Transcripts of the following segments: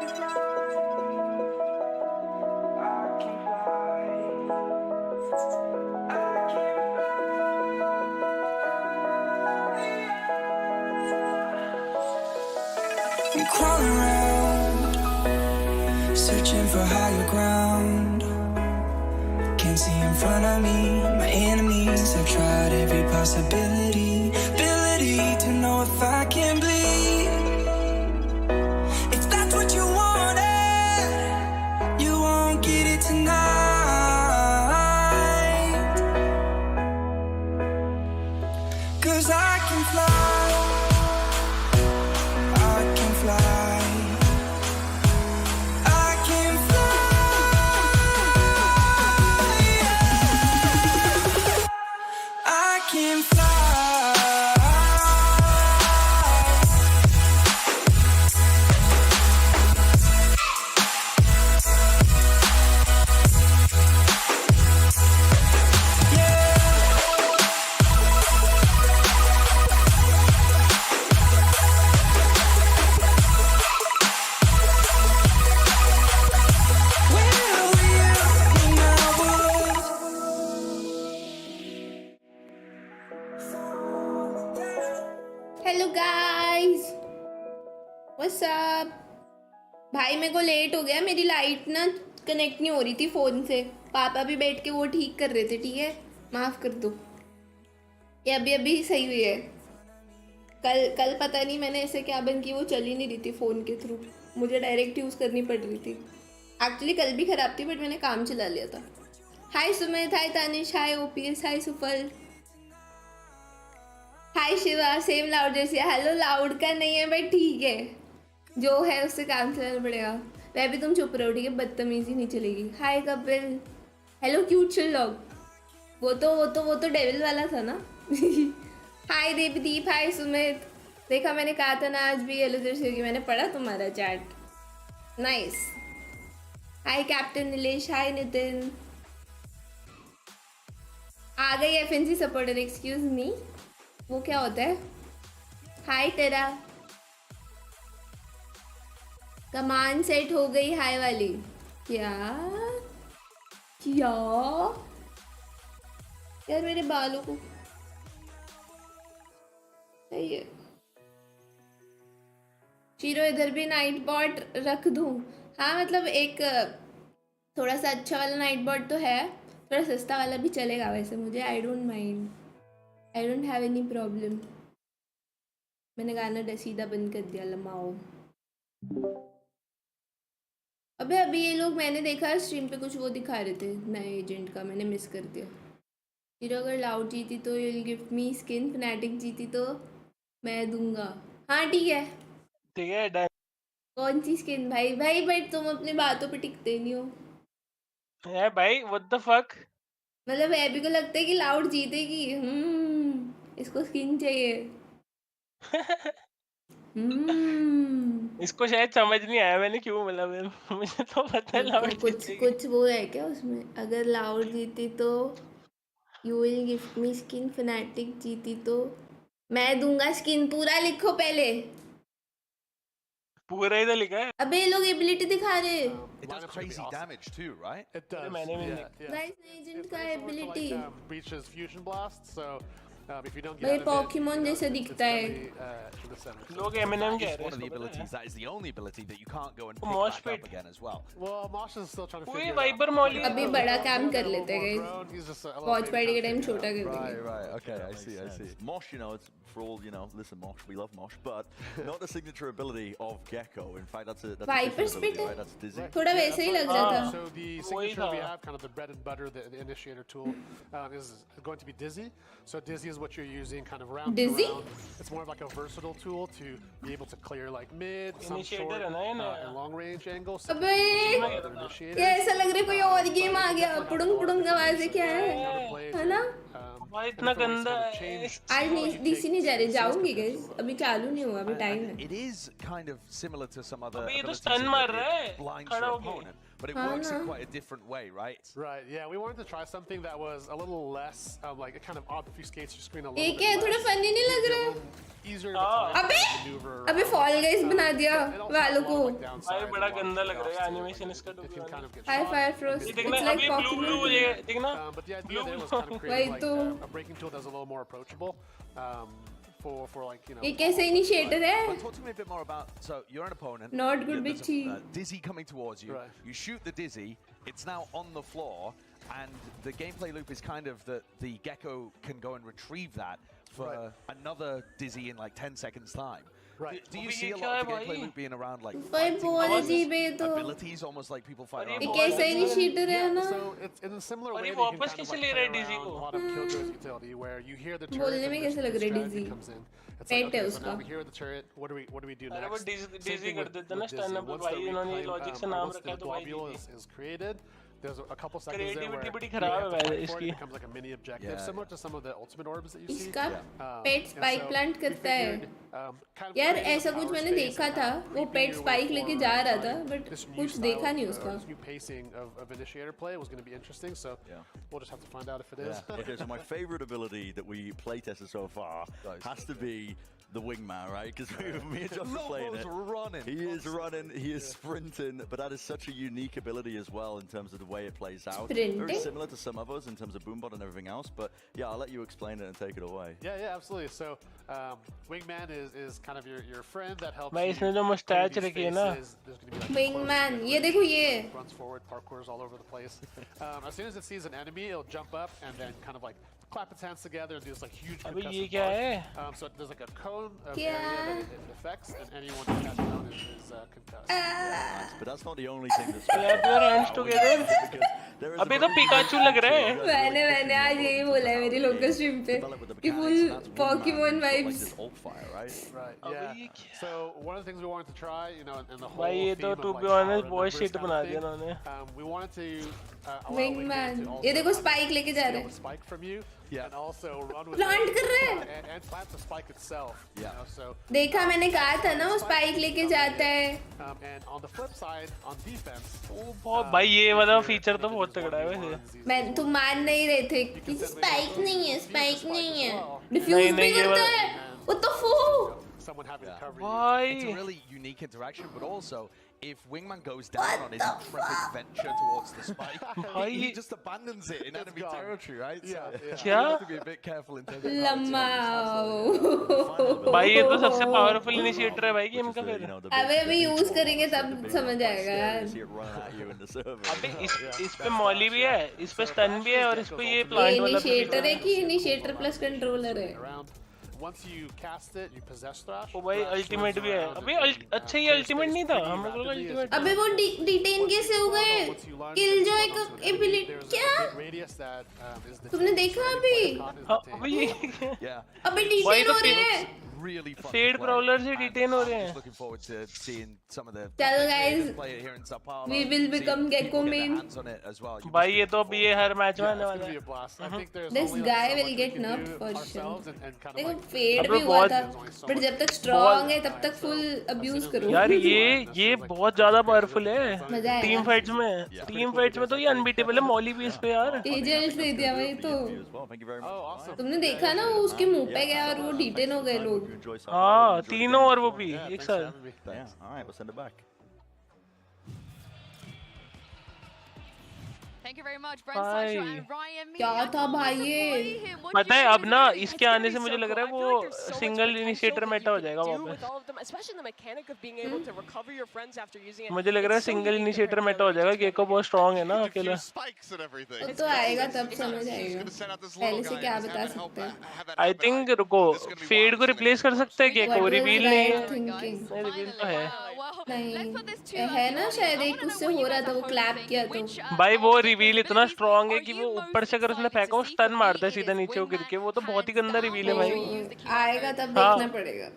I'm crawling around, searching for higher ground. Can't see in front of me, my enemies. I've tried every possibility, ability to know if I can bleed. If that's what you wanted, you won't get it tonight. 'Cause I can fly, I can fly. I can fly, I can fly. Hello guys, what's up. भाई मेरे को late हो गया, मेरी light ना connect नहीं हो रही थी फ़ोन से। पापा भी बैठ के वो ठीक कर रहे थे, ठीक है, माफ़ कर दो। ये अभी अभी सही हुई है। कल पता नहीं मैंने ऐसे क्या बंद की, वो चल ही नहीं रही थी फ़ोन के थ्रू, मुझे डायरेक्ट यूज़ करनी पड़ रही थी। एक्चुअली कल भी ख़राब थी बट मैंने काम चला लिया था। हाय सुमित, हाय तानिश, हाय ओपीएस, हाय सुफल, हाय शिवा। सेम लाउड जैसे। हेलो, लाउड का नहीं है बट ठीक है, जो है उससे काम चलाना पड़ेगा। वह भी तुम चुप रहो, ठीक है, बदतमीजी नहीं चलेगी। हाय कपिल, हेलो क्यूट शेरलॉक। वो तो डेविल वाला था ना। हाय देवदीप, हाय सुमित। देखा मैंने कहा था ना आज भी हेलो जैसे होगी, मैंने पढ़ा तुम्हारा चैट, नाइस। हाय कैप्टन नीलेश, हाय नितिन। आ गई एफएनसी सपोर्टर, एक्सक्यूज मी, वो क्या होता है? हाय तेरा कमांड सेट हो गई, हाय वाली। क्या क्या यार, मेरे बालों को सही है। शीरो, इधर भी नाइट बॉट रख दूं? हाँ मतलब एक थोड़ा सा अच्छा वाला नाइट बॉट तो है, थोड़ा सस्ता वाला भी चलेगा वैसे मुझे। I don't mind, I don't have any problem. मैंने गाना सीधा बंद कर दिया, लमाओ। अबे अभी ये लोग, मैंने देखा स्ट्रीम पे कुछ वो दिखा रहे थे नए एजेंट का, मैंने मिस कर दिया। फिर अगर लाउड जीती तो you will give me skin, fanatic जीती तो मैं दूंगा। हाँ ठीक है, ठीक है डन कौन सी स्किन भाई? भाई बट तुम अपनी बातों पे टिकते नहीं हो। है भाई, व्हाट द फक। मतलब एबी को लगता है कि लाउड जीतेगी। इसको स्किन चाहिए। इसको शायद समझ नहीं आया मैंने क्यों बोला। मुझे तो पता है लाउड कुछ वो है क्या उसमें? अगर लाउड जीती तो you will give me skin, fanatic जीती तो मैं दूंगा स्किन। पूरा लिखो पहले। पूरा ही तो लिखा है। अबे ये लोग एबिलिटी दिखा रहे। It does crazy damage too, right? It does. मैंने भी गाइस एजेंट का ability breaches fusion blast, so if you don't भाई get पॉकीमोन जैसे दिखता है। लोग एमिनेम कह It's रहे one of the हैं abilities. That is the only ability that you can't go and pick Mosh back pit. up again as well. Well, Mosh is still trying to कोई figure वाइपर it out. मॉली अभी बड़ा काम कर लेते हैं गाइस, पहुंच पार्टी के टाइम छोटा कर देंगे। Right. Okay, I see. Mosh, it's for all, listen, Mosh, we love Mosh, but not the signature ability of Gecko. In fact, that's a Viper different spit ability, है? right? That's Dizzy. थोड़ा वैसे ही लग रहा था। So the signature we have, kind of the bread and butter, the initiator tool, is going to be Dizzy. So Dizzy is what you're using kind of round to Dizzy? round. It's more of like a versatile tool to be able to clear like mid, some Initiator short, है ना ये नया? and long range angles. अबे ये ऐसा लग रहा है कोई और गेम आ गया। पुड़ुंग पुड़ुंग आवाज़ें क्या है ना? भाई इतना गंदा है आज नहीं डीसी नहीं जा रहे, जाऊंगी गाइस, अभी चालू नहीं हुआ, अभी टाइम है। It is kind of similar to some other अबे ये तो abilities stun in मार that रहा it है, blinds खड़ा your होके। opponent, but it works in quite a different way, right? Right, yeah, we wanted to try something that was a little less, like it kind of obfuscates your screen a ये little क्या है, bit थोड़ा less. Funny नहीं लग Gives you रहा a है? little easier to time अबे and maneuver अबे around. फॉल गाइस बना दिया It also has वालों a lot को। of, like, downsides भाई and बड़ा a lot of गंदा लग रहा है trade-offs to it. एनिमेशन इसका It can kind of get high shot. Fire frost, ये इट्स देखना लाइक अभी ब्लू पॉकीमोन। ब्लू ये देखना But the idea Blue. there was kind of वही creating like तो। a breaking tool that's a little more approachable for like, you know. ये कैसे initiator है? But talk to me a bit more about, so you're an opponent. Not good, there's bitchy. a dizzy coming towards you. Right. You shoot the dizzy, it's now on the floor, and the gameplay loop is kind of that the gecko can go and retrieve that for Right. another dizzy in like 10 seconds time. Right. Do you अबे see ये a क्या lot of है the gameplay भाई? loop being around like भाई fighting बहुत abilities, अजीब है ये तो। abilities almost like people fight अरे around ये बहुत कैसा अजीब है। इनिशिएटर है ना? So it's in a similar और way ये that you can वापस kind of कैसे like ले play रहा है डीजी around को? a lot of Killjoy's utility, where you hear the turret बोलने and में this कैसे लग रहा है strategy DG? comes in. It's pet like, है okay, so उसका। now we hear the turret. What do we do अरे वो next? Same डीजी thing कर with देता ना Dizzy. Stand up Once the भाई इन्होंने reclaim, लॉजिक से or नाम once रखा है the तो भाई globule DG. is created, there's a couple seconds there Creativity where बड़ी you खराब have है to भाई fight for it. इसकी। It becomes like a mini objective, Yeah, similar to some of the ultimate orbs that you see. इसका Um, pet and spike so plant we करता है। figured, kind of यार creating a ऐसा कुछ power मैंने space देखा and था, kind of वो creeping pet your way spike लेके जा forward, रहा था, trying बट this new कुछ style देखा नहीं of, उसका। this new pacing of initiator play was going to be interesting. So we'll just have to find out if it is. Yeah. Okay, so my favorite ability that we playtested so far has to be the wingman, right? Because me and Josh are playing it. running. He is running, he is sprinting, but that is such a unique ability as well in terms of the way it plays out. Very Sprinting? similar to some others in terms of boombot and everything else, but yeah, I'll let you explain it and take it away. Yeah, absolutely. So, wingman is kind of your friend that helps. भाई you इसने जो clear mustache these रखी है ना। spaces. There's gonna be like Wingman, close ये देखो ये। runs forward, parkours all over the place. As soon as it sees an enemy, it'll jump up and then kind of like clap its hands together and do this like huge अबे ये concussive क्या bark. है? So there's like a cone of क्या? area that it affects, and anyone in that cone is concussed. Nice, but that's not the only thing that's Clap your hands together. there is अबे a तो very Pikachu unique लग रहा है। feature you guys मैंने really मैंने आज pushing यही the बोला है envelope मेरी to लोकल स्ट्रीम पे develop with the कि mechanics, full and that's wingman, Pokemon who's got, like, vibes. this ult fire, right? Right. अबे Yeah. ये क्या? So one of the things we wanted to try, you know, and the whole भाई ये तो theme to of be like honest power and बहुत numbers shit kind बना of दिया thing, इन्होंने। we wanted to allow Wingman, Wingman to also ये देखो kind of spike लेके जा steal रहा है। the spike from you, and also run with Plant it, कर रहा है। and plant the spike itself. You Yeah. know, so देखा मैंने कहा था ना वो स्पाइक लेके जाता है। and on the flip side, on defense, बहुत भाई ये वाला फीचर तो बहुत तगड़ा है वैसे। मैं तुम मान नहीं रहे थे कि स्पाइक नहीं है, स्पाइक नहीं है, नहीं, डिफ्यूज भी नहीं, ये करता वाला- है। What the fuck? someone having to cover you. It's a भाई really unique interaction, but also if Wingman goes down on his intrepid venture towards the spike, he भाई just abandons it in enemy gone. territory, right? Yeah, yeah. So क्या? you have to be a bit careful in terms of how लम्मा। भाई ये तो सबसे powerful initiator है भाई game का फिर। अबे अभी यूज करेंगे तब समझ आएगा यार। अबे इस पे मॉली भी है, इस पे स्टन भी है और इस पे ये ये प्लांट वाला भी इनिशिएटर है है। कि इनिशिएटर प्लस कंट्रोलर है? Around. Once you cast it, you possess Thrash. ओ भाई Thrash अल्टीमेट swims भी है। around अबे and अच्छा ये clears अल्टीमेट space नहीं था, pretty हम लोग rapidly as अल्टीमेट। you अबे वो डिटेन कैसे हो गए? Once you launch kill and Joy spawn का onto an enemy, ability there's a क्या? big radius that is the तुमने देखा अभी? हाँ, अबे ये Yeah, अबे भाई डिटेन तो हो रहे हैं। really fun. फेड प्रॉलर से डिटेन हो रहे I'm हैं। just looking forward to seeing some of the चलो guys, play it here in São Paulo. we will see become people Gecko get their main. hands on it as well. You भाई must ये be तो looking अभी ये हर match में Yeah, आने it's वाला gonna be है। a blast. I think there's This only guy so will much get we can nerfed do for ourselves and kind of देखो like फेड अबे भी हुआ बहुत- था, बट जब तक स्ट्रांग है तब तक फुल अब्यूज करो। यार ये बहुत ज्यादा पावरफुल है मजा आएगा। टीम फाइट्स में। टीम फाइट्स में तो ये अनबीटेबल है मॉली भी इस पे यार। एजेंट्स दे दिया भाई तो। Thank you very much. Oh, awesome. तुमने देखा ना वो उसके मुंह पे गया और वो डिटेन हो गए लोग। You enjoy São Paulo, हाँ you enjoy the तीनों game और as वो well. भी Yeah, एक thanks for साथ। having me. Yeah, all right, we'll send it back. Thank you very much, Brent भाई। Sancho and Ryan. क्या था भाई ये? पता है अब ना इसके आने से मुझे लग रहा है वो सिंगल इनिशिएटर मेटा हो जाएगा वापस। मुझे लग रहा है सिंगल इनिशिएटर मेटा हो जाएगा। गेको बहुत स्ट्रांग है ना अकेला। वो तो आएगा तब समझ आएगा। पहले से क्या बता सकते हैं? आई थिंक रुको फेड को रिप्लेस कर सकते हैं गेको। रिवील नहीं है। थिंकिंग नहीं रिवील तो है। नहीं है ना, शायद एक उससे हो रहा था, वो क्लैप किया तो। भाई वो रिवील इतना स्ट्रांग है कि वो ऊपर से अगर उसने फेंका वो स्टन मारता है सीधा नीचे वो गिर के। वो तो बहुत ही गंदा रिवील है भाई। आएगा तब हाँ। देखना पड़ेगा।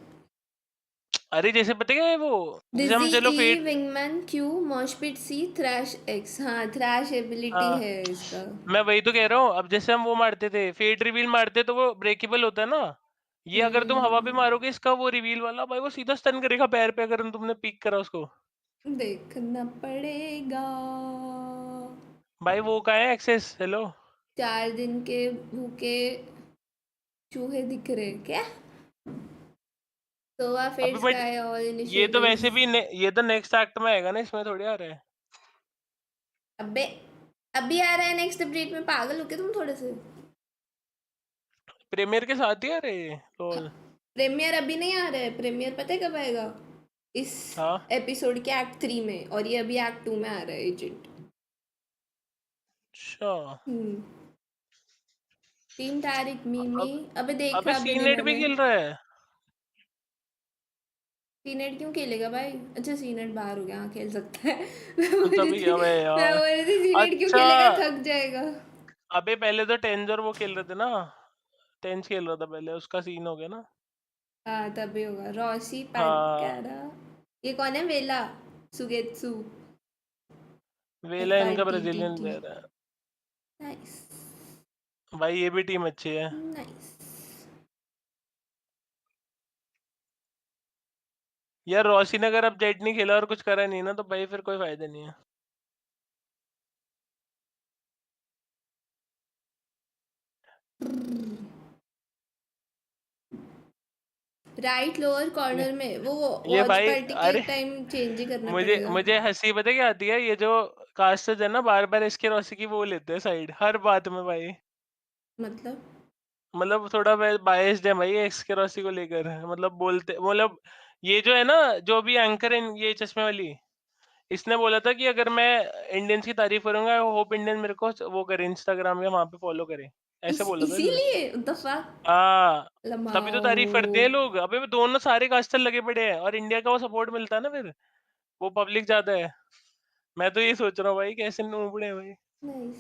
अरे जैसे पता क्या है वो, जैसे हम चलो डिजी ई फेट, विंगमैन क्यू मॉशपिट सी थ्रैश एक्स। हाँ थ्रैश एबिलिटी हाँ है इसका। मैं वही तो कह रहा हूँ। अब जैसे हम वो मारते थे फेट रिवील मारते तो वो ब्रेकेबल होता है ना, ये अगर तुम हवा पे मारोगे इसका वो रिवील वाला भाई वो सीधा स्टन करेगा पैर पे अगर तुमने पिक करा उसको। देखना पड़ेगा। भाई वो कहाँ है एक्सेस? हेलो 4 दिन के भूखे चूहे दिख रहे क्या? सोवा अभी फेट्स बट का है ऑल ये तो वैसे इनिशिएटिव्स। भी ये तो नेक्स्ट एक्ट में आएगा ना, इसमें थोड़ी आ रहा है। अबे अभी आ रहा है नेक्स्ट अपडेट में, पागल हो क्या तुम थोड़े से? प्रीमियर के साथ ही आ रहे हैं लॉल। प्रीमियर अभी नहीं आ रहा है, प्रीमियर पता है कब आएगा? इस हाँ एपिसोड के एक्ट 3 में, और ये अभी एक्ट 2 में आ रहा है एजेंट। अच्छा 3 तारीख मिमी। अब अबे अबे देखा भी सी नहीं नेट भी मैंने। खेल रहा है। सीनेट क्यों खेलेगा भाई? अच्छा सीनेट बाहर हो गया, हाँ खेल सकता है। मैं बोल रही तभी थी अबे मैं यार। बोल रही थी सीनेट क्यों अच्छा खेलेगा, थक जाएगा। अबे पहले तो टेंज और वो खेल रहे थे ना, टेंज खेल रहा था पहले, उसका सीन हो गया ना। हाँ तभी होगा। रॉसी हाँ पैटकारा। ये कौन है? वेला सुगेत्सु। वेला एफ आर इनका T T Brazilian T player है। नाइस भाई ये भी टीम अच्छी है। नाइस। यार रॉसी ने अगर अब जेट नहीं खेला और कुछ करा नहीं ना तो भाई फिर कोई फायदा नहीं है। राइट लोअर ये, कॉर्नर में वो ये वॉच भाई पार्टी के अरे टाइम चेंज ही करना मुझे पड़ेगा। मुझे हंसी पता क्या आती है, ये जो कास्टर्स है ना बार बार इसके रॉसी की वो लेते हैं साइड हर बात में भाई। मतलब मतलब थोड़ा बायस्ड है भाई एक्स के रॉसी को लेकर, मतलब बोलते मतलब ये जो है ना, जो भी एंकर है ये चश्मे वाली, इसने बोला था कि अगर मैं इंडियंस की तारीफ करूंगा होप इंडियन मेरे को वो करे इंस्टाग्राम या वहां पे फॉलो करे, ऐसे बोला था इसने। इसीलिए दफा हाँ तभी तो तारीफ करते लमाओ। हैं लोग। अबे वो दोनों सारे कास्टर लगे पड़े हैं और इंडिया का वो सपोर्ट मिलता है ना, फिर वो पब्लिक ज्यादा है। मैं तो ये सोच रहा हूँ भाई कैसे नूबड़े हैं भाई, नाइस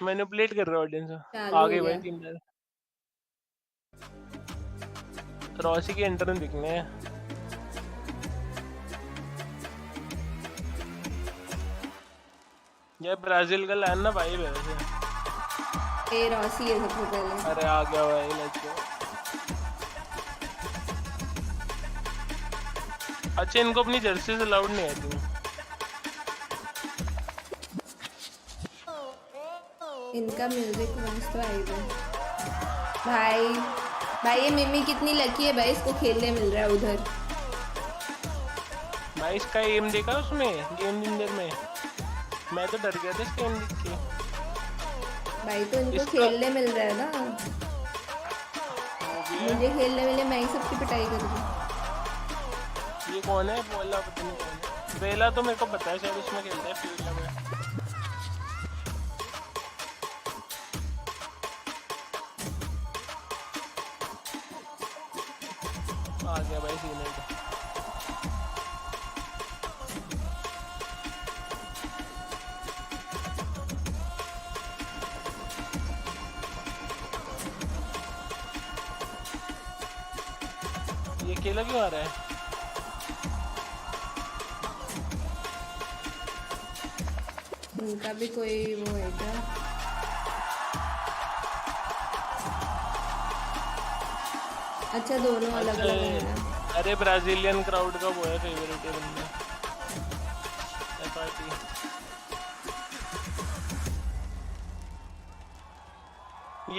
मैनिपुलेट कर रहे हैं ऑडियंस। आ चालू हो गए भाई गया। Team player. रॉसी के एंट्रेंस दिखने हैं। ये ब्राजील का लाइन ना भाई वैसे। ए रॉसी है सबसे पहले। अरे आ गया भाई लेट्स गो। अच्छा इनको अपनी जर्सी से अलाउड नहीं आती। इनका म्यूजिक मस्त वाइब है भाई। भाई ये मिमी कितनी लकी है भाई, इसको खेलने मिल रहा है उधर। भाई इसका एम देखा उसमें गेम चेंजर में, मैं तो डर गया था इसका एम देख के। भाई तो इनको इसका- खेलने मिल रहा है ना, मुझे खेलने मिले मैं ही सबकी पिटाई करूँगी। ये कौन है बोला पता नहीं कौन है। बेला तो मेरे को पता है शायद उसमें खेलता है फ्यूचर में। आ गया भाई सीनेट। ये अकेला क्यों आ रहा है? उनका भी कोई वो है क्या? अच्छा दोनों अलग अलग है ना। अरे ब्राजीलियन क्राउड का वो है फेवरेट है बंदा पार्टी।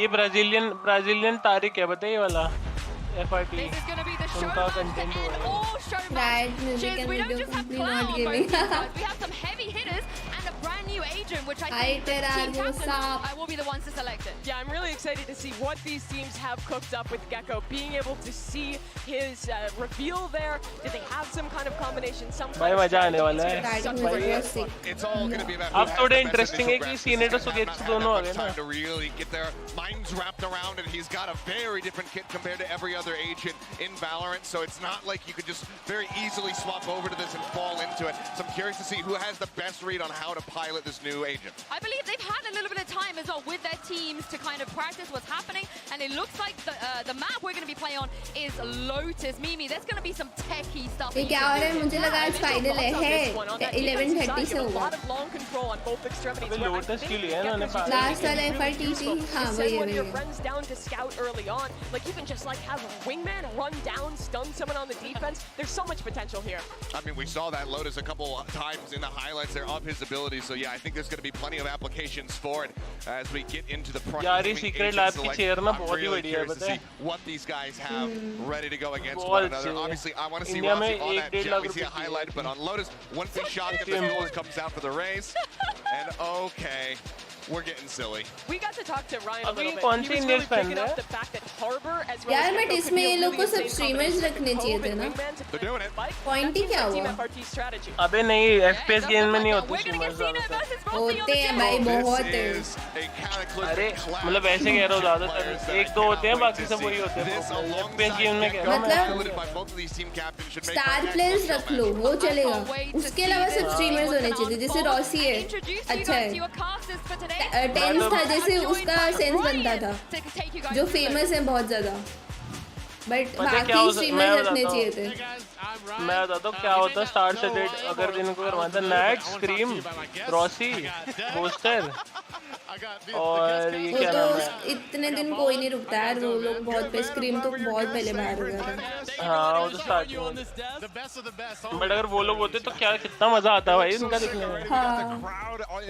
ये ब्राजीलियन ब्राजीलियन तारिक है बताइए वाला FRT उनका कंटेंट हुआ है। Riot music and video company not giving. We have some heavy hitters and a brand new agent, which I Hi, think the Terran, team what's captains up? will be the ones to select it. Yeah, I'm really excited to see what these teams have cooked up with Gecko. Being able to see his reveal there. Did they have some kind of combination? Some भाई kind of मजा आने वाला strategy? है। It's Riot gonna be music such was sick. It's all going to be about अब थोड़े interesting है कि senate और सुगेत्सु दोनों आ गए ना। time to really get their minds wrapped around it. He's got a very different kit compared to every other agent in Valorant, so it's not like you could just very easily swap over to this and fall into into it. So I'm curious to see who has the best read on how to pilot this new agent. I believe they've had a little bit of time as well with their teams to kind of practice what's happening, and it looks like the map we're going to be playing on is Lotus. Mimi, there's going to be some techie stuff. ये क्या हो रहा है? मुझे लगा आज final है 11:30 से होगा. लोटस क्यों लिया इन्होंने? लास्ट वाला FRTT. हाँ वही है वही है. Down to scout early on, like even just like have a wingman run down, stun someone on the defense. There's so much potential here. I mean, we saw that Lotus a couple times in the highlights there of his abilities. So yeah, I think there's going to be plenty of applications for it as we get into the pro. यार ये secret lab की chair ना बहुत ही really बढ़िया है, curious to पता है? see what these guys have ready to go against बहुत one another. अच्छे हैं. Obviously, I want to see India में Rossi on 1 that डेढ़ jet. लाख We see रुपए a की highlight, but on Lotus, one big shot and the fuel comes out for the race. And okay, we're getting silly. We got to talk to Ryan a अभी little bit. कौन He सी was Indian really fan picking है? up the fact that Harbor as well यार as but Gecko इसमें could ये be a लोग को really सब insane streamers combination. रखने चाहिए थे ना. They're doing it. Point ही क्या Team हुआ? FRT strategy. अबे नहीं, FPS गेम में नहीं होते We're going to get streamers Cena ज़्यादातर. versus Rossi on होते the हैं jet. भाई This बहुत है. is a cataclysmic अरे clash मतलब ऐसे कह रहा हूँ ज़्यादातर players that I 1-2 होते हैं, cannot बाकी wait सब to वही see. होते हैं. This FPS गेम में कह रहा हूँ मतलब- piloted by both of these team captains should make star that players close रख लो, वो चलेगा. उसके अलावा सब स्ट्रीमर्स होने चाहिए. जैसे रॉसी है, अच्छा है. टेंस था जैसे उसका सेंस बनता था, जो फेमस है बहुत ज्यादा. बट पता है क्या बाकी हो स्ट्रीमर्स मैं रखने बताता चाहिए हूँ. थे. Hey guys, I'm Ryan. मैं बताता हूँ क्या होता स्टार सेटेड अगर इनको करवाता. नैट, स्क्रीम, रॉसी, बूस्टर और ये वो क्या तो नाम है? इतने दिन कोई नहीं रुकता यार. वो लोग बहुत पे स्क्रीम तो बहुत पहले बाहर हो गया था. हाँ वो तो स्टार्ट में. The best of the best. But अगर वो लोग होते तो क्या कितना मजा आता भाई इनका देखने में. हाँ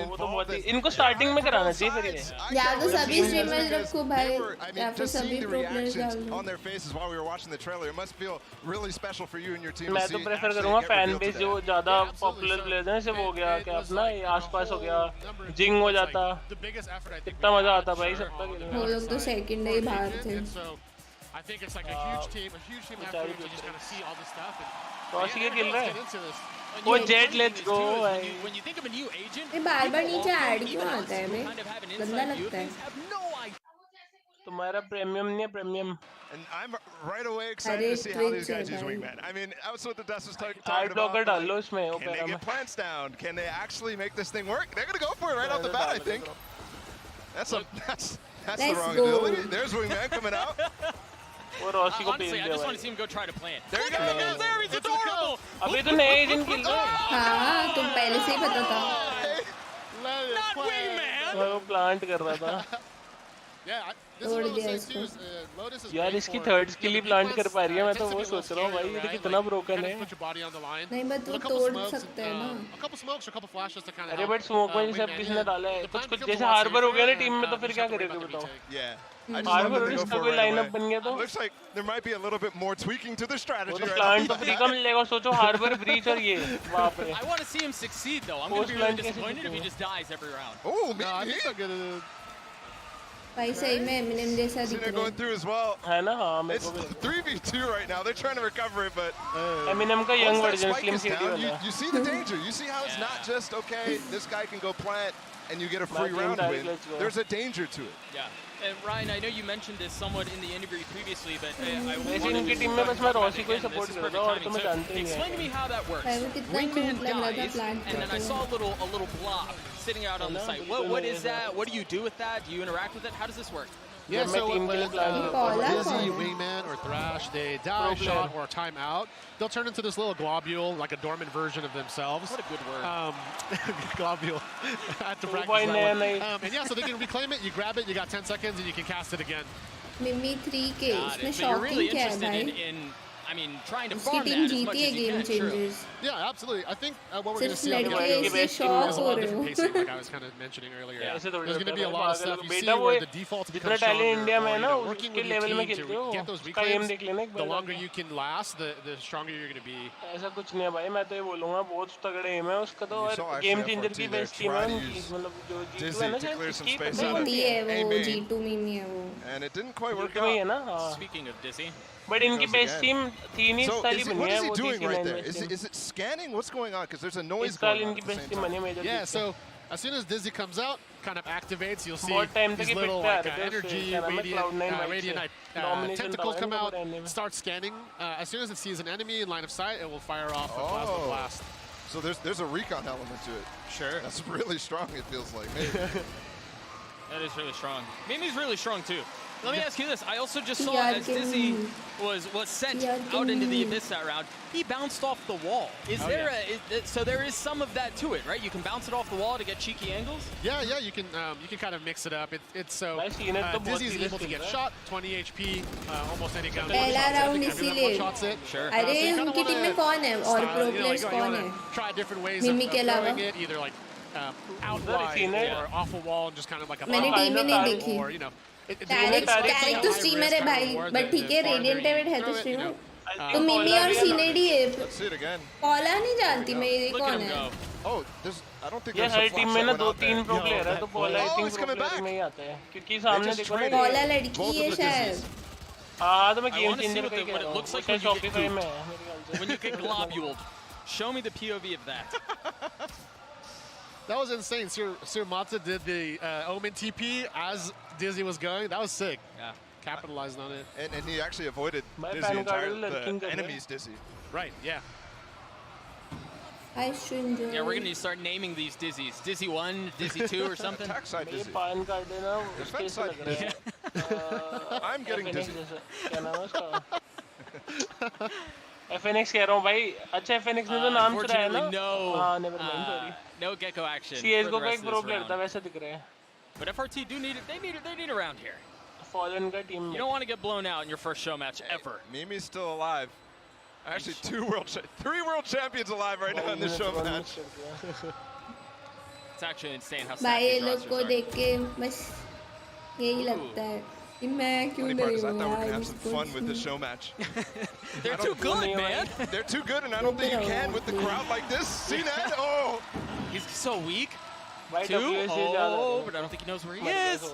वो तो बहुत ही इनको स्टार्टिंग में कराना चाहिए फिर ये. या तो सभी स्ट्रीमर्स रखो भाई, I mean, या फिर just सभी seeing the प्रो प्लेयर्स डाल reactions दो. on their faces while we were watching the trailer, it must feel really special for you and your team मैं to तो see प्रेफर actually करूंगा get fan revealed base today. जो ज्यादा popular players हैं जैसे वो हो गया क्या अपना ये आसपास हो गया, जिंग हो जाता, The biggest effort I think कितना मजा आता भाई सबका वो खेलने में. लोग तो सेकंड डे ही बाहर थे. And so I think it's like a huge team effort to just kind of see all this stuff. Rossi के खेल रहा Get है into this. वो जेट लेट्स गो भाई. When you think of a new agent, ये बार बार नीचे add क्यों even आता है us who बे? kind of have an गंदा inside view लगता of है. things, have no idea. तुम्हारा प्रीमियम नहीं है premium. And I'm right away excited अरे to see how these Twitch है guys use भाई. wingman. I mean, that's what the dust was talking hard blocker about. डाल लो इसमें Can they opera में. get plants down? Can they actually make this thing work? They're gonna go for it right off the bat, I think. That's the Let's wrong go. ability. There's wingman coming out. वो Rossi को Honestly, pail I दिया just want भाई. to see him go try to plant. There you Look at go. him go there, he's adorable. अभी तो नए agent खेल रहे हैं. हाँ तुम पहले से ही पता था. Let it Not play. wingman. वो प्लांट कर रहा था. Yeah, this is तोड़ what I was दिया saying इसको. too. Lotus is यार great इसकी for- third skill he plant कर पा रही है. मैं तो tends to वो be a little सोच रहा हूँ भाई scary, ये right? कितना Like, ब्रोकन kind है. of put your body on the line. नहीं बट With वो a couple तोड़ smokes, सकते हैं ना. a couple smokes, a couple flashes to kind of अरे help, बट स्मोक में सब wingman किसने hit. डाला है The कुछ plan कुछ becomes a जैसे lot हार्बर हो गया ना safer, टीम में तो and फिर just क्या have to worry करेगा about the बताओ. retake. Yeah. I just love Harbor that और they go इसका for कोई it right लाइनअप away. बन गया तो Looks like there might be a little bit more tweaking to the वो strategy तो right प्लांट now. तो फ्री का मिलेगा. सोचो हार्बर ब्रीच और ये बाप रे. I want to see him succeed, though. I'm going to be Post-plant really कैसे disappointed if he जीतेंगे? just dies every round. Oh, No, I man. think they'll get it. भाई सही में एमिनेम जैसा दिख Cena रहा going है. through as well. है ना. हाँ मेरे It's को भी 3v2 right now. They're trying to recover it, but Eminem का young once that version spike slim is CD down, वाला. you see the danger. You see how it's Yeah. not just, okay, this guy can go plant and you get a free Back in round direct, win. let's go. There's a danger to it. Yeah. And Ryan, I know you mentioned this somewhat in the interview previously, but I वैसे wanted इनकी to team में बस मैं talk about Rossi it को ही again. Support This is करता perfect हूँ और तो timing. मैं So, जानते ही explain to me नहीं. how that works. भाई वो कितना Wingman cute लग रहा था dies, plant and then I करते saw हुए. a little blob sitting out on the site. What is that? What do you do with that? Do you interact with it? How does this work? Yeah, मैं so team के लिए plan Paula Dizzy, कौन है? Wingman, or Thrash, they die, Pro player. shot, or time out, they'll turn into this little globule, like a dormant version of themselves. What a good word. Globule. I had to practice 2.9 that one. नहीं. And yeah, so they can reclaim it, you grab it, you got 10 seconds, and you can cast it again. मिमी 3K Got इसमें it. So you're really shocking क्या है interested भाई? in, I mean, trying to उसकी farm team that as much जीती है as you game can. True. Changers. Yeah, absolutely. I think what we're going to सिर्फ see on the लड़के line इससे best team shock is a हो lot of रहे different हो. pacing, like I was kind of mentioning earlier. Yeah. ऐसे थोड़ी There's going to be a होता है lot of भाई. stuff. You see बेटा वो where the default जितना becomes टैलेंट stronger, इंडिया में or, है ना working उसके with your लेवल में team खेलते to हो. get those उसका एम reclaims, देख लेना एक the बार longer जाके. you can last, the stronger you're going to be. ऐसा कुछ नहीं है भाई. मैं तो ये बोलूंगा बहुत तगड़े एम है उसका तो. You saw और actually गेम FRT चेंजर की there बेस्ट टीम है try to उनकी. use मतलब जो G2 Dizzy है ना to शायद clear some उसकी space पता out of नहीं टी है वो EMEA. G2 मिमी है वो. And it didn't quite work G2 में ही है out. ना. हाँ. Speaking of Dizzy, बट इनकी goes बेस्ट again. टीम तीन ही So साल ही बनी what है. is he वो doing right TC9 there? Best Is it scanning? What's going on? Because there's a team. noise इस साल going on इनकी at the best same team time. बनी है मेजर Yeah, लीग से. so as soon as Dizzy comes out, kind of activates, you'll see बहुत time तक these he little पिट पे आ like रहे थे उससे. energy, क्या नाम है? radiant, Cloud9 वाइट radiant से. Domination tentacles था come इनको out, पता नहीं. start scanning. As soon as it sees an enemy in line of sight, it will fire off a plasma blast. So there's a recon element to it. Sure. That's really strong, it feels like. Maybe. That is really strong. Mimi's really strong too. Let me ask you this. I also just saw as Dizzy was sent out into the abyss that round, he bounced off the wall. Is there so there is some of that to it, right? You can bounce it off the wall to get cheeky angles? Yeah, you can kind of mix it up. It's so Dizzy's able to get shot, 20 HP, almost any gun. पहला round इसीलिए. Sure. अरे उनकी team में कौन है और pro players कौन है? Try different ways Mimi of के अलावा? throwing it, either like out wide or off a wall, and just kind of like a मैंने टीम ही नहीं देखी. or you know. डायरेक्ट तो स्ट्रीमर है भाई, बट ठीक है रेडिएंट डेविड है तो स्ट्रीमर. तो मिमी और सीनेडी है. Let's see it again. पॉला नहीं जानती मैं ये Look कौन at him है. go. Oh, I don't think ये there's a her flash team में that ना went out 2-3 there. Pro player है तो पॉला I think it's pro coming player back. में ही आता है क्योंकि सामने just देखो traded. ना. पॉला लड़की है शायद. हाँ तो मैं I game wanna see changer what का the- कह what it रहा हूँ. looks like उसका when you get Shopify gooped. में है मेरे ख्याल से. When you get globuled, show me the POV of that. That was insane. Sir Mata did the Omen TP as Dizzy was going. That was sick. Yeah. Capitalized on it. And he actually avoided My Dizzy fan entirely, card will the enemy's Dizzy. Right, yeah. I should enjoy. Yeah, we're gonna need to start naming these Dizzies. Dizzy 1, Dizzy 2 or something. Attack side ये Dizzy. PAN card है ना उसके Defense से side लग रहा है. I'm getting FNX dizzy. जैसा. क्या नाम है उसका? FNX कह रहा हूँ भाई. अच्छा FNX ने तो नाम चुराया ना. Unfortunately, हाँ never mind, sorry. no Gecko action. CS:GO for the का rest एक of pro this player था round. वैसे दिख रहे हैं. But FRT do need it. They need a round here. Fallen का टीम You में. don't want to get blown out in your first show match ever. Mimi's still alive. Actually, 3 world champions alive right now in this show match. It's actually insane how भाई stacked ये these लोग rosters को are. देख के बस यही लगता है कि मैं क्यों Funny part नहीं is I हूँ thought we were यार gonna have some इसको fun with this show match. They're too good, man. They're too good, and I don't think you can with the crowd like this. See that? Oh, He's so weak. भाई Two. WSG ज़्यादा Oh, है. but I don't think he knows where he मर गया is. तो.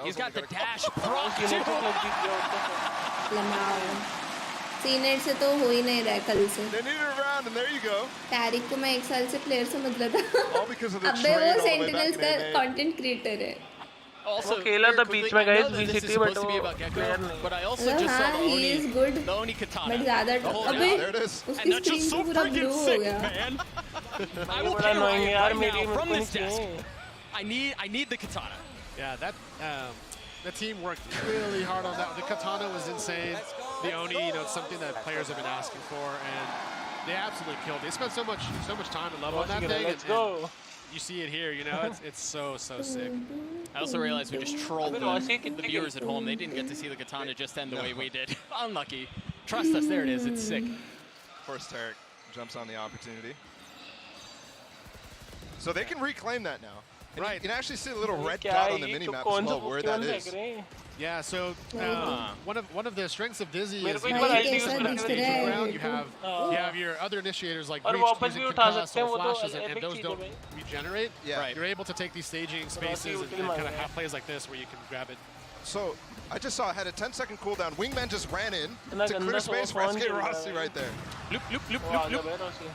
He's got the dash. Senate से लग जीत गया उसका. लमाओ. सीनेट से तो हो ही नहीं रहा है कल से. they needed a round, and there you go. Tariq को मैं 1 साल से प्लेयर समझ रहा था. All because of the अबे trade वो all the way sentinels back का in कंटेंट क्रिएटर है. Also, वो खेला very था quickly, बीच में I know guys, that this is VCT, supposed but to be वो about Gecko, player नहीं. but I also just saw हाँ the he is good. Oni Katana. But ज़्यादा The whole अबे There it is. उसकी And that's screen just तो so पूरा freaking blue हो sick, गया. man. I ये will बड़ा pay annoying है Ryan यार right मेरी now from मेरे को this नहीं desk. चाहिए. I need the katana. Yeah, that the team worked really hard on that. The katana was insane. The Oni, you know, it's something that players have been asking for, and they absolutely killed it. They spent so much time and love on that thing. Let's and go. you see it here, you know, it's so sick. I also realized we just trolled I mean, the viewers at home. They didn't get to see the katana just end the way we did. Unlucky. Trust us, there it is. It's sick. Of course, Tarek jumps on the opportunity. So they can reclaim that now. And Right. You can actually see the little red क्या dot on the ये mini map कौन as सा well, where Pokemon that फेंक is. रहे हैं? Yeah, so one of the strengths of Dizzy मेरे is को you एक बार भाई ID कैसा use दिख करके रहा staging है ground, ये you तो. have your other initiators like और Breach वापस using भी उठा concuss सकते हैं or वो तो flashes, and epic those चीज़ है don't भाई. regenerate. Yeah. Right. You're able to take these staging spaces and kind of have plays like this where you can grab it. So I just saw it had a 10-second cooldown. Wingman just ran in इतना to गंदा clear सा space for phone SK चल रहा Rossi है. right there. Loop, loop, loop, वो loop, आ loop. गया भाई Rossi.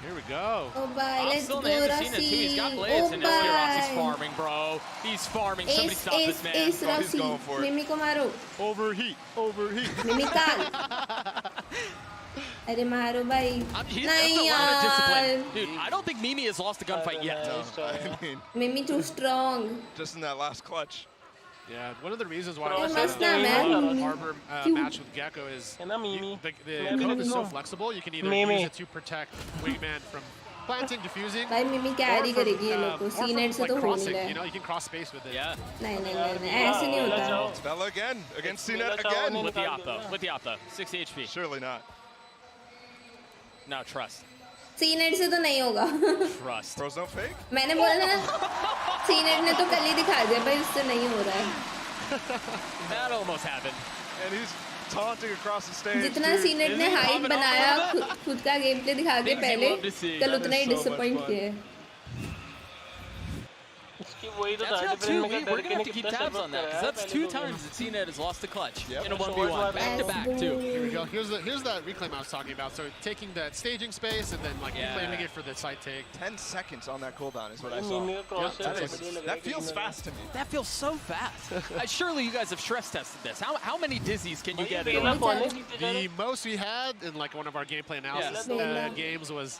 Here we go. Oh bye, I'm let's still in go the Cena too. He's got Rossi. blades, Oh and SK Rossi's bye. farming, bro. He's farming. Somebody Ace, stop this ace, man. ace Oh, he's Rossi. going for it. मिमी को मारो. Overheat. मिमी काल. अरे मारो भाई. That's नहीं a lot of discipline. यार. Dude, I don't think Mimi has lost a gunfight yet. I mean, मिमी too strong. just in that last clutch. Yeah, one of the reasons why Bro, I must said not, man. Harbor match with Gecko is है ना Mimi? the Maybe code is so no. flexible. You can either Mimi. use it to protect Wingman from planting, diffusing, भाई मिमी or carry from, करेगी ये लोग को. or from, senate से like तो हो नहीं crossing. रहा You है. know, you can cross space with it. Yeah. नहीं ऐसे नहीं होता. It's Bella again against It's CNET Bella again. With the op though. With the op though. 60 HP. Surely not. No, trust. Senate से तो नहीं होगा. Trust. Pros don't fake. मैंने बोला ना सीनेट ने तो कल ही दिखा दिया भाई उससे नहीं हो रहा है. That almost happened. And he's taunting across the stage. जितना dude. सीनेट ने हाइट बनाया खुद का गेम प्ले दिखा के Things you पहले love to see. कल That उतना is he so much disappoint fun. किया है. उसकी वही तो That's था not डिफरेंस too. में We're क्या gonna have to keep tabs on that because that's 2 times that CNET has lost the clutch Yep. in a Short 1v1 back to back too. Here we go. Here's that reclaim I was talking about. So taking that staging space and then like reclaiming it for the side take. 10 seconds on that cooldown is what I saw. मिमी का cross Yeah, है that बढ़िया लग रहा है That feels fast to me. That feels so fast. Surely you guys have stress tested this. How many dizzies can you get in a पहला row? कौन है जीते जा रहे The most we had in like one of our gameplay analysis Yeah. games was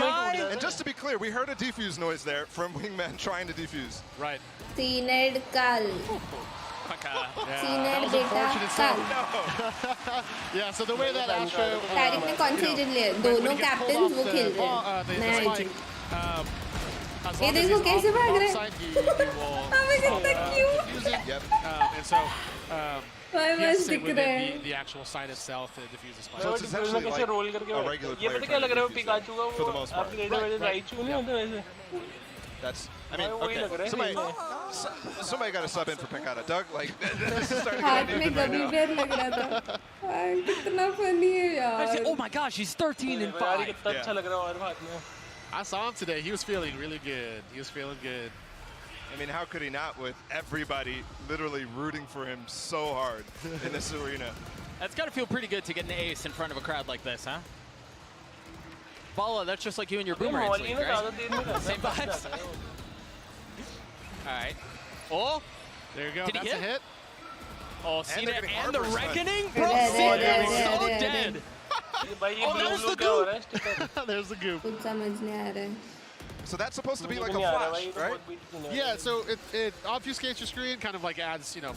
guy. And just to be clear, we heard a defuse noise there from Wingman trying to defuse. Right. Sined Kal. Senior बेटा काल Yeah, so the way that Astro Tariq ने कौन से agent लिए दोनों captain वो खेल रहे हैं मैं एजेंट ये देखो कैसे भाग रहे हैं हमें कितना क्यूट and so भाई he has बस to sit दिख रहे within हैं the actual site itself to defuse the spike. So it's essentially कैसे like रोल करके a regular ये player पता क्या trying लग to रहा है defuse पिकाचू का for the वो most part. अपग्रेड वजह राइचू नहीं होता वैसे That's, I mean, वही लग रहा okay, है somebody got to sub in for Pekata. Doug, like, this is starting to हाथ get में even right गबी now. बेर लग रहा था भाई कितना फनी है यार Oh my gosh, he's 13 and यार 5. कितना अच्छा लग रहा है और बात में I saw him today. He was feeling really good. He was feeling good. I mean, how could he not with everybody literally rooting for him so hard in this arena? That's got to feel pretty good to get an ace in front of a crowd like this, huh? Valo, that's just like you and your boomerang league, right? Same vibes. All right. Oh, There you go. Did he That's a hit? hit. oh, they're Cena getting and the Harper's reckoning, There, bro. there, Cena there, is there, so there, dead. भाई ये Oh, blue there's blue the क्या हो goop. रहा है sticker There's the goop. कुछ समझ नहीं आ रहा है So that's supposed to be like a नहीं आ रहा flash, भाई ये तो right? बहुत बीट की नहीं Yeah, so it obfuscates your screen, kind of like adds, you know,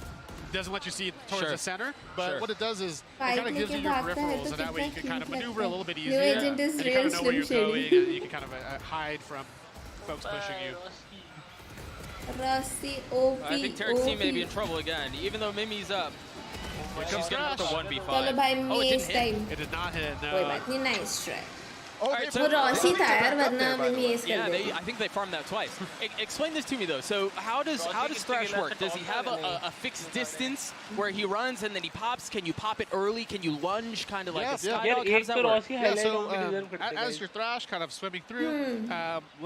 doesn't let you see towards Sure. the center. But Sure. what it does is it Fight kind of gives you लेके your भागता है peripherals, तो and that way you कितना can kind of cute maneuver a little bit लगता easier. है। New agent is and you real kind of know where you're Slim going, Shady. and you can kind of hide from folks pushing you. रस्सी I think Tarek's team may be in OP trouble again, even though Mimi's up. She's getting with the 1v5. चलो भाई Oh, it mess didn't hit. Time It did not hit, कोई no. बात नहीं nice try Oh, Alright, they so- वो Rossi था यार back up वरना there, by the way. Mess Yeah, कर they, देते I think they farmed that twice. Explain this to me though. So how does Thrash work? Does he have a fixed distance where he runs and then he pops? Can you pop it early? Can you lunge kind of like Yeah, a skydog? यार How does एक that तो work? Rossi Yeah, highlight so होके deserve करते हैं as your Thrash kind of swimming through,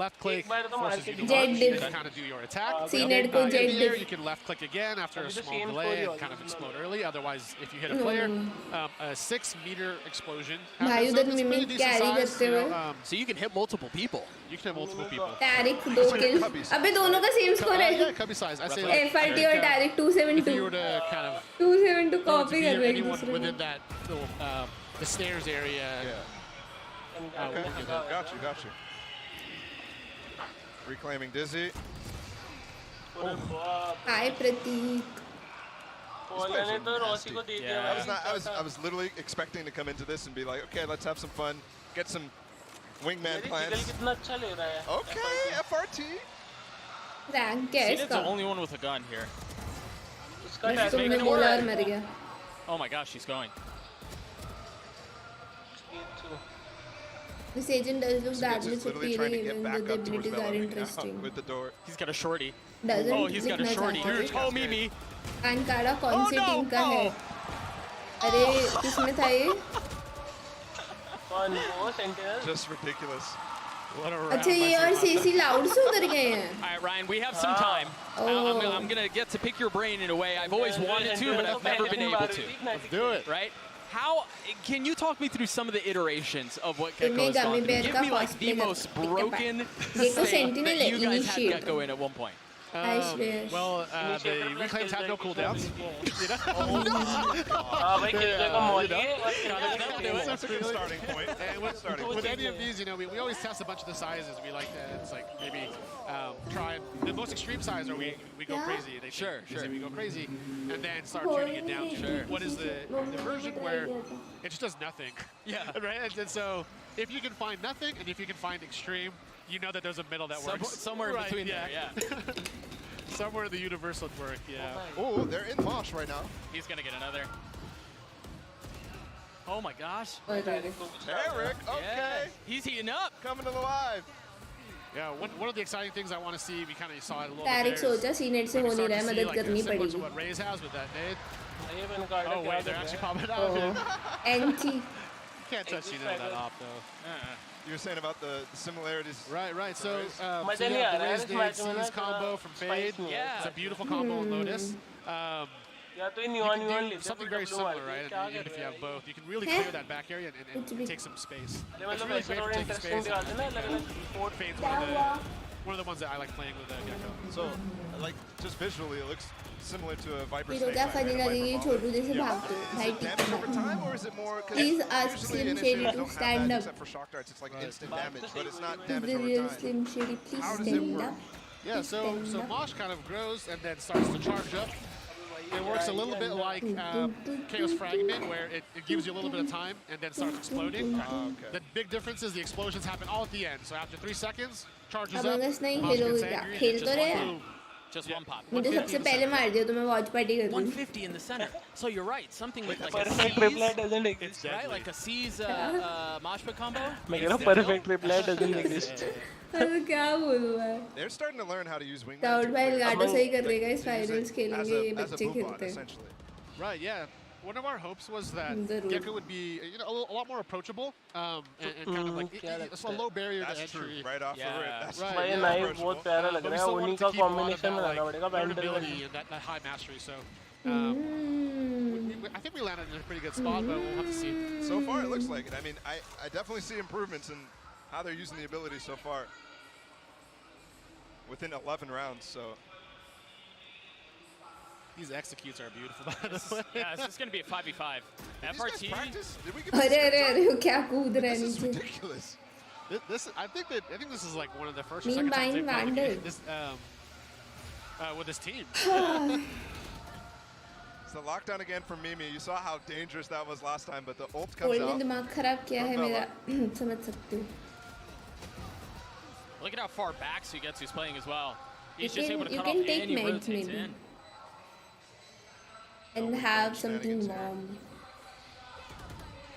left click एक बार तो मार forces के you to Jet launch, diff. to kind of do your attack. Senate को In jet the air, diff you can left click again after a It's the small same delay story and also, kind of isn't it? explode early. Otherwise, if you hit a player, a 6-meter explosion. भाई happens. उधर So it's pretty mimic decent carry size, करते you हुए know, So you can hit multiple people. you can hit multiple people. टैरिक 2 किल अबे दोनों का same score Yeah, है cubby size. I say like, FRT और टैरिक if you 272 were to kind of 272 go to copy कर रहे हैं एक anyone दूसरे within को that little the stairs area. Yeah. Okay, got you. Reclaiming Dizzy. हाय प्रतीक ने तो रॉसी को दे दिया I was literally expecting to come into this and be like, okay, let's have some fun, get some wingman jiggle plans. कितना अच्छा ले रहा है Okay, FRT. Rank क्या है Cena's इसका the only one with a gun here. इसका बस टैग तुमने बोला और मर गया Oh my gosh, she's going. This agent does look that He's much literally trying to appealing get even back though the up towards abilities are Valorant interesting with the door. He's got a shorty. doesn't Oh, he's got a दिखना shorty. चाहता है Oh, Mimi. अनकाड़ा कौन सी Oh, no, team का no. है अरे किसमें था ये कौन वो sentinel Just ridiculous. What a round अच्छा by ये और Sigma. सीसी लाउड से उतर गए हैं All right, Ryan, we have some time. I'm going to get to pick your brain in a way I've always wanted to, but I've never been able to. Let's do it. Right? How can you talk me through some of the iterations of what Gecko इनमें has gone gummy through? bear Give का me like cosplay the कर- most ठीक है, broken Gecko thing Sentinel that you guys had initiate. Gecko in at one point. I swear Well, the reclaims have no cooldowns. हाँ भाई किल का mall है That's a good starting point. And with any of these, you know, we always test a bunch of the sizes. We like to, it's like maybe try the most extreme size, or we go crazy. They Sure. we go crazy, and then start tuning it down to what is the version where it just does nothing. Yeah. Right. And so if you can find nothing, and if you can find extreme, you know that there's a middle that works. Somewhere in Right, between there, yeah. Somewhere the universal would work. Yeah. Oh, they're in Mosh right now. He's going to get another. Oh my gosh. Eric, okay. Yeah. He's heating up. Coming to the live. Yeah, one of the exciting things I want to see, we kind of saw it a little टैरिक bit there, is सोचा senate से हो नहीं रहा है मदद करनी similar to पड़ेगी what Raze has with that nade. ये बन card Oh wait, they're actually popping out. Oh anti You can't touch Cena with that op though. You were saying about the similarities. Right. So, मजा so you नहीं आ have the रहा है Raze इस nade match में ना seize combo from Fade. Yeah. It's a beautiful combo on Lotus. या तो You न्यून can न्यून do लेते something very similar, right? And even if you have both, you can really clear that back area and take some space. It's मतलब really ऐसे great for थोड़ा taking interesting space. दिखाते हैं ना अलग-अलग Ford Fade's one of the ones that I like playing with Gecko. So, like, just visually, it looks similar to a Viper ये तो Snake. क्या right? फनी And a लगेगी Viper छोटू Ball. जैसे भागते हो भाई Is it damage over tick time, or is it more? 'Cause Please ask usually Slim initiators Shady to don't have stand that up. Except for shock darts, it's like instant damage, but it's not Is damage the over real time. Slim Shady please How does it stand work? up Yeah, so Mosh kind of grows and then starts to charge up. it works a little bit like Chaos Fragment, where it gives you a little bit of time and then starts exploding. The big difference is the explosions happen all at the end. So after 3 seconds, charges up. खेल तो रहे Just one pop. मुझे सबसे पहले मार दिया तो मैं वॉच पार्टी कर दूँ 150 in the center. So you're right. Something with like a Perfect C's, reply doesn't exist. right? Like a C's mosh pit combo. मैं कह रहा हूँ perfect reply doesn't exist. अब क्या बोलूँ मैं They're starting to learn how to use wingman. Doubt भाई गाटो सही कर देगा इस Use it फाइनल्स खेलेंगे ये as a बच्चे boot bot, खेलते हैं essentially. Right, yeah. One of our hopes was that Zarur. Gecko would be, a lot more approachable, and kind of like it's a low barrier to That's true. entry. Right off the rip. That's Right, भाई yeah. Knife बहुत प्यारा लग But we रहा है still उन्हीं wanted का to keep a lot combination about, बनाना पड़ेगा बैंडल durability and that high mastery. So I think we landed in a pretty good spot, but we'll have to see. So far, it looks like it. I mean, I definitely see improvements in how they're using the ability so far. Within 11 rounds, so. These executes are beautiful, by the way. Yeah, this is going to be a 5v5. Did these guys practice? Did we get अरे अरे अरे वो क्या कूद रहा है This is नीचे ridiculous. I think this is like one of the first or Mean second times they've Mind played Vandal. this with this team. It's the lockdown again from Mimi. You saw how dangerous that was last time, but the ult comes cold ने out. दिमाग खराब किया है मेरा समझ सकते हो Look at how far back Sugetsu's playing as well. He's You just can- able to you cut can off take and he meds rotates maybe. in. and have something warm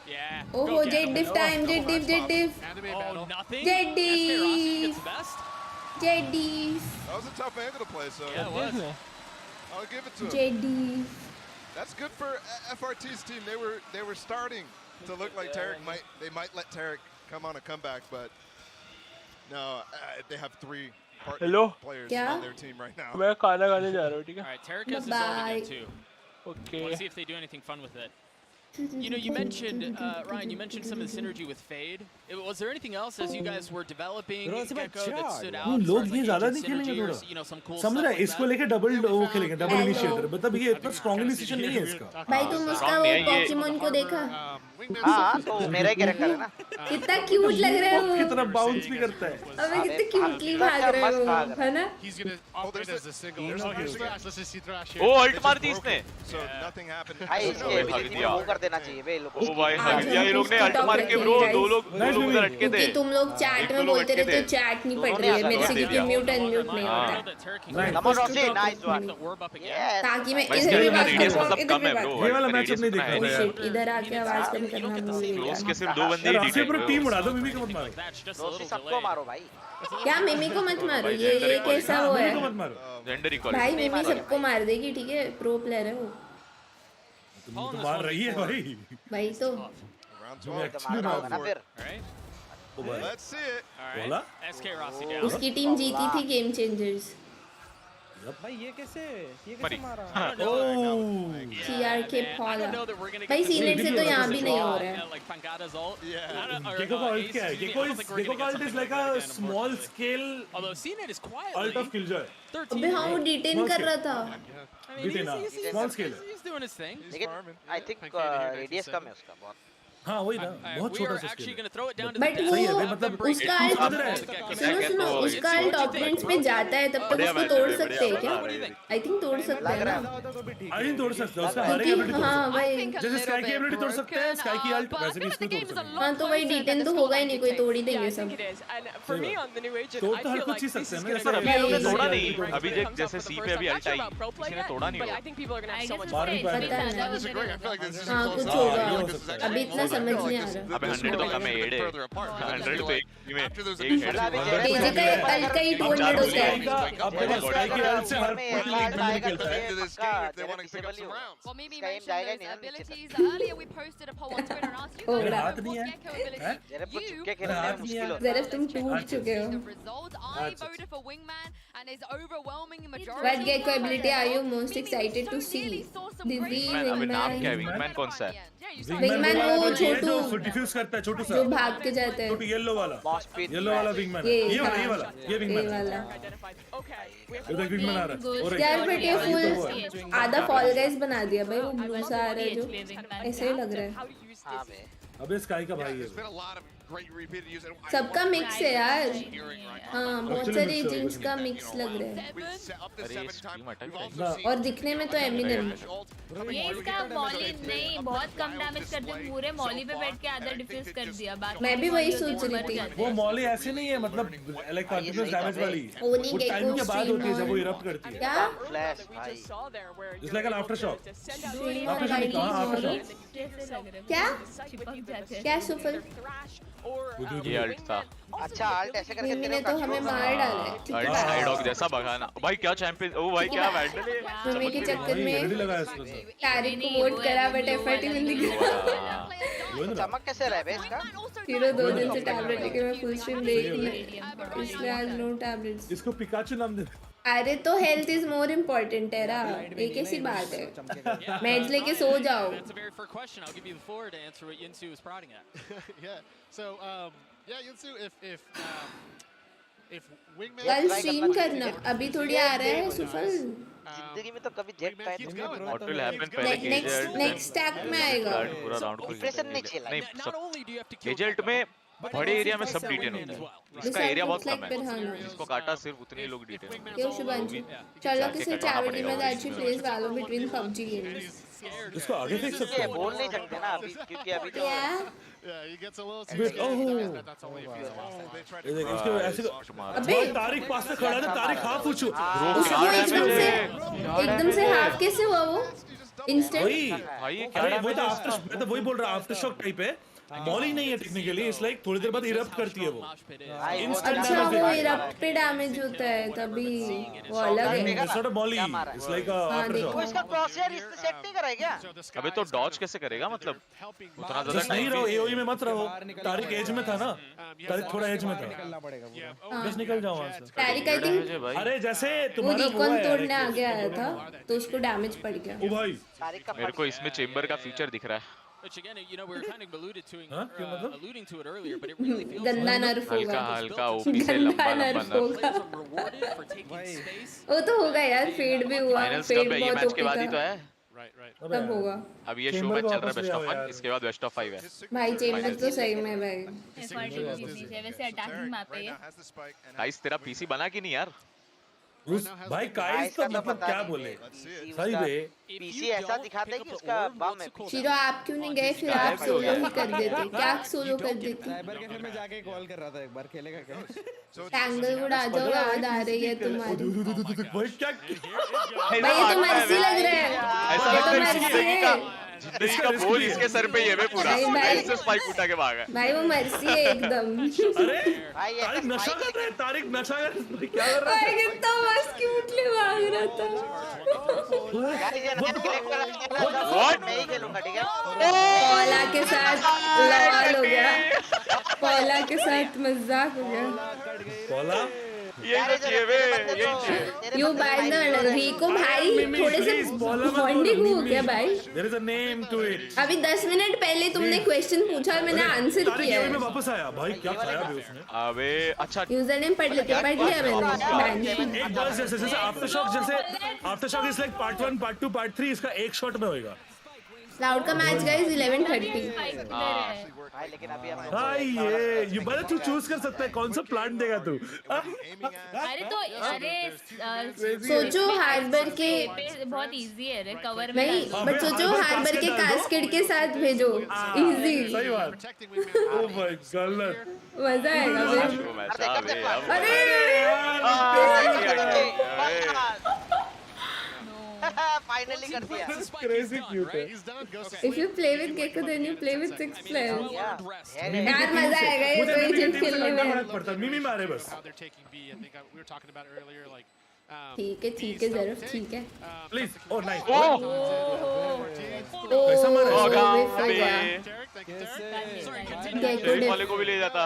Yeah. oh go jet Gecko. diff time jet diff Anime Oh, battle. nothing? Jet SK Rossi diff gets the best? jet diff That was a tough angle to play, so Yeah, it was. I'll give it to him. jet diff That's good for FRT's team. They were starting to look like Tarek might let Tarek come on a comeback, but no, they have 3 players क्या? on their team right now. मैं खाना खाने जा रहा हूँ ठीक All है right, Tarek has his own Bye-bye. again too. Okay. Want to see if they do anything fun with it. You know, you mentioned, Ryan, you mentioned some of the synergy with Fade. Was there anything else as you guys were developing Gecko that stood out? लोग as far as, ये like, ज़्यादा agent नहीं खेलेंगे synergy or, थोड़ा you know, some cool समझ stuff रहा है like इसको that? लेके डबल वो खेलेंगे डबल Hello. इनिशिएटर मतलब ये इतना स्ट्रॉन्ग इनिशिएशन नहीं है इसका भाई तुम उसका वो पॉकीमोन को देखा हाँ तो मेरा ही कैरेक्टर है ना कितना क्यूट लग रहा है वो कितना बाउंस भी करता है अबे कितने क्यूटली भाग रहा है वो है ना He's gonna operate as a single. there's Oh, here's a- Thrash. Let's just see Thrash here. ओ अल्ट मार दी इसने So nothing happened. भाई इसके एबिलिटी में वो कर देना चाहिए बे लोगों को ओ भाई ये लोग ने अल्ट मार के ब्रो दो लोग उधर अटके थे तुम लोग चैट में बोलते रहते हो चैट नहीं पढ़ रही है मेरे से क्योंकि म्यूट अनम्यूट नहीं होता Come on, Rossi, nice one. Yes. ताकि मैं इधर भी बात कर सकूं इधर भी बात ये वाला मैचअप नहीं देखा Oh shit, इधर आके आवाज कम करना भूल गया उसके सिर्फ 2 बंदे राशि पूरी टीम उड़ा दो मिमी को मत मारो Rossi सबको मारो भाई. क्या मिमी को मत मारो ये कैसा वो मिमी को है मत मारो भाई मिमी सबको मार देगी ठीक है प्रो प्लेयर है वो तुम तो मार रही है भाई भाई तो Round तुम्हें 12. एक्चुअली मारना मार होगा ना फिर. Let's see it. बोला SK Rossi down. उसकी टीम जीती थी गेम चेंजर्स भाई ये कैसे मारा TRK I fall don't know that we're gonna भाई get सीनेट से तो यहाँ भी नहीं हो रहा है like Fangada's ult. गेको का अल्ट क्या है गेको का ult is like a small scale Although CNET is quietly ult of Killjoy 13. अबे हाँ वो डिटेन कर रहा था I mean, Detain, small scale. he's doing his thing. लेकिन I think रेडियस कम है उसका बहुत. हाँ वही ना बहुत We छोटा are सा actually scale going to throw it down to but the सही है वो भाई, मतलब उसका सुनो सुनो उसका ऑपोनेंट्स पे जाता है तब तक उसको तोड़ सकते हैं क्या आई थिंक तोड़ सकते हैं ना आई नहीं तोड़ सकता उसका हर एक क्योंकि एबिलिटी हाँ भाई जैसे स्काई की एबिलिटी तोड़ सकते हैं स्काई की अल्ट वैसे भी इसको तोड़ सकते हैं हाँ तो वही डिटेन तो होगा ही नहीं कोई तोड़ ही देंगे सब It is. And for me on the new agent, तोड़ I तो हर feel कुछ like ही this सकते is हैं going ना to ऐसा be उन्होंने really तोड़ा really नहीं, great अभी when it comes जैसे out for the C first पे अभी time. Ult Not sure I, about pro play किसी ने yet, तोड़ा नहीं but होगा। I think people are going to have so much मार fun. भी पाएंगे पता है I disagree. I feel like this is हाँ close कुछ up. होगा I feel like this is actually अभी इतना close up. समझ I feel नहीं like आ this- रहा अबे this 100 तो scoring कम है is a bit एड़े further apart. I 100 feel पे like after those चला initial भी scoring, जाएगा। तेजी का अल्ट का ही 200 होता है अब देखो स्काई की अल्ट से हर पूरी लीग में निकलता है into this game if they want to pick up some rounds. Well, Mimi Sky mentioned जाएगा those नहीं ना नीचे abilities. तक. Earlier we posted a poll on Twitter and asked you Oh, guys मेरा हाथ what नहीं है Gecko ability जरा कुछ you चुपके खेलने में मुश्किल होता है. जरा तुम टूट चुके हो the results. I voted for Wingman and his overwhelming majority. But Gecko ability are you most excited to see? The अबे नाम क्या है Wingman विंगमैन कौन सा है? विंगमैन वो छोटू जो डिफ्यूज करता है छोटू सा जो भाग के जाता है छोटू येलो वाला Boss speed. येलो वाला विंगमैन ये ये वाला हाँ, ये विंगमैन वाला Identified. Okay. We have उधर विंगमैन आ रहा है और यार बट ये फुल आधा फॉल गाइस बना दिया भाई वो ब्लू सा आ रहा है जो ऐसे ही लग रहा है how to use हाँ this. बे. अबे स्काई का भाई है सबका मिक्स है यार हाँ बहुत सारे एजेंट्स का मिक्स लग रहा है और दिखने में तो एमिनेम ये इसका मॉली नहीं बहुत कम डैमेज करते पूरे मॉली पे बैठ के आधा डिफेंस कर दिया बाकी मैं भी वही सोच रही थी वो मॉली ऐसे नहीं है मतलब लाइक कंटीन्यूअस डैमेज वाली वो टाइम के बाद होती है जब वो इरप्ट करती है क्या फ्लैश भाई it's like an after shock क्या क्या सुफल ये अल्ट था अच्छा अल्ट ऐसे करके मिमी ने तो हमें मार डाला है अल्ट साइड ऑफ जैसा भगाना भाई क्या चैंपियन ओ भाई क्या वैंडल है मिमी के चक्कर में तारिक को वोट करा बट एफर्ट ही नहीं दिखा चमक कैसे रहा है बे इसका हीरो 2 दिन से टैबलेट लेके मैं फुल स्ट्रीम देख नहीं इसलिए आज नो टैबलेट्स इसको पिकाचू नाम दे अरे तो हेल्थ इज मोर इम्पोर्टेंट है रा एक ऐसी बात है मेड्स लेके सो जाओ कल स्ट्रीम करना अभी थोड़ी आ रहा है सुफल जिंदगी में तो कभी jet pack what will happen पहले नेक्स्ट टैक में आएगा पूरा राउंड को डिप्रेशन नहीं चला नहीं केजेल्ट में बड़े एरिया में सब डिटेन होते हैं इसका एरिया बहुत कम है जिसको काटा सिर्फ उतने लोग डिटेन क्यों शुभांशु चलो किसी चैरिटी में that she plays वैलो between PUBG games इसको आगे देख सकते हैं बोल नहीं सकते ना अभी क्योंकि अभी तो अबे तारिक पास में खड़ा था तारिक हाफ पूछो एकदम से हाफ कैसे हुआ वो इंस्टेंट भाई क्या वो तो आफ्टर मैं तो वही बोल रहा आफ्टर शॉक टाइप है मॉली नहीं है टेक्निकली इट्स लाइक थोड़ी देर बाद इरप्ट करती है वो अच्छा वो इरप्ट पे डैमेज होता है तभी वो अलग है it's not a Molly it's like a after shock इसका क्रॉसहेयर इससे सेट नहीं करा है क्या अबे तो डॉज कैसे करेगा मतलब उतना ज्यादा नहीं रहो एओई में मत रहो तारिक एज में था ना तारिक थोड़ा एज में था बस निकल जाओ वहां से तारिक आई थिंक अरे जैसे वो रिकॉन तोड़ने आगे आया था तो उसको डैमेज पड़ गया ओ भाई मेरे को इसमें चेंबर का फीचर दिख रहा है Which again, you know, we were kind of alluding to it earlier, but it really feels गंदा नर्फ होगा हल्का ओपी से लंबा नर्फ होगा वो तो होगा यार फेड भी हुआ फेड बहुत मैच के बाद ही तो है तब होगा अब ये शो मैच चल रहा है बेस्ट ऑफ 1 इसके बाद बेस्ट ऑफ 5 है भाई चेंबर तो सही में भाई वैसे अटैकिंग मैप है ये गाइस तेरा पीसी बना कि नहीं यार भाई काइस तो मतलब क्या बोले सही बे पीसी ऐसा दिखाता है कि उसका बम है शिरो आप क्यों नहीं गए फिर आप सोलो ही कर देते क्या सोलो कर देते साइबर कैफे में जाके कॉल कर रहा था एक बार खेलेगा क्या टैंगलवुड आ जाओ याद आ रही है तुम्हारी भाई क्या भाई ये तो मर्सी लग रहा है ऐसा लगता है जिंदगी का बोल इसके सर पे ये पूरा ऐसे स्पाइक उठा के भागा भाई वो मर्सी है एकदम अरे तारिक नशा कर रहा है तारिक नशा कर क्या कर रहा है भाई कितना मस्त क्यूटली भाग रहा था मैं ही खेलूंगा ठीक है पौला के साथ लवाल हो गया पौला के साथ मजाक हो गया पौला यही चाहिए बे यही चाहिए यू बाय द रिको भाई थोड़े से बॉन्डिंग हो गया भाई there is a name to it अभी 10 मिनट पहले तुमने क्वेश्चन पूछा और मैंने आंसर किया है मैं वापस आया भाई क्या खाया बे उसने अबे अच्छा यूजर नेम पढ़ लिया मैंने एक बार जैसे after shock is like part 1 part 2 part 3 इसका एक शॉट में होएगा क्लाउड का मैच गाइस 11:30 भाई लेकिन अभी हम भाई ये यू बड़ा तू चूज कर सकता है कौन सा प्लान देगा तू अरे तो अरे सोचो हार्बर के बहुत इजी है रे कवर में नहीं बट सोचो हार्बर के कास्केड के साथ भेजो इजी सही बात ओ भाई गलत मजा आएगा अरे फाइनली कर दिया क्रेजी क्यूट है If you play with Gecko then you play with 6 players यार मजा आएगा ये तो एजेंट खेलने में फर्क पड़ता मिमी मारे बस ठीक है जरूर ठीक है प्लीज ओ नाइस कैसा मारा Gecko वाले को भी ले जाता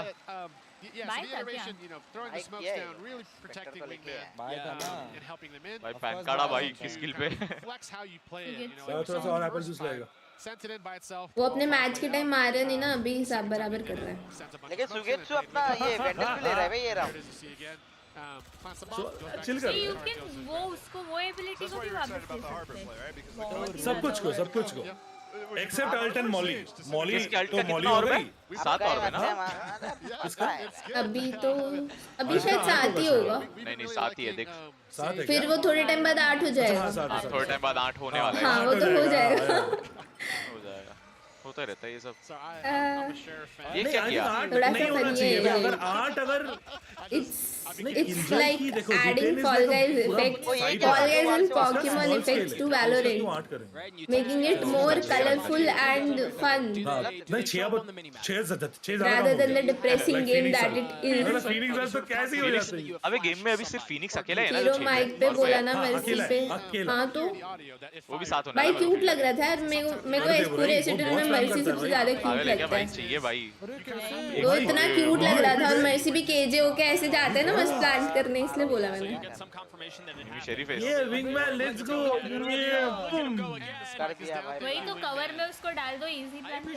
भाई पैन कार्ड भाई किस स्किल पे थोड़ा सा और एप्पल जूस लगेगा वो अपने मैच के टाइम मारे नहीं ना अभी हिसाब बराबर कर रहा है लेकिन सुगेत्सु अपना ये वेंडल भी ले रहा है भाई ये राउंड चिल कर you can वो उसको वो एबिलिटी को भी वापस ले सकते हैं सब कुछ को एक्सेप्ट अल्ट एंड मॉली किसके अल्ट तो का मॉली कितना हो और गई है 7 और है ना किसका अभी शायद 7 ही होगा। नहीं 7 ही है देख 7 है फिर वो थोड़े टाइम बाद 8 हो जाएगा। थोड़े टाइम बाद 8 होने वाला है हाँ वो तो हो जाएगा। हो जाएगा होता रहता है ये सब ये नहीं, क्या किया थोड़ा नहीं सा होना फनी चाहिए है अगर 8 अगर it's like adding Fall Guys effects. Fall Guys and Pokemon effects to Valorant, making it more colorful and fun नहीं 6 rather than the depressing game that it is. Phoenix तो कैसे हो जाते हैं अबे गेम में अभी सिर्फ फिनिक्स अकेला है ना हीरो जो माइक पे बोला ना मर्सी पे हाँ तो वो भी साथ होने भाई वाला क्यूट लग रहा था यार मेरे को पूरे एसिडन में मर्सी सबसे ज्यादा क्यूट लगता भाई है। चाहिए भाई वो इतना क्यूट लग रहा था और मर्सी भी केजे होके ऐसे जाते हैं ना मस्त प्लांट करने इसलिए बोला मैंने। शेरिफ है ये विंगमैन लेट्स गो वही तो कवर में उसको डाल दो इजी प्लान कर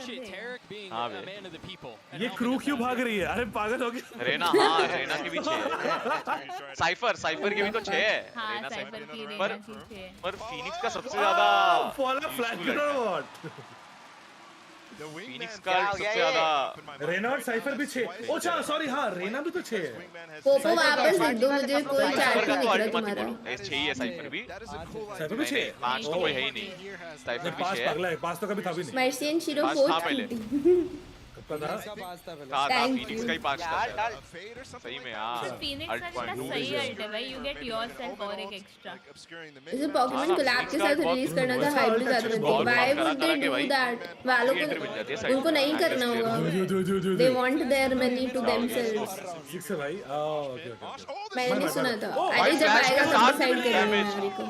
दे। हां बे ये क्रू क्यों भाग रही है अरे पागल हो गए रेना हां रेना के भी 6 है साइफर के भी तो 6 है हाँ, रेना साइफर की रेना पर की 6 पर फिनिक्स का सबसे ज्यादा फॉलो फ्लैट और व्हाट फिनिक्स का सबसे ज्यादा रेना और साइफर भी 6 अच्छा सॉरी हाँ रेना भी तो 6 है पोपो वापस लिख दो मुझे कोई चार्ट नहीं दिख रहा तुम्हारा। 6 ही है साइफर भी साइफर भी 6 5 तो कोई है ही नहीं साइफर भी 6 है 5 पगला है 5 तो कभी था भी नहीं मर्सी एंड शीरो पाँच फोर्थ था पहले। पता था फिनिक्स का ही 5 था सही में हां फिनिक्स का कितना सही अल्ट है भाई यू गेट योरसेल्फ और एक एक्स्ट्रा। इसे पोकेमॉन कोलैब के साथ रिलीज करना था हाइप भी ज्यादा बनती है। Why would they do that? वालों को उनको नहीं करना होगा। They want their money to themselves. ठीक है भाई ओके मैंने नहीं सुना था। अरे जब आएगा तब डिसाइड करेंगे मेरे को।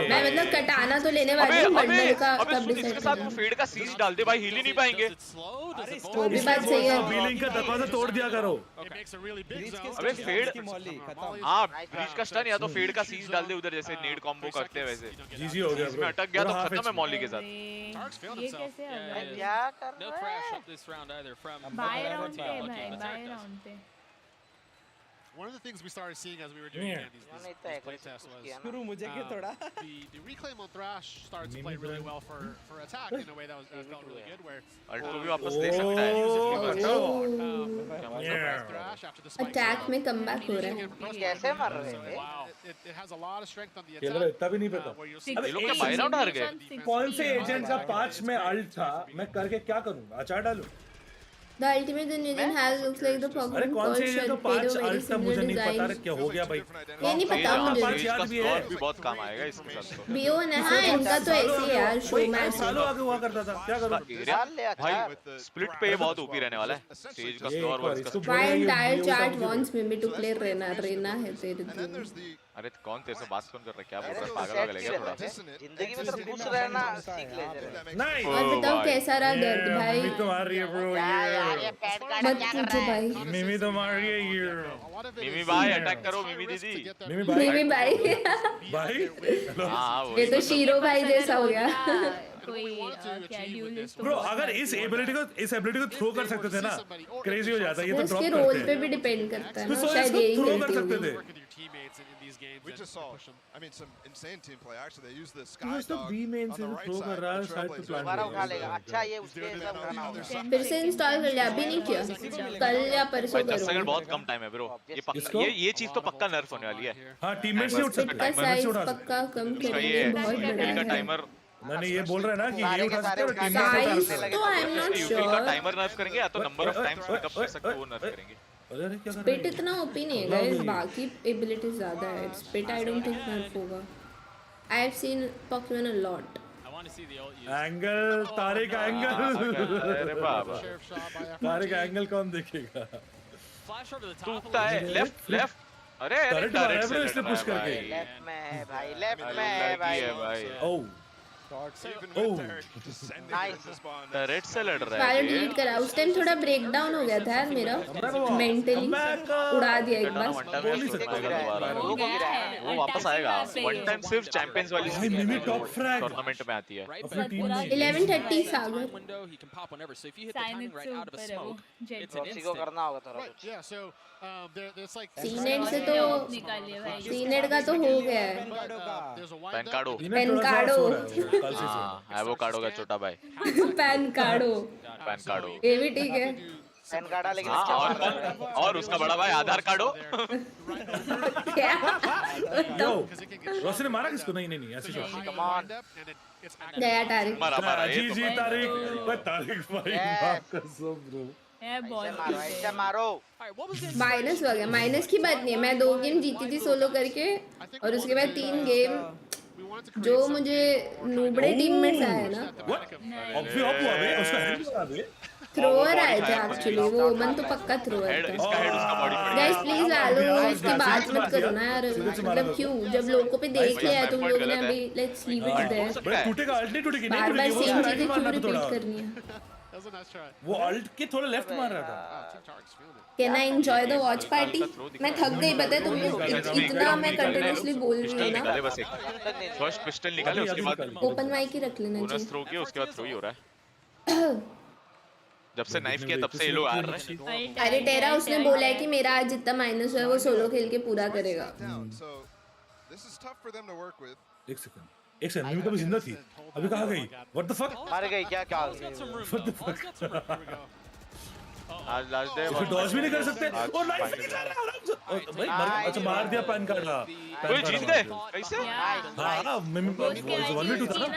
मैं मतलब कटाना तो लेने वाली हूं बंडल का तब डिसाइड के साथ वो फेड का सीज डाल दे भाई हिल ही नहीं पाएंगे वो भी बात सही है। बिलिंग का दरवाजा तोड़ दिया करो अबे फेड हां ब्रिज का स्टन या तो फेड का सीज डाल दे उधर जैसे नेड कॉम्बो करते हैं वैसे जीजी हो गया इसमें अटक गया तो खत्म है मॉली के साथ। ये कैसे आ गया? क्या कर रहा है बाय राउंड पे भाई बाय राउंड पे। One of the things we started seeing as we were doing these playtests was Guru मुझे क्या थोड़ा the reclaim on Thrash started to play really well for attack in a way that felt really good. Where ult को भी वापस ले सकता है Thrash after the attack में कमबैक हो रहा है। कैसे मर रहे थे? It has a lot of strength on the खेल रहा attack. इतना भी नहीं पता अबे लोग क्या बाय राउंड हार गए कौन से एजेंट का 5 में अल्ट था मैं करके क्या करूंगा अचार डालूं The ultimate Dungeon has looks like the अरे Pokemon कौन से Pearl एजेंट का Shell played 5 a very ult था मुझे similar नहीं पता design. क्या हो गया भाई ये नहीं पता मुझे। पांच याद भी है भी बहुत काम आएगा इसके साथ तो बियो ने हाँ इनका तो ऐसे ही यार शो मैच सालों आगे हुआ करता था क्या करूं भाई स्प्लिट पे बहुत ओपी रहने वाला है स्टेज का स्लोअर वर्स का Try and dial chat wants me to play Reyna है तेरे तो। अरे कौन तेरे से बात कौन कर रहा है क्या बोल रहा है पागल हो गया थोड़ा जिंदगी में तो खुश रहना सीख ले जरा। नहीं और बताओ कैसा रहा दर्द भाई? मिमी तो मार रही है ब्रो यार ये पेट का मत पूछो भाई। मिमी तो मार रही है ये मिमी भाई अटैक करो मिमी दीदी मिमी मिमी भाई भाई हां ये तो शीरो भाई जैसा हो गया। कोई क्या ड्यूलिस्ट ब्रो अगर इस एबिलिटी को थ्रो कर सकते थे ना क्रेजी हो जाता ये तो ड्रॉप उसके करते रोल हैं पे भी डिपेंड करता है तो ना सो शायद यही इसको थ्रो गलती कर सकते होगी। थे Work with your teammates in these games. We and just saw, push them. I mean, some insane team play. Actually, they used the तो sky इसको dog बी मेन on से the right थ्रो कर side. रहा है The शायद तो Trailblazers दोबारा उठा were लेगा। अच्छा ये उसके doing सब that उठाना on the होगा। other side. फिर से इंस्टॉल कर लिया अभी नहीं किया कल या परसों भाई 10 सेकंड करूँगा। बहुत कम टाइम है ब्रो ये पक्का ये चीज तो पक्का नर्फ होने वाली है हाँ टीममेट से उठ सकते का हैं साइज उठा सकते पक्का कम इसका करेंगे ये बहुत यूकिल बड़ा का है। टाइमर नहीं ये बोल रहा है ना कि ये उठा सकते हैं और टीममेट साइज तो आई एम नॉट यूकिल का श्योर। टाइमर नर्फ करेंगे या तो नंबर ऑफ टाइम्स पिकअप कर सकते हो वो नर्फ करेंगे अरे क्या कर स्पिट इतना ओपी नहीं है गाइस बाकी एबिलिटीज ज्यादा है spit I don't think nerf होगा। I have seen Pokemon a lot. Angle Tariq angle अरे बाबा तारिक एंगल कौन देखेगा टूटता है लेफ्ट लेफ्ट अरे अरे टर्रेट मारा है ब्रो इसने पुश करके लेफ्ट में है भाई लेफ्ट में है भाई। ओह टर्रेट से लड़ रहा फायर है डिलीट करा उस टाइम थोड़ा ब्रेक डाउन हो गया था यार मेरा मेंटली उड़ा दिया एक बार। वो वापस आएगा वन टाइम सिर्फ चैंपियंस वाली मिमी टॉप फ्रैग टूर्नामेंट में आती है अपनी टीम में 11:30 सागर रॉक्सी को करना होगा थोड़ा कुछ। Yeah, so there's like senate से तो निकालिए भाई। सीनेट का तो हो गया है there's a wind पेनकाडो पेनकाडो कल से एवोकाडो का छोटा भाई। पैन कार्डो। पैन कार्डो। ये भी ठीक है। पैन कार्ड लेकिन और उसका बड़ा भाई आधार कार्डो। क्या? रोशन ने मारा किसको? नहीं ऐसे शॉट। कम ऑन गया तारिक। मारा जी तारिक भाई कसम ब्रो। ऐसे मारो। माइनस हो गया। माइनस की बात नहीं है, मैं 2 गेम जीती थी सोलो करके और उसके बाद 3 गेम जो मुझे नूबड़े टीममेट्स आए ना, थ्रोअर आए थे एक्चुअली। वो ओमन तो पक्का थ्रोअर था। गाइस प्लीज वालो उसकी बात मत करो ना यार, मतलब क्यों? जब लोगों पे देख लिया है तुम लोगों ने, अभी लेट्स लीव इट देयर। टूटेगा अल्ट नहीं टूटेगी। बार-बार सेम चीजें क्यों रिपीट करनी है? वो अल्ट के थोड़ा लेफ्ट मार रहा था। Can I enjoy the watch party? मैं थक गई, पता है तुमको इतना मैं कंटिन्यूअसली बोल रही हूँ ना। बस एक फर्स्ट पिस्टल निकाले, उसके बाद ओपन माइक ही रख लेना बोनस चाहिए। थ्रो किया, उसके बाद थ्रो ही हो रहा है। जब से नाइफ किया तब से ये लोग आ रहे हैं। अरे टेरा उसने बोला है कि मेरा आज जितना माइनस है वो सोलो खेल के पूरा करेगा। एक सेकंड मिमी तो जिंदा थी, अभी कहाँ गई? What the fuck? मर गई क्या? What the fuck? आज लास्ट डे इसमें डॉज भी नहीं कर सकते। ओ नाइफ निकल रहा है आराम से। भाई अच्छा मार दिया पैन कार्ड। कोई जीत गए कैसे? हां मिमी को 1v2 था ना।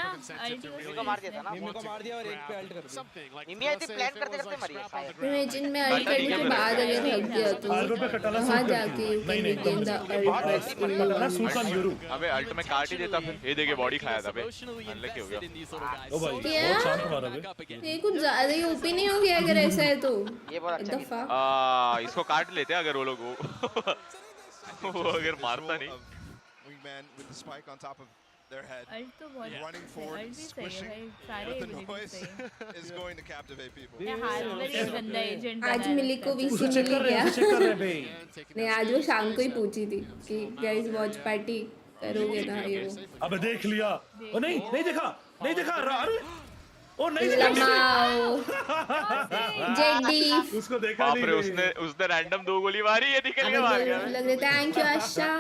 मिमी को मार दिया था ना। मिमी को मार दिया और एक पे अल्ट कर दिया। मिमी आई थिंक प्लान करते करते मरी है शायद। इमेजिन में अल्ट करने के बाद अगर हक गया तो वहां जाके नहीं गेंदा अल्ट सूट ऑन यूरो। अबे अल्ट में काट ही देता फिर। ये देखे बॉडी खाया था बे। अनलकी हो गया। ओ भाई बहुत शांत मारा बे। ये कुछ ज्यादा ही ओपी नहीं हो गया अगर ऐसा है तो। ये बहुत अच्छा दफा इसको काट लेते अगर वो लोग वो अगर मारता नहीं। अल्ट तो बहुत अल्ट भी सही है भाई, सारे एबिलिटीज सही है। हार्डवेयर एक गंदा एजेंट आज मिली को वीसी मिल गया। नहीं आज वो शाम को ही पूछी थी कि गाइस वॉच पार्टी करोगे ना ये वो। अबे देख लिया। ओ नहीं देखा अरे ओ नहीं जेडी उसको देखा नहीं। उसने रैंडम 2 गोली मारी, ये निकल के मार गया। लग रहा है थैंक यू आशा।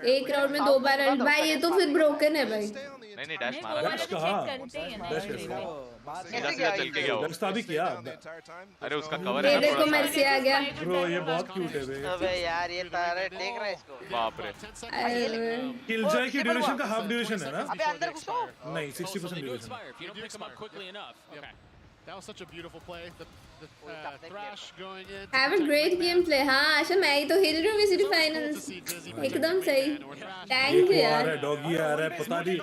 एक राउंड में 2 बार अल्ट भाई, ये तो फिर ब्रोकन है भाई। नहीं डैश मारा डैश सीधा चल के गया वो। डैश भी किया। अरे उसका कवर ये है। देखो मर्सी आ गया। ब्रो ये बहुत क्यूट है बे। अबे यार ये तारे देख रहा है इसको। बाप रे। किल जॉय की ड्यूरेशन का हाफ ड्यूरेशन है ना? अबे अंदर घुसो। नहीं 60% duration. That was such a beautiful play. The thrash going in. Have a great gameplay. हाँ आशा मैं ही तो हिल रही हूँ VCT फाइनल्स। एकदम सही। थैंक यू यार। डॉगी आ रहा है पता नहीं।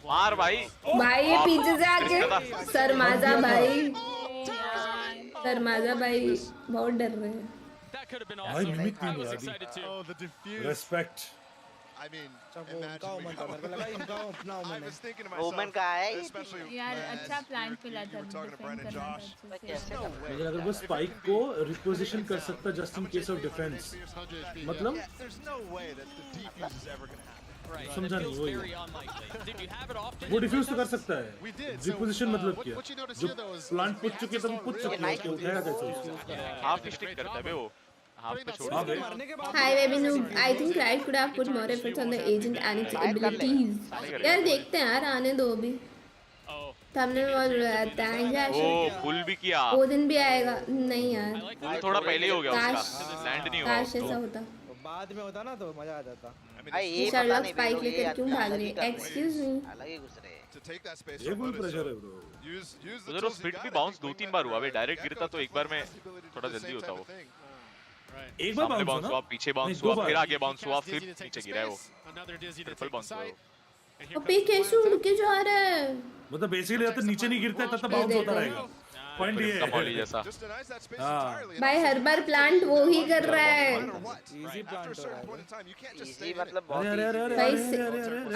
मार भाई। भाई ये पीछे से आके सरमाजा भाई बहुत डर रहे हैं। भाई मिमिक टीम लगा दी। Respect. I mean, ओमन का है यार, अच्छा प्लान मिला था लेकिन अगर वो स्पाइक को रिपोजिशन कर सकता just in case of defence, मतलब समझा नहीं वही वो डिफ्यूज तो कर सकता है। रिपोजिशन मतलब क्या? जो प्लांट पूछ चुके तो पूछ चुके हैं कि उठाया कैसे उसको। हाफ स्टिक करता है बे वो। Hi baby noob, I think Riot could have put more efforts on the agent and its abilities. यार देखते हैं यार, आने दो अभी। हमने बहुत रहता है यार। ओ पुल भी किया। वो दिन भी आएगा। नहीं यार। पुल थोड़ा पहले हो गया उसका। लैंड नहीं हुआ। काश ऐसा होता। बाद में होता ना तो मजा आ जाता। ये शर्लॉक स्पाइक लेकर क्यों भाग रही है? Excuse me. अलग ही घुस रहे हैं। ये फुल प्रेशर है ब्रो। उधर वो स्पीड भी बाउंस 2-3 बार हुआ बे। डायरेक्ट गिरता तो एक बार में थोड़ा जल्दी होता वो। एक बार बाउंस हुआ, पीछे बाउंस हुआ, फिर आगे बाउंस हुआ, फिर नीचे गिरा है वो। ट्रिपल बाउंस हुआ वो। अबे कैसे उड़ के जा रहा है? मतलब बेसिकली जब तक नीचे नहीं गिरता तब तक बाउंस होता रहेगा। पॉइंट ये है कमोली जैसा। हां भाई हर बार प्लांट वो ही कर रहा है। इजी प्लांट हो रहा है। इजी मतलब बहुत भाई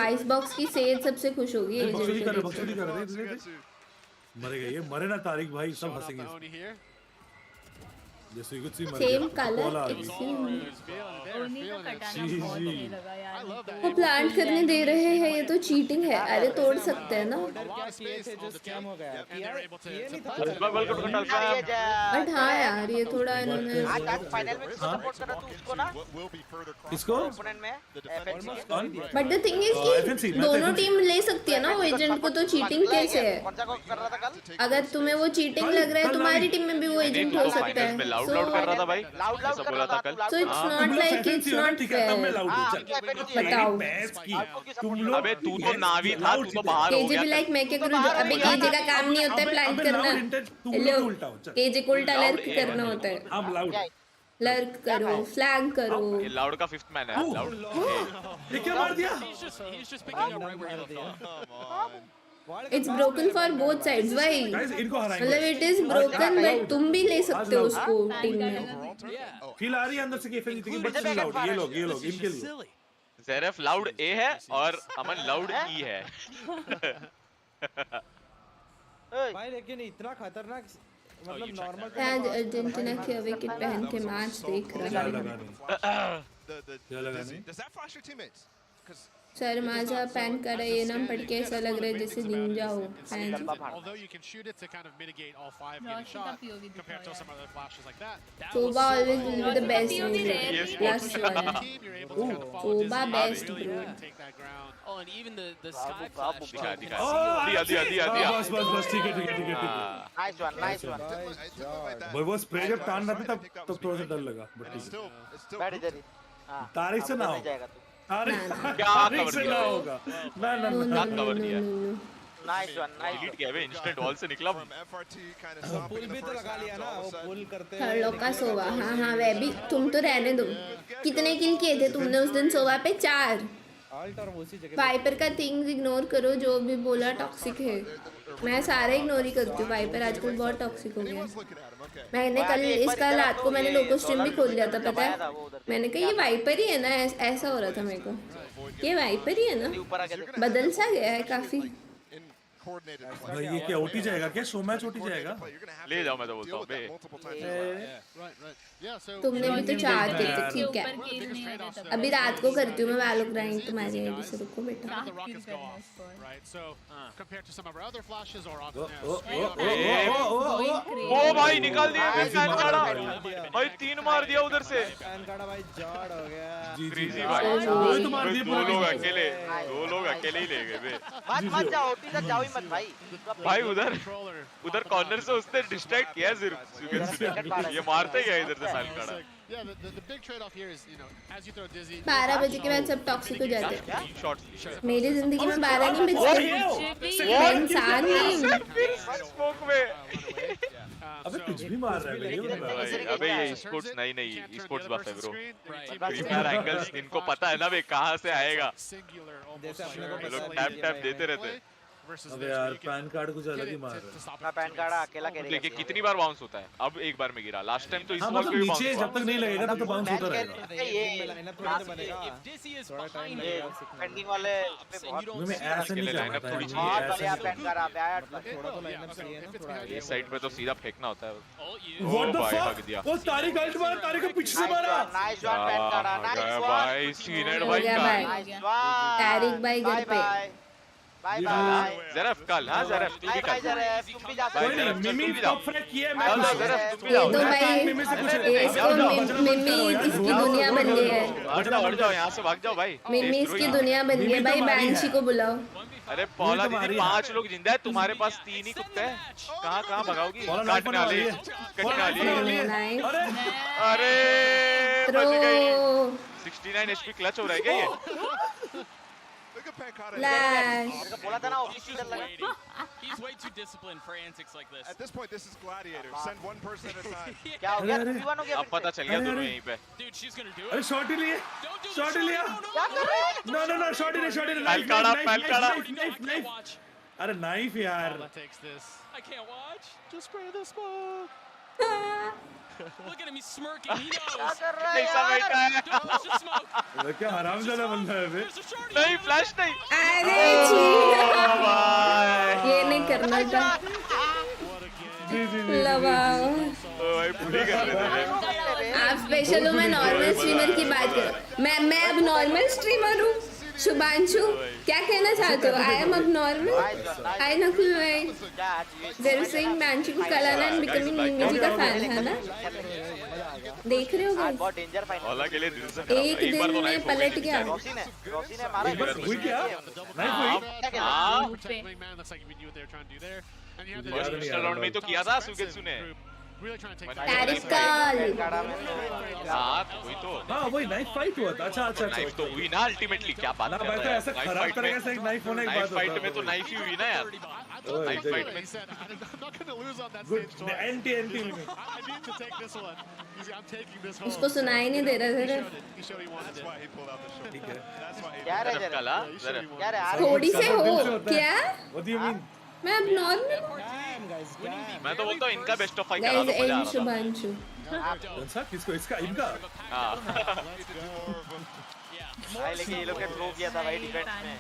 आइस बॉक्स की सेहत सबसे खुश होगी। बक्सली कर मरेगा ये, मरे ना तारिक भाई, सब हंसेंगे। जैसे you could see same ball colour आ गई। ओनी का कटाना बहुत सही लगा यार वो प्लांट करने दे रहे हैं, ये तो चीटिंग है। अरे तोड़ सकते हैं ना, क्या किए थे जो स्कैम हो गया यार, ये नहीं था। बट हाँ यार ये थोड़ा इन्होंने फाइनल में किसको सपोर्ट कर रहा तू उसको ना किसको? ओपोनेंट में FNC के बट द थिंग इज कि दोनों टीम ले सकती है ना वो एजेंट को, तो चीटिंग कैसे है? कौन सा कर रहा था कल? अगर तुम्हें वो चीटिंग लग रहा है तुम्हारी टीम में भी वो एजेंट हो सकता है। लाउड कर रहा था भाई, लाउड ऐसा बोला था कल। So it's not like it's not fair. बताओ अबे तू तो नावी था, तू तो बाहर हो केजे गया। भी लाइक मैं क्या करूं? अबे केजे का काम नहीं होता है प्लांट करना। हेलो केजे को उल्टा लर्क करना होता है। अब लाउड लर्क करो, फ्लैग करो। ये लाउड का 5th मैन है लाउड। ये क्या मार दिया? It's broken for both sides भाई, इनको हराएंगे। मतलब इट इज ब्रोकन बट तुम भी ले सकते हो उसको टीम में। फील आ रही है अंदर से कि FNC की बच्चे लाउड, ये लोग इनके लिए। ज़ेरेफ लाउड ए है और अमन लाउड ई है। भाई लेकिन इतना खतरनाक मतलब नॉर्मल आज अर्जेंटीना के अवे किट पहन के मैच देख रहा हूं। सर माजा पैन कर रहे, ये नाम पढ़ के ऐसा लग रहा है जैसे निंजा हो। सोबा always will be the best movie. Last one. Zobah best bro. Oh, and even the sky flash. दिया बस ठीक है। नाइस वन भाई वो स्प्रे जब तान रहा था तब थोड़ा सा डर लगा, बट ठीक बैठ इधर ही। है। तारीख से ना हो, जाएगा तू। तारीख से ना होगा। ना कवर किया। नाइस वन डिलीट किया बे, इंस्टेंट वॉल से निकला। पुल भी तो लगा लिया ना, वो पुल करते शर्लॉक का सोवा। हाँ वह भी तुम तो रहने दो। कितने किल किए थे तुमने उस दिन सोवा पे? 4। ऑल्ट और उसी जगह वाइपर का थिंग्स इग्नोर करो, जो भी बोला टॉक्सिक है। मैं सारा इग्नोर ही करती हूँ। वाइपर आजकल बहुत टॉक्सिक हो गया। मैंने कल इसका रात को मैंने लोगो स्ट्रीम भी खोल लिया था, पता है? मैंने कहा ये वाइपर ही है ना, ऐसा हो रहा था मेरे को। ये वाइपर ही है ना, बदल सा गया है काफी। भाई ये क्या ओटी जाएगा क्या? शो मैच ओटी जाएगा? ले जाओ, मैं तो बोलता हूँ बे। तुमने भी तो 4 किए थे, ठीक है। अभी रात को करती हूँ मैं वैलोरेंट तुम्हारी आईडी से। रुको बेटा। ओ भाई निकाल दिया पैन काड़ा भाई, 3 मार दिया उधर से। पैन काड़ा भाई जॉड हो गया। क्रेजी भाई, दो लोग अकेले ही ले गए बे। मत जाओ, ओटी तक जाओ ही मत भाई। भाई उधर कॉर्नर से उसने डिस्ट्रैक्ट किया सिर्फ। ये मारते गया इधर से साल काड़ा। 12 बजे के बाद सब टॉक्सिक हो जाते हैं। मेरी जिंदगी में 12 नहीं बजते। मैं इंसान स्मोक में। अबे कुछ भी मार रहा है भाई। अबे ये स्पोर्ट्स नहीं स्पोर्ट्स बफ है ब्रो। फ्री फायर एंगल्स इनको पता है ना बे कहाँ से आएगा। लोग टैप देते रहते। अबे यार पैन कार्ड कुछ अलग ही मार रहा है। मैं पैन कार्ड अकेला खेलेगा। देखिए कितनी बार बाउंस होता है, अब एक बार में गिरा। लास्ट टाइम तो इस बॉल पे भी नीचे बाउंस जब तक नहीं लगेगा तब तक बाउंस होता रहेगा। पेंडिंग वाले पे बहुत मैं ऐसे नहीं लाइनअप चाहता थोड़ी है। बहुत बढ़िया पैन कार्ड आ गया। थोड़ा तो लाइनअप सही है ना, थोड़ा इस साइड पे तो सीधा फेंकना होता है। What the भाई fuck? हक दिया। वो तारिक अल्ट मार, तारिक को पीछे से मारा। Nice one pan card, nice one भाई सीनेट हो भाई गया का। भाई। तारिक भाई घर पे। Bye bye. ज़रफ कल, हाँ ज़रफ तू भी कल। तुम भी जा कोई सकते नहीं, हो। मिमी टॉप फ्रैग किया है मैं। ज़रफ तुम भी ये जाओ। तो भाई मिमी से कुछ इसको मिमी इसकी दुनिया बन गई है। हट जाओ यहाँ से भाग जाओ भाई। मिमी इसकी दुनिया बन गई है भाई। बैंशी को बुलाओ। अरे पौला दीदी 5 लोग जिंदा है, तुम्हारे पास 3 ही कुत्ते हैं। कहाँ भगाओगी? काटने वाली। अरे बच गई। 69 HP क्लच हो रहा है क्या ये? फ्लैश। बोला था ना ऑफिशियल लगा। He's way too disciplined for antics like this. At this point, this is gladiator. Send one person at a time. क्या हो गया? 2v1 हो गया। अब पता चल गया दोनों यहीं पे। Dude, she's gonna do अरे it. शॉट ही लिए, शॉट ही लिया। क्या कर रहे हैं? नो शॉट ही नहीं। नाइफ। अरे नाइफ यार। I can't watch. Just spray the smoke. Look at him, he's smirking. He knows. क्या कर रहा है कैसा बैठा यार? है? Don't push the smoke. अरे क्या हरामजादा बंदा है बे। There's a shorty. नहीं फ्लैश नहीं। अरे छी, भाई ये नहीं करना था। लगाओ। भाई पूरी कर रहे थे। आप स्पेशल हो, मैं नॉर्मल स्ट्रीमर की बात कर। मैं अब नॉर्मल स्ट्रीमर हूँ। शुभांशु क्या कहना चाहते हो? आई एम अब नॉर्मल। आई नकुल भाई देर सिंह मैंची को कलाना एंड बिकमिंग मिमी जी का फैन है ना? देख रहे हो गाइस? बहुत डेंजर फाइट। ओला के लिए दिल से एक दिन में पलट गया। रोसी ने मारा। हुई क्या? फर्स्ट राउंड में तो किया था सुगेत्सु ने। टैरिकल। हाँ तो वही तो। हाँ वही नाइफ फाइट हुआ था। अच्छा नाइफ तो हुई ना अल्टीमेटली। क्या बात ना कर भाई, रहा तो है? ऐसा खराब तरह से एक नाइफ होने की बात होता है। फाइट में तो नाइफ ही हुई ना यार। नाइफ फाइट में एंटी उसको सुनाई नहीं दे रहा जरा। क्या रे कला क्या रे थोड़ी से हो क्या? What do you mean? मैं अब नॉर्मल। मैं तो बोलता हूँ इनका बेस्ट ऑफ फाइट करा दो, मजा आ रहा था। शुभांशु कौन सा? किसको? इसका इनका? हाँ भाई लेकिन ये लोग ने थ्रो किया था भाई डिफेंस में।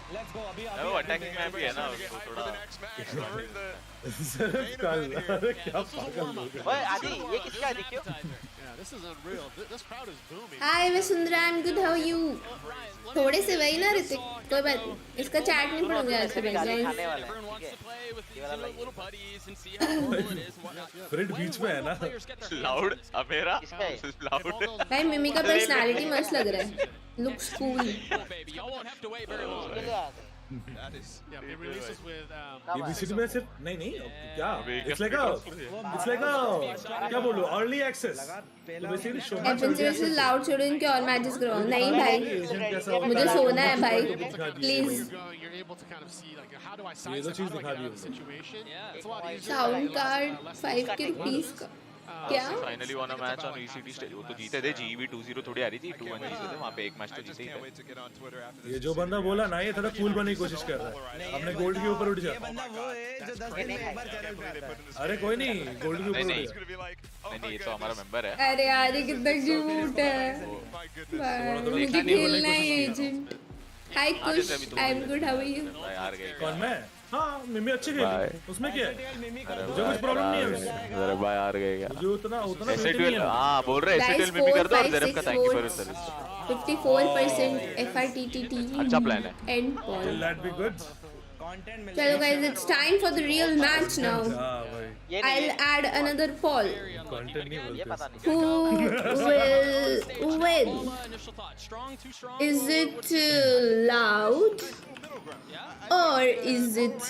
वो अटैकिंग में भी है ना उसको थोड़ा। अरे क्या पागल लोग हैं। ओए आदि ये किसका है देखियो? Hi Vasundhara, I am good, how you? थोड़े से वही ना ऋतिक, कोई बात नहीं, इसका चैट नहीं पढ़ूंगी आज के बाद गाइस। खाने वाला है ठीक है। फ्रेंड बीच में है ना। Loud Amaira loud. भाई मिमी का पर्सनालिटी मस्त लग रहा है। Looks cool. ये VCT में सिर्फ नहीं क्या? It's like क्या बोलूं? Early access. तो बेसिकली शो मैच FNC से लाउड छोड़ो, इनके और मैचेस करवाओ। नहीं भाई मुझे सोना है भाई, प्लीज। ये तो चीज दिखा दी। साउंड कार्ड 5 के रुपीस का क्या? Finally one a match on VCT stage. वो तो जीते थे। GEB 2-0 थोड़ी आ रही थी, 2-1 जीते थे। वहाँ पे एक मैच तो जीते ही थे। ये जो बंदा बोला ना, ये थोड़ा कूल बनने की कोशिश कर रहा है। अपने गोल्ड के ऊपर उठ जा। अरे कोई नहीं, गोल्ड के ऊपर उठ जा। नहीं ये तो हमारा मेंबर है। अरे यार ये कितना क्यूट है। मुझे खेलना है ये agent. Hi Kush, I am good, how are you? यार गए कौन मैं? हाँ मिमी अच्छे खेली, उसमें क्या है? मुझे कुछ प्रॉब्लम नहीं है उसमें। अरे भाई यार गएगा। मुझे उतना एसएटल हां बोल रहे एसएटल में भी कर दो। और जरब का thank you for your service. 54% FITTT अच्छा प्लान है। And Paul. Will that be good? चलो guys, it's time for the real match now. I'll add another poll. Content नहीं बोलते। ये पता नहीं Who will win? Is it loud or is it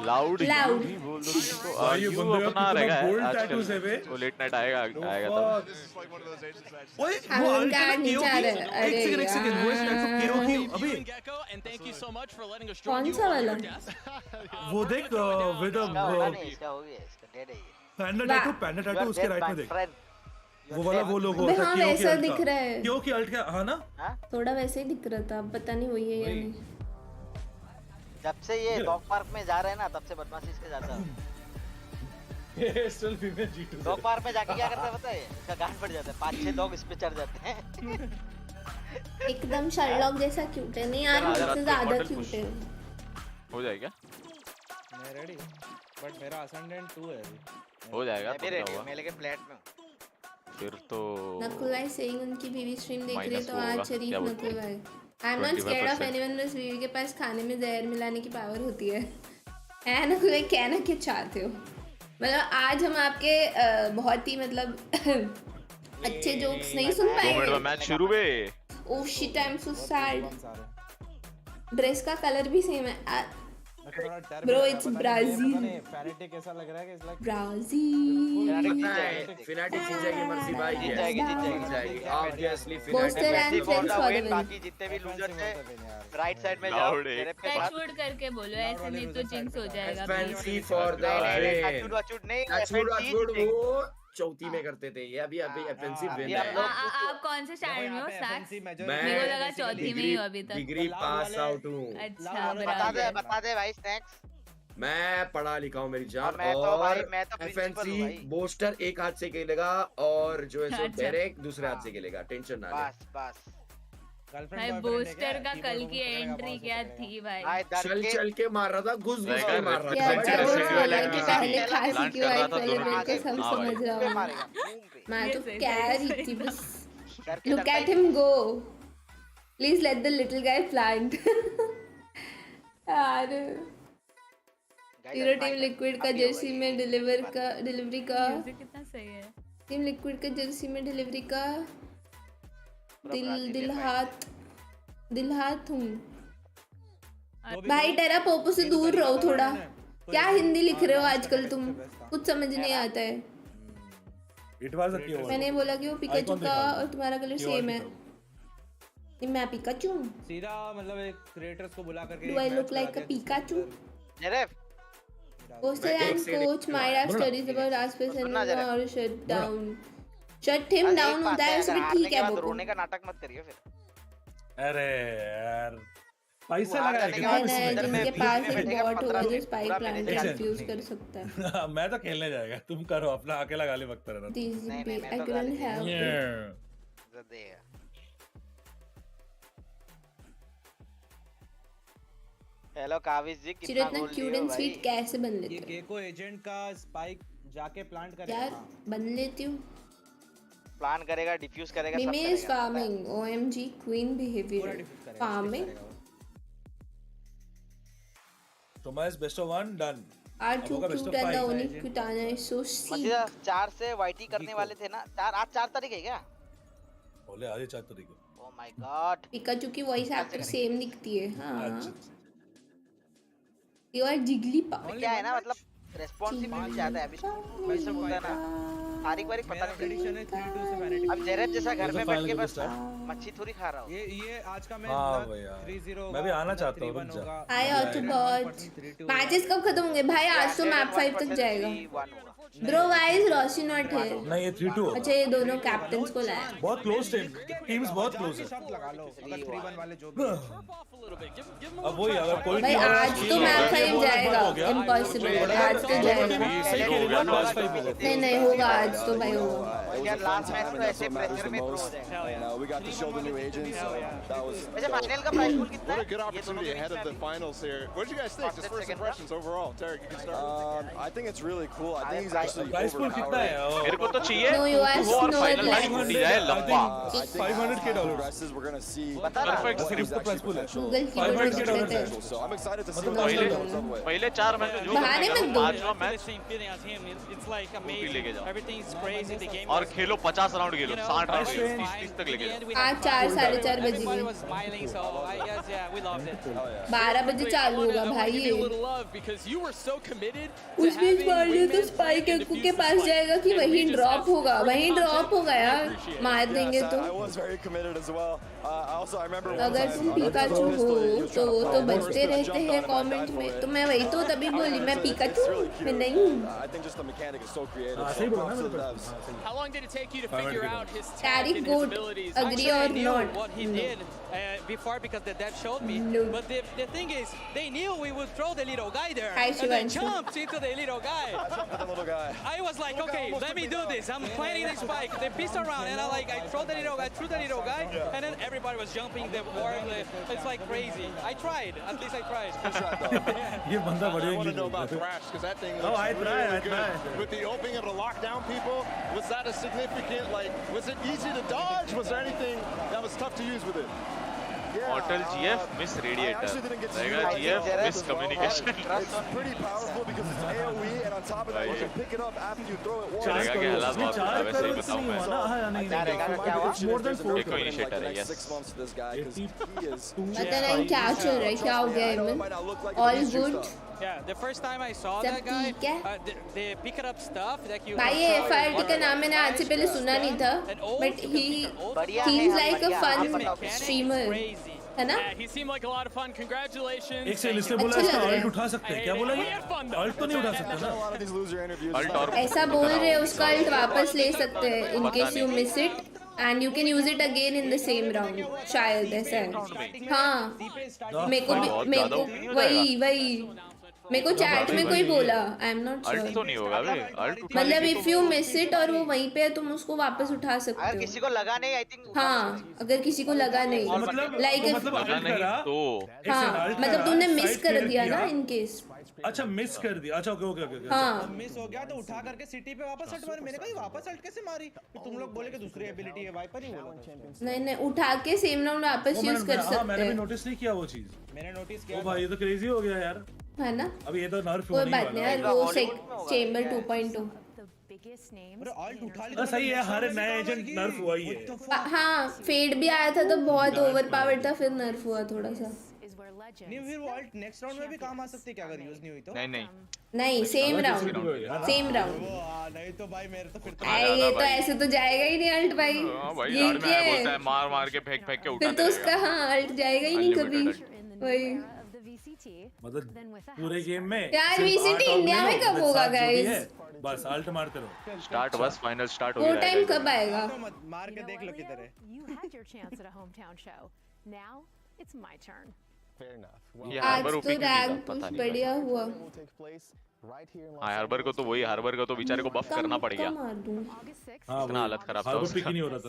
loud loud? ये बंदे का अपना रहेगा गोल्ड आजकल। टैटूज है बे। वो लेट नाइट आएगा तब। ओए वो अहंकार नहीं चाह रहा है। अरे एक सेकंड वो इसका अभी कौन सा वाला? वो देख विद इसका हो गया, इसका डेड है ये। पैंडा टैटू उसके राइट में देख। वो वाला वो लोगो हाँ वैसा दिख रहा है। क्यों कि अल्ट का हाँ ना? थोड़ा वैसे ही दिख रहा था, अब पता नहीं वही है या नहीं। जब से ये डॉग पार्क में जा रहे हैं ना, तब से बदमाशी इसके ज्यादा है। ये still female G2। Dog park में जाके क्या करता है पता है? इसका गांड पड़ जाता है, 5-6 डॉग इस पे चढ़ जाते हैं। एकदम शर्लॉक जैसा क्यूट है। नहीं यार मुझसे ज्यादा क्यूट है। हो जाएगा। मैं रेडी हूं, बट मेरा असेंडेंट 2 है अभी। हो जाएगा। मैं भी रेडी हूं, मैं लेकिन फ्लैट में हूं। फिर तो नकुल भाई सेइंग उनकी बीवी स्ट्रीम देख रही है तो होगा। आज शरीफ क्या बोलते नकुल भाई। आई am not scared of anyone, बस बीवी के पास खाने में जहर मिलाने की पावर होती है। ऐ नकुल भाई कहना क्या चाहते हो? मतलब आज हम आपके बहुत ही मतलब अच्छे जोक्स नहीं सुन 2 मिनट में पाएंगे। मैच शुरू बे। Oh shit, I am so sad. Dress का कलर भी सेम है। Bro, it's Brazil. फैनेटिक ऐसा लग रहा है कि इट्स लाइक ब्राजील। फिनाटिक जीत जाएगी मर्सी भाई। जीत जाएगी obviously Boaster and friends for the win. बाकी जितने भी लूजर थे राइट साइड में जाओ। मेरे पे टचवुड करके बोलो, ऐसे नहीं तो जिंक्स हो जाएगा। FNC for the win. Touchwood नहीं, टचवुड वो चौथी में करते थे। ये अभी FNC विन है। आप कौन से स्टैंडर्ड में हो? सैक्स? मैं मेरे को लगा चौथी में ही हो अभी तक। डिग्री पास आउट हूँ। अच्छा बता दे भाई स्नैक्स। मैं पढ़ा लिखा हूँ मेरी जान। मैं तो और भाई मैं तो प्रिंसिपल हूँ FNC भाई। बोस्टर एक हाथ से खेलेगा और जो है सो अच्छा। डायरेक्ट दूसरे हाथ से खेलेगा। टेंशन ना ले। बस भाई बूस्टर का कल की एंट्री क्या थी भाई। चल के मार रहा था, घुस के मार रहा यार था। जब वो बोला कि पहले खांसी की वाइफ वाले मेरे को सब समझ रहा हूँ। मैं तो कह रही थी बस look at him go, please let the little guy plant। यार हीरो टीम लिक्विड का जर्सी में डिलीवरी का कितना सही है। टीम लिक्विड का जर्सी में डिलीवरी का दिल हाथ हूँ भाई। टेरा पोपो से दूर रहो थोड़ा। क्या हिंदी लिख रहे हो आजकल तुम, कुछ समझ नहीं आता है। मैंने बोला कि वो पिकाचू का और तुम्हारा कलर सेम है। मैं पिकाचू हूँ सीधा, मतलब एक क्रिएटर्स को बुला करके Do I look like a Pikachu? Poster and coach might have studies about Rasmus and or shut down. Shut him down होता है उसमें, ठीक है वो। रोने का नाटक मत करिए फिर। अरे यार पैसा लगा है कितना इसमें? जिनके पास एक बॉट होगा जो स्पाइक प्लांट रिफ्यूज कर सकता है। मैं तो खेलने जाएगा, तुम करो अपना अकेला गाली बकता रहना। I couldn't help it. Hello Kavish ji, चिरो इतना क्यूट एंड स्वीट कैसे बन लेते हो? ये गेको एजेंट का स्पाइक जाके प्लांट करेगा। यार बन लेती हूँ। प्लान करेगा, डिफ्यूज करेगा, सब मिमी करेगा। Is farming, OMG queen behaviour. Farming Tomas best of 1 done. R2 cute and the only Kitana is so sick। Majida 4 से YT करने वाले थे ना। आज 4 तारीख है क्या? बोले आज 4 तारीख है। Oh my god। पिकाचू की वॉइस एक्टर सेम दिखती है। हाँ यू आर जिगलीपॉप। क्या है ना, मतलब रेस्पॉन्सिबिलिटी ज्यादा है अभी। वैसे होता है ना, तारीख वारीख पता नहीं। अब जेरेब जैसा घर में बैठ के बस मच्छी थोड़ी खा रहा हूँ। ये आज का मैं 3-0 मैं भी आना चाहता हूँ। रुक जा। हाय ऑटोबॉट, मैचेस कब खत्म होंगे भाई? आज तो मैप 5 तक जाएगा। Bro why is Roshi not here? नहीं ये 3-2। अच्छा ये दोनों कैप्टन्स को लाया। बहुत क्लोज टीम्स बहुत क्लोज है। लगा लो अगर 3-1 वाले जो भी। अब वही अगर कोई भाई आज तो मैप 5 जाएगा, इम्पॉसिबल है आज तो जाएगा। नहीं होगा आज तो भाई होगा। यार लास्ट मैच तो ऐसे प्रेशर में प्रो हो जाएगा। We got to show the new agents. That was वैसे फाइनल का प्राइस पूल कितना है? What a good opportunity ahead of the finals here. What did you guys think? Just first impressions overall. Tarek, you can start. I think it's really cool. I think he's actually price pool कितना है? मेरे को तो चाहिए No US वो और no final line टूट जाए लंबा। $500K. We're gonna see. Perfect सिर्फ तो प्राइस पूल है। $500K। So I'm excited to see what he does all the way. पहले 4 मैच जो पांचवा मैच लेके जाओ और खेलो 50 राउंड खेलो, 60 राउंड 30 तक लेके जाओ। आज 4-4:30 बजे 12 बजे चालू होगा भाई ये। उस बीच मारने तो स्पाइक एक्कू के पास जाएगा कि वहीं ड्रॉप होगा, वहीं ड्रॉप होगा यार, मार देंगे तो। अगर तुम पिकाचू हो तो वो तो बजते रहते हैं कमेंट में, तो मैं वही तो तभी बोली मैं पिकाचू मैं नहीं हूँ। How long did it take you to figure out his Tarek talent and his good. abilities? Agree or I knew not? what he did before because the dev showed me. No. But the thing is, they knew we would throw the little guy there. Hi, And they Shivanshu. jumped into the little guy. I was like, okay, let me do this. I'm planting the spike. They pissed around and I throw the little guy, threw the little guy, and then everybody was jumping the board. It's like crazy. I tried. At least I tried. ये बंदा बढ़िया I want to English know बोलता about है। Thrash because that thing Oh, looks I really tried. good. With the opening of the lockdown, people, was that a significant, like, was it easy to dodge? Was there anything that was tough to use with it? Mortal GF miss radiator. रहेगा GF miss communication. It's pretty powerful because it's AOE, and on top of that, you can pick it up after you throw it once. चलेगा क्या हालात बहुत है वैसे ही बताऊँ मैं। More than 4 Gecko initiator है, yes. 6 months to this guy because he is. पता नहीं क्या चल रहा है, क्या हो गया इमन? All good? Yeah, the first time I saw सब that guy, ठीक है? they pick up stuff that you. भाई ये FRT का नाम मैंने आज से पहले सुना नहीं था, but he seems like a fun streamer, है ना? He seemed like a lot of fun. Congratulations. एक से इसने बोला इसका अल्ट उठा सकते हैं, क्या बोला ये? अल्ट तो नहीं उठा सकते ना। ऐसा बोल रहे हैं उसका अल्ट वापस ले सकते हैं in case you miss it and you can use it again in the same round, शायद ऐसा है। हाँ मेरे को वही मेरे को चैट में कोई बोला, I am not ult sure. तो नहीं होगा बे, अल्ट मतलब इफ यू मिस इट और वो वहीं पे है तुम उसको वापस उठा सकते अगर हो। किसी को लगा नहीं, आई थिंक हाँ, अगर किसी को लगा नहीं, लाइक लगा नहीं तो हाँ, मतलब तूने मिस कर दिया ना इन केस। अच्छा मिस कर दिया, अच्छा ओके ओके ओके। हाँ, मिस हो गया तो उठा करके सिटी पे वापस अल्ट मारी। मैंने कहा वापस अल्ट कैसे मारी? फिर तुम लोग बोले कि दूसरी एबिलिटी है, वाइपर नहीं बोला। नहीं उठा के सेम राउंड वापस यूज कर सकते हैं। मैंने भी नोटिस नहीं किया वो चीज। मैंने नोटिस किया। ओ भाई ये तो क्रेजी हो गया यार, है ना? अब ये तो नर्फ कोई बात नहीं यार, वो चेंबर 2.2। अरे अल्ट उठा ली। सही है, हर नया एजेंट नर्फ हुआ ही है। हाँ, फेड भी आया था तो बहुत ओवर पावर्ड था, फिर नर्फ हुआ थोड़ा सा। नहीं फिर वो अल्ट नेक्स्ट राउंड में भी काम आ सकती है क्या अगर यूज नहीं हुई तो? नहीं सेम राउंड। नहीं तो भाई मेरे तो फिर ये तो ऐसे तो जाएगा ही नहीं अल्ट भाई। ये क्या है? मार मार के फेंक के उठा फिर तो उसका हाँ अल्ट जाएगा ही नहीं कभी। वही मतलब पूरे गेम में यार VCT इंडिया में कब होगा गाइस? बस अल्ट मारते रहो। स्टार्ट बस फाइनल स्टार्ट हो वो गया। टाइम कब आएगा? मार के देख लो किधर है। आज तो रैंक पुश बढ़िया हुआ। हाँ हार्बर को तो वही, हार्बर को तो बेचारे को बफ करना पड़ेगा। इतना हालत खराब था उसका। पिक नहीं हो रहा था।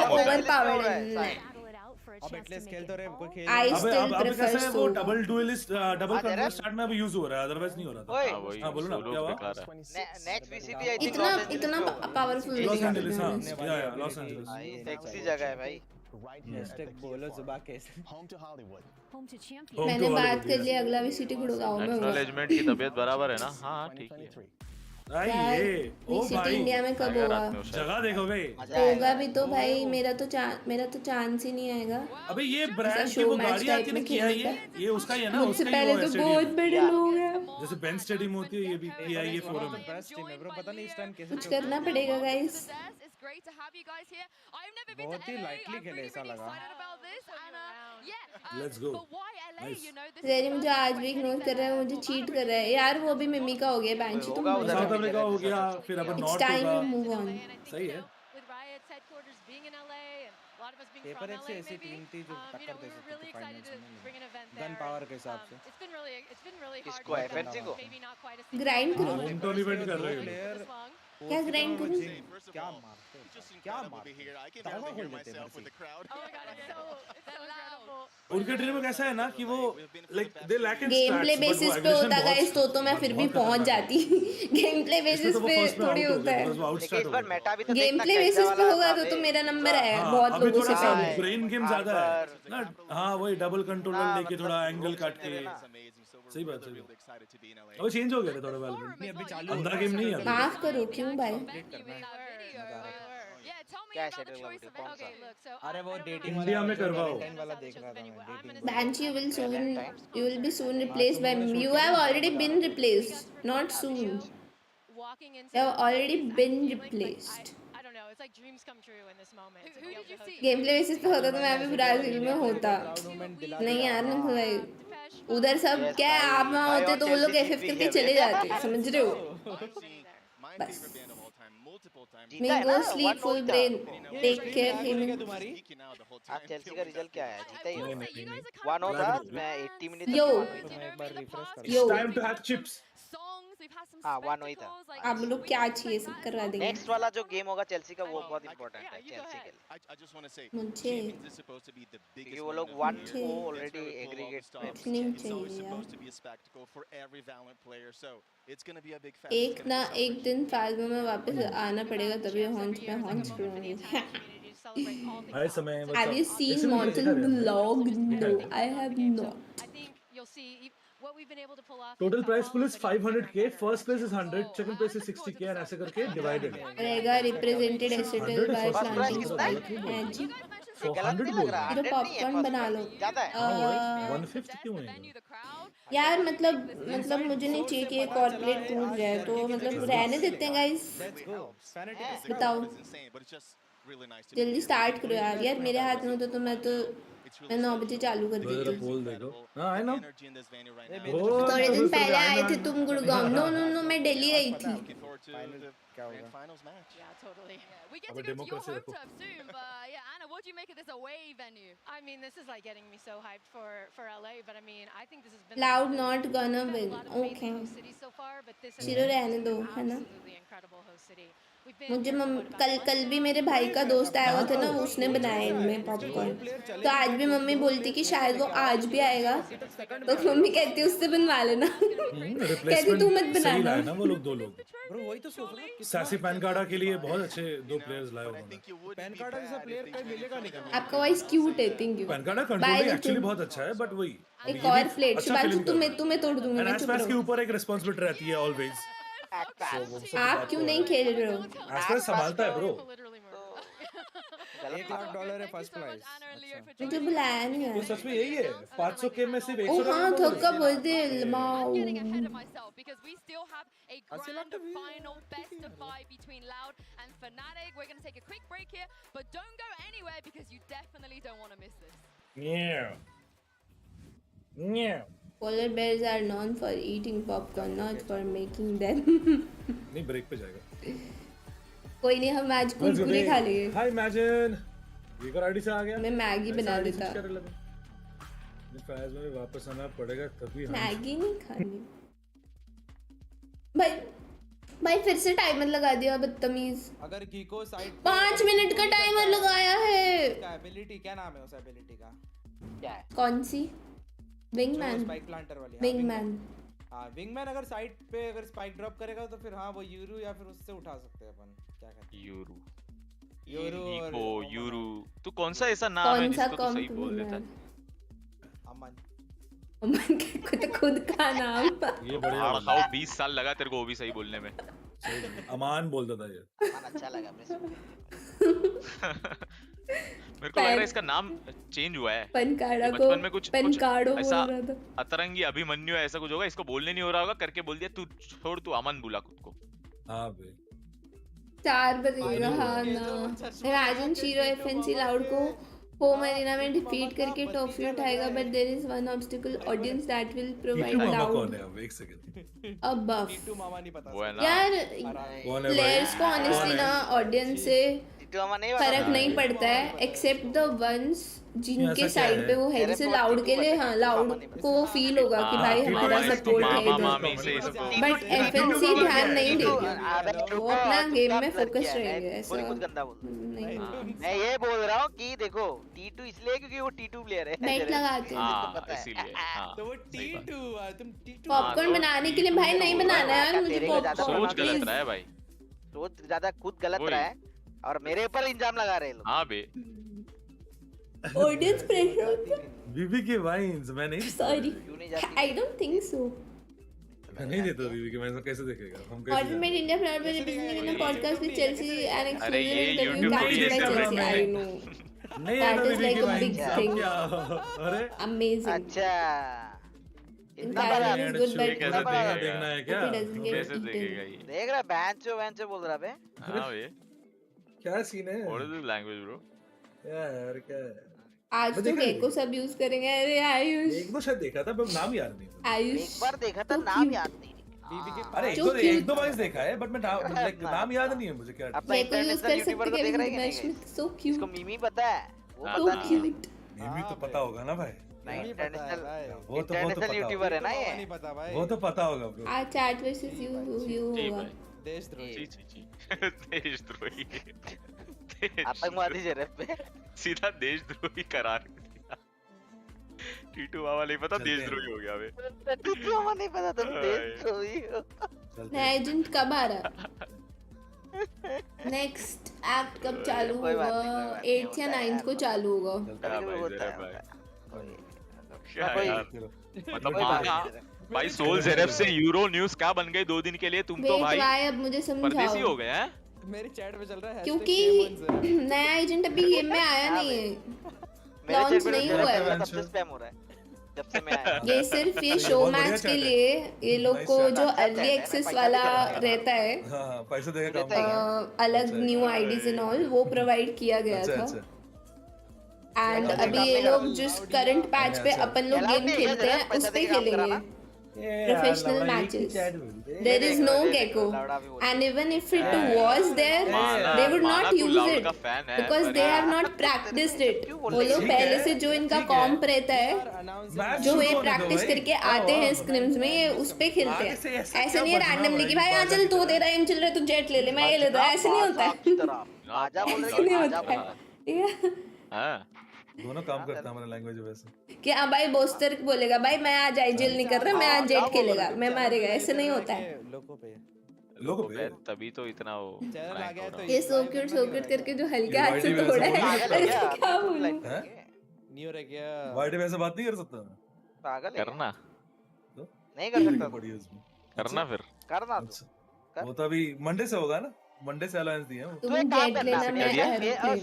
ओवर पावर्ड है। अब एटलीस्ट खेल तो रहे कोई खेल। अब कैसा है वो double duellist double convert start में अभी यूज हो रहा है, अदरवाइज नहीं हो रहा था। हां बोलो ना क्या हुआ? नेक्स्ट VCT आई थिंक इतना पावरफुल लॉस एंजलिस। हां या लॉस एंजलिस सेक्सी जगह है भाई। बोलो जुबा कैसे? मैंने बात कर लिया, अगला VCT गुड़गांव में होगा। मैनेजमेंट की तबीयत बराबर है ना? हाँ ठीक है। VCT इंडिया में कब होगा? जगह देखोगे होगा भी तो भाई, मेरा तो चांस ही नहीं आएगा। अबे ये ब्रांड की वो गाड़ी आती है किया ये उसका ही है ना? उससे पहले तो बहुत बड़े लोग हैं, जैसे बेंच स्टेडियम होती है, ये भी किया ये फोरम है। पता नहीं इस टाइम कैसे कुछ करना पड़ेगा गाइस। बहुत ही लाइटली खेले ऐसा लगा। Let's go. जेरी मुझे आज भी इग्नोर कर रहा है, मुझे चीट कर रहा है यार। वो भी मिमी का हो गया बैंच, तुम साउथ अफ्रीका हो गया, फिर अपन नॉर्थ होगा। Move on. सही है। पेपर एफ से ऐसी टीम थी जो टक्कर दे सकती थी फाइनल्स में गन पावर के हिसाब से। किसको? FNC को ग्राइंड करो। होम टूर्नामेंट कर रहे हो क्या ग्राइंड करूं? क्या मारते ताला खोल देते हैं उनके टीम में कैसा है ना कि वो like they lack in game play basis पे होता गाइस तो मैं फिर भी पहुंच जाती। गेम प्ले बेसिस पे थोड़ी होता है। इस बार मेटा भी तो गेम प्ले बेसिस पे होगा तो मेरा नंबर आएगा बहुत लोगों से पहले। ब्रेन गेम ज्यादा है ना। हां वही डबल कंट्रोलर लेके थोड़ा एंगल काट के। सही बात है। वो चेंज हो गया था थोड़ा वैलोरेंट। अभी चालू अंदर गेम नहीं है। माफ करो क्यों भाई? क्या शेड्यूल है कौन सा? अरे वो डेटिंग इंडिया में करवाओ वाला देख रहा था मैं। Dating Banch, you will be soon replaced by me. You have already been replaced, not soon. You have already been replaced. Game play basis पे होता तो मैं अभी ब्राजील में होता। नहीं यार नहीं भाई, उधर सब क्या है, आप वहाँ होते तो वो लोग FF करके चले जाते, समझ रहे हो? बस मैं go sleep full brain, take care him. आज चेल्सी का रिजल्ट क्या है? जीता ही हो। 1 होता मैं 80 minute Yo, It's time to have chips. हाँ 1 हुई था। आप लोग क्या चाहिए सब करवा देंगे। नेक्स्ट वाला जो गेम होगा चेल्सी का वो बहुत इंपॉर्टेंट है चेल्सी के लिए। मुझे क्योंकि वो लोग 1 को ऑलरेडी एग्रीगेट नहीं चाहिए यार। एक ना एक दिन फालतू में वापस आना पड़ेगा तभी हॉन्च पे हॉन्च करूंगी। हर समय Have you seen Mortal vlog? No, I have not. Total prize pool is 500k, first place is 100, second place is 60k and ऐसे करके डिवाइडेड है। रहेगा रिप्रेजेंटेड एसेटेड बाय प्लांटिंग है जी। 400 बोल रहा है। पॉपकॉर्न बना लो। 1/5 क्यों है यार मतलब मुझे नहीं चाहिए कि ये कॉर्पोरेट टूट जाए, तो मतलब रहने देते हैं गाइस। बताओ जल्दी स्टार्ट करो यार। यार मेरे हाथ में होता तो मैं 9 बजे चालू कर देती। बोल देखो। हां आई नो। थोड़े दिन पहले आए थे तुम गुड़गांव। नो मैं दिल्ली आई थी। क्या होगा? finals match. Yeah, totally. Yeah, we get अब to go to your democracy home रखो। turf soon, but yeah, Anna, what do you make of this away venue? I mean, this is like getting me so hyped for LA, but I mean, I think this has been Loud not gonna we've had a win. lot of amazing Okay. host cities so far, but this has चिरो been रहने दो, है ना? absolutely incredible host city. We've been मुझे here for what, about a कल month भी now? मेरे भाई का दोस्त आया हुआ था ना, उसने बनाया इनमें पॉपकॉर्न। तो आज भी मम्मी बोलती कि शायद वो आज भी आएगा, तो मम्मी कहती उससे बनवा लेना। कहती तू मत सही बनाना। लाए ना वो लोग 2 लोग। ब्रो वही तो सोच रहा हूँ, सासी पैनकार्डा के लिए बहुत अच्छे 2 प्लेयर्स लाए उन्होंने। पैनकार्डा जैसा प्लेयर कहीं मिलेगा नहीं कभी। आपका वॉइस क्यूट है, थैंक यू। पैनकार्डा कंट्रोल एक्चुअली बहुत अच्छा है, बट वही एक और प्लेट शुभांशु तुम्हें तोड़ दूंगी मैं, चुप एस्पास के रहो। ऊपर एक रिस्पांसिबिलिटी रहती है ऑलवेज। आप क्यों नहीं खेल रहे हो? एस्पास संभालता है ब्रो। $1,00,000 है फर्स्ट प्राइज। मुझे बुलाया नहीं तो यार। सच में यही है 500 के में सिर्फ ओ 100 हाँ, धक्का बोल दे माओ। Getting ahead of myself because we still have a grand final best of 5 between Loud and Fnatic. We're going to take a quick break here, but don't go anywhere because you definitely don't want to miss this. Yeah. Yeah. Polar bears are known for eating popcorn, not for making them. नहीं break पे जाएगा। कोई नहीं, हम आज कुरकुरे खा लेंगे। हाय imagine ये कर आईडी से आ गया। मैं मैगी बना देता। फ्राइज में वापस आना पड़ेगा तभी हम मैगी नहीं खानी। भाई फिर से टाइमर लगा दिया बदतमीज। अगर कीको साइड 5 मिनट का टाइमर लगाया है। क्या एबिलिटी, क्या नाम है उस एबिलिटी का? क्या है? कौन सी? विंगमैन। स्पाइक प्लांटर वाली। विंगमैन। हाँ विंगमैन अगर साइड पे अगर स्पाइक ड्रॉप करेगा तो फिर हाँ वो यूरू या फिर उससे उठा सकते हैं अपन। क्या कहते हैं? यूरू तू कौन सा ऐसा नाम है जिसको तू सही बोल देता है? अमन के तो खुद का नाम। ये बढ़िया खाओ 20 साल लगा तेरे को वो भी सही बोलने में। अमान बोलता था ये। अमान अच्छा लगा मेरे को लग रहा है इसका नाम चेंज हुआ है। पनकाड़ा को बचपन में कुछ पनकाड़ो ऐसा बोल रहा था। अतरंगी अभिमन्यु ऐसा कुछ होगा, इसको बोलने नहीं हो रहा होगा, करके बोल दिया तू छोड़, तू अमन बोला खुद को। हाँ बे 4 बजेगा। हाँ ना, इमेजिन शीरो FNC लाउड को होम एरिना में डिफीट करके ट्रॉफी उठाएगा, but there is one obstacle, audience that will provide Loud. कौन है अब एक सेकंड। अब बफ टीटू मामा नहीं पता वो है ना यार, प्लेयर्स को ऑनेस्टली ना ऑडियंस से फर्क नहीं पड़ता है, एक्सेप्ट द वंस जिनके साइड पे वो है। जैसे लाउड के लिए हाँ, लाउड को फील होगा कि भाई हमारा सपोर्ट है इधर, बट FNC ध्यान नहीं देगी, वो अपना गेम में फोकस रहेंगे। ऐसा नहीं, मैं ये बोल रहा हूँ कि देखो T2 इसलिए क्योंकि वो T2 प्लेयर है। बैट लगाते हैं इसीलिए। तो वो T2 तुम T2 पॉपकॉर्न बनाने के लिए भाई नहीं बनाना यार मुझे पॉपकॉर्न। सोच गलत रहा है भाई, सोच ज्यादा खुद गलत रहा है और मेरे ऊपर इल्जाम लगा रहे लोग। हाँ बे ऑडियंस प्रेशर होता है। बीबी के वाइन्स मैं नहीं, sorry I don't think so. मैं नहीं देता बीबी के, मैं कैसे देखेगा हम कैसे। ऑटोमेट इंडिया फ्लावर पे representing in podcast with Chelsea and exclusive अरे ये interview YouTube captured by Chelsea. I know नहीं that is like a big thing. अरे अच्छा अमेजिंग। इतना बड़ा That is good, but कैसे देखना है क्या? कैसे देखेगा ये? देख रहा बैंचो बोल रहा बे। हाँ बे क्या सीन है? What is the language bro? यार क्या आज तो गेको सब यूज करेंगे। अरे आयुष एक दो शायद देखा था पर नाम याद नहीं। आयुष एक बार देखा था, नाम याद नहीं। अरे एक दो बार देखा है बट मैं नाम याद नहीं है मुझे। क्या गेको यूज कर सकते हैं इंटरनेशनल, सो क्यूट। इसको मिमी पता है, वो सो पता नहीं। क्यूट। मिमी तो पता होगा ना भाई, वो तो यूट्यूबर है ना ये। नहीं पता भाई, वो तो पता होगा ब्रो। आज चैट वर्सेस यू होगा। देशद्रोही देशद्रोही आतंकवादी जरे पे सीधा देशद्रोही करार दिया। टीटू मामा नहीं पता देशद्रोही हो गया बे। टीटू मामा नहीं पता तुम देशद्रोही हो। नया एजेंट कब आ रहा? नेक्स्ट एक्ट कब चालू होगा? 8th या 9th को चालू होगा। मतलब भाई सोल जेरेफ से यूरो न्यूज़ क्या बन गई 2 दिन के लिए? तुम तो भाई अब मुझे परदेसी हो गए हैं। मेरी चैट में चल रहा है क्योंकि नया एजेंट अभी गेम में आया नहीं है, लॉन्च नहीं हुआ है। तब से स्पैम हो रहा है जब से मैं आया। ये सिर्फ ये शो मैच के लिए ये लोग को जो अर्ली एक्सेस वाला रहता है, पैसे देगा काम अलग न्यू आईडीज एंड ऑल, वो प्रोवाइड किया गया था। एंड अभी ये लोग जिस करंट पैच पे अपन लोग गेम खेलते हैं उस पे खेलेंगे। professional matches. There is no gecko, and even if it was there, they would not use it because they have not practiced it. वो लोग पहले से जो इनका कॉम्प रहता है, जो ये प्रैक्टिस करके आते हैं स्क्रिम्स में, ये उस पे खेलते हैं. ऐसा नहीं है रैंडमली कि भाई चल तू तेरा एम चल रहा है तू जेट ले ले मैं ये लेता हूं. ऐसा नहीं होता है. ऐसा नहीं होता है. ठीक है. दोनों काम करता है हमारा लैंग्वेज वैसे कि हाँ भाई बोस्टर बोलेगा भाई मैं आज आईजीएल नहीं कर रहा, मैं आज जेट खेलेगा, मैं मारेगा. ऐसे नहीं होता है. लोगो पे तभी तो इतना वो ये सो क्यूट करके जो हल्के हाथ से तोड़ा है. क्या बोलूं. नहीं हो रहा क्या? वाइड में ऐसे बात नहीं कर सकता. पागल है. करना नहीं कर सकता. करना फिर करना वो तो अभी मंडे से होगा ना. मंडे से अलायंस दिए हैं. तू एक काम करना.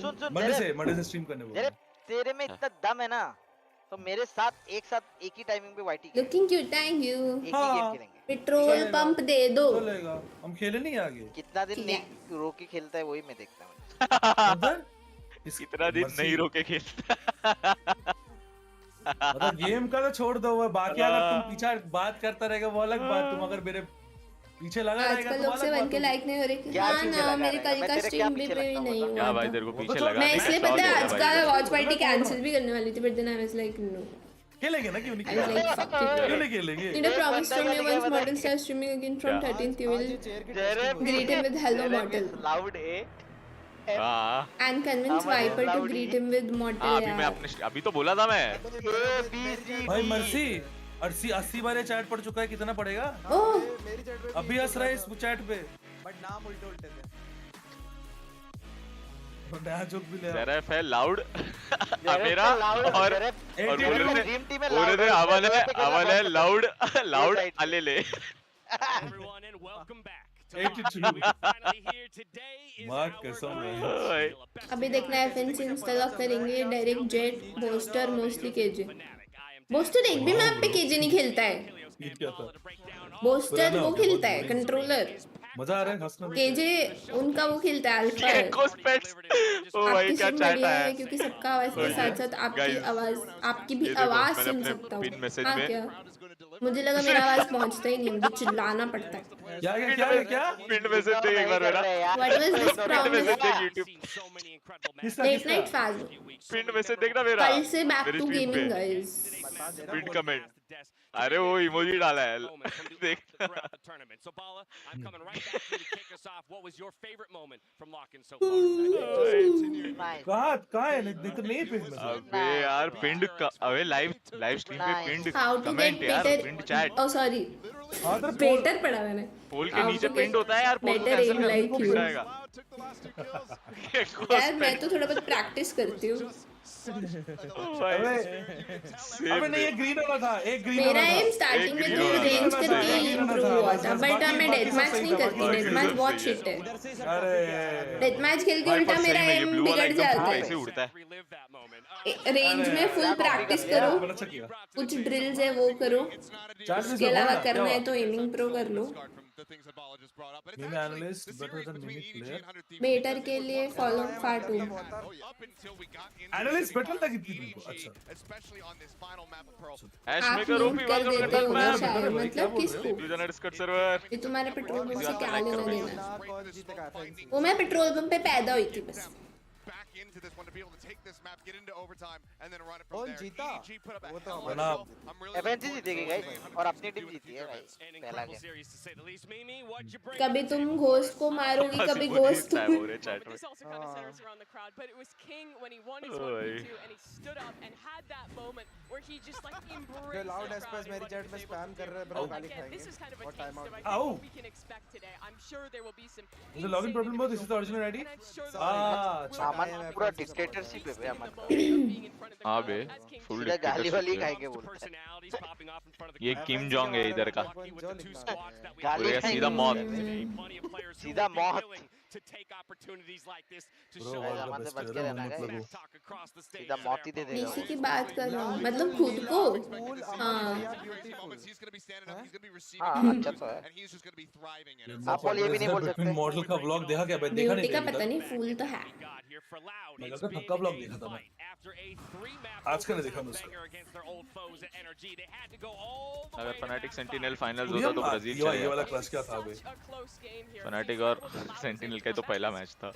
सुन मंडे से स्ट्रीम करने बोला. तेरे में इतना दम है ना, तो मेरे साथ एक ही टाइमिंग पे YT looking cute. Thank you. एक ही गेम खेलेंगे. पेट्रोल पंप दे दो. चलेगा. हम खेले नहीं आगे. कितना दिन नहीं रोके खेलता है वही मैं देखता हूं. इतना दिन नहीं रोके खेलता. मतलब गेम का तो छोड़ दो, वो बाकी अगर तुम पीछे बात करता रहेगा वो अलग बात. तुम अगर मेरे पीछे लगा रहेगा आजकल लोग से बन के लाइक नहीं हो रहे. हाँ ना मेरे कल का स्ट्रीम भी नहीं हुआ. क्या भाई तेरे को पीछे लगा. मैं इसलिए पता है आज का वॉच पार्टी कैंसिल भी करने वाली थी, but then I was like no. खेलेंगे ना, क्यों नहीं खेलेंगे. क्यों नहीं खेलेंगे. Need a promise from you once model starts streaming again from 13th you will greet him with hello model. Loud A. And convince Viper to greet him with model. अभी तो बोला था मैं. भाई मर्सी 80 बार ये चैट पढ़ चुका है. कितना पढ़ेगा. अभी हंस रहा है इस चैट पे. बट नाम उल्टे थे. नया जोक भी ले. ज़रफ है लाउड. मेरा और बोले थे अवल है लाउड अले ले. अभी देखना है FNC इंस्टॉल करेंगे. Direct Jett Boaster mostly KJ. Boaster एक भी मैप पे केजे नहीं खेलता है. बोस्टर वो खेलता है कंट्रोलर. मजा आ रहा है हंसना. केजे उनका वो खेलता है अल्फा है. आपकी सुन बढ़िया है क्योंकि सबका आवाज के साथ साथ आपकी भी आवाज सुन सकता हूँ. हाँ क्या मुझे लगा मेरा आवाज पहुँचता ही नहीं, मुझे चिल्लाना पड़ता है. क्या पिन मैसेज देख एक बार मेरा. What was this promise? Late night fast. Pin message देखना मेरा. कल से back to gaming guys. Pin comment. अरे वो इमोजी डाला है. देख. कहाँ है नहीं पिन. अबे यार पिंड अबे लाइव स्ट्रीम पे पिंड कमेंट यार. पिंड चैट. ओ सॉरी बेटर पढ़ा मैंने. पोल के नीचे पिंड होता है यार. पोल बेटर एम लाइक यू. यार मैं तो थोड़ा बहुत प्रैक्टिस करती हूँ. अबे नहीं ये ग्रीन वाला था. एक ग्रीन मेरा एम स्टार्टिंग में तो रेंज करके इंप्रूव हुआ था, बट मैं डेथ मैच नहीं करती. डेथ मैच बहुत शिट है. डेथ मैच खेल के उल्टा मेरा एम बिगड़ जाता है. रेंज में फुल प्रैक्टिस करो, कुछ ड्रिल्स है वो करो, उसके अलावा करना है तो एमिंग प्रो कर लो. बेटर के लिए फॉलो फाटू. एनालिस्ट बेटर लगी थी तुमको. अच्छा आप म्यूट कर देते हो ना शायद. मतलब किसको. ये तुम्हारे पेट्रोल पंप से क्या लेना देना. वो मैं पेट्रोल पंप पे पैदा हुई थी बस. into this one to be able to take this map, get into overtime, and then run it from कौन there. जीता? EG put up a वो तो hell of a हमारा show. I'm really FNC जीतेगी गाइस और अपनी team जीती है भाई पहला गेम. कभी तुम घोस्ट को मारोगी, कभी घोस्ट तुम. This also kind of centers around the crowd, but it was King when he won his 1v2 and he stood up and had that moment where he just like embraced the loud crowd. SPS मेरी chat में spam कर रहे हैं bro. गाली खाएंगे. This is kind of a और taste time of out. I think what we can expect today. I'm sure there will be some. The login problem was this is the original ID. सामान पूरा dictatorship है बे हमारा. हाँ बे full गाली वाली खाएंगे बोलते हैं. ये किम जोंग है इधर का. गाली सीधा मौत. सीधा मौत. to take opportunities like this to Bro, show what the off best his है ना मतलब वो talk across the stage. सीधा मौत ही दे देगा पीसी वो की बात कर रहा हूँ मतलब खुद को हाँ हाँ अच्छा तो है आप बोल ये भी नहीं बोल सकते मॉडल का व्लॉग देखा क्या भाई देखा ब्यूटी नहीं का पता नहीं फूल तो है मैं का पक्का व्लॉग देखा था मैं आज का नहीं देखा मैं उसका अगर फनाटिक सेंटिनल फाइनल्स ये होता तो ब्राजील ये वाला क्लास क्या था बे फनाटिक और सेंटिनल का तो पहला मैच था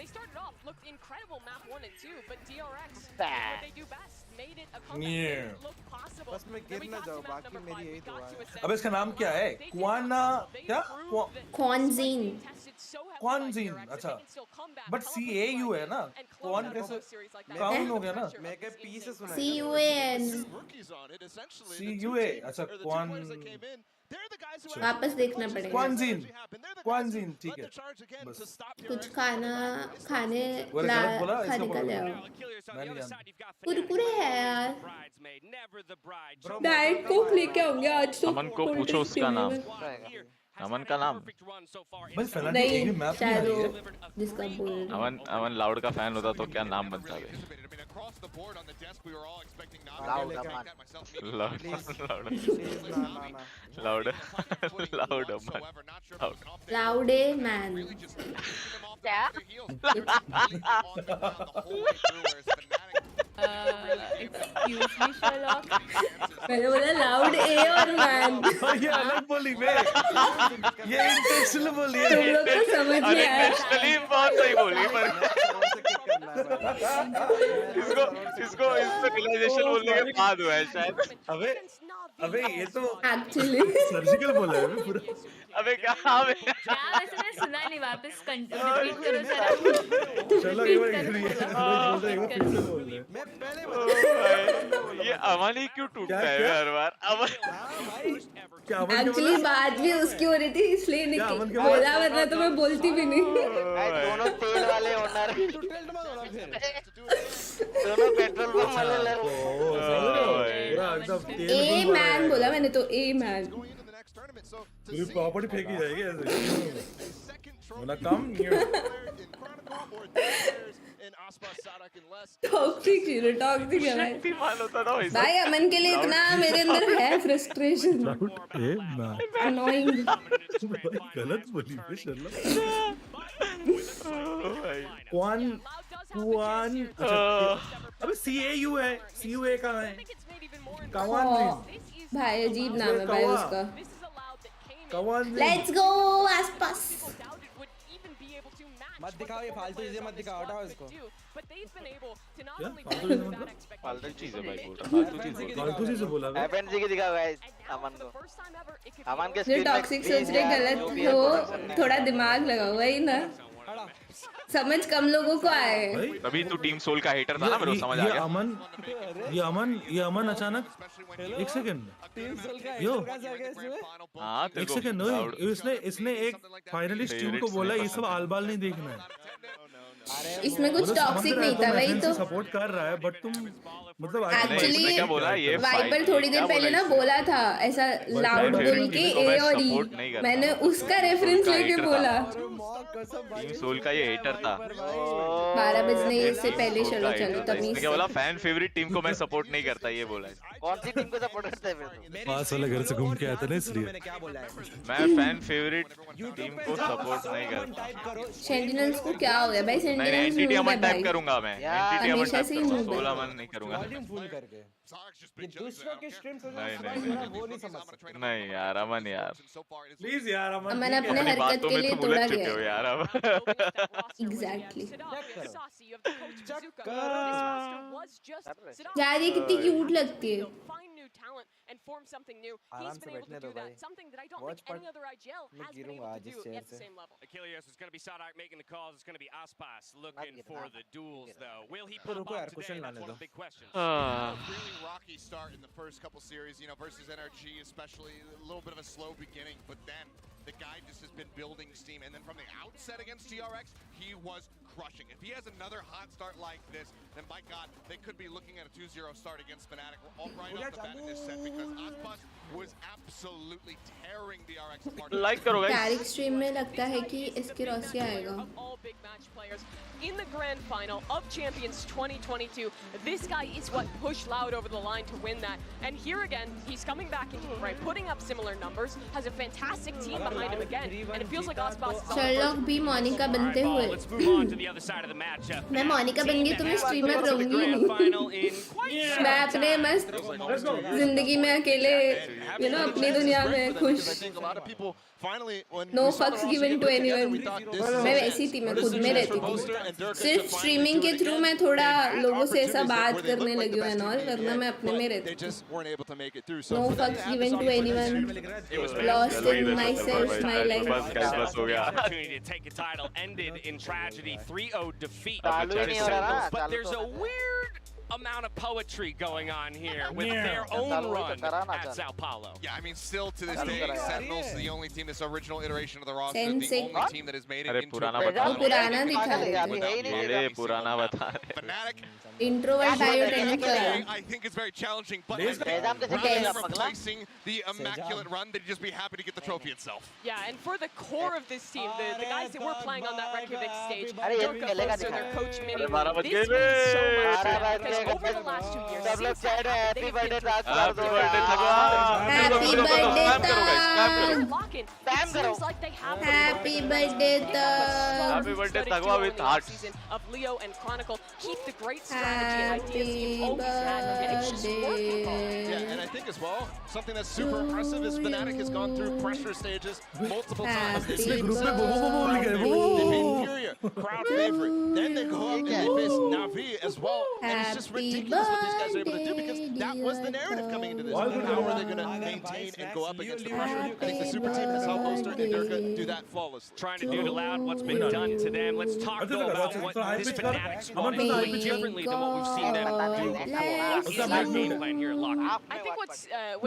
बस मैं गिर ना जाऊं बाकी मेरी यही दुआ है अब इसका नाम क्या है क्वाना क्या क्वानजीन अच्छा बट CAU है ना कौन कैसे काउन हो गया ना मैं क्या पी से सुना CUAN CUA अच्छा कौन वापस देखना पड़ेगा क्वानजीन ठीक है बस कुछ खाने खाने का ले आओ मैं नहीं जानता कुरकुरे है यार डाइट कोक लेके आऊंगे आज तो अमन को पूछो उसका नाम अमन का नाम नहीं शायद वो जिसका बोल अमन लाउड का फैन होता तो क्या नाम बनता है लाउडे मैन क्या Excuse me, Sherlock. मैंने बोला लाउड ए और मैन ये अलग बोली मैं ये इंटेंशनल बोली है तुम लोग को समझ नहीं आया इंटेंशनली बहुत सही बोली पर इसको रियलाइजेशन बोलने के बाद हुआ है शायद अबे ये तो एक्चुअली सर्जिकल बोला है पूरा अबे क्या क्या वैसे मैं सुना नहीं वापस रिपीट करो जरा चलो एक बार फिर से बोल रहे मैं पहले ये अमन ही क्यों टूटता है हर बार एक्चुअली बात भी उसकी हो रही थी इसलिए बोला वरना तो मैं बोलती भी नहीं दोनों तेल वाले ओनर दोनों पेट्रोल पंप वाले ए मैन बोला मैंने तो ए मैन पूरी प्रॉपर्टी फेंकी जाएगी ऐसे होना कम टॉक्सिक है भाई अमन के लिए इतना मेरे अंदर है फ्रस्ट्रेशन अनोइंग गलत बोली पे कौन अबे CAU है CUA का है कौन भाई अजीब नाम है भाई उसका कौन लेट्स गो आसपास मत दिखाओ ये फालतू चीजें मत दिखाओ हटाओ इसको फालतू चीज है भाई फालतू चीज बोला FNC की दिखाओ गाइस अमन को अमन के जो टॉक्सिक सोच रहे गलत हो थोड़ा दिमाग लगाओ वही ना समझ कम लोगों को आए तभी तू टीम सोल का हेटर था ना मेरे को समझ आ गया ये अमन अचानक एक सेकंड यो हाँ एक सेकंड इसने एक फाइनलिस्ट टीम को बोला ये सब आलबाल नहीं देखना है इसमें कुछ टॉक्सिक नहीं था वही तो सपोर्ट कर रहा है बट तुम मतलब एक्चुअली क्या बोला ये वाइपर थोड़ी देर पहले ना बोला था ऐसा लाउड बोल के ए और ई मैंने उसका रेफरेंस लेके बोला टीम सोल का ये हेटर था 12 बजने से पहले चलो तमीज क्या बोला फैन फेवरेट टीम को मैं सपोर्ट नहीं करता ये बोला कौन सी टीम को सपोर्ट करता है फिर पास वाला घर से घूम के आया था ना इसलिए मैंने क्या बोला है मैं फैन फेवरेट टीम को सपोर्ट नहीं करता सेंटिनल्स को क्या हो गया भाई सेंटिनल्स एंटिटी अमन टाइप करूंगा मैं एंटिटी अमन हमेशा से ही टाइप noob है। सोला मन नहीं करूंगा वॉल्यूम फुल करके ये दूसरों के स्ट्रीम से नहीं वो नहीं समझ सकते नहीं यार अमन यार प्लीज यार अमन अपने हरकत के लिए तोड़ा गया हो यार अब एग्जैक्टली Checka. यार ये कितनी क्यूट लगती है And form something new. आराम He's से been able बैठने to दो do भाई। that. Something that I don't Watch think any part- other IGL मैं has been गिरूंगा able आज to इस do चेयर at the से। same level. Achilles is going to be Sadak making the calls. It's going to be Aspas looking for the duels, though. Will he तो pop रुको up यार today? Question That's लाने one दो of the big questions. हाँ Really rocky start in the first couple series, you know, versus NRG especially, a little bit of a slow beginning, but then the guy just has been building steam, and then from the outset against TRX, he was crushing. If he has another hot start like this, then by God, they could be looking at a 2-0 start against Fnatic right off the bat in this set, because Aspas was absolutely tearing DRX apart. Like करो guys. Tarik stream में लगता है कि इसकी Rossi आएगा. All big match players in the grand final of Champions 2022. This guy is what pushed Loud over the line to win that. And here again, he's coming back into it, right? Putting up similar numbers, has a fantastic team behind him again, and it feels like Aspas is Sherlock भी मोनिका बनते हुए. मैं मोनिका बन गई तो मैं streamer रहूंगी नहीं. मैं अपने मस्त जिंदगी में अकेले, you know, अपनी दुनिया में खुश. No fucks given to anyone. मैं वैसी थी, मैं खुद में रहती थी. सिर्फ स्ट्रीमिंग के थ्रू मैं थोड़ा लोगों से ऐसा बात करने लगी हूँ and all, वरना मैं अपने में रहती थी. No fucks given to anyone. Lost in myself, my life. बस हो गया. Opportunity to take a title ended in tragedy. 3-0 defeat. But there's a weird amount of poetry going on here with their own run at São Paulo. Yeah, I mean, still to this day, Sentinels is the only team, this original iteration of the roster, the only team that has made it into पुराना दिखा ये पुराना बता रहे. Fnatic. Introvert I think it's very challenging, but replacing the immaculate run, they'd just be happy to get the trophy itself. Yeah, and for the core of this team, the guys that were playing on that Reykjavik stage, Durka Foster, their coach Mini, this means so much to them, because over the last 2 years, since that happened, they've been Lock-in. It seems like they have Happy birthday Tagwa with heart. of Leo and Chronicle keep the great strategy and ideas you've always had, and it's just working. Yeah, and I think as well, something that's super impressive is Fnatic has gone through pressure stages multiple times. They've been inferior, crowd favorite. Then they go up and they face Na'Vi as well. And it's just ridiculous what these guys are able to do, because that was the narrative coming into this. How are they going to maintain and go up against the pressure? I think the super team has helped Ulster and Durka do that flawlessly. Trying to do to Loud what's been done to them. Let's talk though about what this Fnatic squad is doing differently than what we've seen them do before. What is their game plan here at Lock? I think what's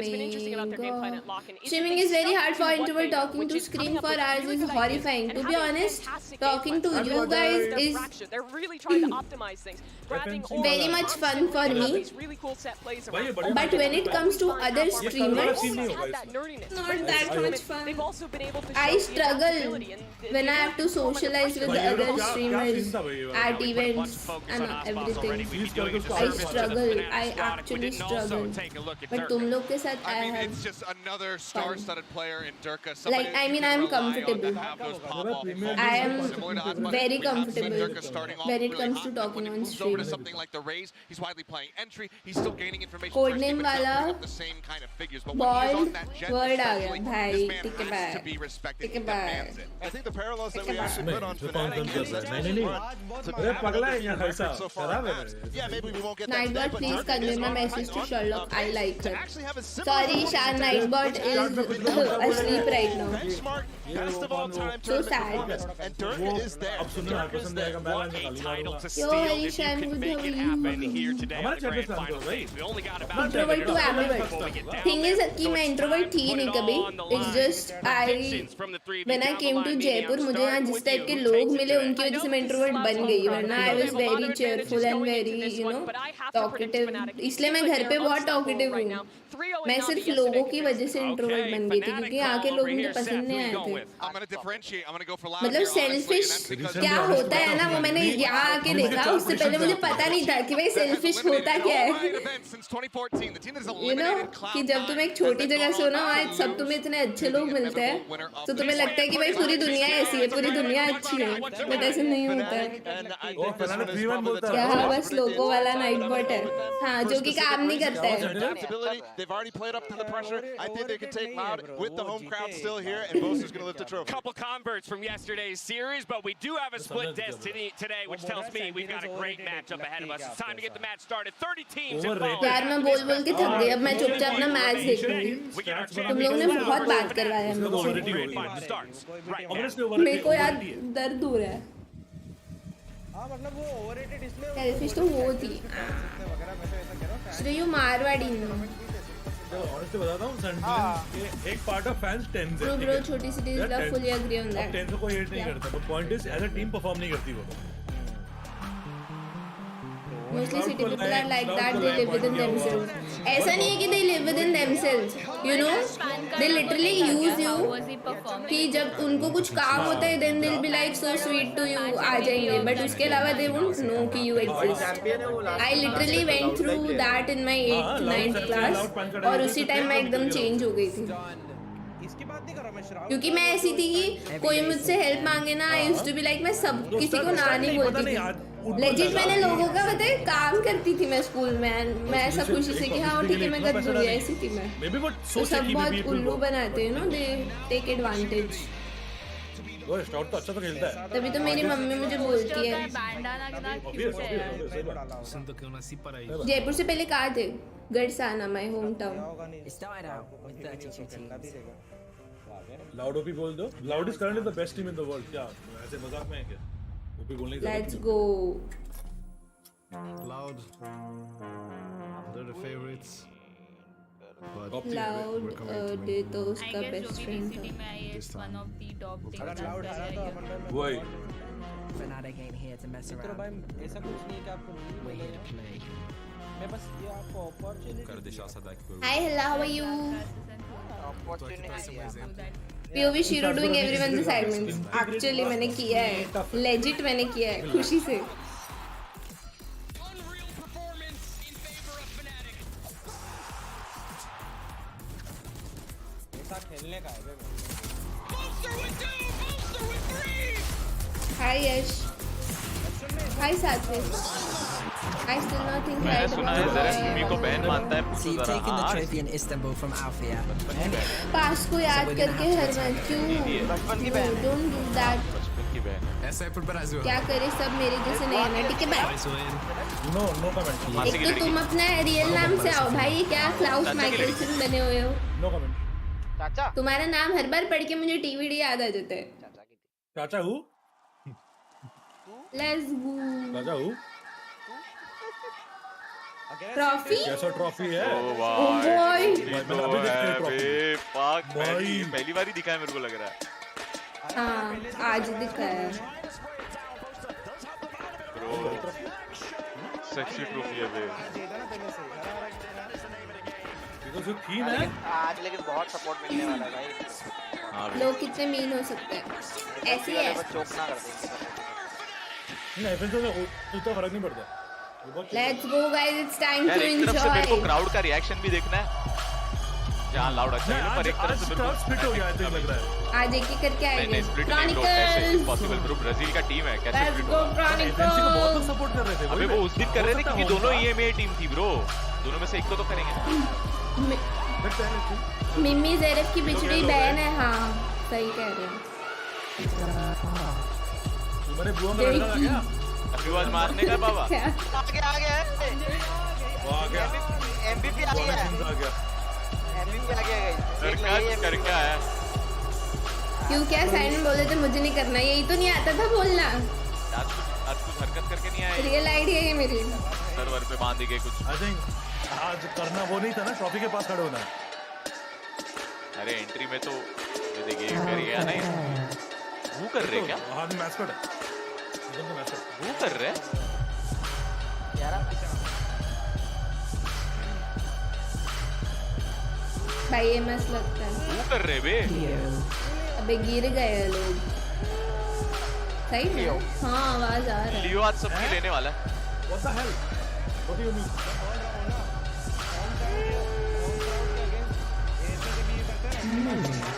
been interesting about their game plan at Lock-in is streaming is very hard for introvert. Talking to screen for hours is horrifying. To be honest, talking to you guys is they're really trying to optimize things. Very much fun for me. Really cool set plays But when it comes to other streamers, not that much fun. They've also been able to I struggle when I have to socialize with the other streamers at events and everything. I struggle. I actually struggle. But तुम लोग के साथ I have it's just another star-studded player in Durka. like, I mean, I'm comfortable. I am very comfortable when it comes to talking on stream. Something like the Rays, he's widely playing entry. He's still gaining information. Codename वाला the same kind of figures, but bald word आ गया भाई. Take it back. to be respected. Take it back. I think the parallels that we actually put on Fnatic is that so far. Yeah, maybe we won't get that today, Nightbot, but please convey my message to Sherlock. I like her. actually have a similar Sorry, Shan, Nightbot is asleep right now. benchmark best of all time So tournament sad. performance, and Durka is there. Durka is there. What a title to Yo, steal if you Aishan, can good make it how are happen you? here today on the grand final stage. We only got about Introvert to ambivert. Thing is कि मैं introvert थी नहीं कभी. It's just when I came to Jaipur, मुझे यहाँ जिस type के लोग मिले उनकी वजह से मैं introvert बन गई. वरना I was very cheerful and very, you know, talkative. इसलिए मैं घर पे बहुत talkative हूँ. मैं सिर्फ लोगों की वजह से इंट्रोवर्ट बन गई थी क्योंकि यहाँ के लोग मुझे पसंद नहीं आए थे. मतलब सेल्फिश क्या होता है ना, वो मैंने यहाँ आके देखा. उससे पहले मुझे पता नहीं था कि भाई सेल्फिश होता क्या है. You know, कि जब तुम एक छोटी जगह से हो ना, आज सब तुम्हें इतने अच्छे लोग मिलते हैं तो तुम्हें लगता है कि भाई पूरी दुनिया ऐसी है, पूरी दुनिया अच्छी है. बट ऐसे नहीं होता है. यहाँ बस लोगों वाला नाइटबॉट है, हाँ, जो कि काम नहीं करता है. They've already played up to the pressure. I think they can take Loud with the home crowd still here, and Bosa's going to lift the trophy. Couple converts from yesterday's series, but we do have a split destiny today, which tells me we've got a great matchup ahead of us. It's time to get the match started. 30 teams involved. यार मैं बोल के थक गई. अब मैं चुपचाप अपना मैच देखूंगी. तुम लोगों ने बहुत बात करवाया है मुझसे. मेरे को यार दर्द हो रहा है. हाँ मतलब वो ओवररेटेड इसलिए सेल्फिश तो वो थी श्रेयू मारवाड़ी ऑनेस्टली बताता हूँ सेंटिमेंट के एक part of fans 10 bro bro छोटी सी deal love fully agree on that 10 को कोई हेट नहीं करता but point is as a team perform नहीं करती वो Mostly city people are like that, they live within themselves. ऐसा नहीं है कि they live within themselves, you know, they literally use you कि जब उनको कुछ काम होता है then they'll be like so sweet to you, आ जाएंगे, but उसके अलावा they won't know कि you exist. I literally went through that in my 8th 9th class और उसी टाइम मैं एकदम चेंज हो गई थी क्योंकि मैं ऐसी थी कि कोई मुझसे हेल्प मांगे ना I used to be like मैं सब किसी को ना नहीं बोलती थी लेजिट मैंने लोगों का बताया काम करती थी मैं स्कूल में मैं ऐसा खुशी से कि हाँ ठीक है मैं कर दूंगी ऐसी थी मैं तो सब बहुत उल्लू बनाते हैं ना दे टेक एडवांटेज वो स्टाउट तो अच्छा तो खेलता है तभी तो मेरी मम्मी मुझे बोलती है जयपुर से पहले कहाँ थे Gharsana my home town Loud OP बोल दो Loud is currently the best team in the world क्या ऐसे मजाक में है क्या ओपी बोलने की let's go Loud, they're the favorites. Loud दे तो उसका बेस्ट फ्रेंड था one of the top teams अगर लाउड हारा तो अमंडल वही Fanatic ain't here to mess तो around. भाई ऐसा कुछ नहीं है कि आपको We're here to play. मैं बस ये आपको अपॉर्चुनिटी कर दे शासदा की Hi hello how are you opportunity POV Shiro doing everyone's assignments actually मैंने किया है legit मैंने किया है खुशी से ऐसा खेलने का है Hi Yash Hi Satvik I still not think मैंने सुना है जरा भूमि को बहन मानता है पूछो See, जरा taking the trophy in Istanbul from Alfia. पास को याद करके हर बार क्यों don't do that बचपन की बहन ऐसा है पर क्या करे सब मेरे जैसे नहीं है ना ठीक है भाई नो कमेंट एक तो तुम अपना रियल नाम से आओ भाई क्या क्लाउस माइकलसन बने हुए हो नो कमेंट चाचा तुम्हारा नाम हर बार पढ़ के मुझे टीवीडी याद आ जाता है चाचा हूँ लेट्स गो चाचा हूँ ट्रॉफी कैसा ट्रॉफी है ओ भाई ट्रॉफी पाक पहली बार ही दिखा है मेरे को लग रहा है हाँ आज दिखा है ब्रो सेक्सी ट्रॉफी है बे बिकॉज़ यू थीम है आज लेकिन बहुत सपोर्ट मिलने वाला है भाई लोग कितने मीन हो सकते हैं ऐसी है चोक ना कर देंगे नहीं एफएनसी में उतना फर्क नहीं पड़ता let's go guys it's time to एक तरफ से मेरे को एंजॉय क्राउड का रिएक्शन भी देखना है जहां लाउड अच्छा है पर एक तरफ से मेरे को स्प्लिट हो गया ऐसा लग रहा है आज एक ही करके आएंगे नहीं स्प्लिट नहीं ब्रो कैसे इम्पॉसिबल ब्रो ब्राजील का टीम है कैसे लेट्स स्प्लिट गो होगा एफएनसी को बहुत क्रॉनिकल सपोर्ट कर रहे थे अबे वो उस दिन कर रहे थे क्योंकि दोनों EMEA टीम थी ब्रो दोनों में से एक को तो करेंगे मिम्मी ज़ेरफ की बिछड़ी बहन है हाँ सही कह रहे हैं तुम्हारे बुआ में लगा क्या अभिवाद मारने का बाबा आगे वो आ गया MVP आ गया MVP आ गया कर क्या है क्यों क्या साइड में बोले थे मुझे नहीं करना यही तो नहीं आता था बोलना आज कुछ हरकत करके नहीं आए रियल आइडिया है मेरी सर्वर पे बांध के कुछ आई थिंक आज करना वो नहीं था ना ट्रॉफी के पास खड़े होना अरे एंट्री में तो ये देखिए कर गया नहीं वो कर रहे क्या हां मैस्कट है एकदम तो मैस्कट वो कर रहे यार भाई ये मस्त लगता है वो कर रहे बे अबे गिर गए लोग सही में हाँ आवाज आ रहा है लियो आज सबकी लेने वाला है what the hell what do you mean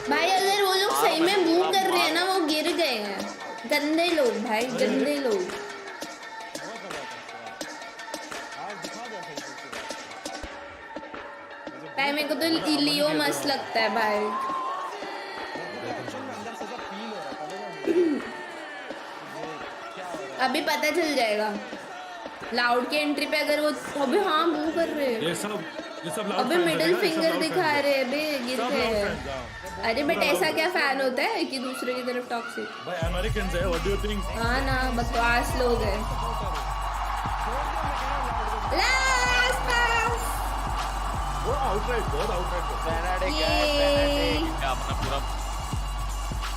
भाई अगर वो लोग सही में मूव कर रहे हैं ना वो गिर गए हैं गंदे लोग भाई गंदे लोग भाई मेरे को तो लियो मस्त लगता है भाई अभी पता चल जाएगा लाउड की एंट्री पे अगर वो अबे हाँ मूव कर रहे हैं ये सब लाउड अबे मिडिल फिंगर दिखा रहे हैं बे गिर गए हैं अरे बट ऐसा क्या फैन होता है कि दूसरे की तरफ टॉक्सिक? भाई अमेरिकन है, व्हाट डू यू थिंक? हाँ ना, बकवास लोग हैं। लास्ट पास वो आउटराइट, बहुत आउटराइट। ये अपना पूरा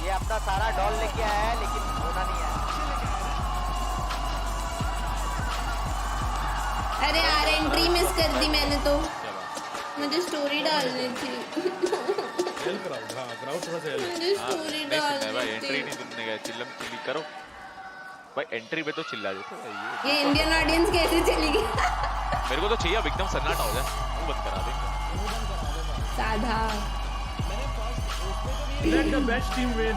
ये अपना सारा डॉल लेके आया है लेकिन होना नहीं है। अरे यार एंट्री मिस कर दी मैंने तो, मुझे स्टोरी डालनी थी। हेल्प क्राउड, हां क्राउड थोड़ा सा हेल्प। मुझे स्टोरी डालनी थी भाई, एंट्री नहीं सुनने गए, चिल्लम चिल्ली करो भाई, एंट्री पे तो चिल्ला देते। ये इंडियन ऑडियंस कैसे चली गई? मेरे को तो चाहिए अब एकदम सन्नाटा हो जाए, वो बंद करा दे साधा। Let the best team win.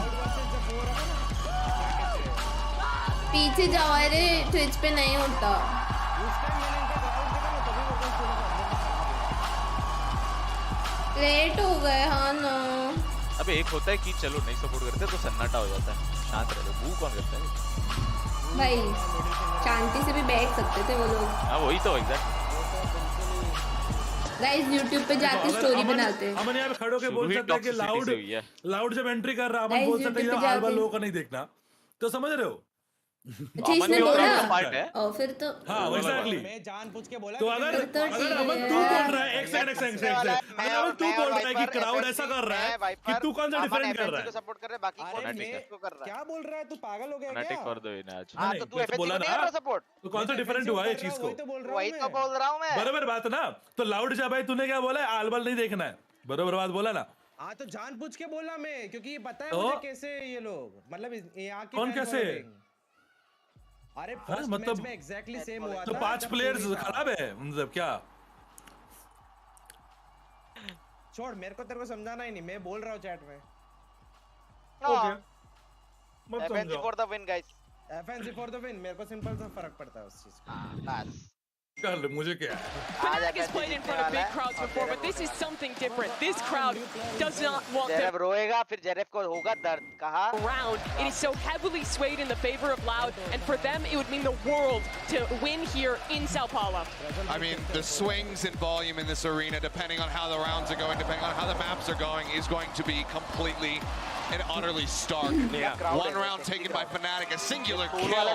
पीछे जाओ, अरे ट्विच पे नहीं होता। लेट हो गए, हाँ ना। अब एक होता है कि चलो नहीं सपोर्ट करते तो सन्नाटा हो जाता है, शांत रहो। वो कौन करता है भाई? शांति से भी बैठ सकते थे वो लोग। हाँ वही तो एग्जैक्ट। गाइस YouTube पे जाके स्टोरी बनाते हैं। अमन यहाँ पे खड़ो के बोल सकता है कि लाउड जब एंट्री कर रहा, अमन बोल सकता है कि आलबा लोगों को नहीं देखना, तो समझ रहे हो? इसने बोला और फिर तो हाँ एग्जैक्टली, मैं जानबूझ के बोला। तो अगर अमन तू बोल रहा है, एक सेकंड अगर अमन तू बोल रहा है कि क्राउड ऐसा कर रहा है कि तू कौन सा डिफरेंट कर रहा है? सपोर्ट कर रहे, बाकी कौन इसको कर रहा है? क्या बोल रहा है तू? पागल हो गया क्या? फनाटिक कर दो इन्हें आज। हां तो तू एफएनसी को नहीं कर रहा सपोर्ट, तो कौन सा डिफरेंट हुआ ये चीज को? वही तो बोल रहा हूं मैं। बराबर बात ना। तो लाउड जब भाई तूने क्या बोला, आलबल नहीं देखना है, बराबर बात बोला ना? हाँ तो जानबूझ के बोला मैं, क्योंकि ये पता है मुझे कैसे ये लोग, मतलब यहाँ के कौन कैसे? अरे फर्स्ट मैच में एग्जैक्टली सेम हुआ था। तो 5 प्लेयर्स खराब है मतलब क्या? छोड़, मेरे को तेरे को समझाना ही नहीं, मैं बोल रहा हूँ चैट में। ओके मत FNC for the win guys, FNC for the win. मेरे को सिंपल सा फर्क पड़ता है उस चीज का। बस कर मुझे क्या? Fnatic has played in front of big crowds before, but this is something different. This crowd does not want them. जेरेफ रोएगा, फिर जेरेफ को होगा दर्द। कहा? Round. It is so heavily swayed in the favor of Loud, and for them, it would mean the world to win here in São Paulo. I mean, the swings in volume in this arena, depending on how the rounds are going, depending on how the maps are going, is going to be completely and utterly stark. One round taken by Fnatic, a singular kill,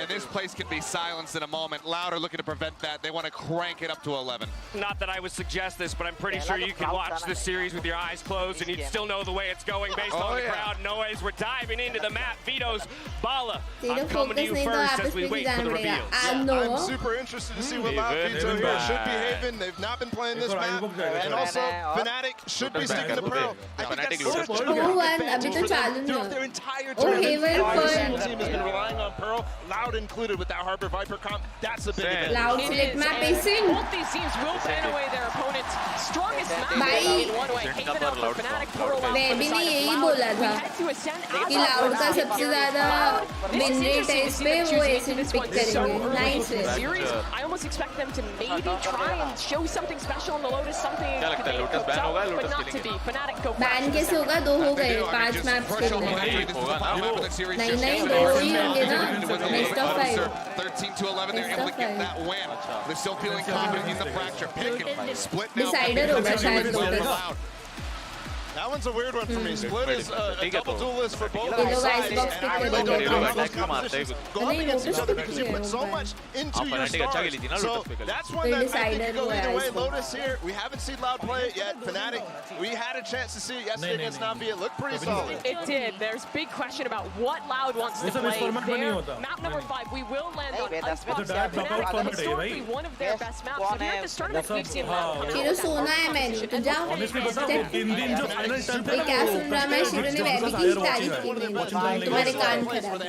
and this place can be silenced in a moment. Loud are looking to prevent that. They want to crank it up to 11. Not that I would suggest this, but I'm pretty sure you can watch this series with your eyes closed and you'd still know the way it's going based on the crowd noise. We're diving into the map. Vito's Bala. I'm coming to you first as we wait for the reveal. I'm super interested to see what Loud Vito here should be Haven. They've not been playing this map, and also Fnatic should be sticking to Pearl. I think that's such a अभी तो चालू नहीं हुआ। their entire ओ हेवन team पर has been relying on Pearl, Loud included with that Harbor Viper comp. That's a big event. Loud split map pacing। Both these teams will fan away their opponents' strongest map. भाई one way, Haven out for Fnatic, Pearl out मैं for भी the नहीं side यही of बोला Loud. था We had to ascend कि loud का सबसे ज्यादा विन रेट है इस पे, वो ऐसे पिक करेंगे। नाइस है। I almost expect them to maybe try and show something special on the Lotus, something क्या लगता है Lotus ban होगा? but Lotus not to be. Fnatic go ban कैसे होगा? 2 हो गए 5 मैप्स के अंदर। नहीं नहीं 2 ही होंगे ना, best of 5। 13 to 11, they're able to get that win. They're still feeling confident in the fracture. Pick and split now. Decider होगा शायद लोग। That one's a weird one for me. Split is a double duelist for both ये लोग sides, Icebox and pick I really कर don't देंगे। know how those compositions go up against each other because you put so much into your stars. So that's one that I think could go either way. Lotus here, we haven't seen Loud play it yet. Fnatic, we had a chance to see it yesterday against Navi. It looked pretty solid. It did. There's big question about what Loud wants to play. Their map number 5, we will land on Icebox. Fnatic, historically one of their best maps. So here at this tournament, we've seen Loud. चिरो सोना है मैंने तो जाओ। सुन रहा मैं शिरो ने वैभी की तारीफ की मैंने, तुम्हारे कान खराब।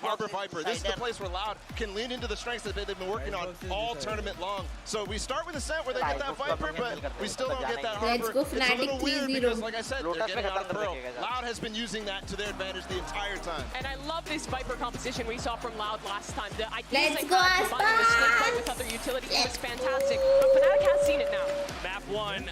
Harbor Viper, this is the place where Loud can lean into the strengths that they've been working on all tournament long. So we start with a set where they get that Viper, but we still don't get that Harbor. Let's go It's a little Fnatic weird 3-0. because, like I said, they're getting out of Pearl. Loud has been using that to their advantage the entire time. And I love this Viper composition we saw from Loud last time. The Let's go Aspas! with other utilities was fantastic, but Fnatic has seen it now. Map 1,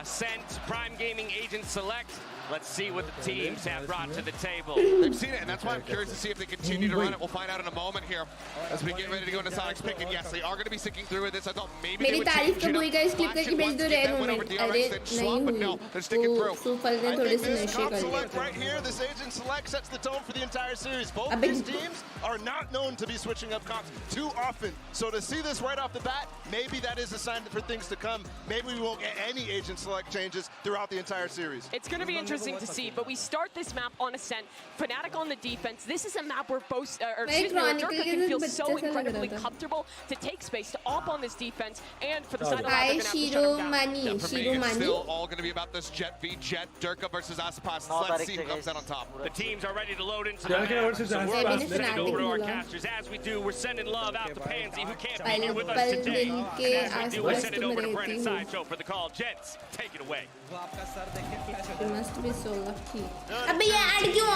Ascent, Prime Gaming Agent Select. Let's see what the teams have brought to the table. They've seen it, and that's why I'm curious to see if they continue to run it. We'll find out in a moment here as we get ready to go into Sonic's pick. And yes, they are going to be sticking through with this. I thought maybe they would change it up. Flash it once, get that win over DRX, then swap, but no, they're sticking through. I think this comp select right here, this agent select sets the tone for the entire series. Both these teams are not known to be switching up comps too often. So to see this right off the bat, maybe that is a sign for things to come. Maybe we won't get any agent select changes throughout the entire series. It's going to be interesting to see, but we start this map on Ascent. Fnatic on the defense. This is a map where both, Durka can feel so incredibly comfortable to take space, to op on this defense, and for the side of Loud, they're going to have to shut him down. Yeah, for me, it's still all going to be about this Jet v Jet, Durka versus Aspas. Let's see who comes out on top. The teams are ready to load into the map. So we're sending over to our casters. As we do, we're sending love out to Pansy, who can't be here with us today. And as we do, we're sending over to Brennan Sideshow for the call. Gents, take it away. You must be so lucky. अबे ये add क्यों?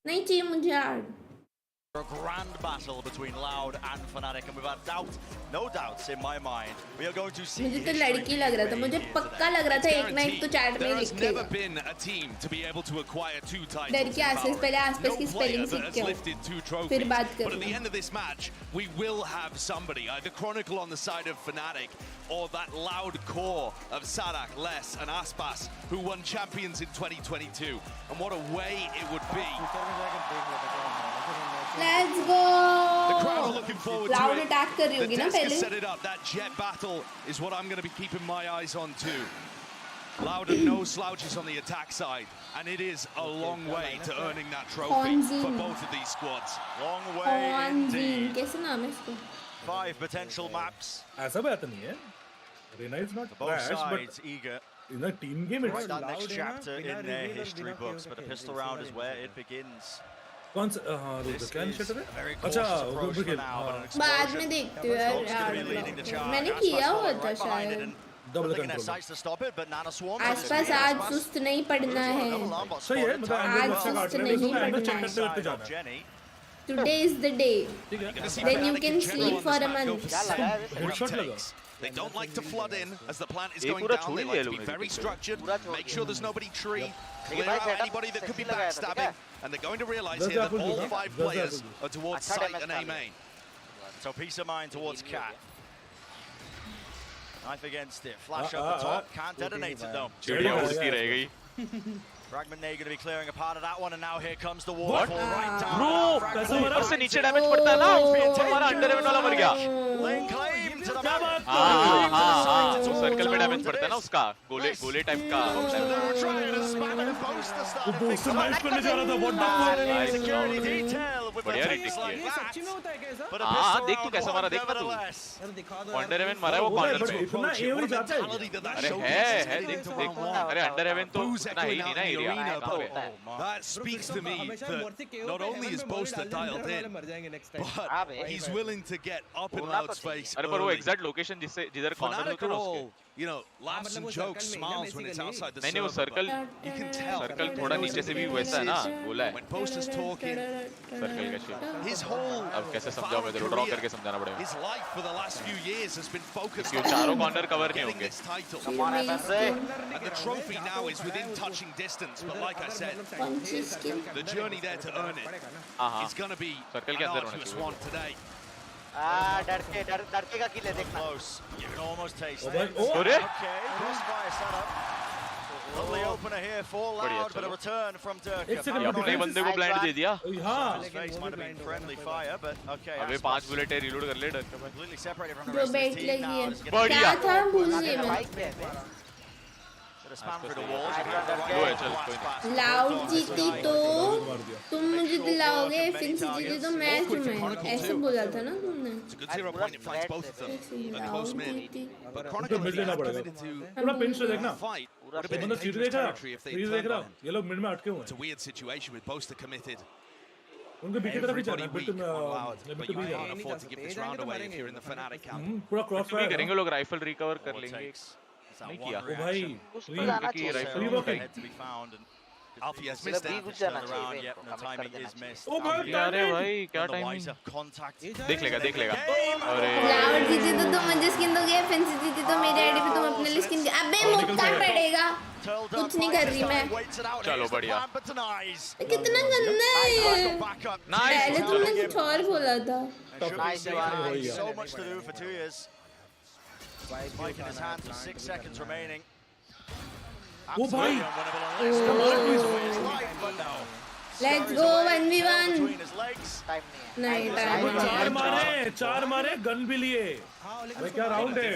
नहीं चाहिए मुझे add. A grand battle between Loud and Fnatic, and without doubt, no doubts in my mind, we are going to see. मुझे तो लड़की लग रहा था, मुझे पक्का लग रहा था एक नाइट तो चैट में लिख देगा. Never been a team to be able to acquire 2 titles. लड़की आसपास पहले आसपास की स्पेलिंग सीख के आओ. फिर बात करेंगे. But at the end of this match, we will have somebody, either Chronicle on the side of Fnatic, or that Loud core of Sadak, Les, and Aspas, who won champions in 2022. And what a way it would be. Let's go. The crowd are looking forward Loud to it. attack कर रही होगी ना पहले. Set it up. That Jet battle is what I'm going to be keeping my eyes on too. Loud and no slouches on the attack side, and it is a long way to earning that trophy for both of these squads. Long way indeed. कैसे नाम है इसको? 5 potential maps. ऐसा बात नहीं है. Reina is not both trash, sides but eager. In the team game, it's that next chapter in their history books, but a pistol round is where it begins. कौन सा हाँ रुक क्या निश्चित है? very अच्छा cautious approach वो for now, but an बाद में देखते हो यार. मैंने किया हुआ था शायद. Double looking at sights to stop it, but Nana Swarm. आसपास आज सुस्त नहीं पड़ना है. सही है मतलब आज सुस्त नहीं पड़ना है. Today is the day. Then you can sleep for a month. They don't like to flood in as the plant is going down. They like to be very structured, make sure there's nobody tree, clear out anybody that could be backstabbing, and they're going to realize here that all 5 players are towards site and A main. So peace of mind towards Cat. Knife against it, flash up the top, can't detonate it though. Fragment Nade going to be clearing a part of that one, and now here comes the waterfall right down. Bro, ऊपर से नीचे damage पड़ता है ना, हमारा under heaven वाला मर गया. Lane claim to the map. हाँ, वो सर्कल में डैमेज पड़ता है ना उसका, गोले टाइप का. वो बूस्टर माइंड करने जा रहा था, what the fuck? बढ़िया रेटिंग किया. हाँ, देख तू कैसा मारा, देख तू. अंडर हेवन मारा है वो कॉर्नर पे. इतना ए वाली जाता है. अरे है, देख तू देख. अरे अंडर हेवन तो इतना ही नहीं ना area. That speaks to me that not only is Boaster dialed in, but he's willing to get up in Loud's face. अरे पर वो एग्जैक्ट लोकेशन जिधर कॉर्नर होता है उसके. You know, laughs and jokes, smiles when it's outside the नहीं वो circle. Circle, you can tell. Circle थोड़ा नीचे से भी वैसा है ना, बोला है. When Boaster's talking, सर्कल का शेप. his whole अब कैसे समझाऊं मैं तेरे को ड्रॉ करके समझाना पड़ेगा. His life for the last few years has been focused on चारों कॉर्नर कवर नहीं होंगे. And the trophy now is within touching distance, but like I said, the journey there to earn it is going to be an arduous one today. डरके का किल है देखना. Close. You can almost taste it. Okay, crossfire setup. Lovely opener here for Loud, but a return from Durka. अपने बंदे को blind दे दिया. His face might have been friendly fire, but okay. अबे 5 bullet है, reload कर ले डर के. Completely separated from the rest of his team now. क्या था भूल गई मैं. लाउड जीती तो तुम मुझे दिलाओगे, FNC जीती तो मैच में. ऐसे बोला था ना तुमने. तो मिड लेना पड़ेगा. थोड़ा पिंच से देखना. मतलब सीट देख रहा. ये लोग मिड में अटके हुए हैं. It's a weird situation with Boaster committed. उनके बीच की तरफ ही जाना है. But you can't afford to give this round away if you're in the Fnatic camp. पूरा क्रॉस फायर करेंगे लोग, राइफल रिकवर कर लेंगे. नहीं किया. ओ भाई की rifle revoke to be found, and Alfie has missed it. Around, yep, the timing is missed. अरे भाई क्या टाइमिंग देख लेगा लाउड जीते तो तुम मुझे स्किन दोगे, FNC जीते तो मेरे आईडी पे तुम अपने लिए स्किन। अबे मुक्का पड़ेगा, कुछ नहीं कर रही मैं। चलो बढ़िया। कितना गंदा है ये। पहले तुमने कुछ और बोला था। So much to do for 2 years. Spike in his hands with 6 seconds remaining. Oh भाई, let's go 1v1. नहीं टाइम चार मारे गन भी लिए। भाई क्या राउंड है?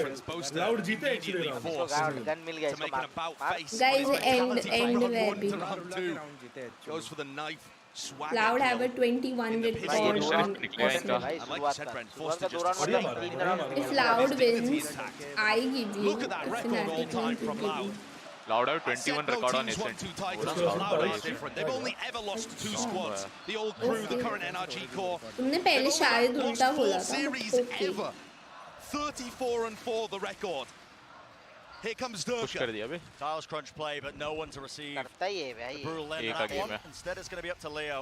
लाउड जीते एक्चुअली राउंड। गन मिल गया इसको। Guys, end where be? Goes for the knife. Loud have a 21 record. If Loud wins, I give you a Fnatic win. Loud have 21 record on Ascent. They've only ever lost to 2 squads. The old crew, the current NRG core. तुमने पहले शायद उल्टा बोला था। Series ever. 34-4 the record. Here comes Durka. Tiles crunch play, but no one to receive. Brutal end of that one. Instead, it's going to be up to Leo.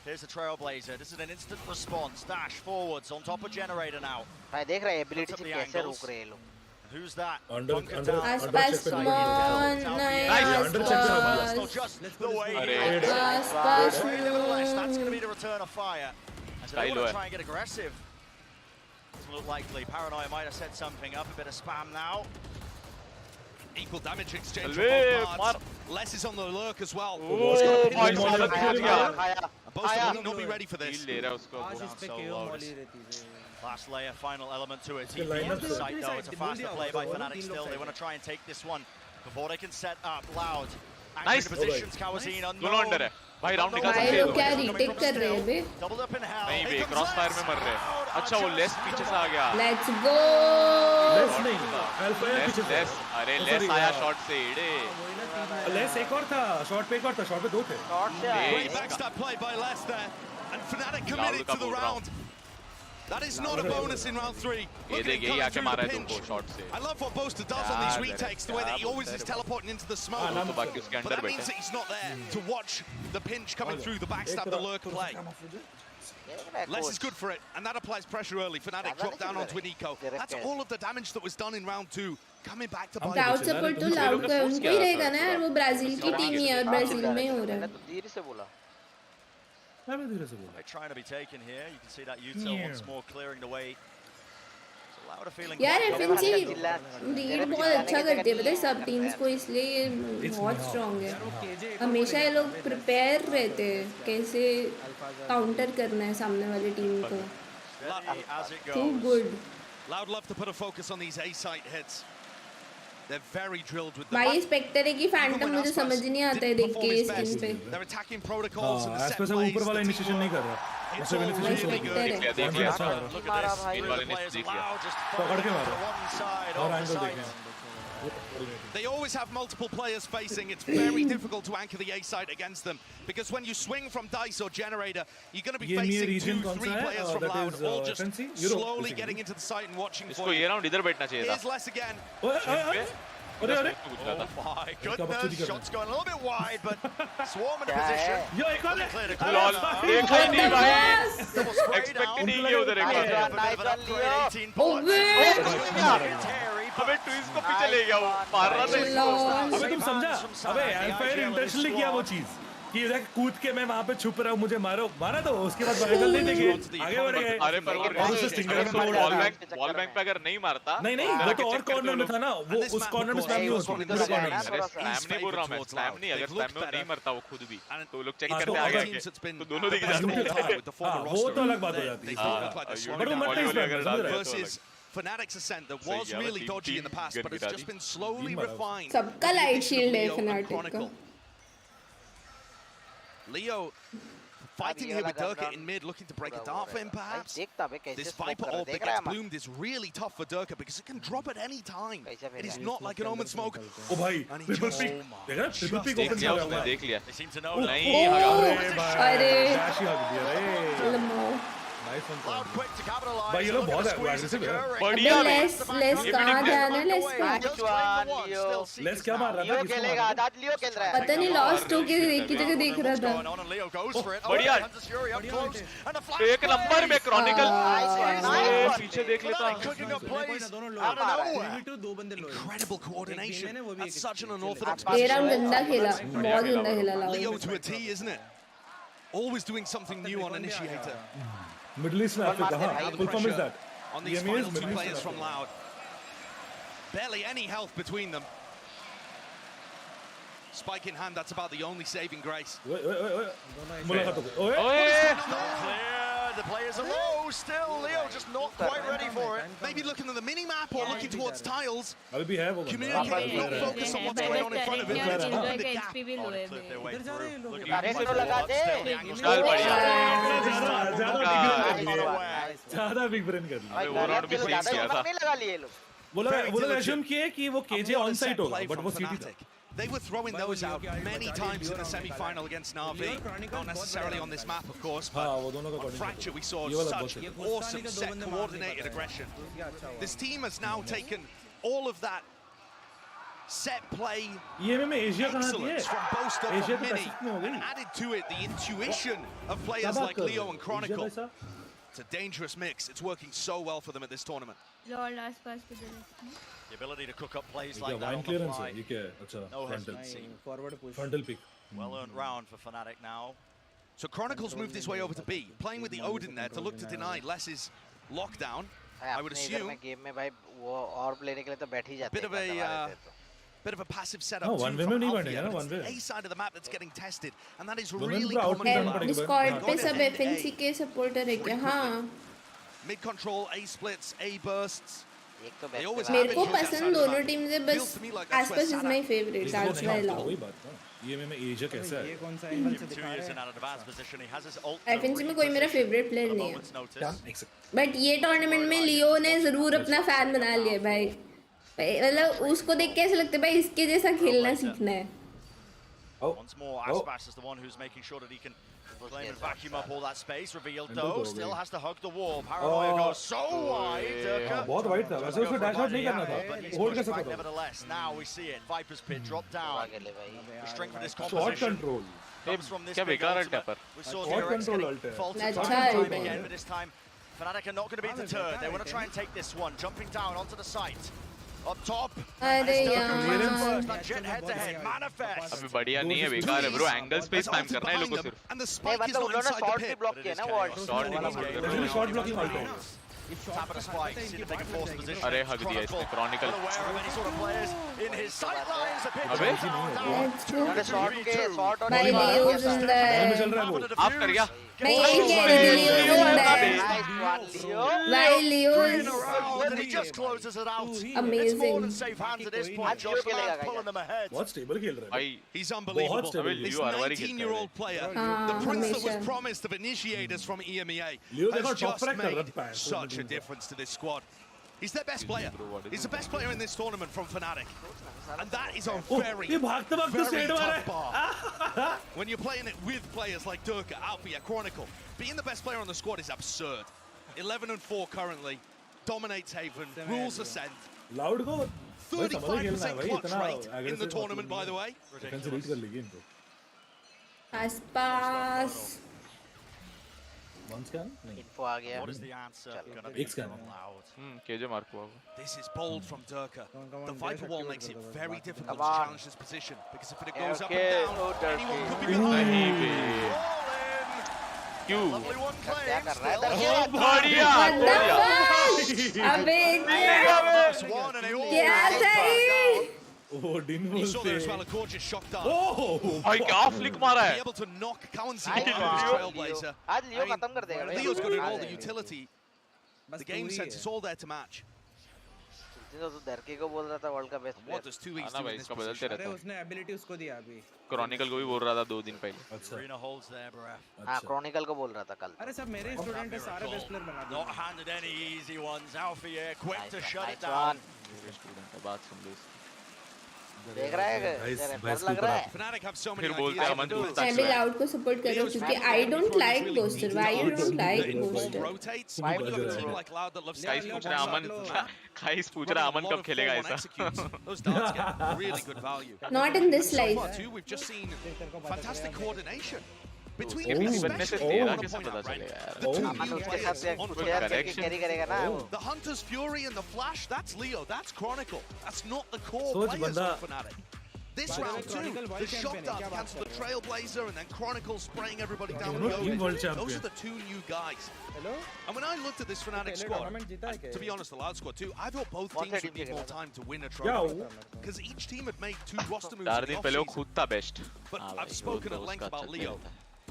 Here's the Trailblazer. This is an instant response. Dash forwards on top of Generator now. भाई देख रहे हैं ability से कैसे रोक रहे हैं लोग। Who's that? आसपास come on, नहीं आसपास। Not just the way. आसपास That's going to be the return of fire. So they want to try and get aggressive. Doesn't look likely. Paranoia might have set something up. A bit of spam now. Equal damage exchange for both parts. Less is on the lurk as well. Both will not be ready for this. Last layer, final element to it. TP into the site though. It's a faster play by Fnatic still. They want to try and take this one before they can set up. Loud. Nice positions. Kawazine दोनों अंदर है भाई round निकाल सकते हो क्या retake कर रहे हैं बे नहीं बे क्रॉस फायर में मर रहे अच्छा वो लेस पीछे से आ गया लेट्स गो लेस नहीं अल्फा पीछे लेस अरे लेस आया शॉट से इडे लेस एक और था शॉट पे एक और था शॉट पे 2 थे Great backstab play by Les there and Fnatic committed to the round. That is not a bonus in round 3. Look at him coming through the pinch. I love what Boaster does on these retakes, the way that he always is teleporting into the smoke. But that means that he's not there to watch the pinch coming through, the backstab, the lurk play. Les is good for it, and that applies pressure early. Fnatic drop down onto an eco. That's all of the damage that was done in round 2. Coming back to bite. Crowd support तो Loud का उनको ही रहेगा ना यार वो Brazil की team ही है और ब्राजील में हो रहा है They're trying to be taken here. You can see that util once more clearing the way. यार FNC रीड बहुत अच्छा करती है पता है सब टीम्स को इसलिए बहुत स्ट्रांग है हमेशा ये लोग प्रिपेयर रहते हैं कैसे काउंटर करना है सामने वाली टीम को too good Loud love to put a focus on these A site hits. They're very drilled with the भाई स्पेक्टर है कि फैंटम मुझे समझ ही नहीं आता है देख के स्क्रीन पे They're attacking protocols and the set plays ऊपर वाला इनिशिएशन नहीं कर रहा ऐसे बेनिफिशियल देख लिया इन वाले ने देख लिया पकड़ के मारो और एंगल देखें They always have multiple players facing. It's very difficult to anchor the A site against them because when you swing from Dice or Generator, you're going to be facing 2-3 players from Loud, all just slowly getting into the site and watching for you. ये round इधर बैठना चाहिए था. Here's Les again. Oh my goodness, shots going a little bit wide, but Swarm in a position. Yo, एक और देखा नहीं भाई. Expect नहीं किया उधर एक बार. अबे ट्विस्ट को पीछे ले गया वो मार रहा था इसको अबे तुम समझा अबे अल्फायर इंटेंशनली किया वो चीज कि देख कूद के मैं वहां पे छुप रहा हूं मुझे मारो मारा तो उसके बाद बाहर नहीं देंगे आगे बढ़ गए अरे पर वो बॉल बैंक पे अगर नहीं मारता नहीं वो तो और कॉर्नर में था ना वो उस कॉर्नर में स्पैम नहीं होता स्पैम नहीं बोल रहा हूं मैं स्पैम नहीं अगर स्पैम में नहीं मरता वो खुद भी तो लोग चेक करते आगे तो दोनों दिख जाते वो तो अलग बात हो जाती है बट वो मरते versus Fnatic's ascent that was really dodgy in the past, but it's just been slowly refined. सबका लाइट शील्ड है Fnatic का. Leo fighting here with Durka in mid, looking to break a dart for him perhaps. This Viper ult that gets bloomed is really tough for Durka because it can drop at any time. It is not like an Omen smoke. Oh bhai, triple pick. देखा triple pick open किया हुआ है. देख लिया. They seem to know. नहीं अरे dash ही हक दिया रे. Nice one Loud quick to capitalize. भाई ये लोग Look at बहुत the squeeze aggressive है occurring. बढ़िया लेस कहाँ जाना है लेस का लेस क्या मार रहा था लियो खेलेगा आज लियो खेल रहा है पता नहीं लॉस्ट हो के एक ही जगह देख रहा था बढ़िया एक नंबर में क्रॉनिकल पीछे देख लेता Incredible coordination. That's such an unorthodox तेरा गंदा खेला बहुत गंदा खेला Leo loud to a T, isn't it? Always doing something new on Initiator. Middle east में अफ्रीका हाँ full form is that On these final two players from Loud. Barely any health between them. Spike in hand, that's about the only saving grace. मुलाकात हो गई Clear. The players are low still. Leo just not quite ready for it. Maybe looking at the mini map or looking towards tiles. अभी भी है वो Communicate, not focus on what's going on in front of him. HP भी लो है ज़्यादा big brain कर लिया नहीं लगा लिए लोग बोला एज्यूम किए कि वो केजे ऑन साइट होगा बट वो सीटी था They were throwing those out many times in the semi-final against Navi. Not necessarily on this map, of course, but on Fracture we saw such awesome set coordinated aggression. This team has now taken all of that set play excellence from Boast and from Mini and added to it the intuition of players like Leo and Chronicle. It's a dangerous mix. It's working so well for them at this tournament. The ability to cook up plays like that on the fly. No hesitancy. Frontal pick. Well earned round for Fnatic now. So Chronicles moved his way over to B, playing with the Odin there to look to deny Less's lockdown. I would assume. Bit of a passive setup. No, one way में नहीं बनेगा ना one way. A side of the map that's getting tested, and that is really common. Discord पे सब FNC के supporter है क्या हाँ Mid control, A splits, A bursts. मेरे को पसंद दोनों टीम से बस space is my favourite that's why I love ये में एशिया कैसा है ये कौन सा एंगल से दिखा रहा है FNC में कोई मेरा फेवरेट प्लेयर नहीं है बट ये टूर्नामेंट में लियो ने जरूर अपना फैन बना लिया भाई मतलब उसको देख के ऐसा लगता है भाई इसके जैसा खेलना सीखना है Once more, Aspas is the one who's making sure that he can claim and vacuum up all that space. Revealed though, still has to hug the wall. Paranoia goes so wide. बहुत wide था वैसे उसको dash out नहीं करना था hold कर सकता था Nevertheless, now we see it. Viper's Pit drop down. The strength of this shot composition control comes from this क्या big बेकार ultimate. अल्ट है We saw shot the control ult है faulted time again, but this time Fnatic are not going to be deterred. They want to try and take this one. Jumping down onto the site. Up top. अरे यार That jet head to head. Manifest. अभी बढ़िया नहीं है बेकार है bro angle space spam करना है लोगों को सिर्फ And the spike is not inside the pit. Block किया ना वॉल शॉट ब्लॉकिंग अल्ट है Tap of the spike, see if they can force position. अरे हक दिया इसने Chronicle Aware of any sort of players in his sight lines. The pit अबे shot के shot और भाई लियो जिंदा है आप कर गया मैं यही कह रही थी लियो जिंदा है भाई लियो is He just closes it out. Amazing. It's more than safe hands at this point. Josh Loud pulling them ahead. बहुत स्टेबल खेल रहा है भाई He's unbelievable. stable. This Leo हर बार ही खेलता है 19-year-old player, the prince that was promised of initiators from EMEA, Leo has देखो top just frag कर रहा made है such a difference to this squad. He's their best player. He's the best player in this tournament from Fnatic. And that is a very, ये भागते भागते very state मारा tough bar. When you're playing it with players like Durka, Alfia, Chronicle, being the best player on the squad is absurd. 11-4 currently, dominates Haven, rules Ascent. Loud को 35% clutch rate in the tournament, by the way. Defence read कर लेगी इनको आसपास one scan नहीं info आ गया What is the answer gonna एक be scan from Loud? KJ mark हुआ This is bold from Durka. The Viper wall makes it very difficult to challenge this position because if it goes up and down, anyone could be behind. नहीं बे क्यों Lovely one क्या कर claims. रहा है बढ़िया अबे क्या था ये ओ डिन You saw बोलते there as well, a gorgeous shock dart. भाई क्या फ्लिक मारा Be है able to knock Kawanzi out of his Trailblazer. आज लियो खत्म कर देगा Leo's got all the utility. The game sense is all there to match. तो दरके को बोल रहा था वर्ल्ड का बेस्ट What does 2 weeks ना do भाई in this इसका बदलते position? रहता है उसने एबिलिटी उसको दिया अभी क्रॉनिकल को भी बोल रहा था 2 दिन पहले अच्छा Arena holds there, bruh. हाँ क्रॉनिकल को बोल रहा था कल अरे सब मेरे स्टूडेंट है सारे बेस्ट प्लेयर बना दिए Not handed any easy ones. Alfia quick to shut it Nice down. one. Student है बात सुन लो देख रहा है डर लग रहा है फिर बोलते हैं अमन तू मैं भी लाउड को सपोर्ट कर रही हूँ क्योंकि I don't like booster why you don't like booster guys पूछ रहा है अमन गाइस पूछ रहा है अमन कब खेलेगा ऐसा not in this life between बनने से तेरा कैसे पता चलेगा यार the Hunter's Fury and the Flash, that's Leo, that's Chronicle, that's not the core players of Fnatic. This round too, the Shock Dart cancelled the Trailblazer and then Chronicle spraying everybody down the road. Those are the two new guys. And when I looked at this Fnatic squad, to be honest, the Loud squad too, I thought both teams would need more time to win a trophy. Because each team had made 2 roster moves in the offseason. But I've spoken at length about Leo.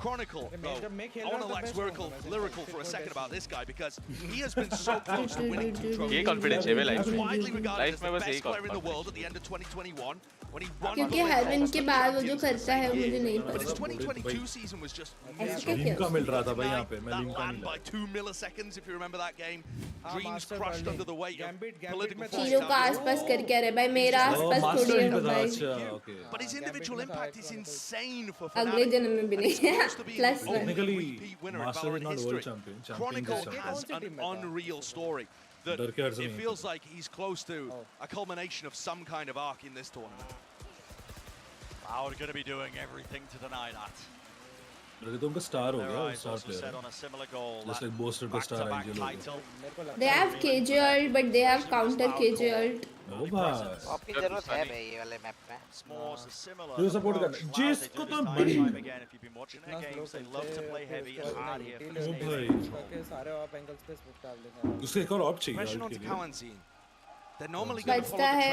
Chronicle, though, I want to wax lyrical for a second about this guy because he has been so close to winning 2 trophies. ये confidence है He was widely regarded as the best player in the world at the end of 2021 when he won. क्योंकि हर win के बाद वो जो करता है मुझे नहीं But his पसंद 2022 season was just लिंका मिल रहा था भाई यहाँ पे मैं that लिंका land मिला by 2 milliseconds if you remember that game. Dreams crushed under the weight of political चीरों का आसपास करके रहे भाई मेरा आसपास थोड़ी है भाई But his individual impact is insane for अगले जन्म में भी नहीं है plus technically Master is not world champion. Chronicle has an unreal story that it feels like he's close to a culmination of some kind of arc in this tournament. Wow, we're going to be doing everything to deny that. तो उनका star हो गया star player just like Boaster का star IGL हो गया they have KJ ult but they have counter KJ ult ओ भाई आपकी जरूरत है भाई ये वाले मैप में तू सपोर्ट कर जिसको तो बड़ी ओ भाई उसके एक और ऑप चाहिए बचता है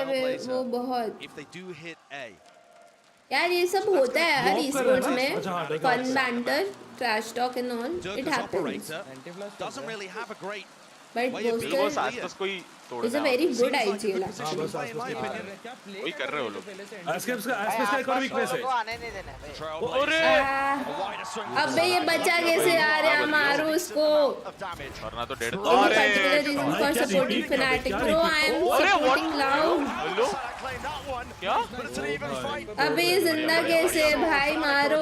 वो बहुत if they do hit A. यार ये सब होता है यार e-sports में fun banter trash talk and all it happens Doesn't really have a great but Boaster is a very good IGL वही कर रहे हो लोग आसपास का एक और वीकनेस है आने नहीं देना भाई अबे ये बचा कैसे आ रहा है मारो उसको वरना तो dead particular reason for supporting Fnatic bro I am supporting Loud क्या अबे जिंदा कैसे भाई मारो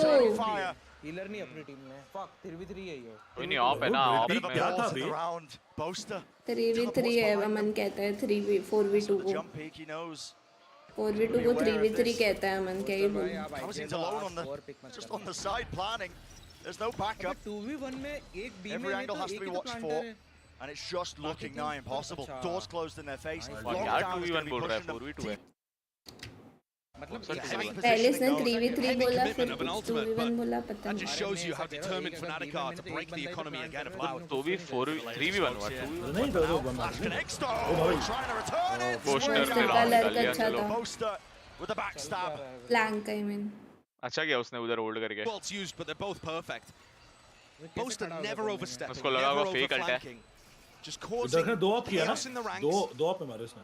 हीलर नहीं अपनी टीम में फक 3v3 है ये कोई नहीं ऑफ है ना ऑफ में क्या था अभी 3v3 है अमन कहता है 4v2 को 4v2 को 3v3 कहता है अमन क्या ही बोलूं just on the side planning. There's no backup. 2v1 में एक बी में Every angle has to be watched for. And it's just looking nigh impossible. Doors closed in their face. यार 2v1 बोल रहा है 4v2 है पहले इसने 3v3 बोला फिर 2v1 बोला पता That नहीं just shows you how determined Fnatic are to break the economy again of Loud. तो भी 3v1 हुआ नहीं तो Flash connects though. Trying to return it. Poster का लड़का अच्छा था Boaster with a backstab. Flank I mean अच्छा किया उसने उधर होल्ड करके Bolts used, but they're both perfect. Boaster never overstepped. उसको लगा वो फेक अल्ट है Just causing दो ऑप किया ना chaos in the ranks. दो ऑप में मारे उसने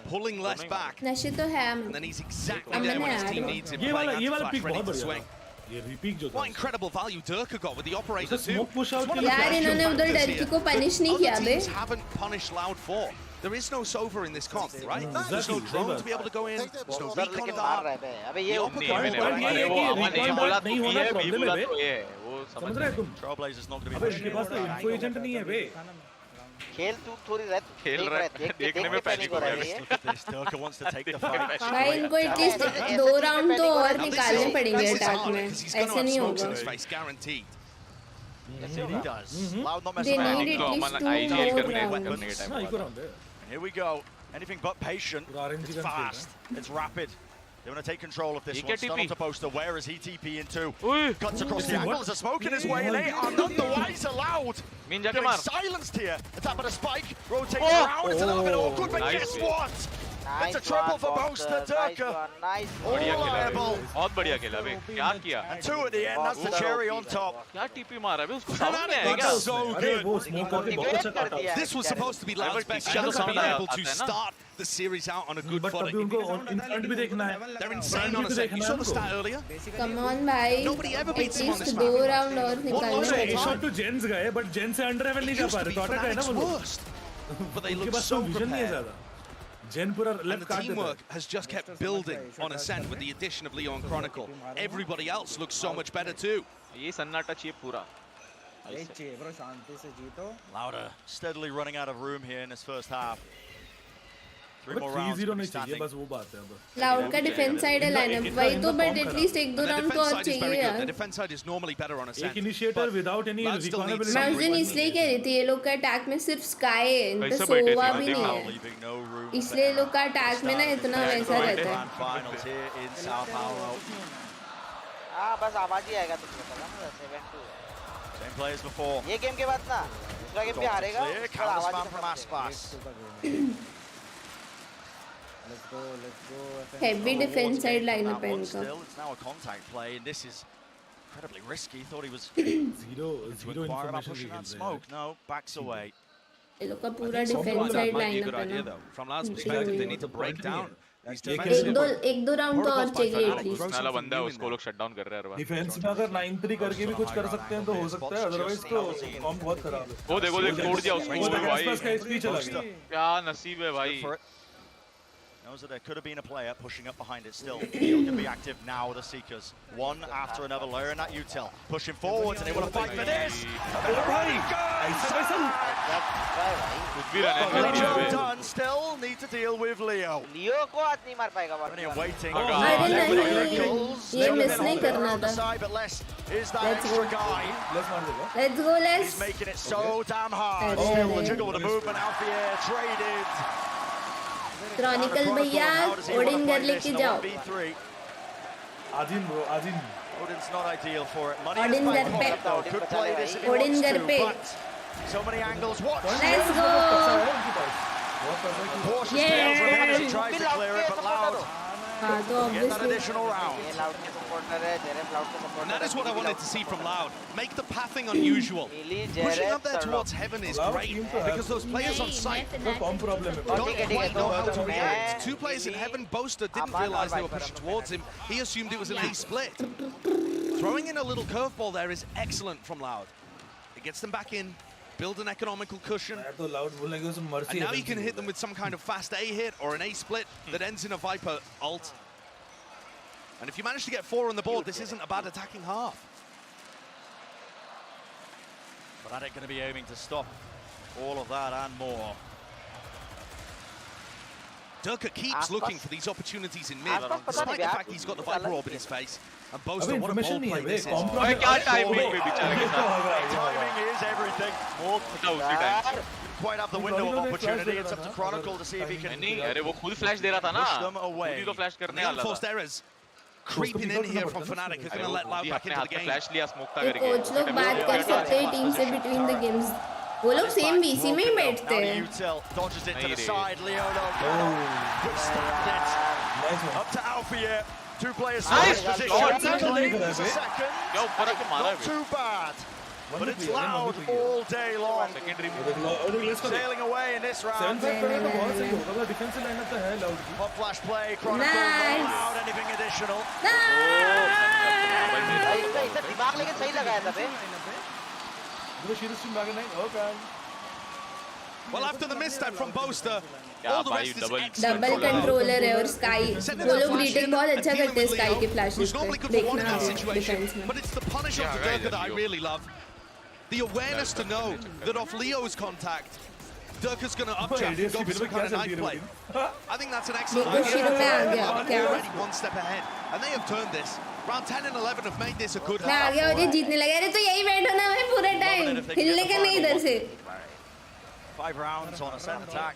Pulling less back. नशे तो है And then he's exactly there when his team needs him. ये वाला Flash पिक ready बहुत to बढ़िया swing. ये रिपीक जो था What incredible value Durka got with the operator too. Smoke push out के लिए यार इन्होंने उधर डरकी को पनिश नहीं किया बे Teams haven't punished Loud for. There is no Sova in this comp, right? There's no drone to be able to go in. There's no recon लेकिन मार dart. रहा है बे अबे ये नहीं बोला तो ये है बी बोला तो ये वो समझ रहे तुम Trailblazer's not going to अबे be इनके पास तो इन्फो एजेंट नहीं है बे खेल तू थोड़ी रह खेल रहा है देखने में पैनिक हो रहा है Durka wants to take the fight. भाई इनको एटलीस्ट 2 राउंड तो और निकालने पड़ेंगे अटैक में ऐसे नहीं होगा Guaranteed. Yes, he does. Loud not they messing need around. at least 2 more rounds Here we go. Anything but patient. It's fast. It's rapid. They want to take control of this one. Stun onto Boaster. Where is he TP into? Cuts across the angle. There's a smoke in his way. And they are none the wiser. Loud. Getting silenced here. Attack with a spike. Rotating around. It's a little bit awkward, but guess what? It's a triple for Boaster. Durka. बहुत बढ़िया खेला बे क्या किया And 2 at the end. That's the cherry on top. क्या TP मारा बे उसको समझ नहीं आया क्या So good. वो स्मोक करके बहुत अच्छा काटा This was supposed to be Loud's best chance of being able to start the series out on a good but तभी footing. उनको इंफ्रंट भी देखना है They're insane on a set. You saw the stat earlier. Come on भाई Nobody ever beats him on at least this 2 map. Round और निकालने पड़ेंगे shot to gents गए बट जेन्स से अंडर लेवल नहीं जा पा रहे तो अटैक है ना वो लोग But they उनके look पास so विजन नहीं है prepared. ज्यादा And the teamwork has just kept building on Ascent with the addition of Leo and Chronicle. Everybody else looks so much better too. ये सन्नाटा चाहिए पूरा. Lauda steadily running out of room here in this first half. 3 more rounds. 3-0 नहीं चाहिए बस वो बात है अब. Loud का defense side है lineup वही तो but at least एक दो round तो और चाहिए यार. The defense side is normally better on Ascent. एक initiator without any recognizability. मैं उस दिन इसलिए कह रही थी ये लोग का attack में सिर्फ Sky है इनका सोवा भी नहीं है. इसलिए लोग का attack में ना इतना वैसा रहता है. हाँ बस आवाज ही आएगा तुमको पता ना 7-2. Same play as before. ये गेम के बाद ना दूसरा गेम भी हारेगा. Counter from Aspas. Let's go. Heavy defense side lineup है इनका. It's now a contact play, and this is incredibly risky. Thought he was zero about pushing that smoke. No, backs away. ये लोग का पूरा defense side lineup है ना. From Loud's perspective, they need to break down. एक दो round तो और चाहिए at least. नाला बंदा है उसको लोग shut down कर रहे हैं हर बार. Defense में अगर 9-3 करके भी कुछ कर सकते हैं तो हो सकता है. Otherwise तो फॉर्म बहुत खराब है. वो देखो तोड़ दिया उसको भाई. HP चला गया. क्या नसीब है भाई. Knows that there could have been a player pushing up behind it still. He'll can be active now, the Seekers. One after another, layering that util. Pushing forwards, and they want to fight for this. Job done, still need to deal with Leo. Leo को आज नहीं मार पाएगा बार. Waiting. ये miss नहीं करना था. But Les is that extra guy. Let's go, Les. He's making it so damn hard. Still the jiggle with the movement out the air, traded. Chronicle भैया ओडिन घर लेके जाओ. Odin's not ideal for it. Odin घर पे. Odin घर पे. So many angles. What? Let's go. Yeah. Tries to clear it, but Loud. हाँ तो Get that additional round. And that is what I wanted to see from Loud. Make the pathing unusual. Pushing up there towards heaven is great because those players on site don't quite know how to react. 2 players in heaven. Boaster didn't realize they were pushing towards him. He assumed it was an A split. Throwing in a little curveball there is excellent from Loud. It gets them back in. Build an economical cushion. And now you can hit them with some kind of fast A hit or an A split that ends in a Viper ult. And if you manage to get 4 on the board, this isn't a bad attacking half. But are they going to be aiming to stop all of that and more? Durka keeps looking for these opportunities in mid, despite the fact he's got the Viper orb in his face. And Boaster, what a bold play this is. Timing is everything. Quite have the window of opportunity. It's up to Chronicle to see if he can push them away. The unforced errors creeping in here from Fnatic are going to let Loud back into the game. Coach लोग बात कर सकते हैं team से between the games. वो लोग same VC में ही बैठते हैं. Dodges it to the side. Leono stopped it. Up to Alfia. 2 players. Nice. Not too bad. But it's Loud all day long. Sailing away in this round. Hot flash play. Chronicle. Loud. Anything additional? दिमाग लेके सही लगाया था बे. Well, after the misstep from Boaster, all the rest is excellent. Double controller है और Sky. वो लोग retake बहुत अच्छा करते हैं Sky के flashes पे. देखना है defense में. But it's the punish of the Durka that I really love. The awareness to know that off Leo's contact, Durka's going to upchat and go for some kind of knife play. I think that's an excellent idea. They're already 1 step ahead, and they have turned this. Round 10 and 11 have made this a good half. मैं आ गया और ये जीतने लगा. अरे तो यही बैठो ना भाई पूरा टाइम. हिलने का नहीं इधर से. 5 rounds on a set attack.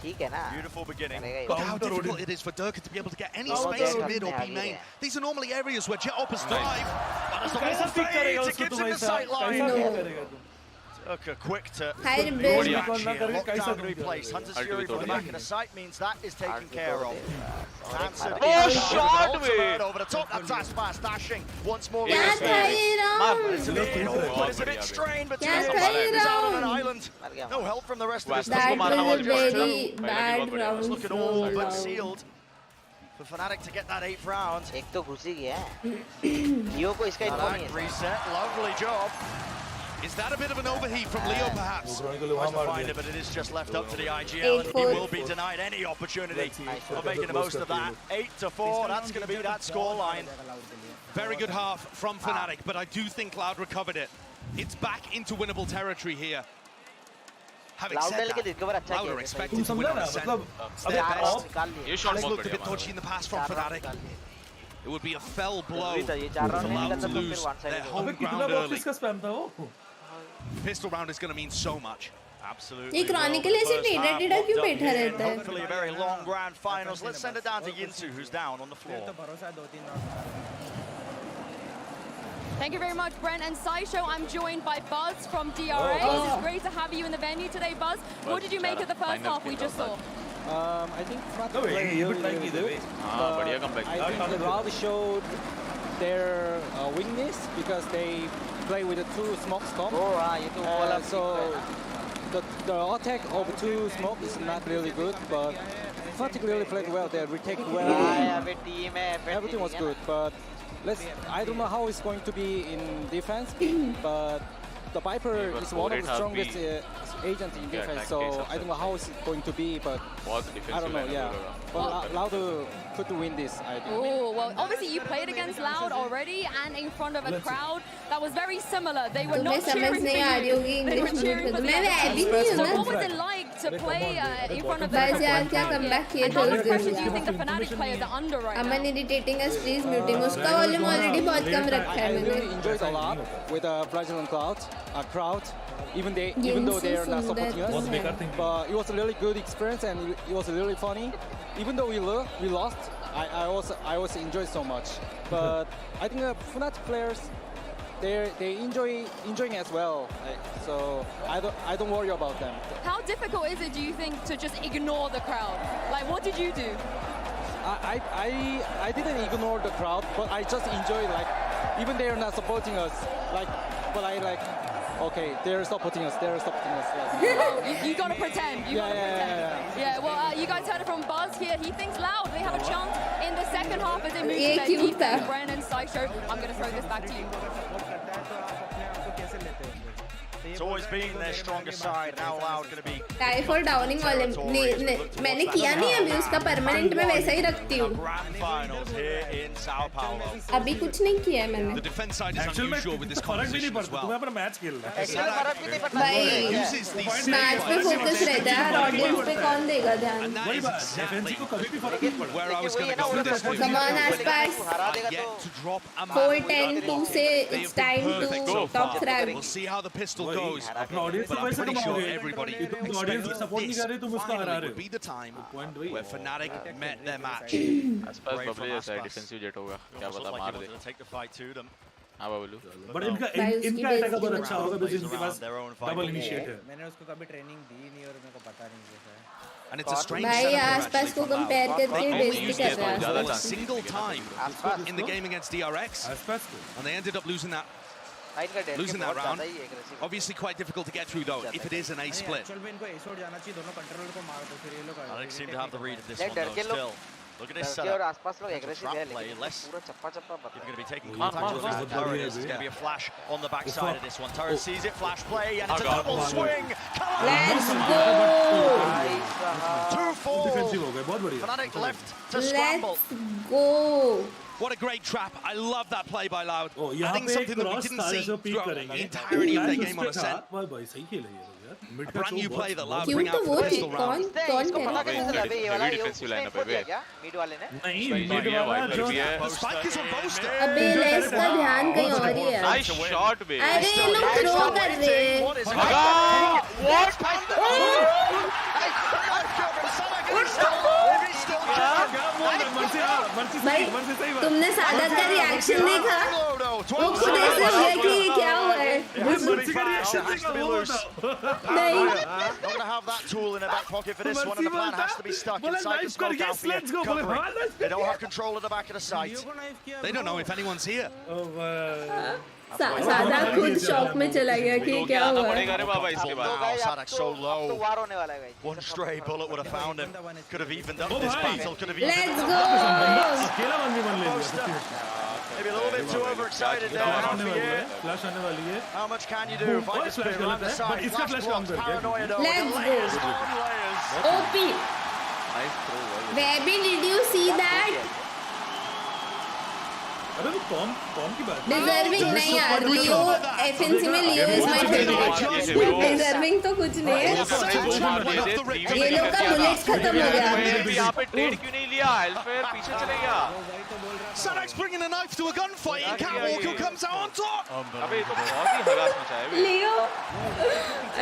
ठीक है ना. Beautiful beginning. Look how difficult it is for Durka to be able to get any space in mid or B main. These are normally areas where Jet Opers thrive. But as the wall fades, it gives him the sight line. Durka quick to lockdown replace. Hunter's Fury from the back of the site means that is taken care of. Oh, shot over the top. That's Aspas dashing once more. क्या था ये round? It's a bit strained, but is out on an island. No help from the rest of his team. That was a very bad round. Looking all but sealed for Fnatic to get that 8th round. एक तो घुस ही गया. Leo को इसका inform नहीं है. Reset, lovely job. Is that a bit of an overheat from Leo, perhaps? Tries to find it, but it is just left up to the IGL, and he will be denied any opportunity of making the most of that. 8-4, that's going to be that scoreline. Very good half from Fnatic, but I do think Cloud recovered it. It's back into winnable territory here. Having said that, Cloud are expected to win on a set. It's their best. Has looked a bit dodgy in the past from Fnatic. It would be a fell blow for Loud to lose their home ground early. Pistol round is going to mean so much. Absolutely. ये Chronicle ऐसे टेढ़ा क्यों बैठा रहता है? Hopefully a very long grand finals. Let's send it down to Yinsu, who's down on the floor. Thank you very much, Brent and Saisho. I'm joined by Buzz from DRA. It's great to have you in the venue today, Buzz. What did you make of the first half we just saw? I think Fnatic played really good. I think the Loud showed their weakness because they play with the two smoke scum. So the attack of two smoke is not really good, but Fnatic really played well. They retake well. Everything was good, but I don't know how it's going to be in defense, but the Viper is one of the strongest agents in defense, so I don't know how it's going to be, but I don't know, yeah. But Loud could win this, I think. Oh, well, obviously you played against Loud already and in front of a crowd that was very similar. They were not cheering for you. They were cheering for the other. So what was it like to play in front of the crowd? And how much pressure do you think the Fnatic players are under right now? Aman irritating us, please muting. उसका volume already बहुत कम रखा है मैंने. I really enjoyed a lot with a Brazilian crowd, even though they are not supporting us. But it was a really good experience and it was really funny. Even though we lost, I also enjoyed so much. But I think the Fnatic players, they enjoying as well. So I don't worry about them. How difficult is it, do you think, to just ignore the crowd? Like, what did you do? I didn't ignore the crowd, but I just enjoy, like, even they are not supporting us, but I okay, they're supporting us. Yes. You gotta pretend. You gotta pretend. Yeah, well, you guys heard it from Buzz here. He thinks Loud. They have a chance in the second half as they move to their defense. Bren and Saisho, I'm gonna throw this back to you. It's always been their strongest side. Now Loud going to be. Typhoid downing वाले मैंने किया नहीं अभी उसका permanent में वैसा ही रखती हूँ. Grand finals here in São Paulo. अभी कुछ नहीं किया है मैंने. The defense side is unusual with this composition as well. तुम्हें अपना मैच खेलना है. भाई मैच पे फोकस रहता है और ऑडियंस पे कौन देगा ध्यान. वही बात. FNC को कभी भी फर्क नहीं पड़ता. Where I was going to go with this one. Come on, आसपास. 4-10-2 से it's time to top frag. We'll see how the pistol goes. अपना audience But I'm pretty sure everybody audience की सपोर्ट नहीं कर रही तुम उसका हरा रहे हो. be the time where Fnatic met their match. आसपास बबली जैसा है डिफेंसिव जेट होगा क्या पता मार दे. Take the fight to them. हाँ बाबलू. बट इनका अटैक बहुत अच्छा होगा बिकॉज़ इनके पास डबल इनिशिएटिव. मैंने उसको कभी ट्रेनिंग दी नहीं और मेरे को पता नहीं कैसा है. And it's a strange भाई आसपास को कंपेयर करके बेइज्जती कर रहा है. a single time in the game against DRX, and they ended up losing that round. Obviously quite difficult to get through though, if it is an A split. Alex seem to have the read of this one though still. Look at this setup. Trap play, less. If you're going to be taking contact with the turret, there's going to be a flash on the backside of this one. Turret sees it, flash play, and it's a double swing. Let's go. Fnatic left to scramble. Let's go. What a great trap. I love that play by Loud. यहाँ Adding पे something that we didn't see throughout the entirety of their game on a set. भाई सही खेले ये लोग यार. A brand new play that Loud क्यों bring तो out वो for the pistol round. कौन हेवी डिफेंसिव लाइनअप है बे. नहीं मिड वाला जो The spike is on both stairs. अबे लेस का ध्यान कहीं और ही है. नाइस शॉट बे. अरे ये लोग थ्रो कर रहे हैं. भाई तुमने सादा का रिएक्शन देखा? वो खुद ऐसे हो गया कि ये क्या हुआ है? नहीं. Not going to have that tool in their back pocket for this one, and the plan has to be stuck inside the smoke down for you. Covering. They don't have control of the back of the site. They don't know if anyone's here. सादा खुद shock में चला गया कि क्या हुआ है. Sadak's so low. One stray bullet would have found him. Could have evened up this battle. Could have evened Let's up go. this Maybe a little bit too overexcited there. Flash आने वाली है. How much can you do? Find a spin around the side. But इसका flash काम कर. Paranoia though. Let's go. OP. Nice throw. Webby, did you see that? अबे वो com की बात. Deserving नहीं यार. Leo FNC में Leo is my favorite. Deserving तो कुछ नहीं है. ये लोग का bullets खत्म हो गया. यहाँ पे trade क्यों नहीं लिया? Hellfire पीछे चले गया. Sadak's bringing a knife to a gunfight and Catwalk who comes out on top. अबे ये तो बहुत ही हगास मचाया बे. Leo.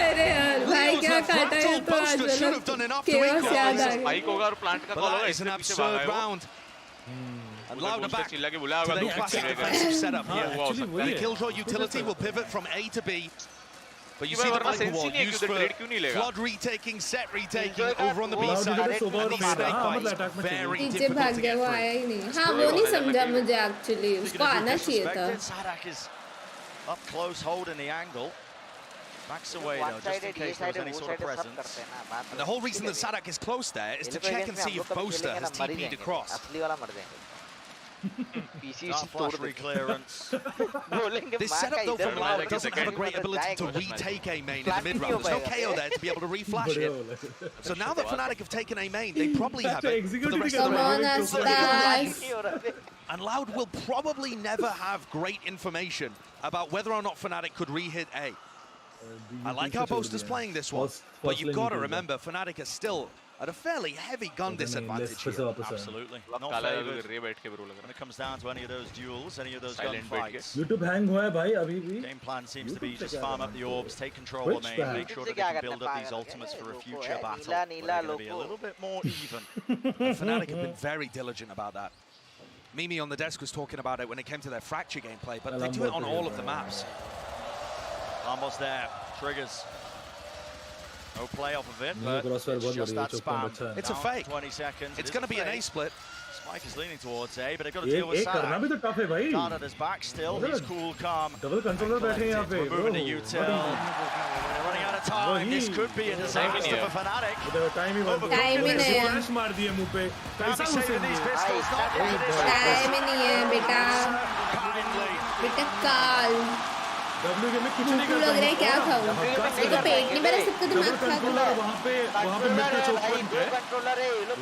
अरे यार भाई क्या काटा है तो आज मतलब chaos याद आ गया. Spike होगा और plant का call होगा. It's an absurd round. And Louder back to the classic defensive setup here. The Killjoy utility will pivot from A to B. But you see the Viper Wall used for flood retaking, set retaking over on the B side. And these snake bites, very difficult to get through. हाँ वो नहीं समझा मुझे actually. उसको आना चाहिए था. Sadak is up close, holding the angle. Backs away though, just in case there was any sort of presence. And the whole reason that Sadak is close there is to check and see if Boaster has TP'd across. Flash clearance. This setup though from Loud doesn't have a great ability to retake A main in the mid round. There's no KO there to be able to reflash it. So now that Fnatic have taken A main, they probably have it for the rest of the round. And Loud will probably never have great information about whether or not Fnatic could re-hit A. I like how Boaster's playing this one, but you've got to remember Fnatic is still at a fairly heavy gun disadvantage here. Absolutely. Not favored when it comes down to any of those duels, any of those gunfights. YouTube hang हुआ है भाई अभी भी. Game plan seems to be just farm up the orbs, take control of main, make sure that they can build up these ultimates for a future battle. Where they're going to be a little bit more even. Fnatic have been very diligent about that. Mimi on the desk was talking about it when it came to their Fracture gameplay, but they do it on all of the maps. Almost there. Triggers. No play off of it, but it's just that spam. It's a fake. 20 seconds. It's going to be an A split. Spike is leaning towards A, but they've got to deal with Sadak. Down at his back still. He's cool, calm. Double controller बैठे यहाँ पे. Moving to util. They're running out of time. This could be a disaster for Fnatic. Time ही नहीं है. Flash मार दिए मुंह पे. कैसा उसे नहीं? Time ही नहीं है बेटा. बेटा काल. W में कुछ नहीं करता. लग रहा है क्या खाऊं? मेरे को पेट नहीं भरा सबका दिमाग खा गया. वहाँ पे मिड चौक पे.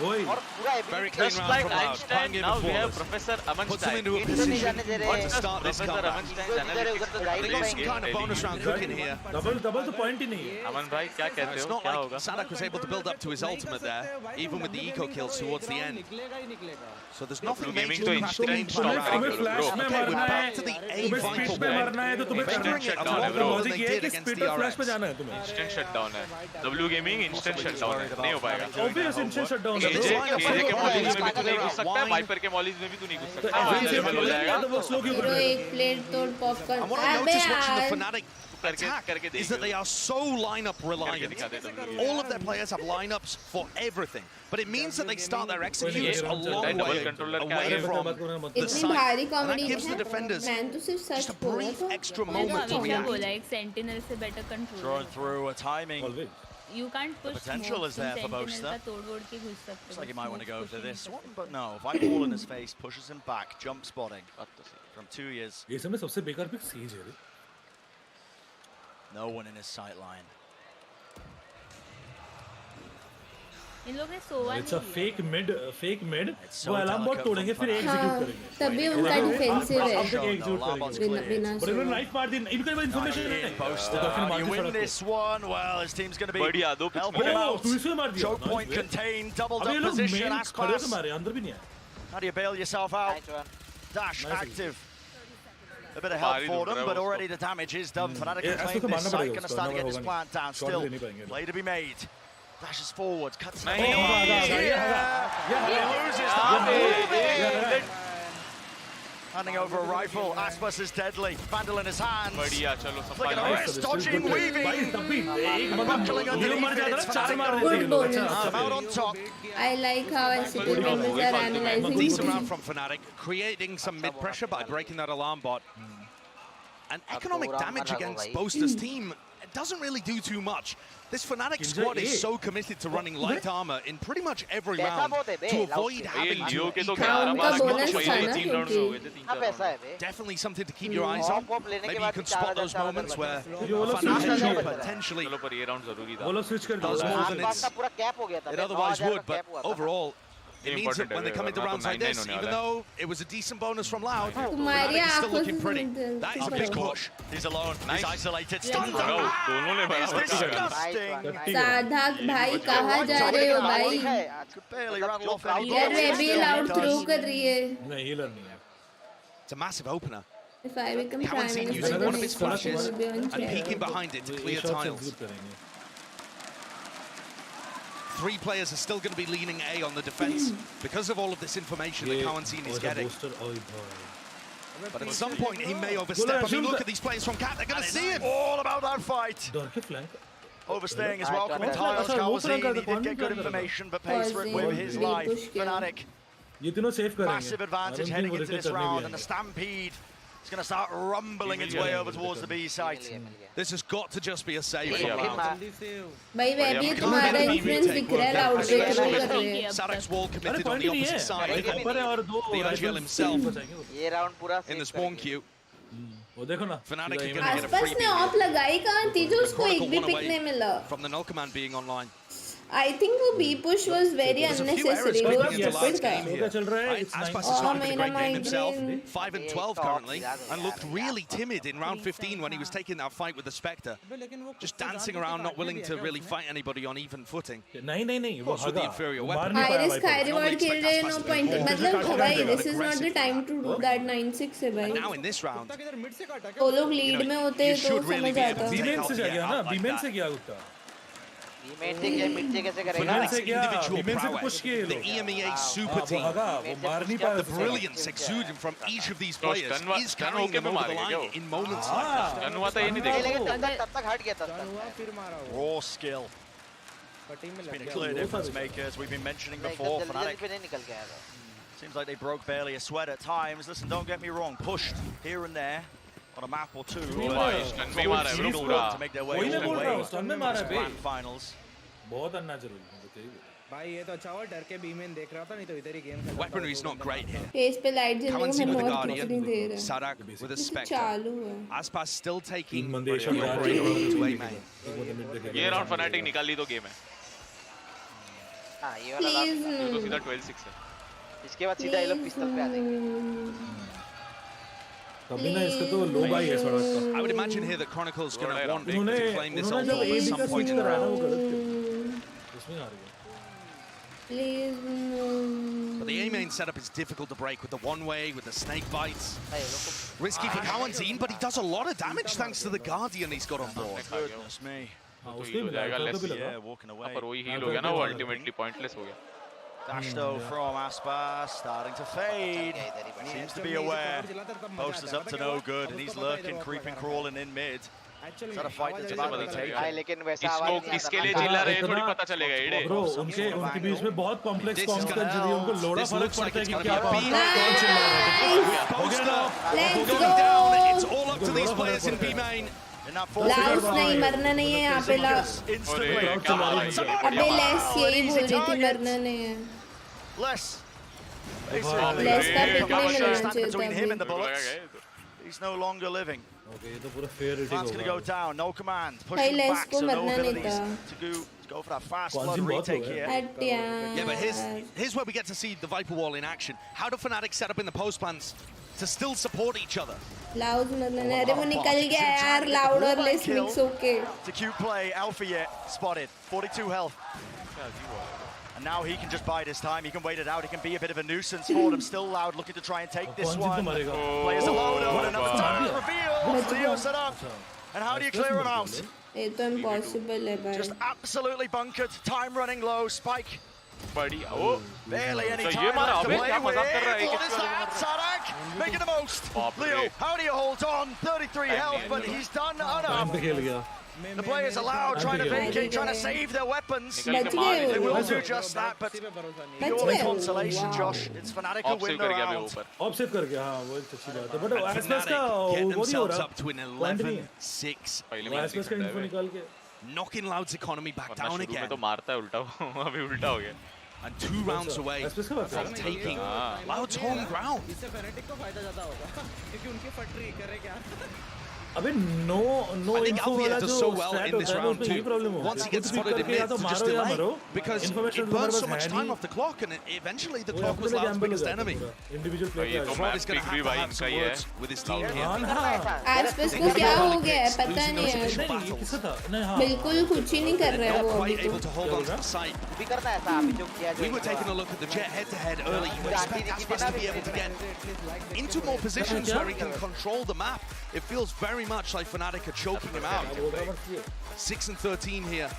वही. Very clean round from Loud. Can't give Now we have a Professor Amanstein. Puts him into a position to start this comeback. They got some kind of bonus round cooking here. Double तो point ही नहीं है. अमन भाई क्या कहते It's हो? not like Sadak was able to build up to his ultimate there, even with the eco kills towards the end. So there's nothing major to crash the game plan around. Okay, we're back to the A Viper Wall. Logic ये है कि speed पे flash पे जाना है तुम्हें. Instant shutdown है. W gaming instant shutdown है. नहीं हो पाएगा. ऑब्वियस इंस्टेंट शटडाउन है. केजे के मॉलीज में भी तू नहीं घुस सकता है. वाइपर के मॉलीज में भी तू नहीं घुस सकता. हो जाएगा. तो वो स्लो क्यों कर रहे एक प्लेट तोड़ popcorn. And what I noticed watching the Fnatic attack is that they are so lineup reliant. All of their players have lineups for everything, but it means that they start their executes a long way away from the site, and that gives the defenders just a brief extra moment to react. Like Sentinel से better control. Drawn through a timing. You can't push. The potential is there for Boaster. Looks like he might want to go for this one, but no. Viper Wall in his face pushes him back. Jump spotting from 2 years. ये समय सबसे बेकार pick seize है. No one in his sight line. इन लोग ने सोवा नहीं. It's a fake mid. वो alarm bot तोड़ेंगे फिर एग्जीक्यूट करेंगे. तभी उनका डिफेंसिव है. But इन्होंने नाइफ मार दी. इनका भी इंफॉर्मेशन है. You win this one. Well, his team's going to be बढ़िया दो pitch helping him out. Choke point contained. Doubled up position. Aspas. अंदर भी नहीं है. How do you bail yourself out? Dash active. A bit of help for them, but already the damage is done. Fnatic can claim this site. Going to start to get this plant down. Still, play to be made. Dashes forward, cuts the handing over a rifle. Aspas is deadly. Vandal in his hands. Flick of the wrist, dodging, weaving. Buckling underneath it. It's Good bonus. out on top. I like how SCT members are analyzing. Decent round from Fnatic, creating some mid-pressure by breaking that alarm bot. And economic damage against Boaster's team, it doesn't really do too much. This Fnatic squad is so committed to running light armor in pretty much every round to avoid having to definitely something to keep your eyes on. Maybe you can spot those moments where Fnatic potentially does more than it otherwise would, but overall, it means that when they come into rounds like this, even though it was a decent bonus from Loud, Fnatic is still looking pretty. That is a big push. He's alone. He's isolated. Stunned him. It's disgusting. साधक भाई कहाँ जा रहे हो भाई? यार वे Loud throw कर रही है. नहीं healer नहीं है. It's a massive opener. If I become prime Cowan minister, using one of his flashes and peeking behind it to clear tiles. 3 players are still going to be leaning A on the defense because of all of this information that Cowan is getting. But at some point, he may overstep. I mean, look at these players from Cat. They're going to see it. All about that fight. Overstaying as well. Coming tiles, Kawazin. He did get good information, but pays for it with his life. Fnatic. Massive advantage heading into this round, and the Stampede is going to start rumbling its way over towards the B site. This has got to just be a save for Loud. भाई वे भी तुम्हारा influence दिख रहा है Loud पे कर रहे हैं. Sadek's wall committed on the opposite side. The IGL himself in the spawn queue. Fnatic are going to get a आसपास ने ऑफ लगाई कहाँ थी जो उसको एक भी पिक नहीं मिला. From the null command being online. I think वो B push was very unnecessary. वो stupid था. Aspas is not a great game himself. 5 and 12 currently, and looked really timid in round 15 when he was taking that fight with the Spectre. Just dancing around, not willing to really fight anybody on even footing. नहीं Of course, with the inferior weapon. High risk, high reward खेल रहे no point. मतलब भाई this is not the time to do that 9-6 है भाई. Now in this round, वो लोग lead में होते तो समझ आता. बीमेन से क्या ना? बीमेन से क्या होता? The EMEA super team, the brilliance exuding from each of these players is carrying them over the line in moments like that. Raw skill. It's been a clear difference maker, as we've been mentioning before. Fnatic seems like they broke barely a sweat at times. Listen, don't get me wrong, pushed here and there on a map or two. To make their way all the way to the grand finals. Weaponry is not great here. Face पे light जलने को Cowan मैं with a बहुत Guardian, कुछ नहीं दे रहा. Sadak with a Spectre. चालू है. Aspas still taking to EMEA. ये round Fnatic निकाल ली तो game है. Please. तो सीधा 12-6 है. इसके बाद सीधा ये लोग पिस्तल पे आ जाएंगे. I would imagine here that Chronicle's going to want to claim this ulti at some point in the round. Please. But the A main setup is difficult to break with the one-way, with the snake bites. Risky for Cowanzine, but he does a lot of damage thanks to the Guardian he's got on board. Goodness me. Yeah, walking away. पर वही heal हो गया ना वो ultimately pointless हो गया. Dash though from Aspas, starting to fade. Seems to be aware. Poster's up to no good, and he's lurking, creeping, crawling in mid. Is that a fight that's about to be taken? इसके लिए चिल्ला रहे थोड़ी पता चलेगा ये. Bro, उनके बीच में बहुत complex comms का जरिए उनको लोड़ा फर्क पड़ता है कि क्या कौन चिल्ला रहा है. Going down. It's all up to these players in B main. Laue's नहीं मरना नहीं है यहाँ पे लाउस. अबे लेस यही बोल रही थी मरना नहीं है. Less. लेस का पिक नहीं मिलना चाहिए था. He's no longer living. Okay, तो पूरा fair rating Plan's going to go down, no command, pushing भाई लेस back, को so no मरना नहीं abilities था. to go for that fast blood retake here. Yeah, but here's where we get to see the Viper Wall in action. How do Fnatic set up in the post plans to still support each other? Loud मरना नहीं. अरे वो निकल गया यार. Loud और less mix होके. To cute play, Alpha yet spotted, 42 health. And now he can just bide his time, he can wait it out, he can be a bit of a nuisance for them. Still Loud looking to try and take this one. Players alone, and another time reveal. Leo set up. And how do you clear him out? ये तो impossible है भाई. Just absolutely bunkered, time running low, Spike बढ़िया ओ barely any तो time ये मारा left to अबे play क्या मजाक कर रहा है with. What is that? Sadak making the most. Leo, how do you hold on? 33 health, but he's done enough. The players allowed, trying to vacate, trying to save their weapons. They will do just that, but purely consolation, Josh. It's Fnatic who win the round. Offset कर गया हाँ वो एक अच्छी बात है but Fnatic का get वो नहीं हो themselves रहा up to an 11-6. एसपीएस का इन्फो निकाल के Knocking Loud's economy back down again. तो मारता है उल्टा अभी उल्टा हो गया And 2 rounds away from taking Loud's home ground. इससे फैनेटिक को फायदा ज्यादा होगा क्योंकि उनकी फटरी करे क्या अबे no I think info Alvia वाला does जो so well strat in this होता है round उसमें ये problem too. होता है Once he gets खुद भी spotted in करके या mid, तो to मारो just या delay मरो because information it तुम्हारे burns पास so much है time नहीं off the clock, and eventually the वो clock was अपने Loud's gamble biggest हो जाता enemy. है individual तो ये तो Rod is map going to pick भी have to भाई have इनका some ही है words with his team here. आसपास को क्या हो गया है पता नहीं है नहीं किसका था नहीं हाँ बिल्कुल कुछ ही नहीं कर रहा है Not वो अभी quite able to hold on to the site. भी करना है साहब जो किया We were taking a look at the Jet head-to-head early. You expect Aspas to be able to get into more positions where he can control the map. It feels very much like Fnatic are choking him out. 6 and 13 here.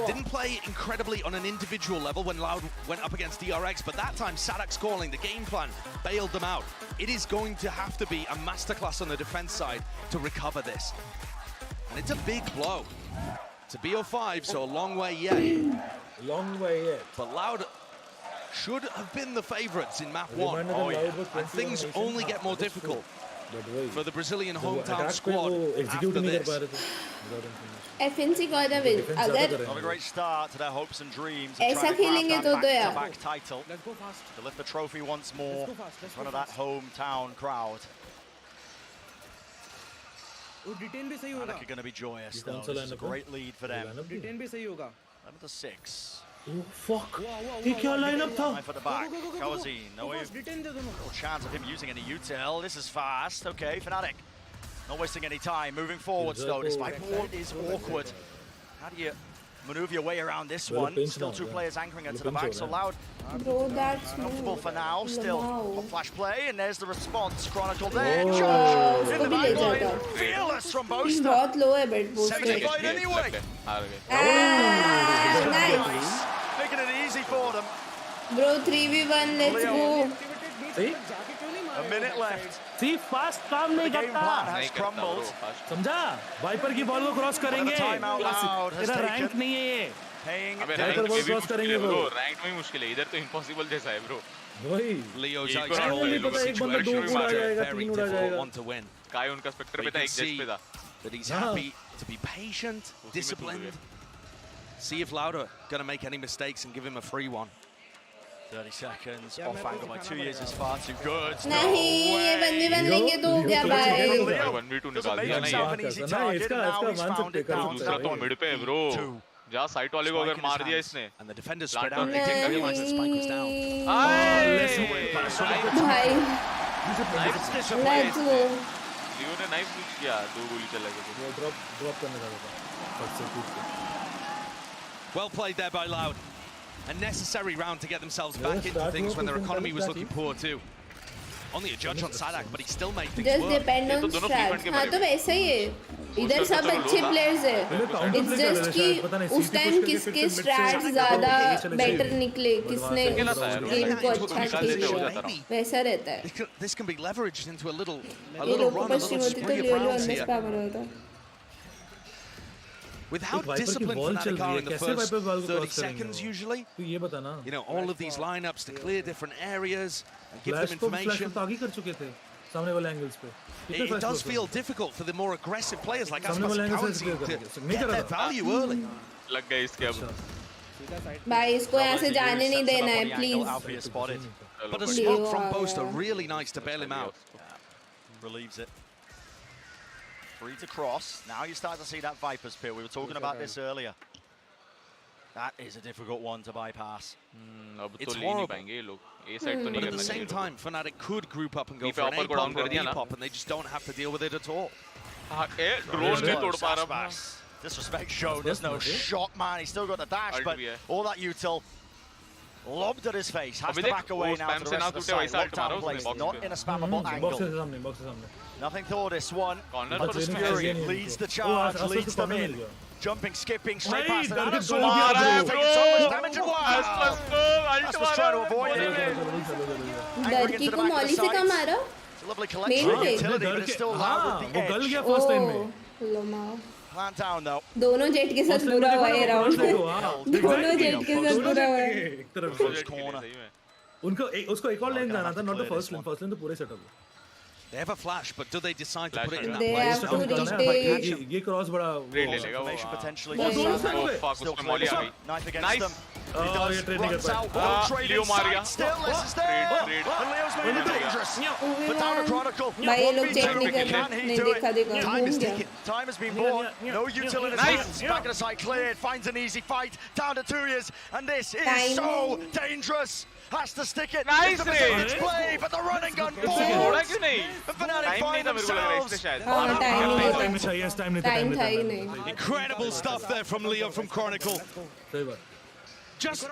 Didn't play incredibly on an individual level when Loud went up against DRX, but that time Sadak's calling, the game plan, bailed them out. It is going to have to be a masterclass on the defense side to recover this. And it's a big blow. It's a BO5, so a long way yet. Long way yet. But Loud should have been the favorites in map 1. And things only get more difficult for the Brazilian hometown squad after this. FNC got a win. अगर Not a great start to their hopes and dreams. ऐसा खेलेंगे तो यार back title to lift the trophy once more in front of that hometown crowd. Detain भी सही होगा Fnatic are going to be joyous though. This is a great lead for them. Detain भी सही होगा 11-6. Oh fuck! ये क्या lineup था? For the back, Kawazin. No chance of him using any util. This is fast. Okay, Fnatic. Not wasting any time. Moving forwards though, despite what is awkward. How do you maneuver your way around this one? Still 2 players anchoring it to the back. So Loud. Bro, that's Comfortable for now. Still hot flash play, and there's the response. Chronicle there. Oh, Josh in the उसको भी ले back line. जाता। Fearless from Boaster. बहुत low है but Boaster 75 anyway. nice Making it easy for them. bro 3v1 let's go See? A minute left. See, fast काम नहीं The game करता plan has crumbled. समझा वाइपर की ball को cross करेंगे तेरा रैंक नहीं है ये अबे वाइपर रैंक बॉल भी क्रॉस करेंगे ब्रो वो रैंक में मुश्किल है इधर तो इम्पॉसिबल जैसा है ब्रो वही Leo's एक out. बार वो नहीं पता एक बंदा 2 उड़ा जाएगा 3 उड़ा जाएगा One to win. काय उनका स्पेक्टर पे था एक जज पे था But he's happy to be patient, disciplined. See if Lauda gonna make any mistakes and give him a free one. 30 seconds off angle by 2 years is far too good. नहीं ये 1v1 लेंगे तो हो गया भाई 1v2 निकाल दिया ना ये दूसरा तो मिड पे है ब्रो जा साइट वाले को अगर मार दिया इसने And the defenders spread out. They didn't realize that Spike was down. भाई Let's go लियो ने नाइफ यूज किया 2 गोली चला के वो ड्रॉप करने लगा Well played there by Loud. A necessary round to get themselves back into things when their economy was looking poor too. Only a judge on Sadak, but he still made things just work. depend on strats हाँ तो वैसा ही है इधर सब अच्छे players है it's just कि उस टाइम किसके strats ज़्यादा better निकले किसने गेम को अच्छा खेला वैसा रहता है This can be leveraged into a little ये लोग run, a पश्चिम little होती तो spree of लियो rounds अंदर here. पावर होता With how disciplined Fnatic are in the first 30 seconds usually, ये बता ना you know, all of these lineups to clear different areas and give them flash information. तो आगे कर चुके थे सामने वाले एंगल्स पे It does feel difficult for the more aggressive players like Aspas and Kawazin to get their value early. लग गए इसके अब भाई इसको यहाँ से जाने नहीं देना है please Alfia spotted. But a smoke from Boaster really nice to bail him out. Relieves it. Free to cross. Now you start to see that Viper's Pit. We were talking about this earlier. That is a difficult one to bypass. It's horrible. But at the same time, Fnatic could group up and go for an A-pop or a B-pop, and they just don't have to deal with it at all. Disrespect shown. There's no shot, man. He's still got the dash, but all that util lobbed at his face. Has to back away now to the rest of the side. Locked out place, not in a spammable angle. Nothing for this one. Fury leads the charge, leads them in. Jumping, skipping, straight past it. And taking so much damage at once. Aspas trying to avoid it. Darky को मौली से कम आ रहा? It's a lovely collection of utility, but it's still loud with the edge. Oh, Plant down though. दोनों jet के साथ बुरा हुआ है round में. दोनों जेट के साथ बुरा हुआ है. First corner. उनको उसको एक और लेन जाना था, not the first lane. First lane तो पूरे setup. They have a flash, but do they decide to put it in that They place? have to retake. ये cross बड़ा. Potentially. Oh fuck, उसको मौली आ गई. Knife against them. Oh, ये trade नहीं कर पाया. Leo मार गया. Still, this is there. And Leo's made it dangerous. But down to Chronicle. भाई ये लोग चेक नहीं कर रहे. नहीं देखा देखा. Time is ticking. Time has been bought. No utility. Nice. Back of the side cleared. Finds an easy fight. Down to 2 years. And this is so dangerous. Has to stick it. Nice it's a play, but the running gun falls. Fnatic find themselves. Time था ही नहीं. Incredible stuff there from Leo from Chronicle. Just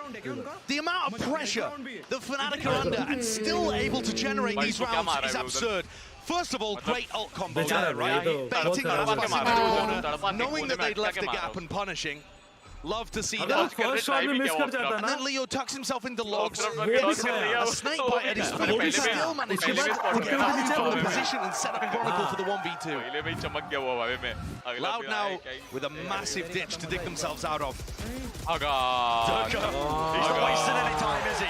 the amount of pressure that Fnatic are under and still able to generate these rounds is absurd. First of all, great ult combo there, right? Baiting the corner, knowing that they'd left the gap and punishing. Love to see that. And then Leo tucks himself into logs. A snake bite at his foot. He still manages to get out of position and set up Chronicle for the 1v2. Loud now with a massive ditch to dig themselves out of. He's not wasting any time, is he?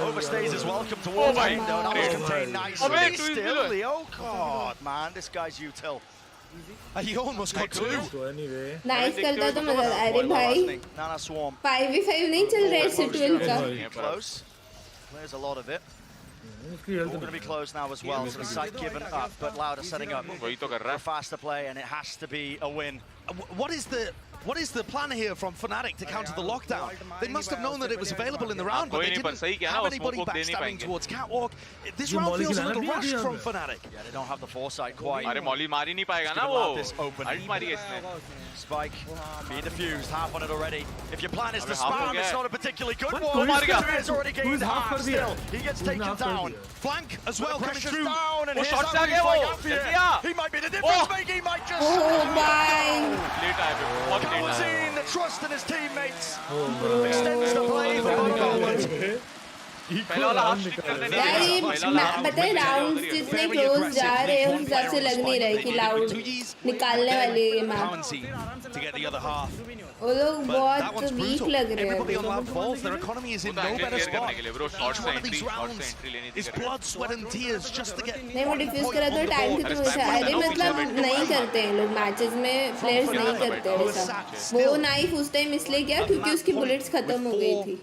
Overstays his welcome towards the window. That was contained nicely. Still, Leo. God, man, this guy's util. He almost got 2. Nice करता तो मजा. अरे भाई. 5v5 नहीं चल रहा है सिटुएल का. Close. There's a lot of it. All going to be close now as well. So the side given up, but Loud are setting up for a faster play, and it has to be a win. What is the plan here from Fnatic to counter the lockdown? They must have known that it was available in the round, but they didn't have anybody backstabbing towards Catwalk. This round feels a little rushed from Fnatic. Yeah, they don't have the foresight quite. अरे मौली मार ही नहीं पाएगा ना वो. Ult मारी है इसने. Spike being defused, half on it already. If your plan is to spam, it's not a particularly good one. He's already gained half still. He gets taken down. Flank as well coming through. Down and shot से आ गया वो. He might be the difference maker. He might just. Oh my. Late आया बहुत late आया. The trust in his teammates. Extends the play for both goals. पहला वाला half stick करने नहीं यार बताए राउंड्स जितने क्लोज जा रहे हैं उस हिसाब से लग नहीं रहा कि लाउड निकालने वाले ये match. To get the other half. वो लोग बहुत वीक लग रहे हैं. Everybody on Loud falls. Their economy is in no better spot. Each one of these rounds is blood, sweat and tears just to get. नहीं वो diffuse करा तो टाइम खत्म हो जाए. अरे मतलब नहीं करते हैं लोग मैचेस में प्लेयर्स नहीं करते हैं ऐसा. वो नाइफ उस टाइम इसलिए किया क्योंकि उसकी बुलेट्स खत्म हो गई थी.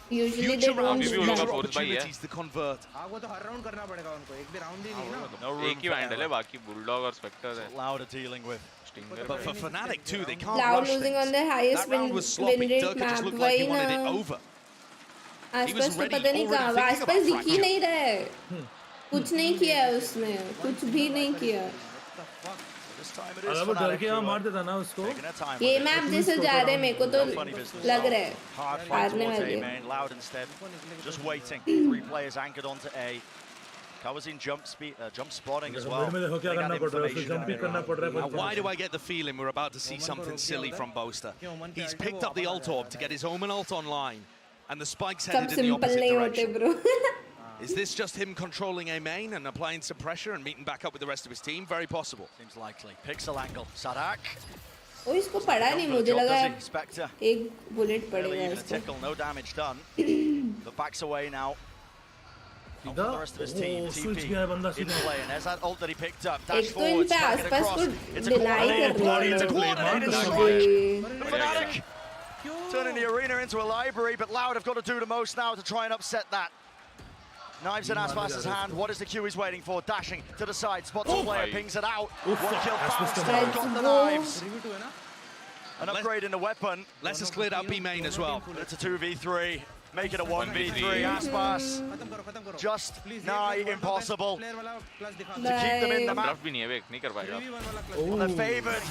Usually they don't do opportunities to convert. वो तो हर राउंड करना पड़ेगा उनको. एक भी राउंड ही नहीं ना. एक ही वैंडल है बाकी बुलडॉग और स्पेक्टर है. Loud are dealing with. But for Fnatic too, they can't Loud rush losing things. on their highest That round was sloppy. Durka just looked like he wanted it over. आसपास तो पता नहीं कहाँ. आसपास दिख ही नहीं रहा है. कुछ नहीं किया है उसने. कुछ भी नहीं किया. अगर वो डर के यहाँ मार देता ना उसको. ये मैप जैसे जा रहे हैं मेरे को तो लग रहा है हारने वाले हैं. Loud instead, just waiting. 3 players anchored onto A. Covers in jump spotting as well. Why do I get the feeling we're about to see something silly from Boaster? He's picked up the ult orb to get his Omen ult online, and the spike's headed in the opposite direction. Is this just him controlling a main and applying some pressure and meeting back up with the rest of his team? Very possible. Seems likely. Pixel angle. Sadak. ओ इसको पड़ा नहीं. मुझे लगा एक bullet पड़ेगा इसको. No damage done. But backs away now. The rest of his team, TP in play, and there's that ult that he picked up. Dash forward, it's a coordinated strike. Fnatic turning the arena into a library, but Loud have got to do the most now to try and upset that. Knives in Aspas' hand. What is the Q he's waiting for? Dashing to the side, spots a player, pings it out. One kill bounced, got the knives. An upgrade in the weapon. Les has cleared out B main as well. But it's a 2v3. make it a 1v3. Aspas just nigh impossible to keep them in the map. भी नहीं है वे, नहीं कर पाएगा। On the favored,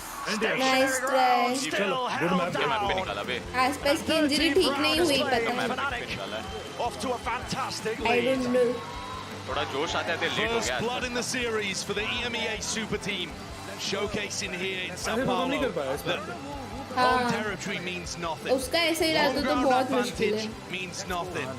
Nice try. still held down. आसपास की injury ठीक नहीं हुई पता। Off to a fantastic I lead. don't know. थोड़ा जोश आते आते लेट हो First गया। blood in the series for the EMEA super team, showcasing here in São Paulo that home territory means nothing. उसका ऐसे ही डाल दो तो Home बहुत ground मुश्किल है। advantage means nothing.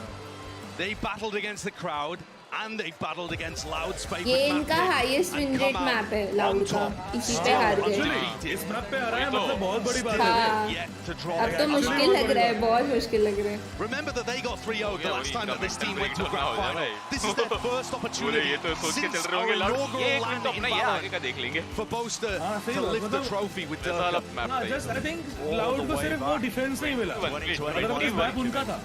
They battled against the crowd and they battled against Loud's ये favorite इनका map highest win rate map है लाउड का, इसी पे हार गए। इस मैप पे आ रहा है मतलब बहुत बड़ी बात हाँ, है। अब तो मुश्किल लग रहा है, बहुत मुश्किल लग रहा है। Remember that they got 3-0 the last time that this team went to a grand final. This is their first opportunity since our inaugural land in Valorant for Boaster to lift the trophy with Durga. Just I think Cloud को सिर्फ वो defence नहीं मिला, otherwise map उनका था।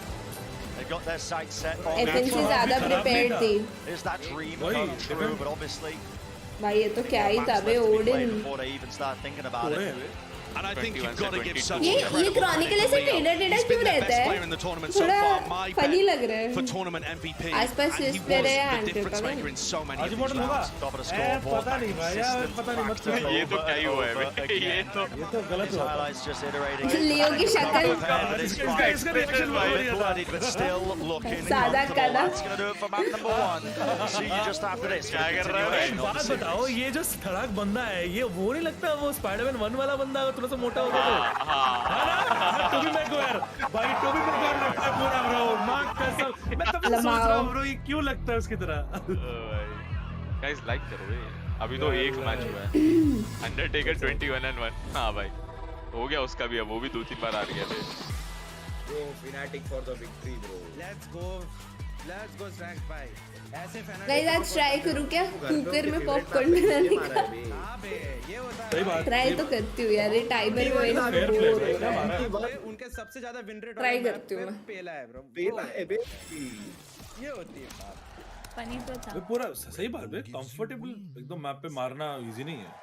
They got their sights set on FNC ज़्यादा prepared थी। Is that dream come true? But obviously, भाई ये तो क्या ही था बे, Odin. before they even start thinking about it. And I think you've got to give such ये Chronicle ऐसे टेढ़ा क्यों रहता है? थोड़ा फनी लग रहा है। for tournament MVP. आसपास And he इस पे रहे was the हैंड पे difference maker in so many of these rounds. Top of the scoreboard. पता नहीं भाई यार, पता नहीं मत करो। ये तो क्या ही हुआ है बे? ये तो गलत हुआ। Highlights just iterating. लियो की शक्ल इसका reaction Bloodied, but still looking सादा comfortable. काला। That's going to do it for map number 1. See you just after this. क्या कर रहा है? बात बताओ, ये जो धड़ाक बंदा है, ये वो नहीं लगता वो स्पाइडरमैन 1 वाला बंदा थोड़ा सा मोटा होता है? टोबी मैगवायर भाई, टोबी मैगवायर लगता है पूरा ब्रो, मां कसम। मैं तब सोच रहा हूं ब्रो ये क्यों लगता है उसकी तरह। गाइस लाइक करो बे, अभी तो एक मैच हुआ है। अंडरटेकर 21-1। हां भाई हो गया उसका भी, अब वो भी 2-3 बार हार गया थे। Bro, Fnatic for the victory bro. Let's go Snack भाई। ऐसे Fnatic गाइस आज ट्राई करूं क्या कुकर में पॉपकॉर्न बनाने का? हां बे, ये होता सही बात। ट्राई तो करती हूं यार, ये टाइमर में उनके सबसे ज्यादा विन रेट ट्राई करती हूं मैं। पेला है ब्रो, पेला है बे, ये होती है बात। फनी तो था। पूरा सही बात है, कंफर्टेबल एकदम मैप पे मारना इजी नहीं है।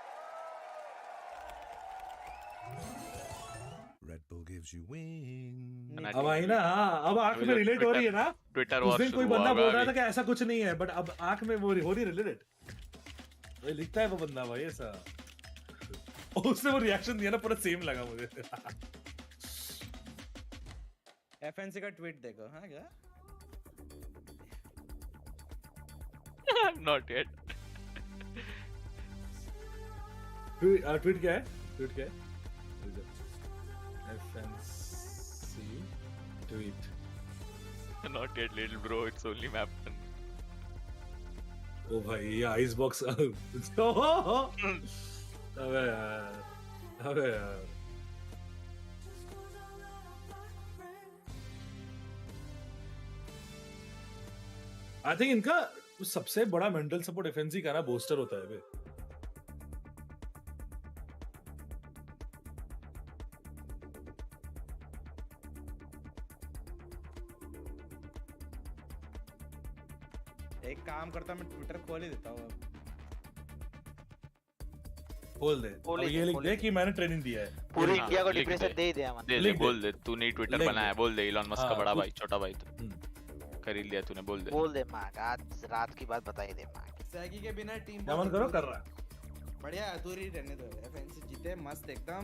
Red Bull gives you wings. अब आई ना, अब आंख में रिलेट हो रही है ना। ट्विटर उस दिन कोई बंदा बोल रहा था कि ऐसा कुछ नहीं है, बट अब आंख में वो हो रही रिलेटेड। भाई लिखता है वो बंदा भाई ऐसा, उसने वो रिएक्शन दिया ना, पूरा सेम लगा मुझे। FNC का ट्वीट देखो, हाँ क्या? Not yet. ट्वीट क्या है? ट्वीट क्या है? FNC tweet. Not yet little bro, it's only map 1. ओ भाई ये आइस बॉक्स। अबे यार, अबे यार। आई थिंक इनका सबसे बड़ा मेंटल सपोर्ट FNC का ना बूस्टर होता है बे। एक काम करता मैं ट्विटर खोल ही देता हूँ। खोल दे, अब ये लिख दे कि मैंने ट्रेनिंग दिया है। पूरी इंडिया को डिप्रेशन दे दिया मैंने। दे बोल दे, तू नहीं ट्विटर बनाया, बोल दे इलॉन मस्क का बड़ा भाई, छोटा भाई तू खरीद लिया तूने, बोल दे मां, आज रात की बात बताई दे मां। सैगी के बिना टीम क्या मन करो कर रहा। बढ़िया अधूरी रहने दो, FNC जीते मस्त एकदम,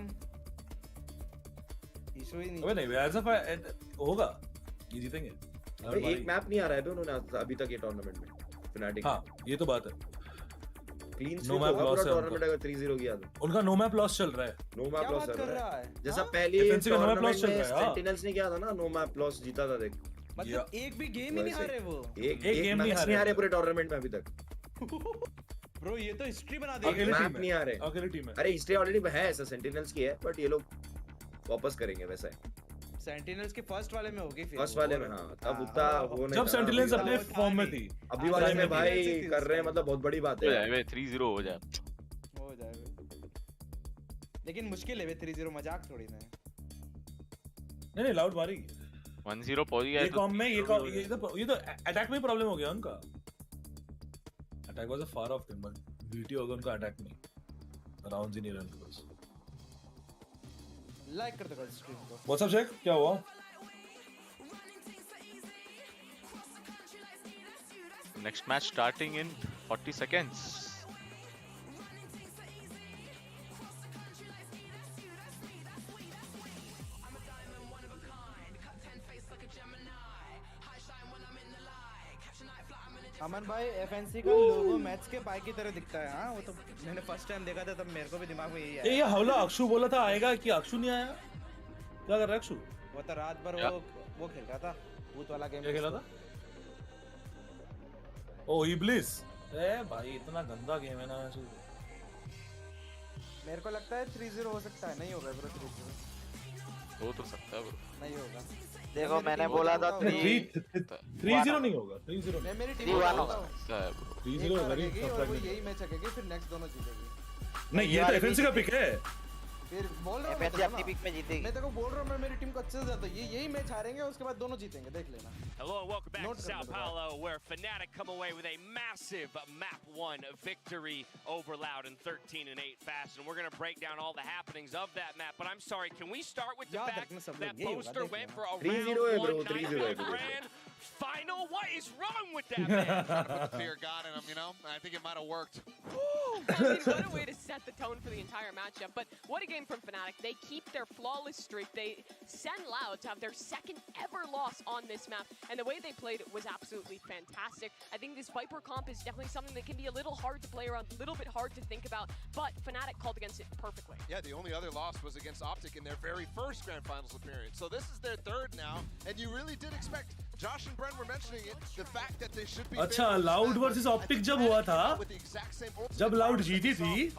इशू ही नहीं। अबे नहीं ऐसा होगा, ये जीतेंगे। एक मैप नहीं आ रहा है उन्होंने अभी तक ये टूर्नामेंट में Fnatic। हाँ ये तो बात है, क्लीन स्वीप होगा पूरा टूर्नामेंट अगर 3-0 किया तो। उनका नो मैप लॉस चल रहा है। नो मैप लॉस चल रहा है, जैसा पहले FNC का नो मैप लॉस चल रहा है। सेंटिनल्स ने किया था ना, नो मैप लॉस जीता था देख। मतलब एक भी गेम ही नहीं हारे वो, एक गेम नहीं हारे पूरे टूर्नामेंट में अभी तक। ब्रो ये तो हिस्ट्री बना दी, मैप नहीं आ रहे। अकेली टीम है। अरे हिस्ट्री ऑलरेडी है, ऐसा सेंटिनल्स की है, बट ये लोग वापस करेंगे वैसा है। सेंटिनल्स के फर्स्ट वाले में होगी फिर, फर्स्ट वाले में हाँ, तब उतना वो नहीं जब सेंटिनल्स अपने फॉर्म में थी, अभी वाले में भाई कर रहे हैं, मतलब बहुत बड़ी बात है। 3-0 हो जाए, लेकिन मुश्किल है 3-0, मजाक थोड़ी ना है। नहीं लाउड मारी 1-0 पहुंच गया। ये कॉम में ये तो अटैक में प्रॉब्लम हो गया उनका। Attack was a far of team, but BT होगा उनका अटैक में, राउंड्स ही नहीं रहे उनके पास। लाइक कर दो स्ट्रीम को। व्हाट्सअप चेक क्या हुआ? Next match starting in 40 seconds. अमन भाई FNC का लोगो मैच के पाई की तरह दिखता है। हाँ वो तो मैंने फर्स्ट टाइम देखा था तब मेरे को भी दिमाग में यही आया। ये हवला अक्षु बोला था आएगा कि अक्षु नहीं आया? क्या कर रहा है अक्षु? वो तो रात भर वो खेल रहा था भूत वाला गेम। क्या खेला था? ओ इब्लिस। भाई इतना गंदा गेम है ना। मेरे को लगता है 3-0 हो सकता है। नहीं होगा ब्रो 3-0। हो तो सकता है ब्रो। नहीं होगा। देखो मैंने बोला था 3-0 नहीं होगा। 3-0 मैं मेरी टीम को बोलता हूँ 3-0 वेरी और वो यही मैच आएगी फिर नेक्स्ट दोनों जीतेगी। नहीं ये तो FNC का पिक है। फिर बोल रहा हूं FNC अपनी पिक में जीतेगी। मैं तेरे को बोल रहा हूं मैं मेरी टीम को अच्छे से जानता हूं। यही मैच हारेंगे उसके बाद दोनों जीतेंगे देख लेना। Hello and welcome back to Sao Paulo where Fnatic come away with a massive map 1 victory over Loud in 13-8 fashion. We're going to break down all the happenings of that map, but I'm sorry, can we start with the fact that Poster went for a round 1 grand final? What is wrong with that man? Trying to put the fear God in him, you know? I think it might have worked. I mean, what a way to set the tone for the entire matchup. But what a game from Fnatic. They keep their flawless streak. They send Loud to have their second ever loss on this map. And the way they played was absolutely fantastic. I think this Viper comp is definitely something that can be a little hard to play around, a little bit hard to think about. But Fnatic called against it perfectly. Yeah, the only other loss was against Optic in their very first Grand Finals appearance. So this is their third now. And you really did expect, Josh and Bren were mentioning it, the fact that they should be... अच्छा Loud versus Optic जब हुआ था, जब Loud जीती थी,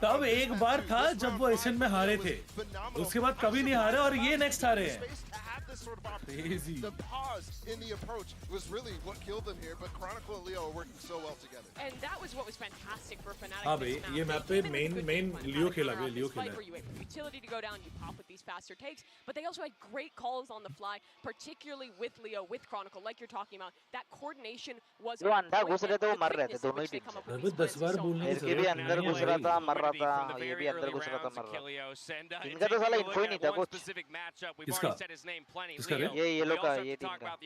तब एक बार था जब वो एशियन में हारे थे। उसके बाद कभी नहीं हारे और ये नेक्स्ट हारे हैं। Crazy. The pause in the approach was really what killed them here, but Chronicle and Leo are working so well together. And that was what was fantastic for Fnatic. हाँ भाई, ये मैप पे main Leo खेला गया, Leo खेला। For you wait for utility to go down, you pop with these faster takes, but they also had great calls on the fly, particularly with Leo, with Chronicle, like you're talking about. That coordination was. जो अंदर घुस रहे थे वो मर रहे थे दोनों ही टीम। अबे 10 बार बोलने से। भी अंदर घुस रहा था मर रहा था, ये भी अंदर घुस रहा था मर रहा था। इनका तो साला इन्फो ही नहीं था कुछ। किसका? किसका रे? ये लोग का ये टीम का।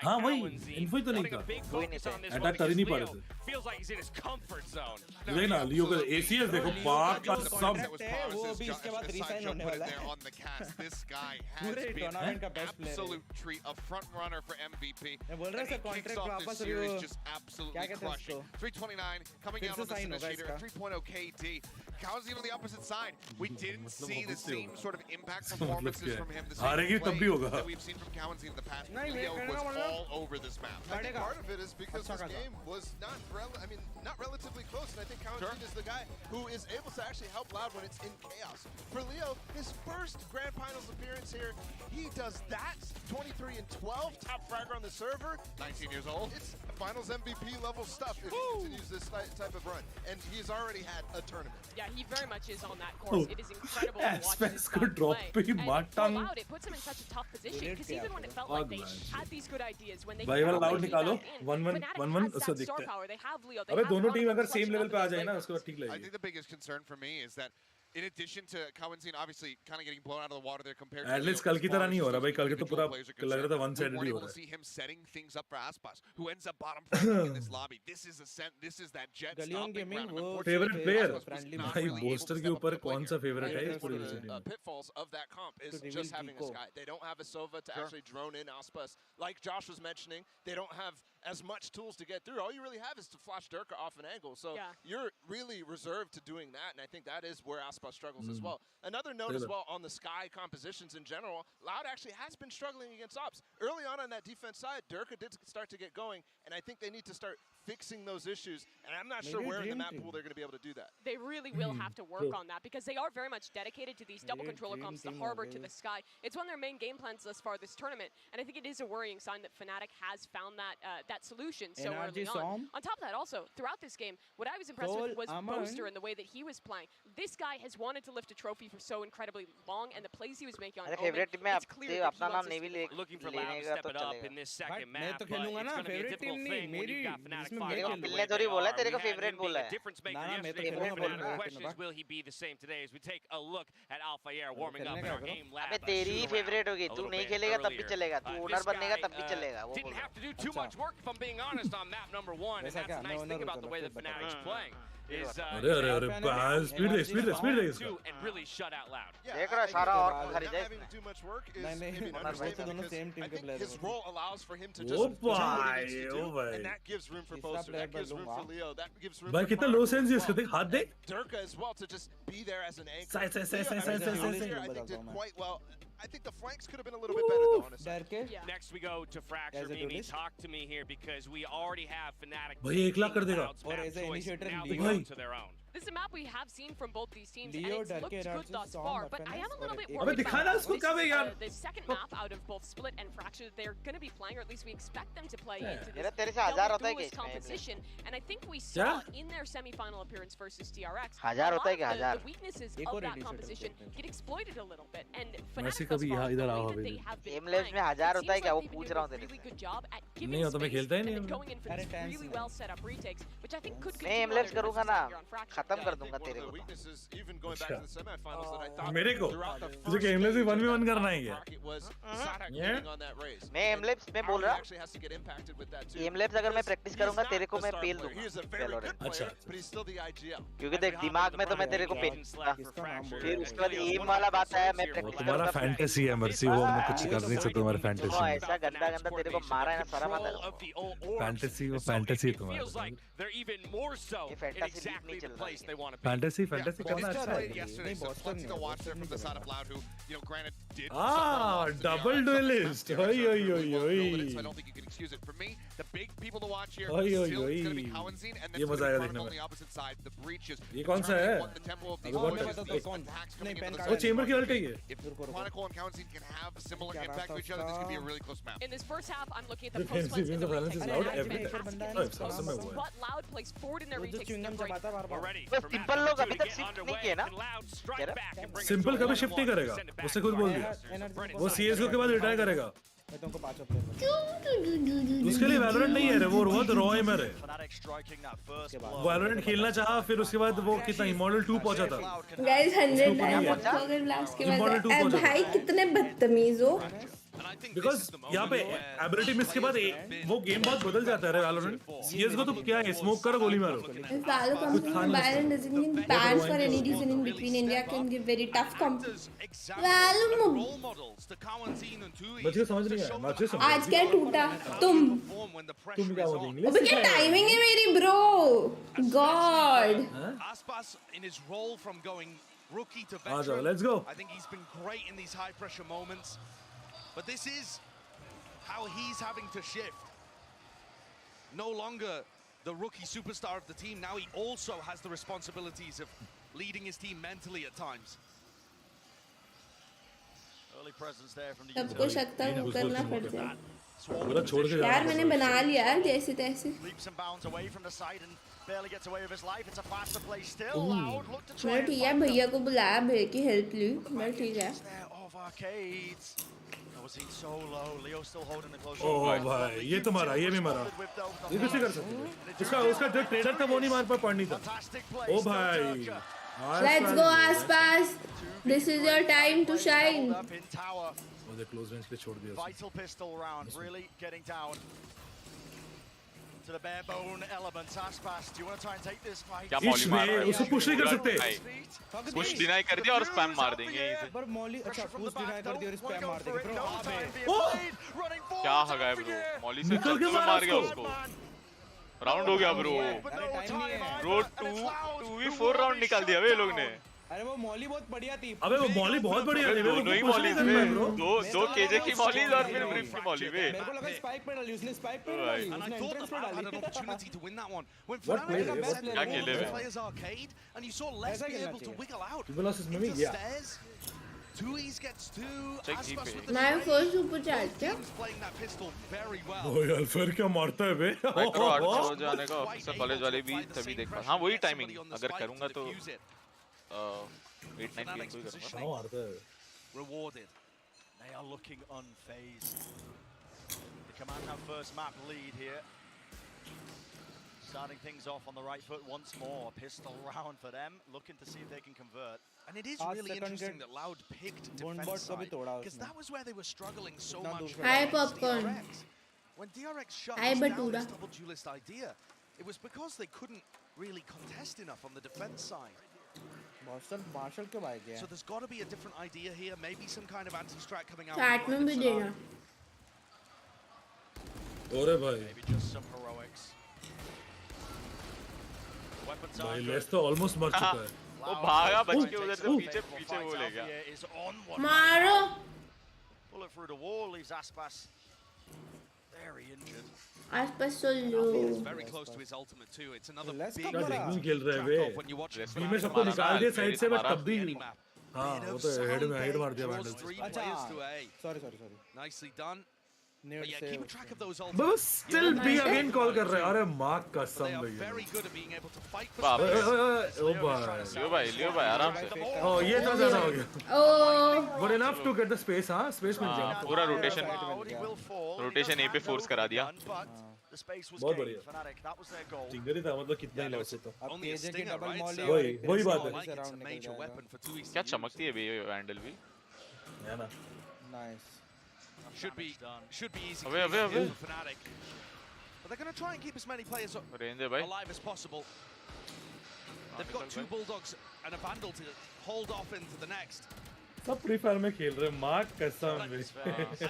हाँ वही इन्फो ही तो नहीं था। कोई नहीं था। अटैक कर ही नहीं पा रहे थे। देख ना लियो का ACS देखो बात का सब। वो भी इसके बाद रिसाइन होने वाला है। पूरे टूर्नामेंट का बेस्ट प्लेयर है। Absolute treat, a front runner for MVP. मैं बोल रहा था कॉन्ट्रैक्ट वापस अभी वो क्या कहते हैं उसको? 329 coming out on the initiator, 3.0 KD. Cows even on the opposite side. We didn't see the same sort of impact performances from him. The same play that we've seen from Cows in the past. Leo was all over this map. I think part of it is because this game was not relatively close, and I think Cows is the guy who is able to actually help Loud when it's in chaos. For Leo, his first Grand Finals appearance here, he does that. 23-12, top fragger on the server. 19 years old. It's Finals MVP level stuff if he continues this type of run, and he's already had a tournament. Yeah, he very much is on that course. It is incredible to watch this guy play. And for Loud, it puts him in such a tough position because even when it felt like they had these good ideas, when they Loud निकालो 1-1 उसको दिखता है। Power. They have Leo. अबे दोनों team अगर same level पे आ जाए ना उसके बाद ठीक लगेगा। I think the biggest concern for me is that in addition to Kawanzine obviously kind of getting blown out of the water there compared to at least कल की तरह नहीं हो रहा भाई कल के तो पूरा लग रहा था one sided ही हो रहा है see him setting things up for Aspas who ends up bottom front in this lobby. This is that jet stopping round. favorite player भाई Boaster के ऊपर कौन सा favorite है इस पूरी series pitfalls of that comp is just having a Sky. They don't have a Sova to actually drone in Aspas. Like Josh was mentioning, they don't have as much tools to get through. All you really have is to flash Durka off an angle. So you're really reserved to doing that, and I think that is where Aspas struggles as well. Another note as well on the Sky compositions in general, Loud actually has been struggling against Ops. Early on that defense side, Durka did start to get going, and I think they need to start fixing those issues, and I'm not sure where in the map pool they're going to be able to do that. They really will have to work on that because they are very much dedicated to these double controller comps, the Harbor to the Sky. It's one of their main game plans thus far this tournament, and I think it is a worrying sign that Fnatic has found that that solution so early on. On top of that, also, throughout this game, what I was impressed with was Boaster and the way that he was playing. This guy has wanted to lift a trophy for so incredibly long, and the plays he was making on Omen, it's clear that he wants this to looking for Loud to step it up in this second map, but it's going to be a difficult thing when you've got Fnatic पिल्ले थोड़ी बोला है तेरे को favourite बोला है ना मैं तो फेवरेट बोल रहा हूं question is will he be the same today as we take a look at Alpha Air warming up in our game lab. अबे तेरी ही फेवरेट होगी तू नहीं खेलेगा तब भी चलेगा तू ओनर बनेगा तब भी चलेगा वो didn't have to do too much work if I'm being honest, on map number 1, and that's the nice thing about the way that Fnatic's playing. Is speed and really shut out Loud. देख रहा सारा और खरीद जाए having to do much work is नहीं दोनों same team के player his role allows for him to just do what he needs to do, and that gives room for Bosu, that gives room for Leo, that gives room भाई कितना लो sense है इसका देख हाथ देख Durka as well to just be there as an anchor. Side. I think did quite well. I think the flanks could have been a little bit better though, honestly. Next we go to Fracture. Mimi, talk to me here because we already have Fnatic. भाई 1 लाख कर देगा और ऐसे initiator भाई This is a map we have seen from both these teams, and it's looked good thus far, but I am a little bit worried about the second map out of both Split and Fracture that they're going to be playing, or at least we expect them to play into this duelist competition, and I think we saw in their semi-final appearance versus TRX, a lot of the weaknesses of that composition get exploited a little bit, and Fnatic thus far, the way that they have been playing, it seems like they've been doing a really good job at giving space and then going in for these really well set up retakes, which I think could continue on Fracture. खत्म कर दूंगा तेरे को मेरे को तुझे गेमलेस भी 1v1 करना है क्या मैं एमलेप्स में बोल रहा एमलेप्स अगर मैं प्रैक्टिस करूंगा तेरे को मैं पेल दूंगा वैलोरेंट अच्छा क्योंकि देख दिमाग में तो मैं तेरे को पेल फिर उसके बाद एम वाला बात है मैं प्रैक्टिस तुम्हारा फैंटेसी है मर्सी वो मैं कुछ कर नहीं सकता तुम्हारा फैंटेसी ऐसा गंदा तेरे को मारा है ना सारा पता फैंटेसी वो फैंटेसी तुम्हारा फैंटेसी कौन अच्छा है डबल डुएलिस्ट ओय ये मजा आएगा देखने में ये कौन सा है वो चेंबर की अल्ट है ये In this first half, I'm looking at the post-play but Loud plays forward in their retakes. Simple लोग अभी तक शिफ्ट नहीं किए ना सिंपल कभी शिफ्ट नहीं करेगा उससे खुद बोल दिया वो सीएसगो के बाद रिटायर करेगा उसके लिए वैलोरेंट नहीं है रे वो बहुत रॉ है मेरे वैलोरेंट खेलना चाहा फिर उसके बाद वो कितना इमॉर्टल 2 पहुंचा था गाइस 100 अगर ब्लास्ट के बाद भाई कितने बदतमीज हो बिकॉज यहाँ पे एबिलिटी मिस के बाद वो गेम बहुत बदल जाता है वैलोरेंट सीएसगो तो क्या है स्मोक करो गोली मारो Valo comes from Byron doesn't mean banned for any reason in between India can give very tough Valo मुझे समझ नहीं आया मुझे समझ आज क्या टूटा तुम क्या बोल इंग्लिश अबे क्या टाइमिंग है मेरी bro God Aspas in his role from going rookie to veteran. Let's go. I think he's been great in these high pressure moments. But this is how he's having to shift. No longer the rookie superstar of the team. Now he also has the responsibilities of leading his team mentally at times. Early presence there from the सबको शक्ता करना पड़ जाए पूरा छोड़ के यार मैंने बना लिया यार जैसे तैसे leaps and bounds away from the side and barely gets away with his life. It's a faster play still. Loud look to try. मैं ठीक है भैया को बुलाया भैया की हेल्प ली मैं ठीक है Of arcades. Was he so low? Leo still holding the close. Oh भाई ये तो मारा ये भी मारा ये कैसे कर सकते उसका जो ट्रेडर था वो नहीं मार पा नहीं था ओ भाई Let's go Aspas this is your time to shine वो दे क्लोज रेंज पे छोड़ दिया vital pistol round really getting down to the bare bone elements. Aspas, do you want to try and take this fight? क्या Molly मार रहा है उसको push नहीं कर सकते पुश डिनाई कर दिया और स्पैम मार देंगे पर मॉली अच्छा पुश डिनाई कर दिया और स्पैम मार देंगे क्या हगा है ब्रो मॉली से चल के मार गया उसको राउंड हो गया ब्रो 2v4 राउंड निकाल दिया वे लोग ने अरे वो मॉली बहुत बढ़िया थी अबे वो मॉली बहुत बढ़िया थी दोनों ही मॉली दो केजे की मॉली और फिर ब्रीफ की मॉली वे मेरे को लगा स्पाइक पे डाली उसने स्पाइक पे डाली उसने एंट्रेंस पे डाली Opportunity to win that one. When What Fnatic player? best क्या खेले वे players arcade and you saw Les be able to wiggle out. Velocity में गया Tui's gets two. Check Aspas GPay. with the मैं first super chat क्या playing that pistol very well. ओ यार फिर क्या मारता है बे माइक्रो 8 हो जाने का ऑफिसर कॉलेज वाले भी तभी देख पा हां वही टाइमिंग अगर करूंगा तो 8-9 PM को ही करूंगा हाँ मारता है Rewarded. They are looking unfazed. The Command have first map lead here. Starting things off on the right foot once more. A pistol round for them. Looking to see if they can convert. And it is really interesting that Loud picked defense side because that was where they were struggling so much. Hi popcorn when DRX shut down this double duelist idea, it was because they couldn't really contest enough on the defense side. Marshall क्यों भाग गया? So there's got to be a different idea here, maybe some kind of anti-strat coming out. Chat में भी देना. अरे भाई. Maybe just some heroics. Weapons भाई less तो almost मर चुका है. वो भागा बच के उधर से पीछे वो ले गया. मारो. Bullet through the wall leaves Aspas very injured. Aspas solo. He's very close to his ultimate too. It's another big dragon खेल रहे हैं वे. बीच में सबको निकाल दिया साइड से बट तब भी. हाँ वो तो हेड मार दिया vandal. Sorry. Nicely done. But yeah, keep track of those ultimates. बस still be again call कर रहे हैं. अरे माँ कसम They are भैया. very good at being able to fight for space. ओ भाई. लियो भाई आराम से. Oh ये तो ज़्यादा हो गया. Oh. Good enough to get the space, हाँ space मिल जाएगा. पूरा रोटेशन ए पे फोर्स करा दिया. बहुत बढ़िया. स्टिंगर ही था मतलब कितना ही लॉस होता. Only a stinger, right? वही बात है. It's a major weapon for 2 क्या चमकती है बे वैंडल भी. है ना. Nice. Should be easy away. for Fnatic. But they're going to try and keep as many players alive as possible. They've got 2 Bulldogs and a Vandal to hold off into the next. सब free fire में खेल रहे हैं. माँ कसम बे. I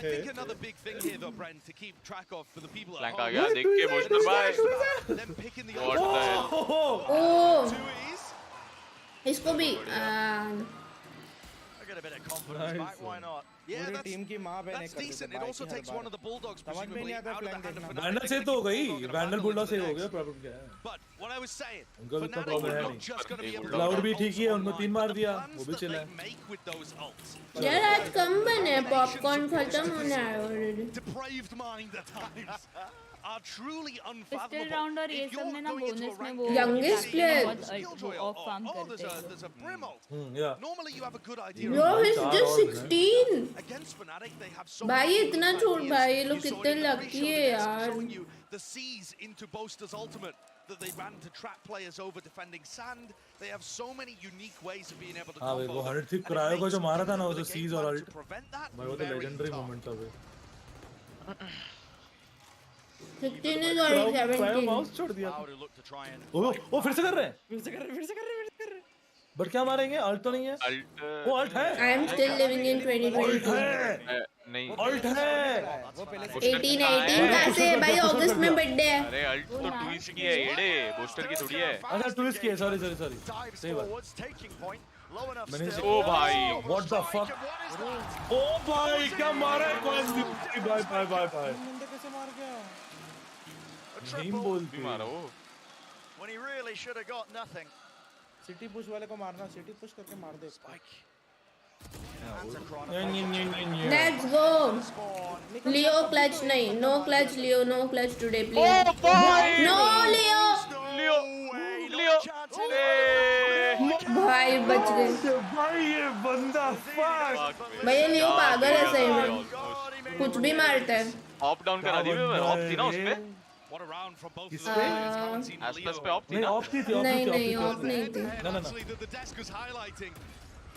think another big thing here though, Brent, to keep track of for the people at home. Uh home. गया देख के बूस्टर भाई. Them picking the Oh. इसको भी. I get a bit of confidence back. Why not? Yeah, that's decent. It also takes one of the Bulldogs presumably out of the hand of Fnatic. Vandal से तो हो गई. Vandal bulldog से हो गया. Problem क्या है? But what I was saying, उनका इतना Fnatic प्रॉब्लम were है not नहीं. just going to be able to cloud भी ठीक ही है. उनको 3 मार दिया. वो भी चला. make with those ults. यार आज कम बने. पॉपकॉर्न खत्म होने आया already. Depraved mind at times are truly unfathomable. पिछले राउंड और ये सब में ना बोनस में वो youngest player. ऑफ फार्म करते हैं. There's a Brimmo. Yeah. Normally you have a good idea. Bro, he's just 16. Against Fnatic, they have so भाई इतना छोड़ भाई ये लोग कितने लकी है यार. Showing you the seas into Boaster's ultimate that they ran to trap players over defending sand. They have so many unique ways of being able to हाँ भाई वो 100 थी क्रायो को जो मारा था ना वो जो सीज और अल्ट. भाई वो तो लेजेंडरी मोमेंट था भाई. 16 is already 17. माउस छोड़ दिया. ओ फिर से कर रहे हैं. बट क्या मारेंगे? अल्ट तो नहीं है. वो अल्ट है. I am still living in 2022. नहीं. अल्ट है. 18 कहाँ से है भाई? अगस्त में बर्थडे है. अरे अल्ट तो ट्विस्ट की है येड़े. बूस्टर की थोड़ी है. अच्छा ट्विस्ट की है. सॉरी. सही बात. ओ भाई. What the fuck? ओ भाई क्या मारा है कौन? बाय. नहीं बोलती. मारा वो. When he really should have got nothing. City push वाले को मारना. सिटी पुश करके मार दे. Spike. Let's go. Leo clutch नहीं. No clutch Leo. No clutch today please. Oh boy. No Leo. भाई बच गए. भाई ये बंदा fuck. भाई लियो पागल है सही में. कुछ भी मारता है. ऑफ डाउन करा दी मैं. ऑफ थी ना उसपे. What a round from both sides. Aspas पे ऑफ थी ना. ऑफ थी. नहीं ऑफ नहीं थी. No. The desk was highlighting.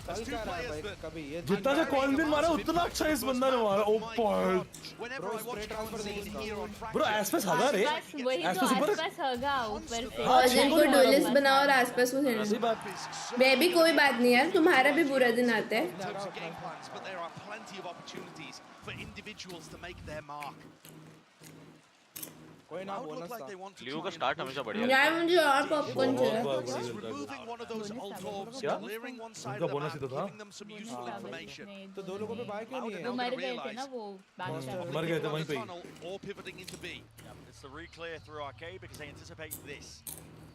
There's 2 players that जितना से कॉल भी मारा उतना अच्छा इस बंदा ने मारा. ओ भाई. Whenever I watch Colin here on bro Aspas हगा रे. एस्पेस ऊपर हगा ऊपर से. और जिनको डुएलिस्ट बनाओ और आसपास को खेलना. सही बात. बेबी कोई बात नहीं यार. तुम्हारा भी बुरा दिन आता है. but there are plenty of opportunities for individuals to make their mark. कोई ना बोनस था. लियो का स्टार्ट हमेशा बढ़िया. यार मुझे और पॉपकॉर्न चाहिए. Removing one of those alt orbs, clearing one side of the map, giving them some useful information. तो 2 लोगों पे बाय क्यों नहीं है? वो मर गए थे ना वो बैक. मर गए थे वहीं पे. Or pivoting into B. It's the re-clear through arcade because they anticipate this.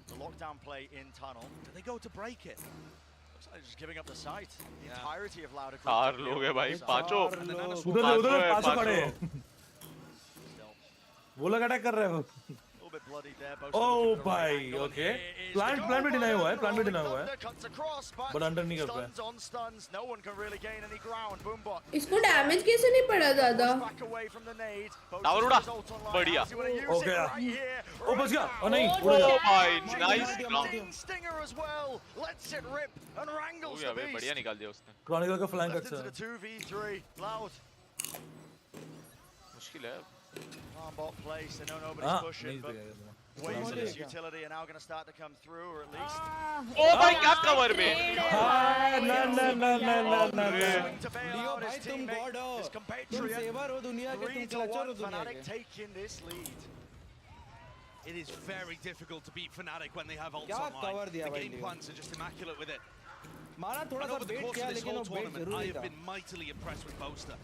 The lockdown play in tunnel. Do they go to break it? Looks like they're just giving up the site. The entirety of Loud. 4 लोग हैं भाई. पांचों. उधर पांचों खड़े हैं. वो लोग अटैक कर रहे हो. Oh भाई. ओके. प्लान भी डिनाई हुआ है. बट अंडर नहीं कर पाया. इसको डैमेज कैसे नहीं पड़ा ज्यादा? टावर उड़ा. बढ़िया. हो गया. ओ बच गया. ओ नहीं उड़ ओ गया. भाई नाइस. हो गया भाई. बढ़िया निकाल दिया उसने. क्रॉनिकल का फ्लैंक अच्छा है. मुश्किल है. On bot place, they know nobody's pushing, but waves of his utility are now going to start to come through, or at least... Oh my God, cover me! Swing to bail out his teammate, his compatriot. 3-1, Fnatic taking this lead. It is very difficult to beat Fnatic when they have ults online. The game plans are just immaculate with it. And over the course of this whole tournament, I have been mightily impressed with Boaster.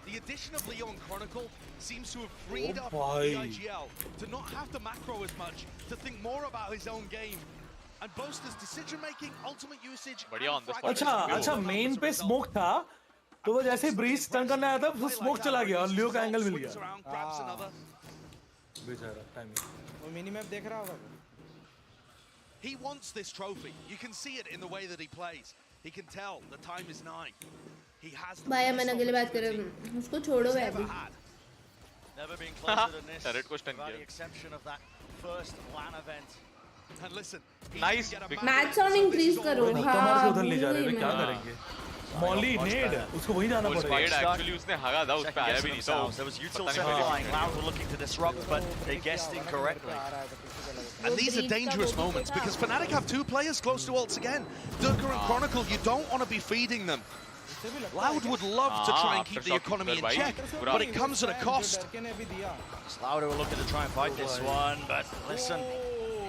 The addition of Leo and Chronicle seems to have freed up the IGL to not have to macro as much, to think more about his own game. And Boaster's decision-making, ultimate usage... अच्छा main पे smoke था तो वो जैसे breach turn करने आया था वो स्मोक चला गया और लियो का एंगल मिल गया बेचारा टाइमिंग वो मिनी मैप देख रहा होगा He wants this trophy. You can see it in the way that he plays. He can tell the time is nigh. He has the भाई मैं अगली बात कर रहा हूँ उसको छोड़ो है अभी Never been closer than this. With the exception of that first LAN event. And listen, nice. Match sound increase करो हाँ उधर ले जा रहे हैं क्या करेंगे मॉली नेड उसको वहीं जाना पड़ेगा एक्चुअली उसने हगा था उस पे आया भी नहीं था There was util flying. Loud were looking to disrupt, but they guessed incorrectly. And these are dangerous moments because Fnatic have two players close to ults again. Durka and Chronicle, you don't want to be feeding them. Loud would love to try and keep the economy in check, but it comes at a cost. Loud were looking to try and fight this one, but listen,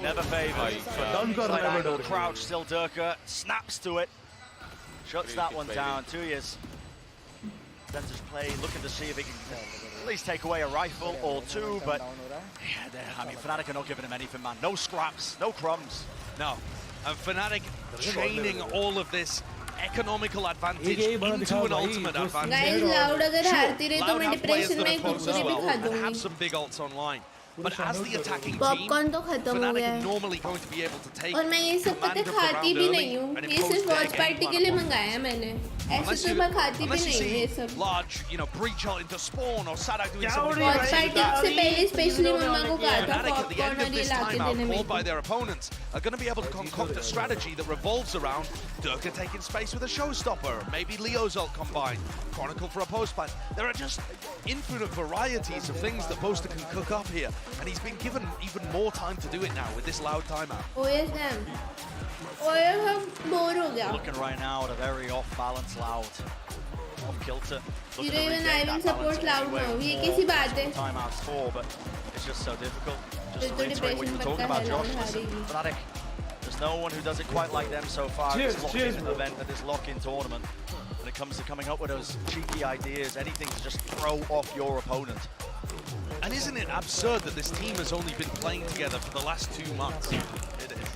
never favored. Side angle crouch, still Durka snaps to it. Shuts that one down. 2 years. Center's play, looking to see if he can at least take away a rifle or two, but yeah, I mean, Fnatic are not giving him anything, man. No scraps, no crumbs. No. And Fnatic chaining all of this economical advantage into an ultimate advantage. Guys, Loud अगर हारती रही तो मैं depression में कुरकुरे भी खा दूंगी. Have some big ults online. But as the attacking team, Fnatic are normally going to be able to take और मैं ये सब पता खाती भी नहीं हूँ. ये सिर्फ वॉच पार्टी के लिए मंगाया मैंने. ऐसे तो मैं खाती भी नहीं हूँ ये सब. Large, you know, breach out into spawn or Sadak doing something. Watch party से पहले स्पेशली मम्मा को कहा था Fnatic at the end of this time out called by their opponents are going to be able to concoct a strategy that revolves around Durka taking space with a showstopper, maybe Leo's ult combined, Chronicle for a post plant. There are just infinite varieties of things that Boaster can cook up here, and he's been given even more time to do it now with this Loud timeout. Oh yes, damn. Oh yes, I'm bored हो गया. Looking right now at a very off-balance Loud. Off kilter. You don't even support Loud now. ये कैसी बात है? Timeouts for, but it's just so difficult. Just to reiterate what you were talking about, Josh. Fnatic, there's no one who does it quite like them so far. This lock-in event at this lock-in tournament. When it comes to coming up with those cheeky ideas, anything to just throw off your opponent. And isn't it absurd that this team has only been playing together for the last 2 months? It is.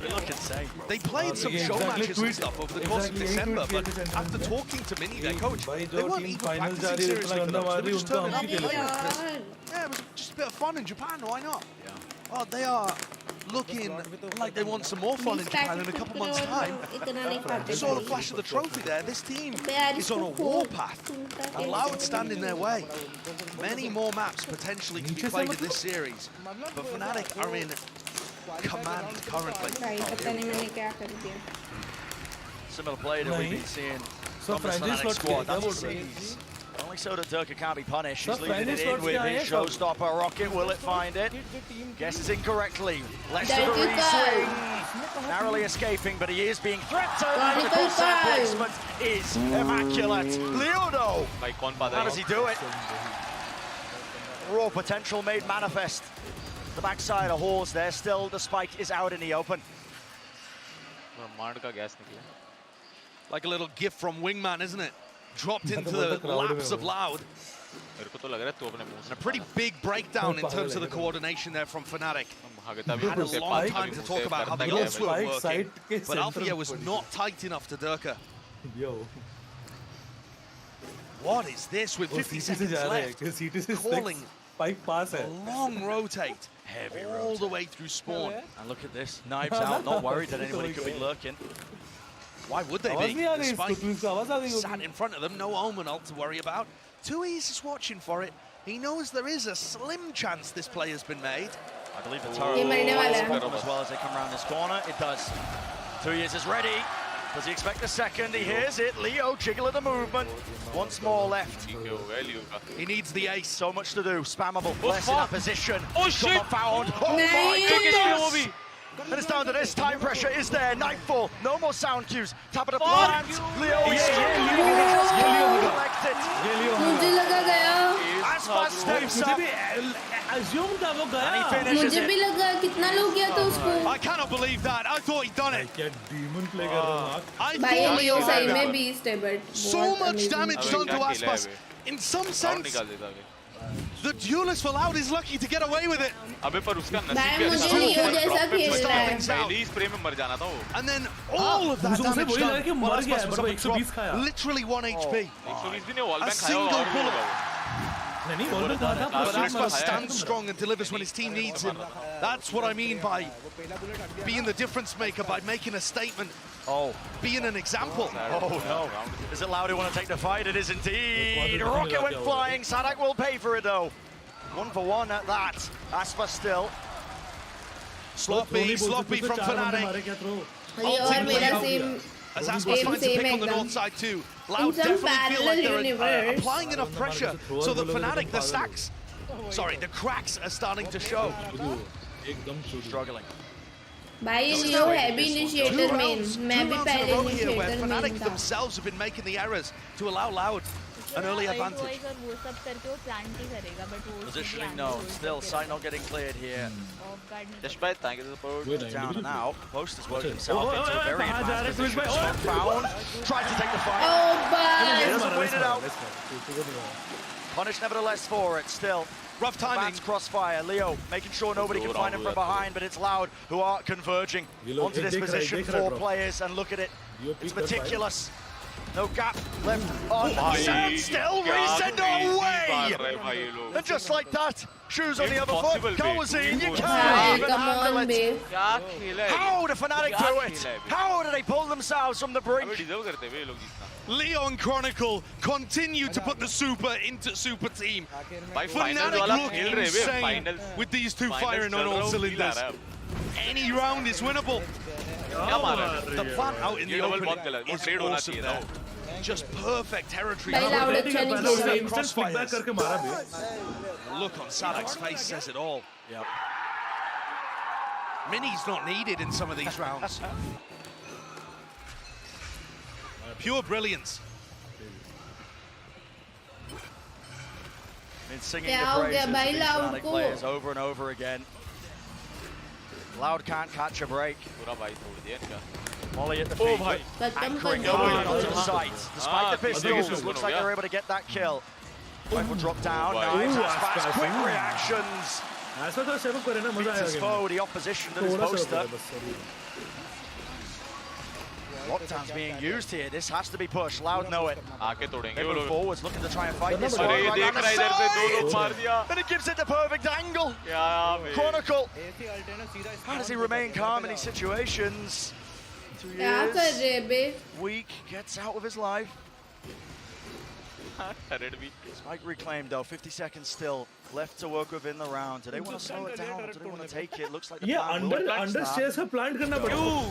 They look insane. They played some show matches and stuff over the course of December, but after talking to Mini, their coach, they weren't even practicing seriously for those. They were just turning up. Yeah, it was just a bit of fun in Japan, why not? Yeah. Oh, they are looking like they want some more fun in Japan in a couple months' time. You saw the flash of the trophy there. This team is on a warpath, and Loud stand in their way. Many more maps potentially can be played in this series, but Fnatic are in command currently. Similar play that we've been seeing from the Fnatic squad. That's a seize. Only so that Durka can't be punished. He's leaving it in with his showstopper rocket. Will it find it? Guesses incorrectly. Lester re-swing. Narrowly escaping, but he is being threatened. The crosshair placement is immaculate. Leono! How does he do it? Raw potential made manifest. The backside of Horse there. Still, the spike is out in the open. Like a little gift from Wingman, isn't it? Dropped into the laps of Loud. And a pretty big breakdown in terms of the coordination there from Fnatic. Had a long time to talk about how the ults were working, but Althea was not tight enough to Durka. What is this with 50 seconds left? Calling a long rotate. Heavy all the way through spawn. And look at this. Knives out, not worried that anybody could be lurking. Why would they be? The spike sat in front of them, no Omen ult to worry about. 2E's is watching for it. He knows there is a slim chance this play has been made. I believe the turret will as well as they come around this corner. It does. 2E's is ready. Does he expect a second? He hears it. Leo, jiggle of the movement. Once more left. He needs the ace. So much to do. Spammable. Bless in that position. Oh, shit. Found. Oh, my goodness. And it's down to this. Time pressure is there. Nightfall. No more sound cues. Top of the plant. Leo is collected. मुझे लगा गया. Aspas steps up. assume था वो गया. मुझे भी लगा कितना लो गया था उसको. I cannot believe that. I thought he'd done it. क्या demon play कर रहा है. भाई लियो सही में beast है but so much damage done to Aspas. In some sense, the duelist for Loud is lucky to get away with it. अबे पर उसका भाई मुझे लियो जैसा खेल रहा है. पहले ही स्प्रे में मर जाना था वो. And then all of that damage done. मर गया है. बड़ा 120 खाया. Literally 1 HP. 120 भी नहीं वॉल A बैंक खाया single bullet. नहीं वॉल बैंक खाया था. But Aspas stands strong and delivers when his team needs him. That's what I mean by being the difference maker, by making a statement. Oh, being an example. Oh no. Is it Loud who want to take the fight? It is indeed. Rocket went flying. Sadak will pay for it though. 1 for 1 at that. Aspas still. Sloppy from Fnatic. As Aspas finds a pick on the north side too. Loud definitely feel like they're applying enough pressure so that Fnatic, the stacks, sorry, the cracks are starting to show. Struggling. भाई लियो है भी initiator main. मैं भी पहले initiator main Fnatic था. themselves have been making the errors to allow Loud an early advantage. Positioning no. Still, sight not getting cleared here. Despite thank you to the support. Down and out. Post has worked himself into a very advanced position. Found. Tried to take the fight. Oh, he doesn't win it out. Punished nevertheless for it. Still. Rough timing. Advanced crossfire. Leo making sure nobody can find him from behind, but it's Loud who are converging onto this position. 4 players, and look at it. It's meticulous. No gap left on. Still reset away! And just like that, shoes on the other foot, goes in, you can't even handle it. How do Fnatic do it? How do they pull themselves from the brink? Leo and Chronicle continue to put the super into super team. Fnatic look insane with these two firing on all cylinders. Any round is winnable. The plant out in the open is awesome there. Just perfect territory. Look on Sadak's face says it all. Yep. Mini's not needed in some of these rounds. Pure brilliance. Been singing the praises of these Fnatic players over and over again. Loud can't catch a break. Molly at the feet, anchoring hard onto the sight. Despite the pistols, looks like they're able to get that kill. Rifle drop down, nice, fast, quick reactions. Beats his foe, the opposition to this poster. Lockdown's being used here. This has to be pushed. Loud know it. Moving forwards, looking to try and fight this one. And it gives it the perfect angle. Chronicle. How does he remain calm in these situations? 2 years. Weak gets out of his life. Spike reclaimed though. 50 seconds still left to work within the round. Do they want to slow it down? Do they want to take it? Looks like the under stairs का plant करना पड़ेगा.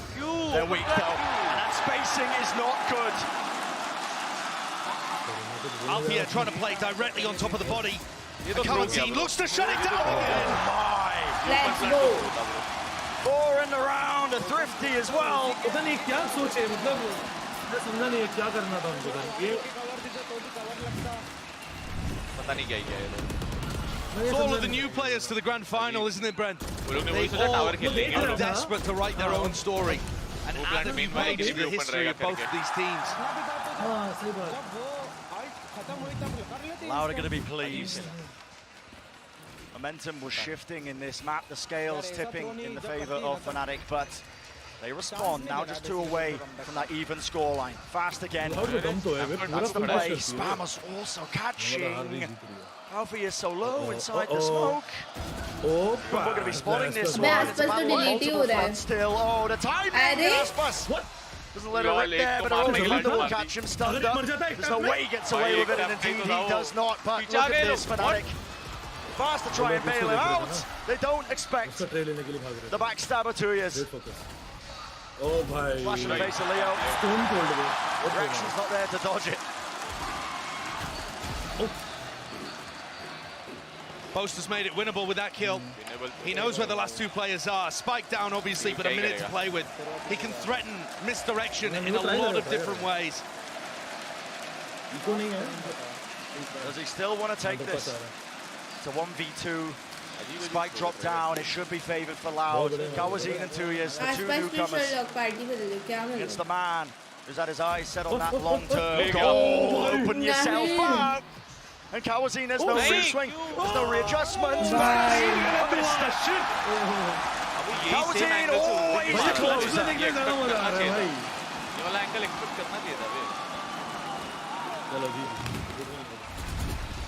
They're weak though. And that spacing is not good. Althea trying to play directly on top of the body. The current team looks to shut it down again. Let's go. 4 in the round. A thrifty as well. पता नहीं क्या सोचे मतलब मैं समझा नहीं क्या करना था उनको ये पता नहीं क्या किया ये लोग. It's all of the new players to the grand final, isn't it, Brent? They all are desperate to write their own story and add a new page to the history of both of these teams. Loud are going to be pleased. Momentum was shifting in this map. The scales tipping in the favor of Fnatic, but they respond. Now just 2 away from that even scoreline. Fast again. That's the play. Spammers also catching. Alfie is so low inside the smoke. We're going to be spotting this one. It's a battle of multiple fans still. Oh, the timing! Aspas doesn't let it rip there, but Alfie will catch him stunned up. There's no way he gets away with it, and indeed he does not. But look at this, Fnatic. Fast to try and bail him out. They don't expect the backstabber 2 years. Oh, bhai. Flash in the face of Leo. Stone cold. Reaction's not there to dodge it. Oh. Boaster's made it winnable with that kill. He knows where the last two players are. Spike down, obviously, but a minute to play with. He can threaten misdirection in a lot of different ways. Does he still want to take this? It's a 1v2. Spike drop down. It should be favoured for Loud. Kawazine and Tuyas, the two newcomers. Against the man who's had his eyes set on that long-term goal. Open yourself up. And Kawazine, there's no re-swing. There's no readjustment. Kawazine always a closer.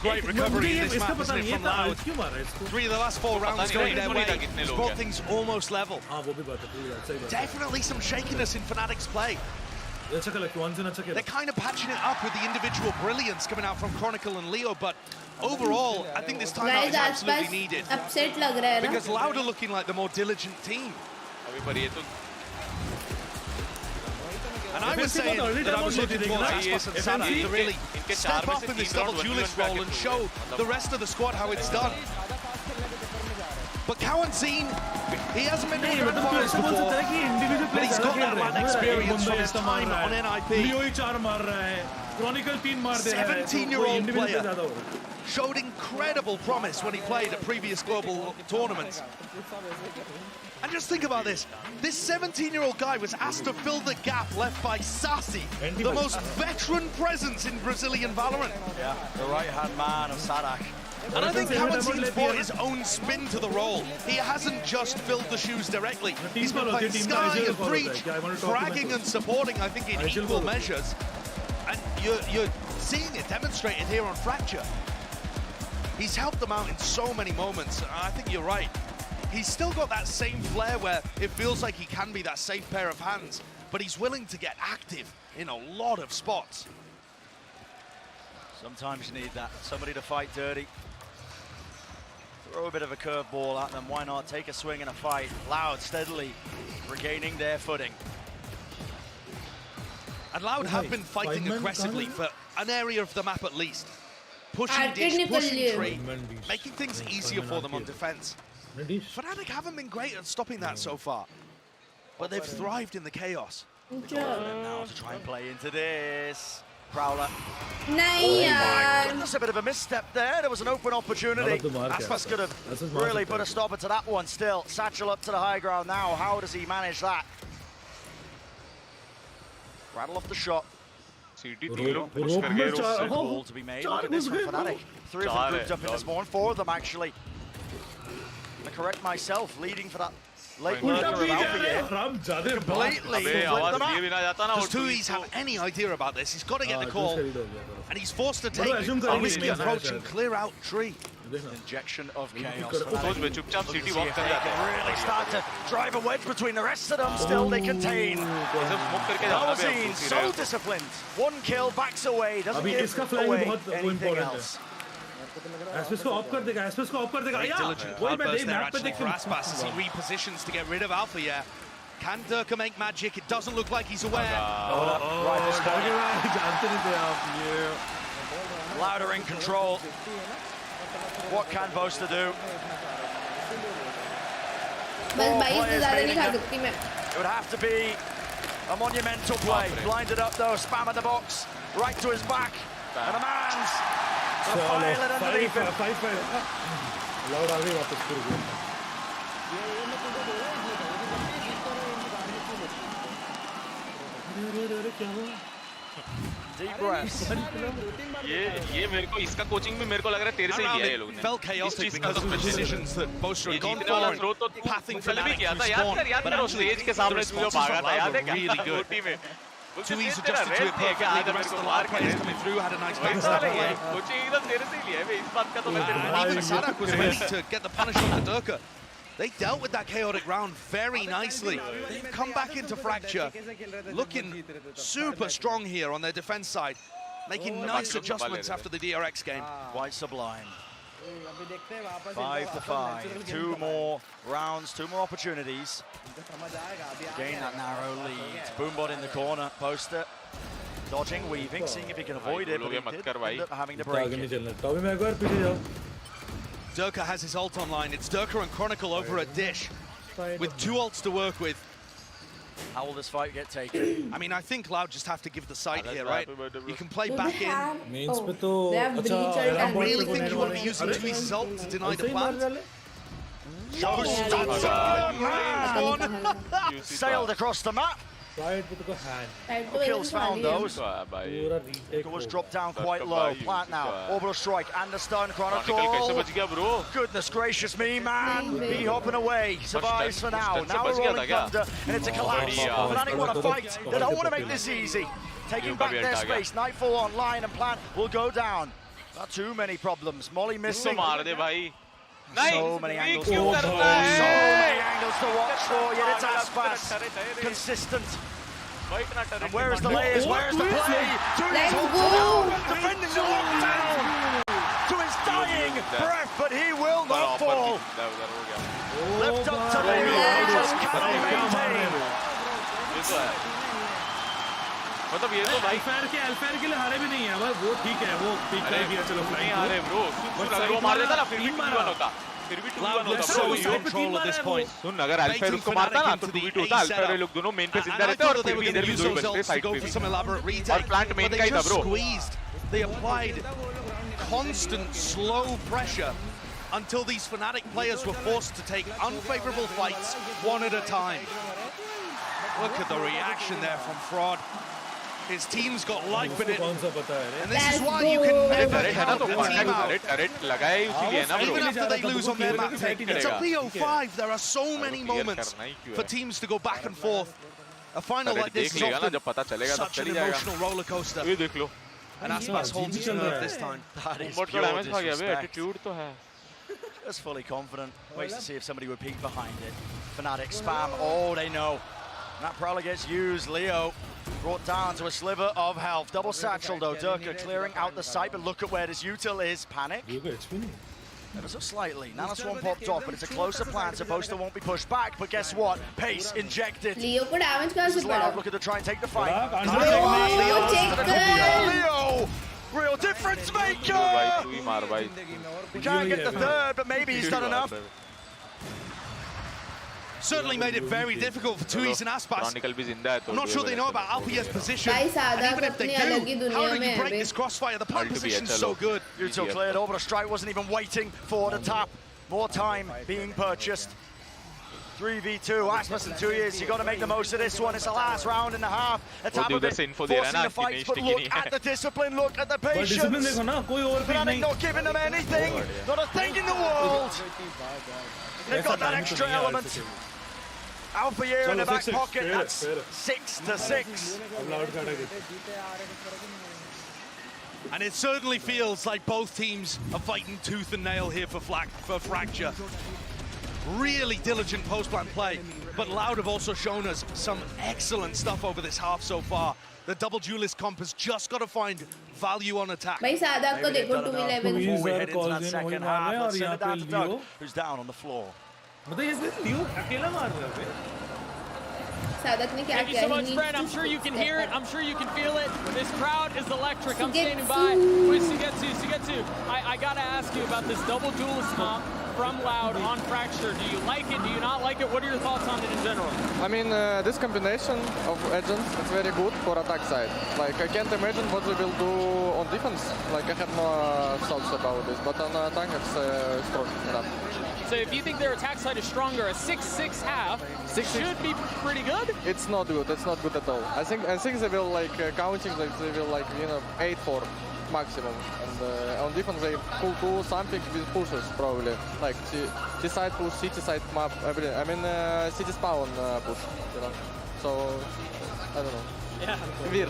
Great recovery in this map, isn't it, from Loud? 3 of the last 4 rounds going their way. It's brought things almost level. Definitely some shakiness in Fnatic's play. They're kind of patching it up with the individual brilliance coming out from Chronicle and Leo, but overall, I think this timeout is absolutely needed. Because Loud are looking like the more diligent team. And I was saying that I was looking for Aspas and Sadak to really step up in this double duelist role and show the rest of the squad how it's done. But Kawazine, he hasn't been doing grand finals before, but he's got that LAN experience from his time on NIP. 17-year-old player showed incredible promise when he played at previous global tournaments. And just think about this. This 17-year-old guy was asked to fill the gap left by Sassy, the most veteran presence in Brazilian Valorant. Yeah, the right-hand man of Sadak. And I think Kawazine's brought his own spin to the role. He hasn't just filled the shoes directly. He's been playing Sky and Breach, fragging and supporting, I think, in equal measures. And you're seeing it demonstrated here on Fracture. He's helped them out in so many moments. I think you're right. He's still got that same flair where it feels like he can be that safe pair of hands, but he's willing to get active in a lot of spots. Sometimes you need that, somebody to fight dirty. Throw a bit of a curveball at them, why not? Take a swing in a fight. Loud steadily regaining their footing. And Loud have been fighting aggressively for an area of the map at least. Pushing dish, pushing tree, making things easier for them on defense. Fnatic haven't been great at stopping that so far, but they've thrived in the chaos. Now to try and play into this. Prowler. That's a bit of a misstep there. There was an open opportunity. Aspas could have really put a stopper to that one still. Satchel up to the high ground now. How does he manage that? Rattle off the shot. Call to be made. Look at this from Fnatic. 3 of them grouped up in this one. 4 of them actually. I'm gonna correct myself, leading for that late lurker of Alpha here. Completely flipped them up. Does Tui's have any idea about this? He's got to get the call, and he's forced to take a risky approach and clear out tree. Injection of chaos. Really start to drive a wedge between the rest of them. Still they contain. Kawazine so disciplined. 1 kill, backs away, doesn't give away anything else. Aspas को of कर देगा, Aspas को of कर देगा. Why burst there actually for Aspas as he repositions to get rid of Alpha. Can Durka make magic? It doesn't look like he's aware. Louder in control. What can Boaster do? It would have to be a monumental play. Blinded up though, spam at the box, right to his back, and a man's the pilot underneath him. Deep breaths. ये मेरे को इसका coaching भी मेरे को लग रहा है तेरे से ही लिया ये लोग ने. Felt chaotic because of the decisions that Boaster had gone for, pathing Fnatic to spawn, but actually the responses from Loud were really good. Too easy adjusted to it perfectly. The rest of the Loud players coming through had a nice backstab play. And even Sadak was ready to get the punish on the Durka. They dealt with that chaotic round very nicely. They've come back into Fracture, looking super strong here on their defense side, making nice adjustments after the DRX game. Quite sublime. 5-5. 2 more rounds, 2 more opportunities. Gain that narrow lead. Boombot in the corner, poster. Dodging, weaving, seeing if he can avoid it, but he did end up having to break it. Durka has his ult online. It's Durka and Chronicle over at Dish with 2 ults to work with. How will this fight get taken? I mean, I think Loud just have to give the side here, right? You can play back in. I really think you want to be using Tweez's ult to deny the plant. Sailed across the map. Kills found those. Was dropped down quite low. Plant now. Orbital strike and the stun. Chronicle. Goodness gracious me, man. Be hopping away. Survives for now. Now we're rolling thunder, and it's a collapse. Fnatic want to fight. They don't want to make this easy. Taking back their space. Nightfall online, and Plant will go down. Not too many problems. Molly missing. So many angles to watch for. So many angles to watch for. Yet it's as fast. Consistent. And where is the layers? Where is the play? Let's go! Defending the lockdown to his dying breath, but he will not fall. Left up to the just cannot maintain. मतलब ये तो भाई अल्फायर के लिए हारे भी नहीं है भाई वो ठीक है वो ठीक है कि चलो नहीं हारे ब्रो अगर वो मार देता ना फिर भी 2-1 होता फिर भी 2-1 होता bro so in control at this point. सुन अगर अल्फायर उसको मारता ना तो 2v2 होता अल्फायर लोग दोनों मेन पे जिंदा रहते और फिर भी इधर भी 2 बचते साइड पे और प्लांट मेन का ही था bro They applied constant slow pressure until these Fnatic players were forced to take unfavorable fights one at a time. Look at the reaction there from Fraud. His team's got life in it, and this is why you can never count the team out. Even after they lose on their map take, it's a BO5. There are so many moments for teams to go back and forth. A final like this is often such an emotional roller coaster. And Aspas holds his nerve this time. That is pure disrespect. Just fully confident. Waits to see if somebody would peek behind it. Fnatic spam. Oh, they know. That probably gets used. Leo brought down to a sliver of health. Double satchel though. Durka clearing out the site, but look at where this util is. Panic. Ever so slightly. Nanoswarm popped off, but it's a closer plan. Supposed won't be pushed back, but guess what? Pace injected. Leo को damage कहाँ से पड़ा? Looking to try and take the fight. Leo, real difference maker. He can't get the third, but maybe he's done enough. Certainly made it very difficult for Tuis and Aspas. I'm not sure they know about Alpia's position. And even if they do, how do you break this crossfire? The plant position's so good. Util cleared over. A strike wasn't even waiting for the tap. More time being purchased. 3v2, Aspas in 2 years. You got to make the most of this one. It's the last round and a half. A tap of it, forcing the fights, but look at the discipline, look at the patience. Fnatic not giving them anything, not a thing in the world. They've got that extra element. Alpha Year in the back pocket, that's 6-6. And it certainly feels like both teams are fighting tooth and nail here for Fracture. Really diligent post-plant play, but Loud have also shown us some excellent stuff over this half so far. The double duelist comp has just got to find value on attack. भाई सादा को देखो 2v11. Before we head into that second half, let's send it down to Doug, who's down on the floor. मतलब ये लियो अकेला मार रहा है Thank you so much, Fred. I'm sure you can hear it. I'm sure you can feel it. This crowd is electric. I'm standing by with Sugetsu. I gotta ask you about this double duelist comp from Loud on Fracture. Do you like it? Do you not like it? What are your thoughts on it in general? I mean, this combination of agents is very good for attack side. Like, I can't imagine what they will do on defense. Like, I have no thoughts about this, but on attack it's strong enough. So if you think their attack side is stronger, a 6-6 half should be pretty good. It's not good. It's not good at all. I think they will like counting. Like they will like 8-4 maximum. And on defense they could do something with pushes probably. Like T side push, city side map. Everything. I mean city spawn push. So I don't know. Yeah. Weird.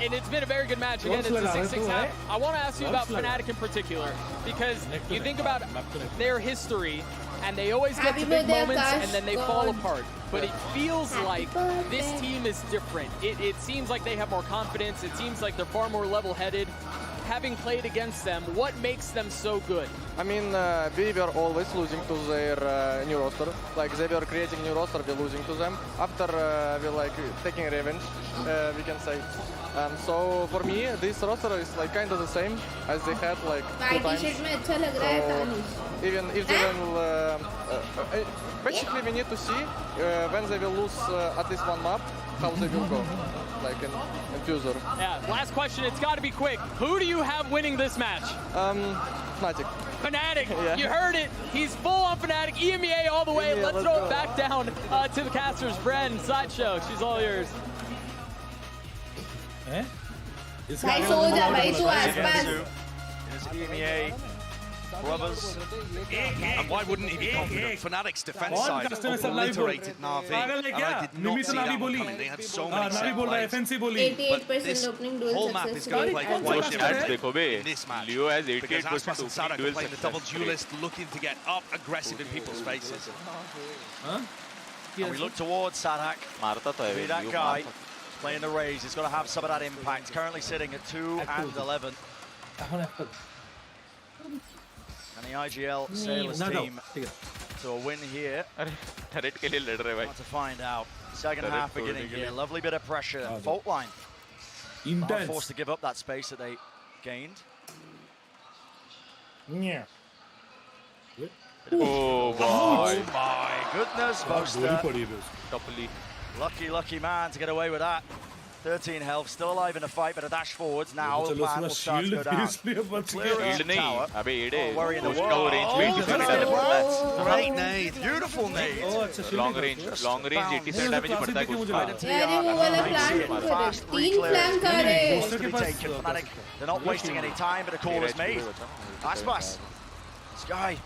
And it's been a very good match. Again, it's a 6-6 half. I want to ask you about Fnatic in particular, because you think about their history, and they always get to big moments, and then they fall apart. But it feels like this team is different. It seems like they have more confidence. It seems like they're far more level-headed. having played against them, what makes them so good? I mean, we were always losing to their new roster. Like, they were creating new roster, we're losing to them. After we're like taking revenge, we can say. So for me, this roster is like kind of the same as they had like 2 times. So even if they will, basically we need to see when they will lose at least 1 map, how they will go, like in Fuser. Yeah, last question, it's got to be quick. Who do you have winning this match? Fnatic. Fnatic, Yeah. You heard it. He's full on Fnatic, EMEA all the way. EMEA, let's throw it back down to the casters. Bren, Sideshow, she's all yours. भाई सो जा भाई तू आसपास Is EMEA brothers? And why wouldn't he be confident? Fnatic's defense side obliterated Na'Vi. And I did not see that one coming. They had so many set plays. 88% opening duel whole map is going to play success quite different देखो बे, in this match. Leo has Because 88% Aspas and Sadak are playing the double duelist, looking to get up aggressive in people's faces. And we look towards Sadak. मारता तो है Be that guy playing the Rays. He's got to have some of that impact. Currently sitting at 2-11. And the IGL Sailors team to a win here. Turret के लिए लड़ रहे भाई. To find out. Second half beginning here. Lovely bit of pressure. Fault line. Intense. Forced to give up that space that they gained. Yeah. Oh my goodness, Boaster. Toply. Lucky man to get away with that. 13 health, still alive in the fight, but a dash forwards now. The plan will start to go down. Clear Shield नहीं, अबे एडे. worry in the Push का वो range में 87 Great nade, beautiful nade. Long range 87 damage पड़ता है कुछ का. अरे वो वाला प्लान करे 3 प्लान करे They're not wasting any time, but a call is made. Aspas, Sky.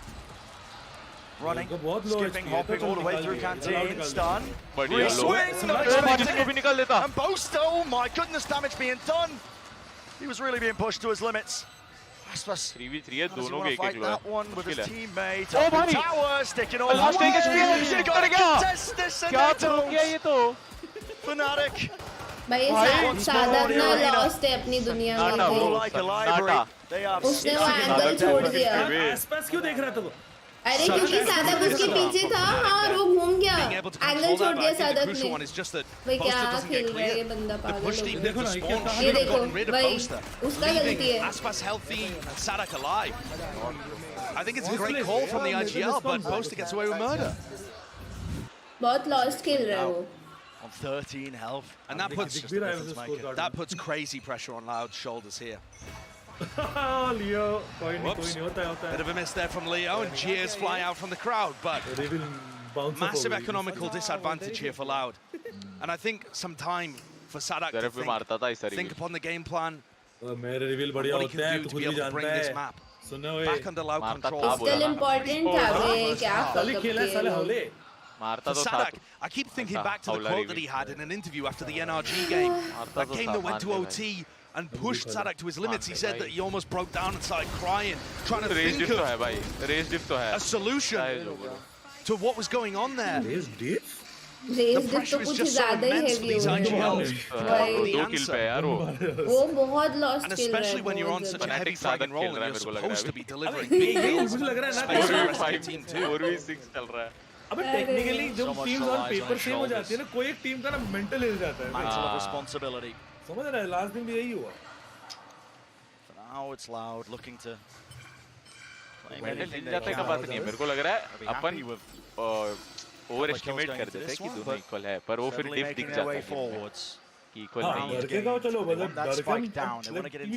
Running, skipping, hopping all the way through Canteen, stun. Re-swing, and Boaster, oh my goodness, damage being done. He was really being pushed to his limits. Aspas, 3v3 है दोनों के fight एक that one with his teammate. Oh, Up the भाई! tower, sticking all Last the way. take HP, Gotta contest this, and क्या they तो don't. क्या ये तो? Fnatic. भाई सादक ना लॉस्ट है अपनी दुनिया में Like a library. They are उसने वो एंगल छोड़ दिया आसपास क्यों देख रहा था वो? अरे क्योंकि सादक उसके पीछे था हाँ और वो घूम गया एंगल छोड़ दिया सादक ने भाई क्या खेल रहा है ये बंदा पागल देखो ना ये देखो भाई उसका गलती है Aspas healthy, Sadak alive. I think it's a great call from the IGL, but Boaster gets away with murder. बहुत लॉस्ट खेल रहा है वो On 13 health. And that puts crazy pressure on Loud's shoulders here. Leo, कोई नहीं होता है. Bit of a miss there from Leo, and cheers fly out from the crowd, but massive economical disadvantage here for Loud. And I think some time for Sadak to think upon the game plan. मेरे reveal बढ़िया होते हैं, तू खुद भी जानता है. सुनो ये. Back under Loud control. Still important था वे क्या साले खेला साले हौले. For Sadak, I keep thinking back to the quote that he had in an interview after the NRG game. That game that went to OT and pushed Sadak to his limits. He said that he almost broke down and started crying, trying to think of a solution to what was going on there. रेस डिप तो कुछ ज़्यादा ही heavy हो गया वो बहुत lost खेल रहा है especially when you're on such a heavy dragon roll and you're supposed to be delivering big kills. Especially the rest of the team too. 4v6 चल रहा है. अबे टेक्निकली जब टीम्स ऑन पेपर सेम हो जाती है ना कोई एक टीम का ना मेंटल हिल जाता है. Mental responsibility. समझ रहा है लास्ट दिन भी यही हुआ. For now it's Loud looking to. Mental हिल जाता है का बात नहीं है. मेरे को लग रहा है अपन ओवर एस्टिमेट कर देते हैं कि दोनों इक्वल है पर वो फिर डिफ दिख जाता है कि इक्वल नहीं है. डर के गाँव चलो मतलब डर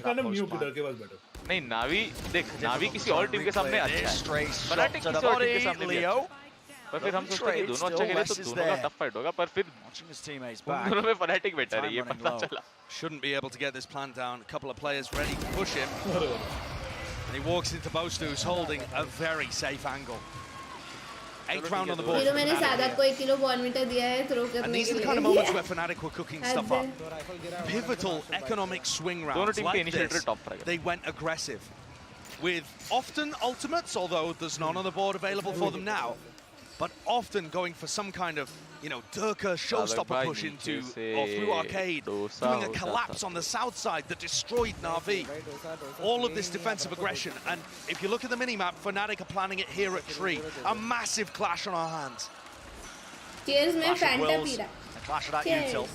का ना म्यू डर के पास बैठो. नहीं नावी देख नावी किसी और टीम के सामने अच्छा है. फनाटिक किसी और टीम के सामने भी अच्छा है. पर फिर हम सोचते हैं कि दोनों अच्छा खेले तो दोनों का टफ फाइट होगा पर फिर दोनों में फनाटिक बेटर है ये पता चला. Shouldn't be able to get this plan down. A couple of players ready to push him. And he walks into Boaster, who's holding a very safe angle. 8th round on the board. मैंने सादक को 1 kilo Bournvita दिया है throw करने के लिए. And these are the kind of moments where Fnatic were cooking stuff up. Pivotal economic swing rounds like this. They went aggressive with often ultimates, although there's none on the board available for them now. but often going for some kind of, you know, Durka showstopper push into or through arcade, doing a collapse on the south side that destroyed Na'Vi. All of this defensive aggression, and if you look at the minimap, Fnatic are planning it here at Tree. A massive clash on our hands. Cheers, my Fanta pira. A clash of that util.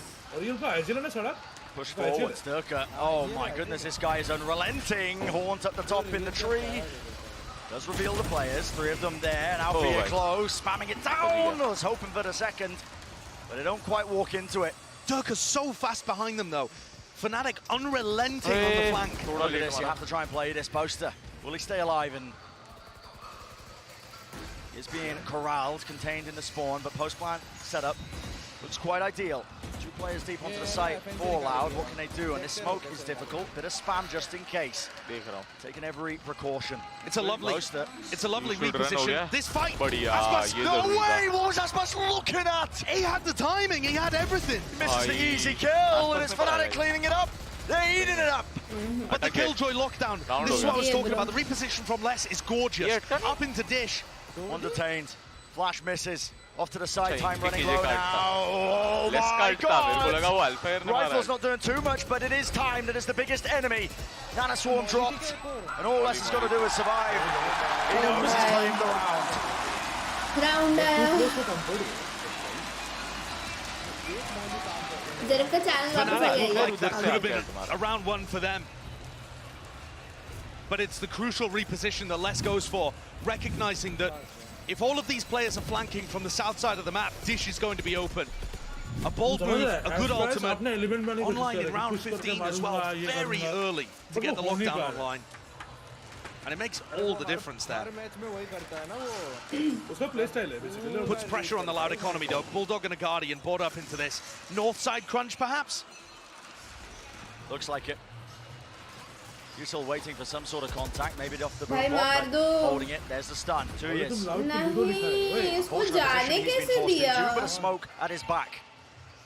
Push forward, Durka. Oh my goodness, this guy is unrelenting. Haunt at the top in the tree. Does reveal the players, 3 of them there, and Alfia close, spamming it down. I was hoping for the second, but they don't quite walk into it. Durka's so fast behind them though. Fnatic unrelenting on the flank. Look at this, you have to try and play this poster. Will he stay alive? And is being corralled, contained in the spawn, but post plant setup looks quite ideal. 2 players deep onto the site for Loud. What can they do? And this smoke is difficult. Bit of spam just in case. Taking every precaution. It's a lovely reposition. This fight. Aspas, no way! What was Aspas looking at? He had the timing. He had everything. He misses the easy kill, and it's Fnatic cleaning it up. They're eating it up. But the Killjoy lockdown. This is what I was talking about. The reposition from Les is gorgeous. Up into dish. One detained. Flash misses. Off to the side, time running low now. Oh my God! Rifle's not doing too much, but it is time that is the biggest enemy. Nana Swarm dropped, and all Les has got to do is survive. He knows he's claimed the round. That could have been a round 1 for them. But it's the crucial reposition that Les goes for, recognizing that if all of these players are flanking from the south side of the map, Dish is going to be open. A bold move, a good ultimate, online in round 15 as well, very early to get the lockdown online. And it makes all the difference there. Puts pressure on the Loud economy though. Bulldog and a Guardian brought up into this. North side crunch perhaps? Looks like it. You're still waiting for some sort of contact, maybe off the भाई मार दो. Holding it, there's the stun. 2 years. नहीं, इसको जाने कैसे दिया? Bit of smoke at his back.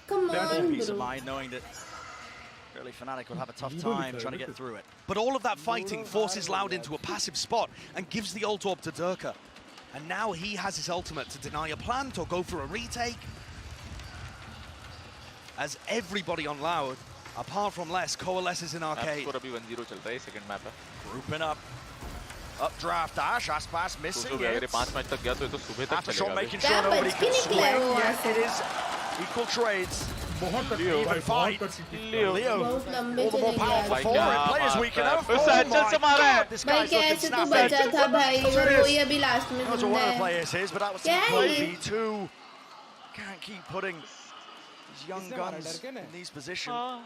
Come on, Peace of mind knowing that really Fnatic would have a tough time trying to get through it. But all of that fighting forces Loud into a passive spot and gives the ult orb to Durka. And now he has his ultimate to deny a plant or go for a retake. As everybody on Loud, apart from Les, coalesces in arcade. Grouping up. Updraft dash, Aspas missing it. Aftershock making sure nobody can swing. Yes, it is equal trades. Even fight. Leo, all the more powerful for it. Players weak enough. Oh my God, this guy's looking snappy. That's what one of the players is, but that was play B2. Can't keep putting these young guns in these positions.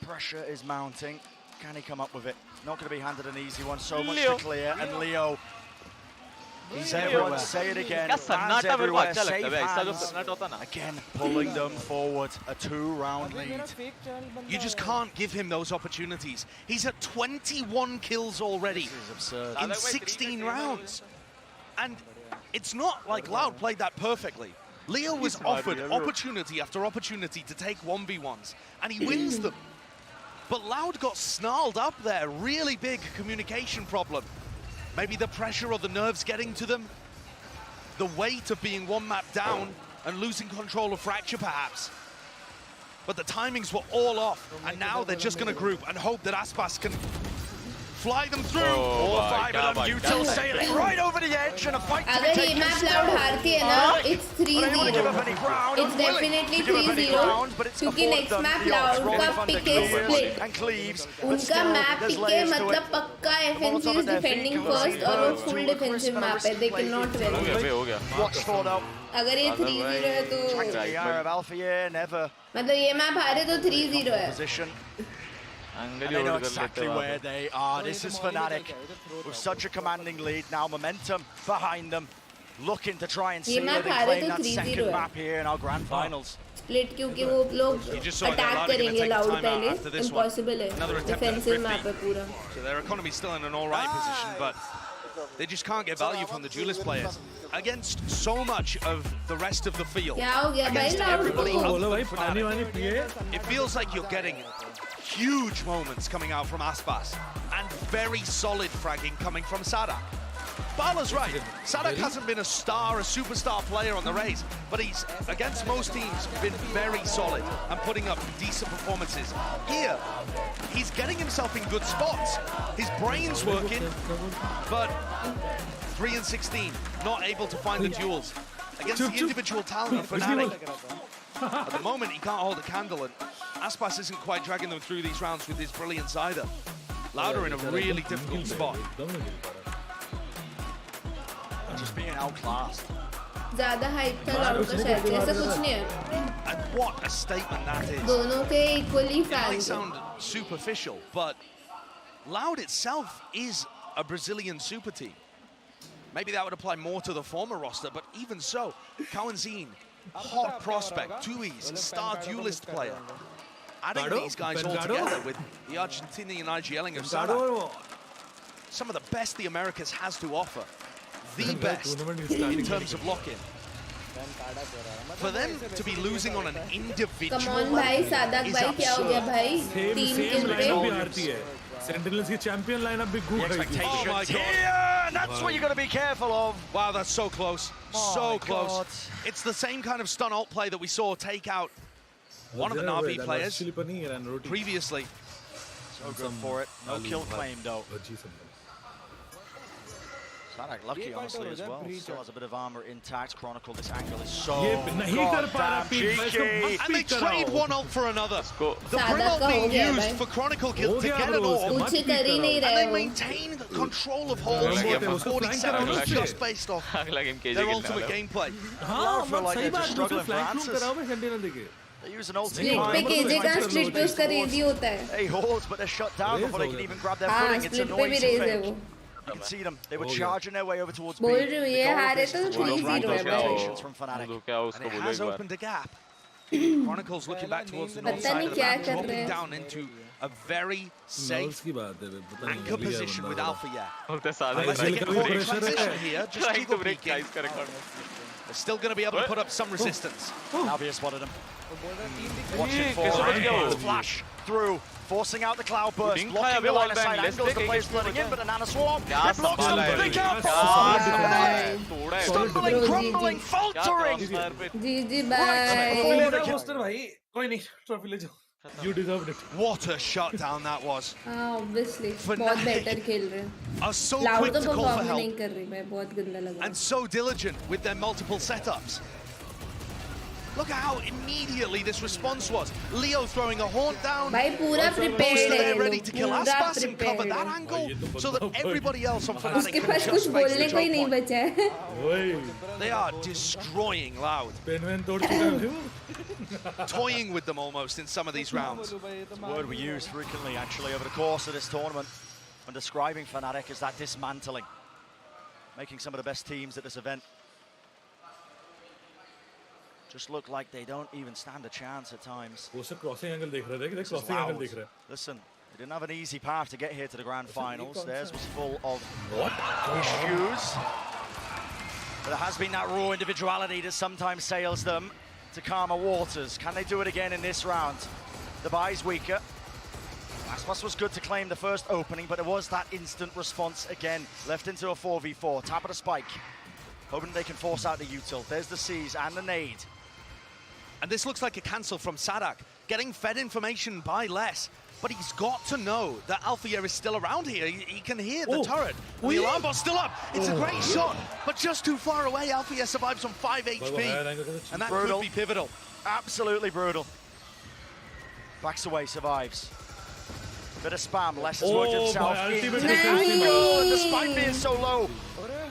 Pressure is mounting. Can he come up with it? Not going to be handed an easy one. So much to clear. And Leo, he's everywhere. Say it again. Fans everywhere. Safe hands. Again, pulling them forward. A 2-round lead. You just can't give him those opportunities. He's at 21 kills already. This is absurd. In 16 rounds. And it's not like Loud played that perfectly. Leo was offered opportunity after opportunity to take 1v1s, and he wins them. But Loud got snarled up there, really big communication problem. Maybe the pressure or the nerves getting to them. The weight of being 1 map down and losing control of Fracture perhaps. But the timings were all off, and now they're just going to group and hope that Aspas can fly them through. 4-5 of them, util sailing right over the edge and a fight to be taken. अगर ये map Loud हारती है ना, it's 3-0. It's definitely 3-0 क्योंकि next map Loud का pick is split. उनका map pick है मतलब पक्का FNC is defending first और वो full defensive map है. They cannot win. Watch for though. अगर ये 3-0 है तो मतलब ये map हारे तो 3-0 है. And they know exactly where they are. This is Fnatic with such a commanding lead. Now momentum behind them, looking to try and seal it and claim that second map here in our grand finals. Split क्योंकि वो लोग attack करेंगे Loud पहले. Impossible है. Defensive map है पूरा. So their economy's still in an alright position, but they just can't get value from the duelist players against so much of the rest of the field. Against everybody other than Fnatic. It feels like you're getting huge moments coming out from Aspas and very solid fragging coming from Sada. Bala's right. Sadak hasn't been a star, a superstar player on the race, but he's, against most teams, been very solid and putting up decent performances. Here, he's getting himself in good spots. His brain's working, but 3 and 16, not able to find the duels. Against the individual talent of Fnatic, at the moment he can't hold a candle, and Aspas isn't quite dragging them through these rounds with his brilliance either. Louder in a really difficult spot. Just being outclassed. ज़्यादा hype था Loud का शायद ऐसा कुछ नहीं है. And what a statement that is. दोनों के equally It might fans. sound superficial, but Loud itself is a Brazilian super team. Maybe that would apply more to the former roster, but even so, Kawanzine, hot prospect, 2Es, star duelist player. Adding these guys all together with the Argentinian IGLing of Sada. Some of the best the Americas has to offer. The best in terms of lock-in. For them to be losing on an individual Come on भाई सादक भाई क्या हो गया भाई? Same lineup भी हारती है. Sentinels की champion lineup भी good है. Oh my God! That's what you got to be careful of. Wow, that's so close. So close. It's the same kind of stun ult play that we saw take out one of the Na'Vi players previously. So good for it. No kill claim though. Sadak lucky honestly as well. Still has a bit of armor intact. Chronicle, this angle is so goddamn cheeky. And they trade one ult for another. The Brim ult being used for Chronicle to get an ult. And they maintain control of holds here for 40 seconds just based off their ultimate gameplay. हाँ, feel like they're just struggling for answers. They use an ultimate. They hold, but they're shut down before they can even grab their footing. It's a noisy fake. You can see them. They were charging their way over towards B. Congratulations from Fnatic. And it has opened a gap. Chronicles looking back towards the north side of the map, dropping down into a very safe anchor position with Alpha Yet. Unless they get caught in transition here, just jiggle peeking. They're still going to be able to put up some resistance. Alvia spotted him. Watching for it. Flash through. Forcing out the cloud burst, blocking the line of sight angles, the players flooding in, but a nano swarm, it blocks them, think out, stumbling, crumbling, faltering! GG bye. You deserved it. What a shutdown that was. Obviously, बहुत better खेल रहे हैं. Are so Loud quick तो to call for perform help. नहीं कर रही, मैं बहुत गंदा लगा. And so diligent with their multiple setups. Look at how immediately this response was. Leo throwing a haunt down. भाई पूरा prepared है. They're ready to kill Aspas and cover that angle so that everybody else on Fnatic can just face the choke point. They are destroying Loud. Toying with them almost in some of these rounds. It's a word we use frequently actually over the course of this tournament when describing Fnatic as that dismantling. Making some of the best teams at this event just look like they don't even stand a chance at times. Listen, they didn't have an easy path to get here to the grand finals. Theirs was full of issues. But there has been that raw individuality that sometimes sails them to calmer waters. Can they do it again in this round? The bye's weaker. Aspas was good to claim the first opening, but it was that instant response again. Left into a 4v4, tap of the spike. Hoping they can force out the util. There's the C's and the nade. And this looks like a cancel from Sadak, getting fed information by less. But he's got to know that Althea is still around here. He can hear the turret. The alarm bot's still up. It's a great shot, but just too far away. Althea survives on 5 HP. And that could be pivotal. Absolutely brutal. Backs away, survives. Bit of spam, less has worked himself into the middle, and despite being so low,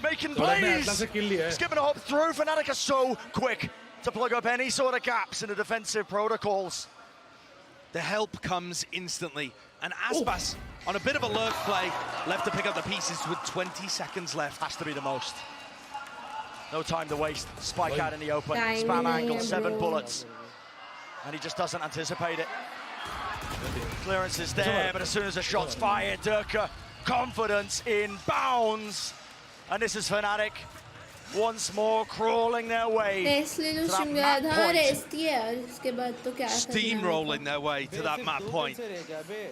making plays. Skipping a hop through. Fnatic are so quick to plug up any sort of gaps in the defensive protocols. The help comes instantly, and Aspas on a bit of a lurk play, left to pick up the pieces with 20 seconds left. Has to be the most. No time to waste. Spike out in the open. Spam angle, 7 bullets. And he just doesn't anticipate it. Clearance is there, but as soon as the shot's fired, Durka, confidence in bounds. And this is Fnatic. once more crawling their way to that map point. Steamrolling their way to that map point.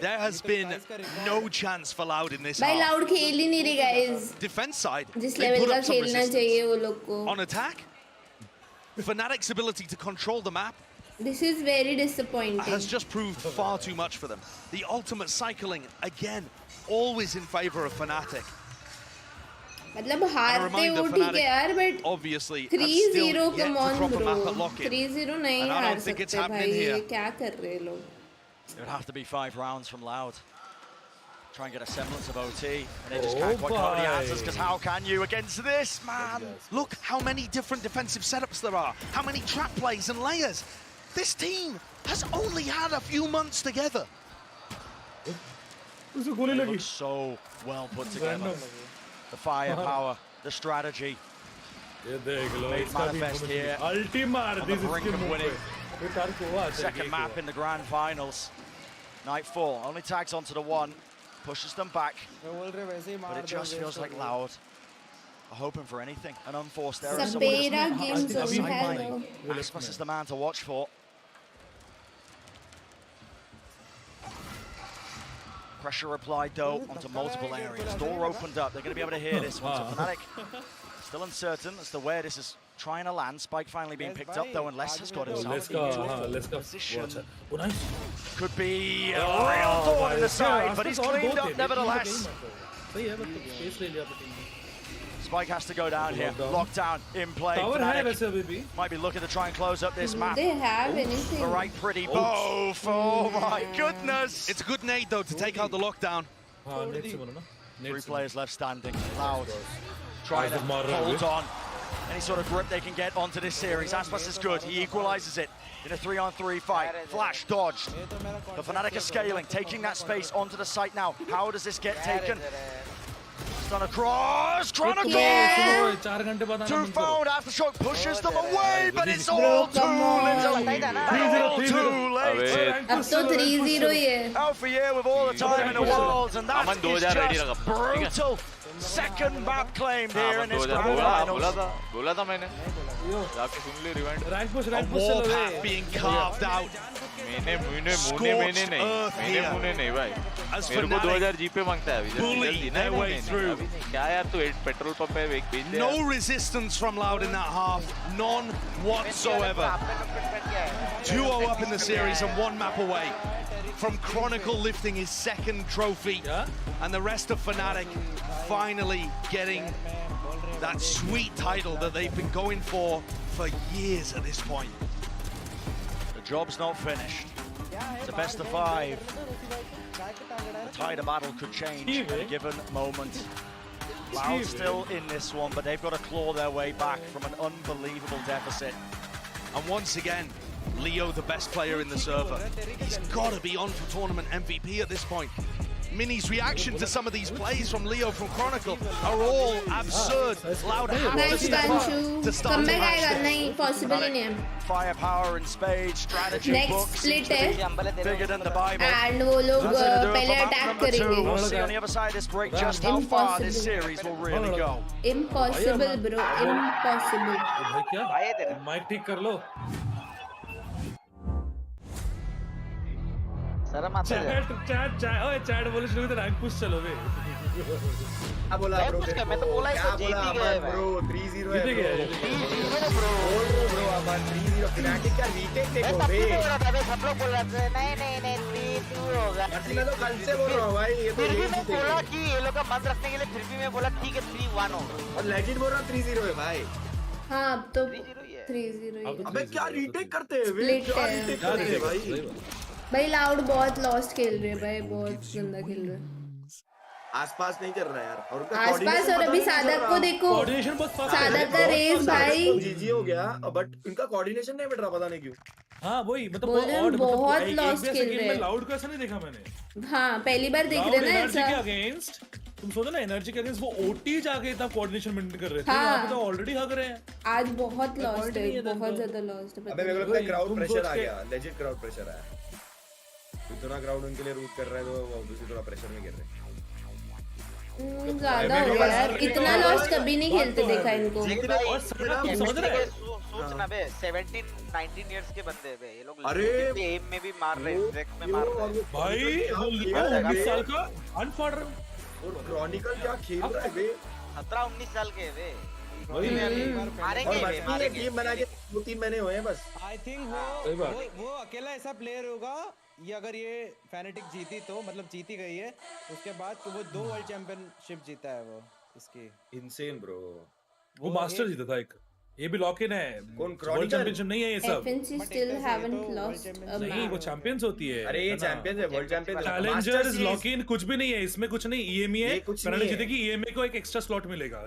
There has been no chance for Loud in this half. Loud खेल ही नहीं रही guys. Defense side, जिस they level put का up some खेलना resistance. चाहिए वो लोग को. On attack, Fnatic's ability to control the map This is very disappointing. has just proved far too much for them. The ultimate cycling, again, always in favor of Fnatic. मतलब हारते वो ठीक है यार, but obviously 3-0 come on bro. map at lock-in. 3-0 नहीं And I हार don't think it's सकते happening भाई. here. ये क्या कर रहे हैं लोग? It would have to be 5 rounds from Loud. Try and get a semblance of OT, and they just can't quite hold the answers, because how can you against this, man? Look how many different defensive setups there are. How many trap plays and layers. This team has only had a few months together. It looks so well put together. The firepower, the strategy. Made manifest here. On the brink of winning. Second map in the grand finals. Nightfall only tags onto the one, pushes them back. But it just feels like Loud are hoping for anything. An unforced error. Aspas is the man to watch for. Pressure applied though onto multiple areas. Door opened up. They're going to be able to hear this one. So Fnatic still uncertain as to where this is trying to land. Spike finally being picked up though, and Les has got himself into a position. Could be a real thorn in the side, but he's cleaned up nevertheless. Spike has to go down here. Lockdown in play. Might be looking to try and close up this map. They have anything. The right pretty both. Oh my goodness. It's a good nade though to take out the lockdown. 3 players left standing. Loud. Trying to hold on. Any sort of grip they can get onto this series. Aspas is good. He equalizes it in a 3-on-3 fight. Flash dodged. The Fnatic is scaling, taking that space onto the site now. How does this get taken? Done across, Chronicle! Two found, Aftershock pushes them away, but it's all too little. All too late. अब तो 3-0 ही है. Out for year with all the time in the world, and that is just brutal. Second map claimed here in this grand finals. बोला था मैंने. जाके सुन ले rewind. A warpath being carved out. मैंने नहीं भाई. मेरे को 2000 जीपे मांगता है अभी. Bully their way through. क्या यार तू पेट्रोल पंप पे एक बीच दे. No resistance from Loud in that half. None whatsoever. 2-0 up in the series and 1 map away from Chronicle lifting his second trophy, and the rest of Fnatic finally getting that sweet title that they've been going for years at this point. The job's not finished. It's a best of 5. The tide of battle could change at a given moment. Loud still in this one, but they've got to claw their way back from an unbelievable deficit. And once again, Leo, the best player in the server. He's got to be on for tournament MVP at this point. Mini's reaction to some of these plays from Leo from Chronicle are all absurd. Loud has to step up to start the match. Possible ही नहीं है. Firepower and spades, strategy Next books split है. bigger than the Bible. And वो लोग पहले attack करेंगे. We'll see on the other side of this break just how far this series will really go. Impossible bro, impossible. भाई क्या? Mic ठीक कर लो. Chat बोले शुरू तो रैंक पुश चलो बे. क्या बोला ब्रो? मैं तो बोला इसको जीत ही गए ब्रो. 3-0 है ब्रो. 3-0 ब्रो. ब्रो अपन 3-0 Fnatic का रीटेक देखो बे. सब लोग बोल रहे थे नहीं 3-2 होगा. मैं तो कल से बोल रहा हूं भाई. ये तो मैं बोला कि ये लोग का मन रखने के लिए फिर भी मैं बोला ठीक है 3-1 हो. और लेजिट बोल रहा 3-0 है भाई. हाँ अब तो 3-0 ही. अबे क्या रीटेक करते हैं वे? क्या रीटेक करते हैं भाई? भाई लाउड बहुत लॉस्ट खेल रहे हैं भाई, बहुत गंदा खेल रहे हैं. आसपास नहीं चल रहा है यार. और आसपास और अभी सादक को देखो. सादक का रेस भाई जीजी हो गया, बट इनका कोऑर्डिनेशन नहीं बैठ रहा, पता नहीं क्यों. हाँ वही मतलब बहुत लॉस्ट खेल रहे हैं. लाउड का ऐसा नहीं देखा मैंने. हाँ पहली बार देख रहे हैं ना ऐसा. अगेंस्ट तुम सोचो ना एनर्जी के अगेंस्ट वो ओटी जाके इतना कोऑर्डिनेशन मेंटेन कर रहे थे. यहाँ पे तो ऑलरेडी हक रहे हैं. आज बहुत लॉस्ट है, बहुत ज्यादा लॉस्ट है. अबे मेरे को लगता है क्राउड प्रेशर आ गया. लेजिट क्राउड प्रेशर आया. इतना क्राउड उनके लिए रूट कर रहा है तो ऑब्वियसली थोड़ा प्रेशर में गिर रहे हैं. ज्यादा हो गया यार, इतना लॉस्ट कभी नहीं खेलते देखा इनको। सोचना बे 17-19 इयर्स के बंदे बे ये लोग। अरे एम में भी मार रहे हैं, ट्रैक में मार रहे हैं भाई। 19 साल का अनफॉर्डर और क्रॉनिकल क्या खेल रहा है बे। 17-19 साल के बे। मारेंगे टीम बना के 2-3 महीने हुए हैं बस। आई थिंक वो अकेला ऐसा प्लेयर होगा ये, अगर ये फैनेटिक जीती तो मतलब जीती गई है उसके बाद कि वो 2 वर्ल्ड चैंपियनशिप जीता है वो इसकी। Insane bro. वो मास्टर जीता था एक, ये भी लॉक इन है। कौन वर्ल्ड चैंपियनशिप नहीं है ये सब। FNC still haven't lost a नहीं वो चैंपियंस होती है। अरे ये चैंपियंस है, world champions. Challengers lock in कुछ भी नहीं है इसमें, कुछ नहीं। EMEA फैनेटिक जीतेगी, EMEA को एक एक्स्ट्रा स्लॉट मिलेगा।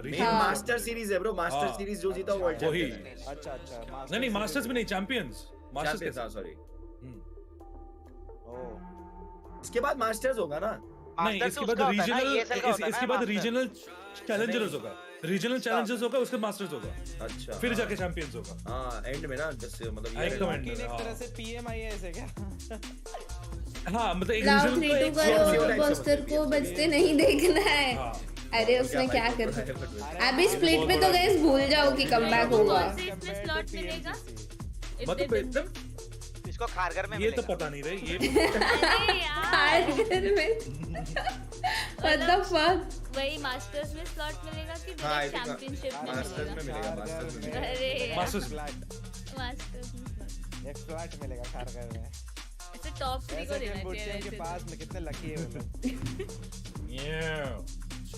मास्टर सीरीज है ब्रो, मास्टर सीरीज जो जीता वर्ल्ड चैंपियन है। अच्छा नहीं मास्टर्स भी नहीं, चैंपियंस। मास्टर्स के साथ सॉरी। इसके बाद मास्टर्स होगा ना? नहीं इसके बाद रीजनल चैलेंजर्स होगा, रीजनल चैलेंजर्स होगा, उसके मास्टर्स होगा। अच्छा फिर जाके चैंपियंस होगा। हां एंड में ना, जैसे मतलब ये एकदम एंड में एक तरह से PMIS है क्या? हां मतलब एक रीजनल 3-2 करो, पोस्टर को बचते नहीं देखना है। अरे उसमें क्या कर सकते, अभी स्प्लिट में तो गाइस भूल जाओ कि कमबैक होगा। स्लॉट मिलेगा मतलब इसको खारगर में ये तो पता नहीं रही ये खारगर में व्हाट द फक। वही मास्टर्स में स्लॉट मिलेगा कि चैंपियनशिप में मास्टर्स में मिलेगा? मास्टर्स में अरे मास्टर्स मास्टर्स में एक फ्लैट मिलेगा खारगर में। ऐसे टॉप 3 को देना चाहिए के पास में कितने लकी है वो लोग।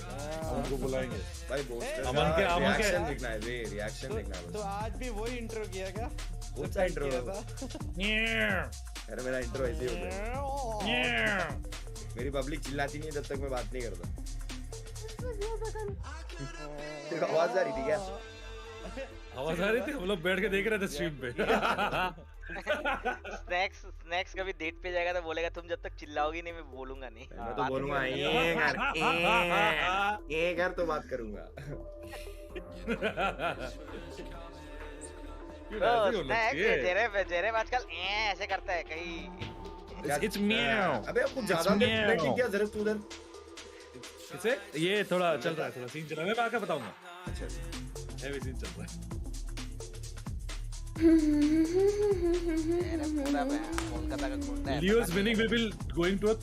हमको बुलाएंगे भाई पोस्टर अमन के रिएक्शन दिखना है बे, रिएक्शन दिखना है। तो आज भी वही इंट्रो किया क्या? कौन सा इंट्रो? अरे मेरा इंट्रो ऐसे ही होता है। मेरी पब्लिक चिल्लाती नहीं जब तक मैं बात नहीं करता। तेरी आवाज आ रही थी क्या? आवाज आ रही थी, हम लोग बैठ के देख रहे थे स्ट्रीम पे। स्नैक्स कभी डेट पे जाएगा तो बोलेगा तुम जब तक चिल्लाओगी नहीं मैं बोलूंगा नहीं। मैं तो बोलूंगा ये कर तो बात करूंगा। जेरे आजकल ऐसे करता है कहीं। It's meow। अबे कुछ ज्यादा प्लेटिंग क्या जरा तू उधर। किसे ये थोड़ा चल रहा है, थोड़ा सीन चल रहा है, मैं आके बताऊंगा। अच्छा हैवी सीन चल रहा है। Leo's winning we will going to a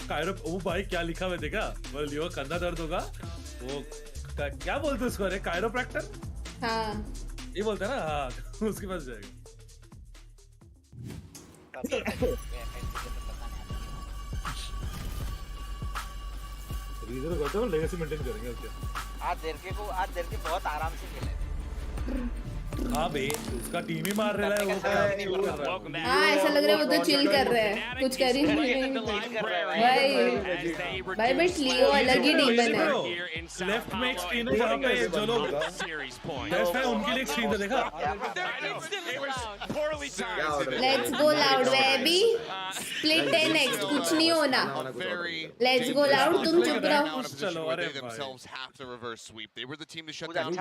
Cairo। ओ भाई क्या लिखा हुआ देखा? वो लियो कंधा दर्द होगा, वो क्या बोलते हैं उसको? अरे कायरोप्रैक्टर। हाँ ये बोलते हैं ना। हाँ उसके पास जाएगा। रीजन करते हो, लेगेसी मेंटेन करेंगे उसके। आज देर के बहुत आराम से खेले। हाँ बे उसका टीम ही मार रहा है वो। हाँ ऐसा लग रहा है वो तो चिल कर रहा है, कुछ कर ही नहीं भाई बट लियो अलग ही डीमन है। लेफ्ट में एक स्क्रीन है जहाँ पे जो लोग लेफ्ट है उनके लिए एक स्क्रीन है देखा। Let's go loud baby, split 10x, कुछ नहीं होना। लेट्स गो लाउड, तुम चुप रहो। चलो अरे They were the team to shut down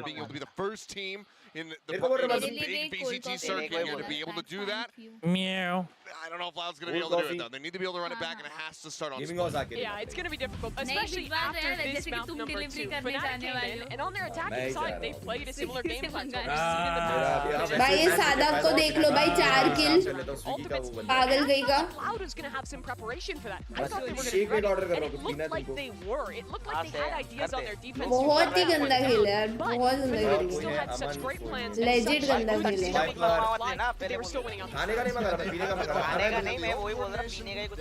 being able to be the first team in the big VCT circuit here to be able to do that. Meow. I don't know if Loud's going to be able to do it though. They need to be able to run it back and it has to start on spot. Yeah, it's going to be difficult, especially after this map number 2. Fnatic came in, and on their attacking side, they played a similar game plan to what we've seen in the past. भाई ये सादाब को देख लो भाई, 4 किल, पागल गई का। Cloud was going to have some preparation for that. I thought they were going to and it looked like they were. It looked like they had ideas on their defense. बहुत ही गंदा खेला यार, बहुत गंदा खेला। Still had such great plans. Legit गंदा खेला। They were still winning on खाने का नहीं मगर पीने का मगर। खाने का नहीं, मैं वही बोल रहा हूँ, पीने का ही कुछ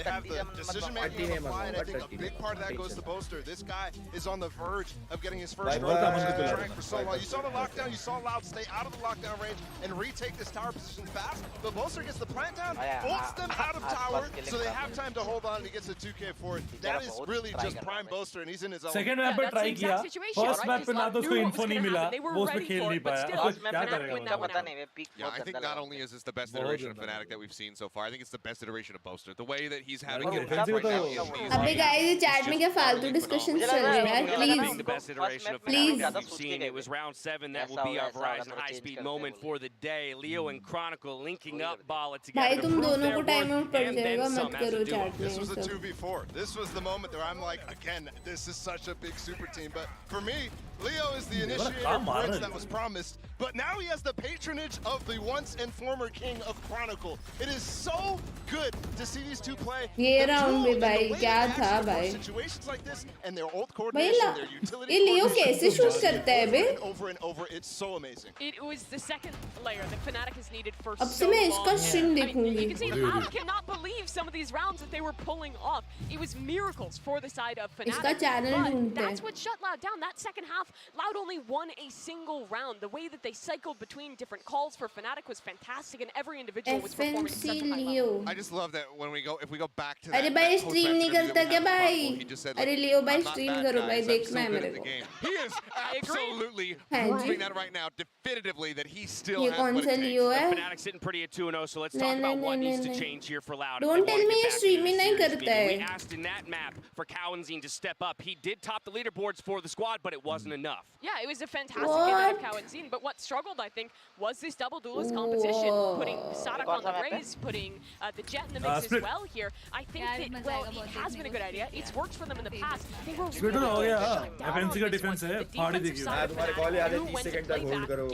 decision making on the fly, and I think a big part of that goes to Boaster. This guy is on the verge of getting his first rank for so long. You saw the lockdown, you saw Loud stay out of the lockdown range and retake this tower position fast, but Boaster gets the plant down, ults them out of tower, so they have time to hold on and he gets a 2k for it. That is really just prime Boaster and he's in his own. Second map पे try किया, first map पे ना तो उसको info नहीं मिला, वो उसमें खेल नहीं पाया, और क्या करेगा पता नहीं मैं pick Yeah, I think not only is this the best iteration of Fnatic that we've seen so far, I think it's the best iteration of Boaster. The way that he's having it right now. अबे guys ये chat में क्या फालतू discussions चल रहे हैं Please. The best iteration of Please. Fnatic we've seen. It was round 7. That will be our Verizon high-speed moment for the day. Leo and Chronicle linking up Bala together. भाई तुम दोनों को time out पड़ जाएगा मत करो chat में. This was a 2v4. This was the moment where I'm like, again, this is such a big super team. But for me, Leo is the initiator of Bridge that was promised. But now he has the patronage of the once and former king of Chronicle. It is so good to see these two play. ये round में भाई क्या था भाई? Situations like this and their old coordination, their utility. ये Leo कैसे shoot करता है बे? Over and over, it's so amazing. It was the second layer that Fnatic has needed for अब so से मैं इसका long. stream I mean, देखूंगी. you can see Loud cannot believe some of these rounds that they were pulling off. It was miracles for the side of Fnatic. इसका channel But ढूंढते that's हैं. what shut Loud down. That second half, Loud only won a single round. The way that they cycled between different calls for Fnatic was fantastic, and every individual was performing at such a high level. I just love that when we go, if we go back to that. अरे भाई stream नहीं करता क्या भाई? अरे Leo भाई stream करो भाई देखना है मेरे को. He is absolutely हाँ जी. proving that right now, definitively, that he still ये has कौन what सा it Leo takes. है? Fnatic sitting pretty at 2-0, so let's नहीं, talk about नहीं, what नहीं, needs to नहीं. change here for Loud. Don't tell me ये stream ही नहीं करता We है. asked in that map for Cowanzine to step up. He did top the leaderboards for the squad, but it wasn't enough. Yeah, it was a fantastic game out of Cowanzine, but what struggled, I think, was this double duelist competition, putting Sadak on the raise, putting the Jet in the mix as well here. I think that, well, it has been a good idea. It's worked for them in the past. They were Split हो गया. FNC का defense है. फाड़ी देखिए. तुम्हारे call याद है 30 second तक होल्ड करो.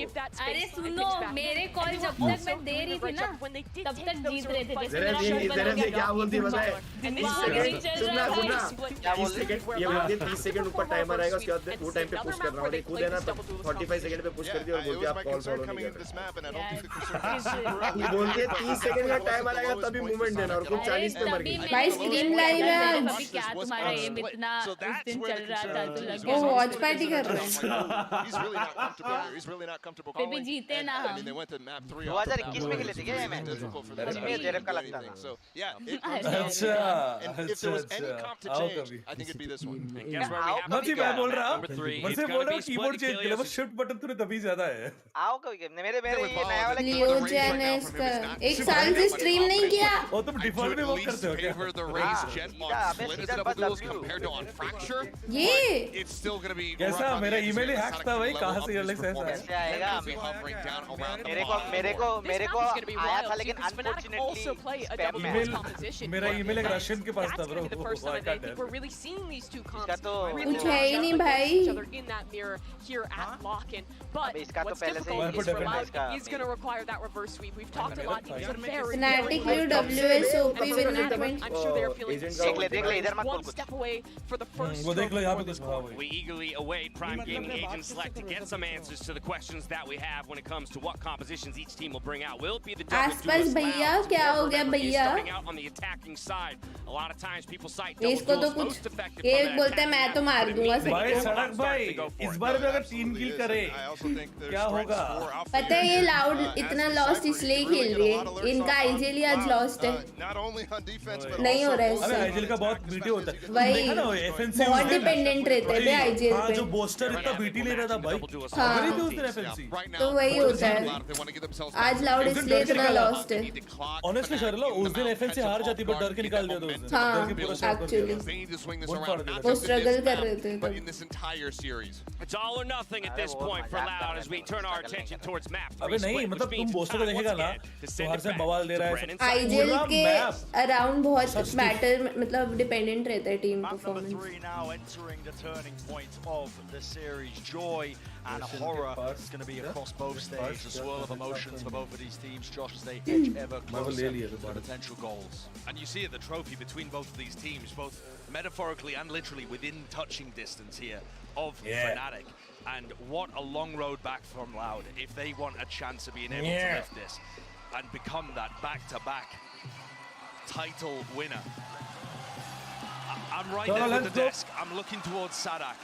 अरे सुनो मेरे कॉल जब तक मैं दे रही थी ना तब तक जीत रहे थे. जरा से क्या बोलती पता है? 30 सेकंड सुनना 30 सेकंड ये बोलती 30 सेकंड ऊपर टाइमर आएगा उसके बाद वो टाइम पे पुश करना और कूद देना तब 45 सेकंड पे पुश कर दिया और बोलती आप कॉल फॉलो नहीं कर रहे. ये बोलती है 30 सेकंड का टाइमर आएगा तभी मूवमेंट देना और कुछ 40 पे मर गई. भाई स्ट्रीम लाइव है आज. क्या तुम्हारा एम इतना उस दिन चल रहा था तो लगे. वो वॉच पार्टी कर रहे हैं. He's really not comfortable here. He's really not comfortable फिर भी calling. जीते ना I mean, they went to map 3. 2021 में खेले थे क्या ये मैच? इसमें जेरेफ का लगता था. So yeah, अच्छा. and if there was any comp to change, I think it'd be this one. Guess where we have नहीं मैं बोल रहा हूँ. मैं से बोल रहा हूँ split कीबोर्ड चेंज किया बस Achilles. शिफ्ट बटन तूने तभी ज्यादा है. आओ कभी गेम मेरे ये नया वाला Leo Janes का 1 साल से स्ट्रीम नहीं किया. वो तुम डिफॉल्ट में वर्क करते हो क्या? Favor the raise Jet on split as the double duels compared to on fracture. ये It's still going to be. कैसा मेरा ईमेल ही हैक था भाई कहाँ से Alex ऐसा है? कैसे आएगा? Hovering down around the मेरे को आया था लेकिन अनफॉर्चुनेटली मेरा ईमेल एक रशियन के पास था bro. We're really seeing these two comps कुछ है ही नहीं भाई. in that mirror here at Lock in. But इसका तो what's पहले से difficult he is for Loud is going to require that reverse sweep. We've talked a lot. He's a very Fnatic WSOP winner. I'm sure they're feeling so देख ले इधर मत one step away for the first वो देख लो यहाँ पे कुछ हाँ भाई. We eagerly await Prime Gaming Agent Select to get some answers to the questions that we have when it comes to what compositions each team will bring out. Will it be the double आसपास duelist भैया Loud? क्या हो गया He's भैया? starting out on the attacking side. A lot of times people cite double इसको तो duels कुछ most effective ये from बोलते हैं मैं तो मार दूंगा भाई सबको. सड़क भाई इस बार भी अगर 3 किल करे क्या होगा? पता है ये लाउड इतना लॉस्ट इसलिए खेल रही है. इनका आईजीएल ही आज लॉस्ट है. नहीं हो रहा है अबे इससे. आईजीएल का बहुत बीटी होता है. वही देखा ना वो FNC बहुत डिपेंडेंट रहते हैं बे आईजीएल हाँ पे. जो बोस्टर इतना बीटी ले रहा था भाई. हाँ. खरीद दो उसने FNC. तो वही होता है. आज लाउड इसलिए इतना लॉस्ट है. ऑनेस्टली शर्लो उस दिन FNC हार जाती बट डर के निकाल दिया था उस दिन. हाँ, डर के पूरा शॉट actually. वो वो स्ट्रगल कर रहे थे But in this entire series, It's all or nothing at this point for Loud as we turn our attention towards map 3 अबे नहीं split, मतलब which तुम means बोस्टर को time once देखेगा ना again to तो send हर it से back बवाल दे to रहा है. Brennan's आईजीएल पूरा के map. अराउंड बहुत मैटर मतलब डिपेंडेंट रहता है team performance. 3 now entering the turning point of the series. Joy and horror is going to be across both stages. A swirl of emotions for both of these teams, Josh, as they edge ever closer to potential goals. And you see the trophy between both of these teams, both metaphorically and literally within touching distance here of Fnatic. And what a long road back from Loud if they want a chance of being able to lift this and become that back-to-back title winner. I'm right there with the desk. I'm looking towards Sadak.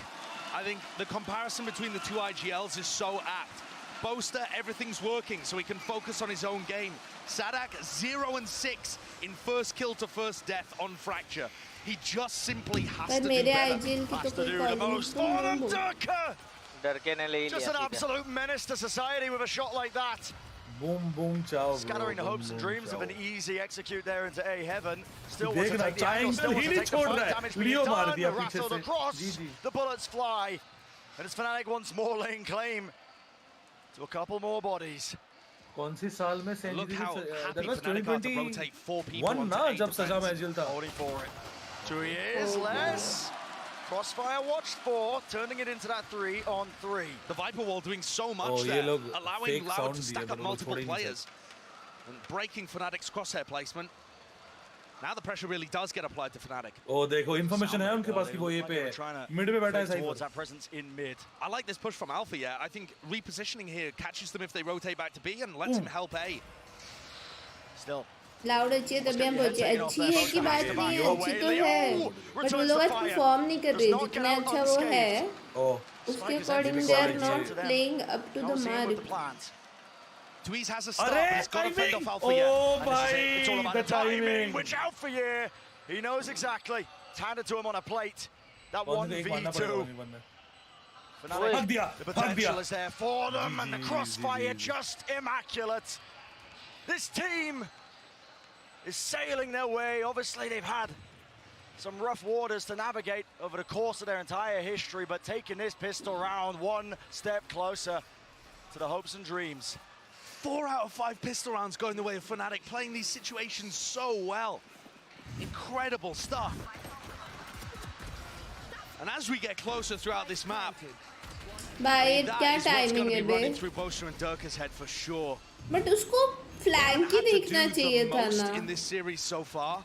I think the comparison between the two IGLs is so apt. Boaster, everything's working, so he can focus on his own game. Sadak, 0-6 in first kill to first death on Fracture. He just simply has to do better. IGL की तो कोई The most. Oh, Durka! Just an absolute menace to society with a shot like that. Boom, boom, ciao. Scattering the hopes and dreams of an easy execute there into A heaven. Still He wants to take the angle, still wants to take the full damage being done. Rattled across, the bullets fly. And it's Fnatic once more laying claim to a couple more bodies. कौन सी साल में Look how happy that was Fnatic are to rotate 4 people onto 8 defense. Holding for it. 2 years less. Crossfire watched 4, turning it into that 3-on-3. The Viper Wall doing so much there, allowing Loud to stack up multiple players and breaking Fnatic's crosshair placement. Now the pressure really does get applied to Fnatic. Oh, देखो information है उनके पास कि वो ये पे है. Mid में बैठा है side. Towards that presence in mid. I like this push from Alpha. Yeah, I think repositioning here catches them if they rotate back to B and lets him help A. Still. Loud अच्छी है तभी हम पहुंचे. अच्छी है की बात नहीं है, अच्छी तो है, बट वो लोग आज परफॉर्म नहीं कर रहे. जितना अच्छा वो है, उसके according they are not playing up to the mark. Tweez has a start, but he's got to fend off Alpha. Oh, it's all about the timing. Which Alpha here? He knows exactly. It's handed to him on a plate. That 1v2. The potential is there for them, and the crossfire just immaculate. This team is sailing their way. Obviously, they've had some rough waters to navigate over the course of their entire history, but taking this pistol round one step closer to the hopes and dreams. 4 out of 5 pistol rounds going the way of Fnatic, playing these situations so well. Incredible stuff. And as we get closer throughout this map, भाई क्या timing है बे? Through Boaster and Durka's head for sure. But उसको flank ही देखना चाहिए था ना. In this series so far,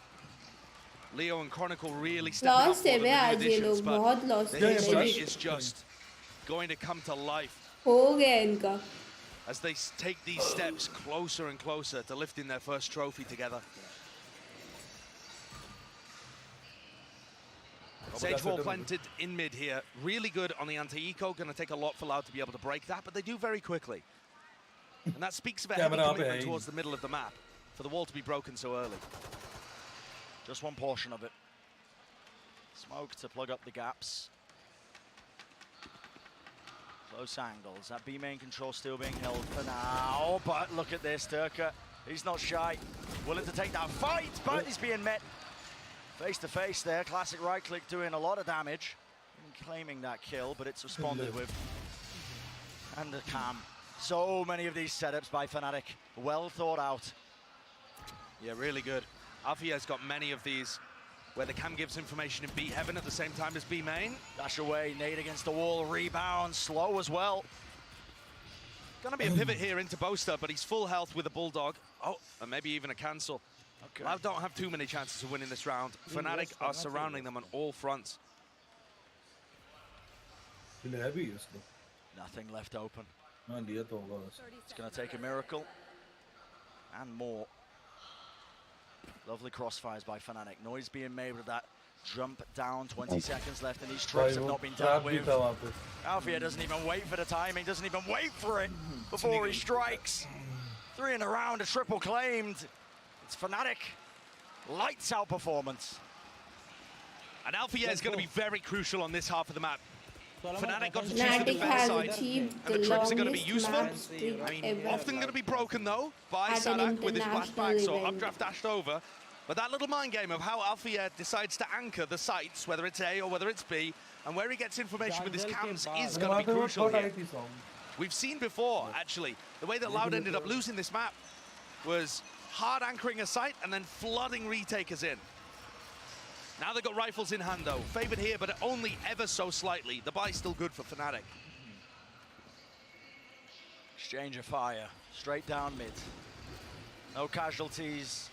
Leo and Chronicle really stepping up Lost है बे आज ये लोग, बहुत lost है. The history is just going to come to life. हो गया इनका. As they take these steps closer and closer to lifting their first trophy together. Sage Wall planted in mid here. Really good on the anti-eco. Going to take a lot for Loud to be able to break that, but they do very quickly. And that speaks of a heavy commitment towards the middle of the map for the wall to be broken so early. Just one portion of it. Smoke to plug up the gaps. Close angles. That B main control still being held for now. But look at this, Durka. He's not shy. Willing to take that fight, but he's being met face to face there. Classic right click doing a lot of damage. Claiming that kill, but it's responded with. And the cam. So many of these setups by Fnatic. Well thought out. Yeah, really good. Alfia's got many of these where the cam gives information in B heaven at the same time as B main. Dash away, nade against the wall, rebound, slow as well. Gonna be a pivot here into Boaster, but he's full health with a Bulldog. Oh, and maybe even a cancel. Okay. Loud don't have too many chances of winning this round. Fnatic are surrounding them on all fronts. Nothing left open. It's gonna take a miracle and more. Lovely crossfires by Fnatic. Noise being made with that jump down. 20 seconds left, and these traps have not been dealt with. Alfia doesn't even wait for the timing, doesn't even wait for it before he strikes. 3 in a round, a triple claimed. It's Fnatic. Lights out performance. And Alfia is going to be very crucial on this half of the map. Fnatic got to choose the defense side, and the trips are going to be useful. I mean, often going to be broken though by Sadak with his flashback, so updraft dashed over. But that little mind game of how Alfia decides to anchor the sites, whether it's A or whether it's B, and where he gets information with his cams is going to be crucial here. We've seen before, actually, the way that Loud ended up losing this map was hard anchoring a site and then flooding retakers in. Now they've got rifles in hand though. Favored here, but only ever so slightly. The buy's still good for Fnatic. Exchange of fire, straight down mid. No casualties.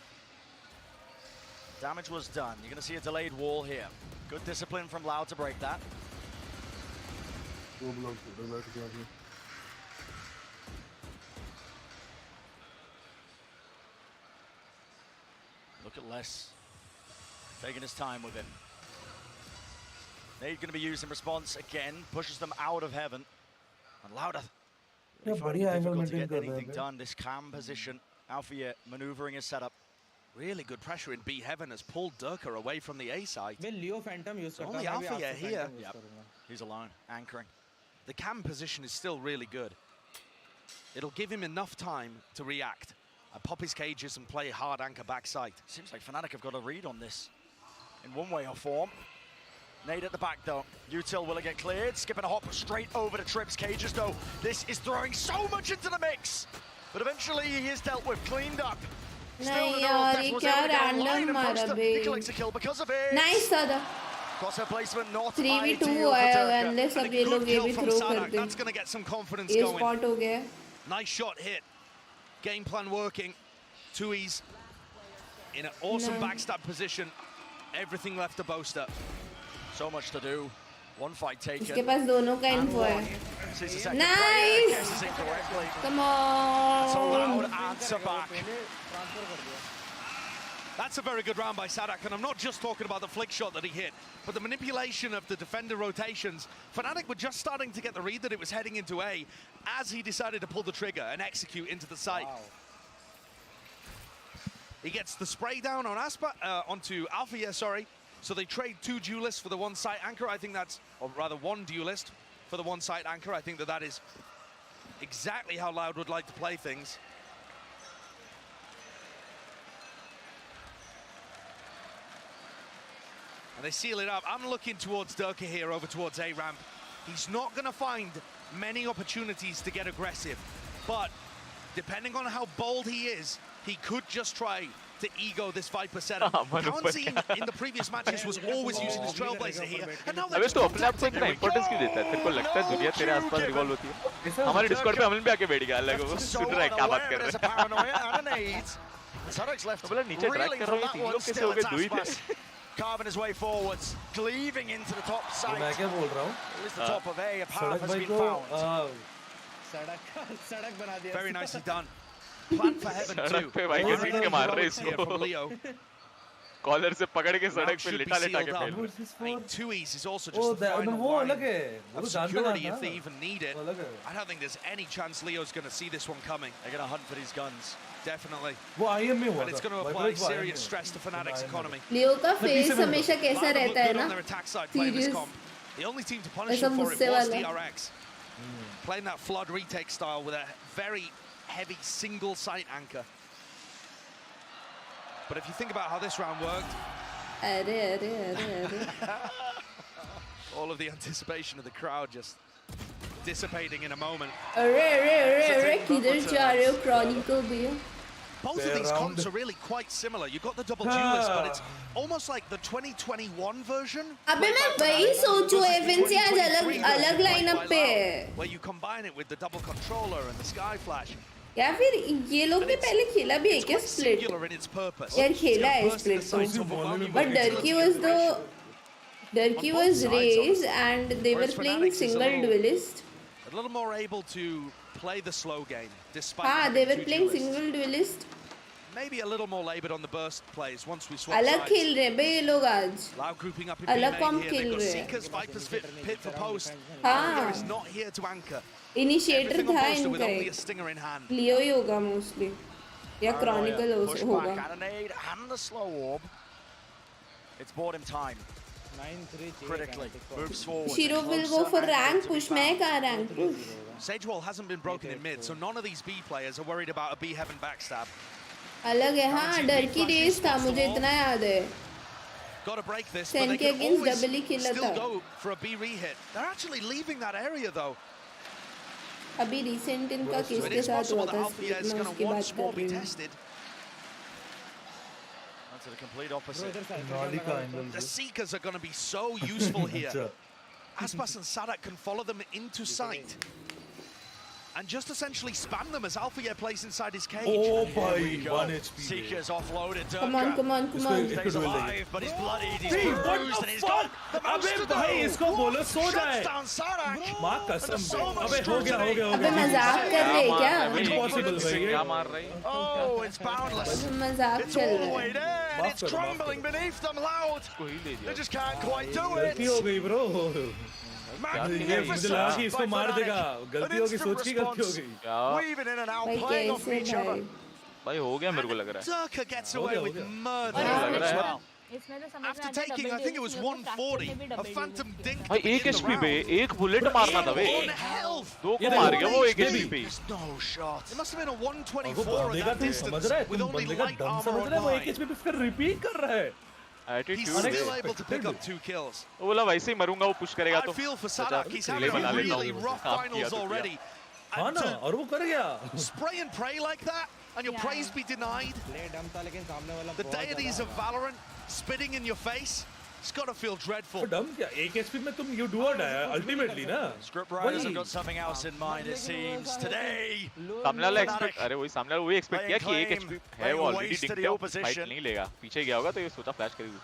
Damage was done. You're gonna see a delayed wall here. Good discipline from Loud to break that. Look at Les. Taking his time with him. They're going to be used in response again. Pushes them out of heaven. And Louder. Really difficult to get anything done. This cam position. Alfia maneuvering his setup. Really good pressure in B heaven has pulled Durka away from the A side. Leo Phantom use only Alfia here. Yep. He's alone, anchoring. the cam position is still really good. It'll give him enough time to react, pop his cages and play hard anchor backside. Seems like Fnatic have got a read on this in one way or form. Nade at the back though. Util will it get cleared? Skipping a hop straight over to Trip's cages though. This is throwing so much into the mix. But eventually he is dealt with, cleaned up. नहीं यार ये क्या random मारा बे. He collects a kill because of it. Nice था. Crosshair placement not 3v2 आया unless अब ये लोग ये भी throw कर दें. That's going to get some confidence ये going. spot हो गया. Nice shot hit. Game plan working. 2Es in an awesome backstab position. Everything left to Boaster. So much to do. One fight taken. इसके पास दोनों का info है. Nice. Come on. That's a loud answer back. That's a very good round by Sadak, and I'm not just talking about the flick shot that he hit, but the manipulation of the defender rotations. Fnatic were just starting to get the read that it was heading into A as he decided to pull the trigger and execute into the site. Wow. He gets the spray down on onto Alpha, sorry. So they trade 2 duelists for the 1 site anchor. I think that's, or rather 1 duelist for the 1 site anchor. I think that is exactly how Loud would like to play things. And they seal it up. I'm looking towards Durka here, over towards A-ramp. He's not going to find many opportunities to get aggressive, but depending on how bold he is, he could just try to ego this Viper setup. Currency in the previous matches was always using his Trailblazer here, and now अबे तो अपने आप को इतना importance क्यों देता है? तेरे को लगता है दुनिया तेरे आसपास रिवॉल्व होती है? हमारे डिस्कॉर्ड पे अमन भी आके बैठ गया, अलग वो सुन रहा है क्या बात कर रहे हैं? बोला नीचे ट्रैक कर रहा हूँ, 3 लोग कैसे हो गए 2 ही थे? Carving his way forwards, cleaving into the top side. मैं क्या बोल रहा हूँ? At least the top of A, a path has been found. सड़क बना दिया. Very nicely done. Plan for heaven too. पे भाई के सीट के मार रहे इसको. Leo. कॉलर से पकड़ के सड़क पे लिटा के fail. 2Es is also just the final वो line अलग है. of security if they even need it. I don't think there's any chance Leo's going to see this one coming. They're going to hunt for these guns. Definitely. वो IM में हुआ था. And it's going to apply serious stress to Fnatic's economy. Leo का face हमेशा कैसा रहता है ना? Serious. The only team to punish him for it was DRX. Playing that flood retake style with a very heavy single site anchor. But if you think about how this round worked, all of the anticipation of the crowd just dissipating in a moment. किधर जा रहे हो Chronicle भैया? Both of these comps are really quite similar. You got the double duelist, but it's almost like the 2021 version. अबे मैं वही सोचूं FNC आज अलग लाइनअप पे है. Where you combine it with the double controller and the sky flash. या फिर ये लोग ने पहले खेला भी है क्या split? यार खेला है split तो. But Durkee was raised and they were playing single duelist. A little more able to play the slow game despite. हाँ, they were playing single duelist. Maybe a little more labored on the burst plays once we swap. अलग खेल रहे हैं बे ये लोग आज. Loud grouping up in अलग com here. खेल रहे हैं. Seekers, Vipers pit for post. हाँ. is not here to anchor. Initiator था इनका एक. Leo ही होगा mostly. या Chronicle होगा. Cannonade and the slow orb. It's bought him time. 9-3 critically moves forward. Shiro will go for rank push. मैं कहाँ rank push? Sagewall hasn't been broken in mid, so none of these B players are worried about a B heaven backstab. अलग है हाँ. Durkee race था मुझे इतना याद है. Got to break this, but they can always still go for a B re-hit. They're actually leaving that area though. अभी recent इनका किसके साथ हुआ था split में उसकी बात कर रही हूँ. That's the complete opposite. The Seekers are going to be so useful here. Aspas and Sadak can follow them into sight and just essentially spam them as Alpha plays inside his cage. Oh boy, 1 HP. Seekers offloaded. Come on. Stays alive, but he's bloodied. He's bruised, and he's got the most to do. इसको बोलो सो जाए. Shuts down Sadak. माँ कसम. अबे हो गया. अबे मजाक कर रहे हैं क्या? Impossible भाई. क्या मार रही? Oh, it's boundless. मजाक It's चल all the रहा way है. there, and it's crumbling beneath them. Loud. They just can't quite do it. गलती हो गई bro. ये मुझे लगा कि इसको मार देगा. गलती होगी सोच की गलती हो गई. Weaving in and out, playing off each other. भाई हो गया मेरे को लग रहा है. Durka gets away with murder. इसमें तो समझ में After आता है taking, I think it was 140, a phantom dink. भाई 1 HP पे 1 बुलेट मारना था बे 2 को मार गया वो 1 HP पे No shot. It must have been a 124 वो at बंदे का that तुम distance समझ रहा है with तुम only बंदे का light दम armor समझ रहा है वो online. 1 HP पे फिर रिपीट कर रहा है He's still able to pick up 2 kills. वो बोला वैसे ही मरूंगा वो पुश करेगा तो I feel for Sadak, he's having a really rough finals already. हाँ ना और वो कर गया Spray and pray like that, and your praise be denied. The deities of Valorant spitting in your face. It's got to feel dreadful. डम क्या 1 HP में तुम you do or die ultimately ना Script writers have got something else in mind it seems today. सामने वाला expect अरे वही सामने वाला वही एक्सपेक्ट किया कि 1 HP है वो ऑलरेडी डिक्ट है फाइट नहीं लेगा पीछे गया होगा तो ये सोचा फ्लैश करेगी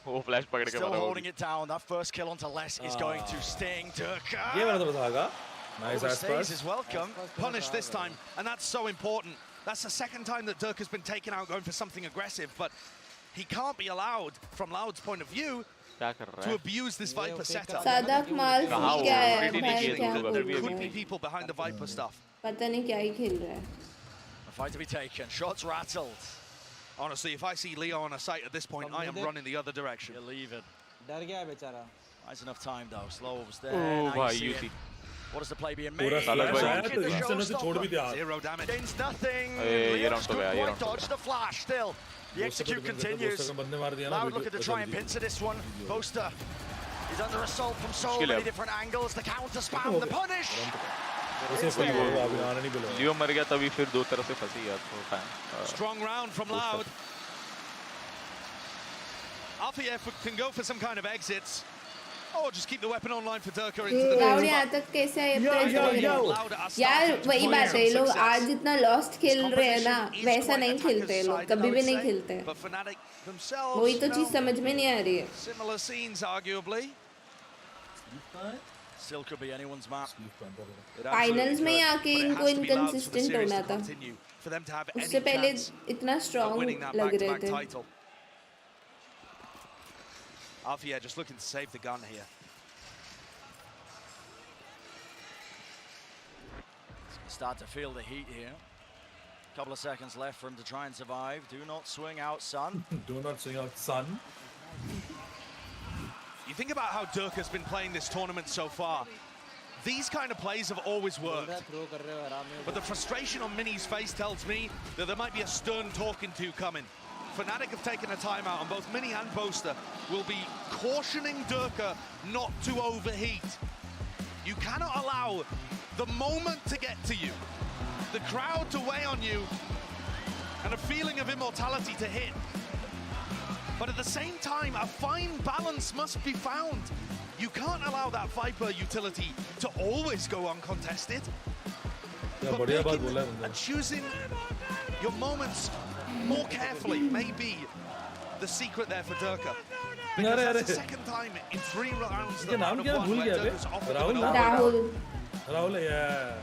वो फ्लैश पकड़ के Still holding it down. That first kill onto Les is going to sting Durka. ये वाला तो बताएगा nice Overstays is welcome. Punished this time, and that's so important. That's the second time that Durka's been taken out going for something aggressive, but he can't be allowed, from Loud's point of view, to abuse this Viper setup. Sadiq माल क्या है भाई क्या Could be people behind the Viper stuff. पता नहीं क्या ही खेल रहा है A fight to be taken. Shots rattled. Honestly, if I see Leo on a site at this point, I am running the other direction. You leave it. डर गया बेचारा. Nice enough time though. Slow was there. Oh, Now you भाई see UC. it. What is the play being पूरा made? साला भाई तो इंसान से छोड़ भी दिया 0 damage. Gains nothing. ये Leo's round तो गया, ये good round तो dodge the flash still. The execute continues. Loud looking to try and pincer this one. Boaster is under assault from so many different angles. The counter spam, the punish. लियो मर गया तभी फिर दो तरफ से फंसी गया तो Strong round from Loud. Alfiev can go for some kind of exits. Oh, just keep the weapon online for Durka into the loud यहाँ तक कैसे है प्रेस कर रहे हैं यार वही बात है लोग आज जितना लॉस्ट खेल रहे हैं ना वैसा नहीं खेलते हैं लोग कभी भी नहीं खेलते हैं वही तो चीज समझ में नहीं आ रही है Similar scenes, arguably. Still could be anyone's map. Finals में आके इनको इनकंसिस्टेंट होना था उससे पहले इतना स्ट्रॉन्ग लग रहे थे Alfie just looking to save the gun here. Start to feel the heat here. Couple of seconds left for him to try and survive. Do not swing out, son. Do not swing out, son. You think about how Durka's been playing this tournament so far. These kind of plays have always worked. But the frustration on Mini's face tells me that there might be a stern talking to coming. Fnatic have taken a timeout, and both Mini and Boaster will be cautioning Durka not to overheat. You cannot allow the moment to get to you, the crowd to weigh on you, and a feeling of immortality to hit. But at the same time, a fine balance must be found. You can't allow that Viper utility to always go uncontested. But picking and choosing your moments more carefully may be the secret there for Durka. Because that's the second time in 3 rounds that Loud have won where Durka's offered to win over. Rahul, yeah.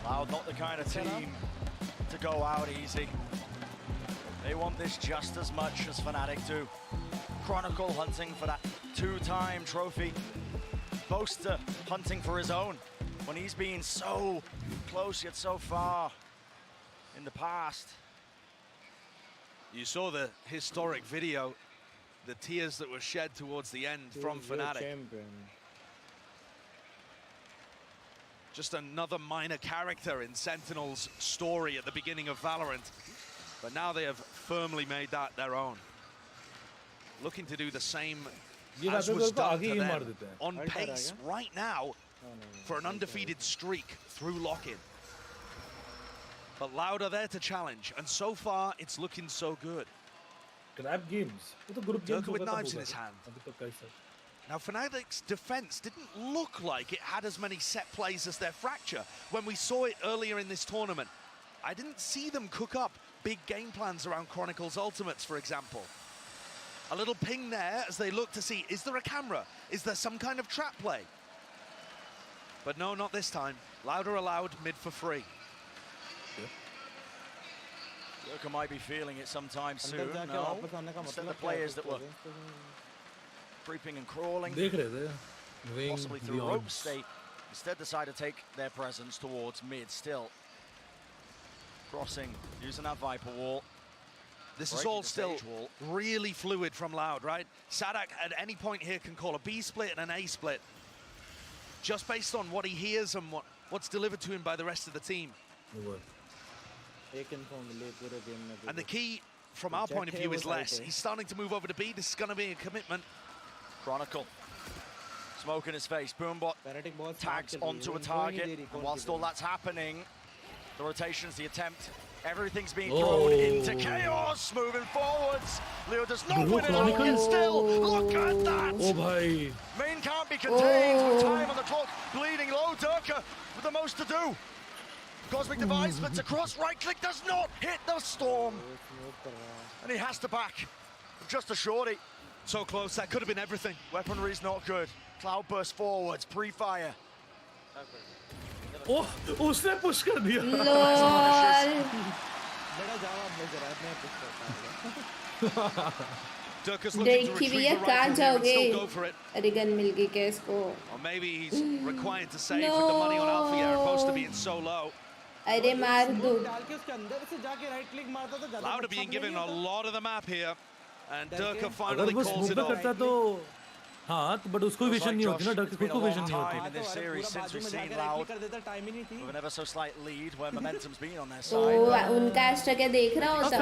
Loud not the kind of team to go out easy. They want this just as much as Fnatic do. Chronicle hunting for that 2-time trophy. Boaster hunting for his own when he's been so close yet so far in the past. You saw the historic video, the tears that were shed towards the end from Fnatic. Just another minor character in Sentinel's story at the beginning of Valorant. But now they have firmly made that their own. Looking to do the same as was done to them, on pace right now for an undefeated streak through lock-in. But Loud are there to challenge, and so far it's looking so good. Grab games. Durka with knives in his hand. Now Fnatic's defense didn't look like it had as many set plays as their Fracture when we saw it earlier in this tournament. I didn't see them cook up big game plans around Chronicle's ultimates, for example. A little ping there as they look to see, is there a camera? Is there some kind of trap play? But no, not this time. Loud are allowed mid for free. Durka might be feeling it sometime soon. No, instead the players that were creeping and crawling, possibly through ropes, they instead decide to take their presence towards mid still. Crossing, using that Viper wall. This is all still really fluid from Loud, right? Sadak at any point here can call a B split and an A split, just based on what he hears and what's delivered to him by the rest of the team. And the key from our point of view is less. He's starting to move over to B. This is going to be a commitment. Chronicle. Smoke in his face. Boombot tags onto a target. And whilst all that's happening, the rotations, the attempt, everything's being thrown into chaos. Moving forwards. Leo does not win it and still. Look at that. Oh, bhai. Main can't be contained with time on the clock. Bleeding low. Durka with the most to do. Cosmic Device splits across. Right click does not hit the storm. And he has to back. Just a shorty. So close. That could have been everything. Weaponry's not good. Cloud burst forwards. Pre-fire. Oh, उसने push कर दिया. Durka's looking to retrieve the rifle and still go for it. अरे gun मिल गई क्या इसको? Or maybe he's required to save with the money on Alpha Air, opposed to being so low. अरे मार दो. Louder being given a lot of the map here, and Durka finally calls it off. हाँ, but उसको vision नहीं होती ना, duck को vision नहीं होती. In this series, since we've seen Loud with an ever so slight lead where momentum's been on their तो side. उनका एस्ट्रा क्या देख रहा होता?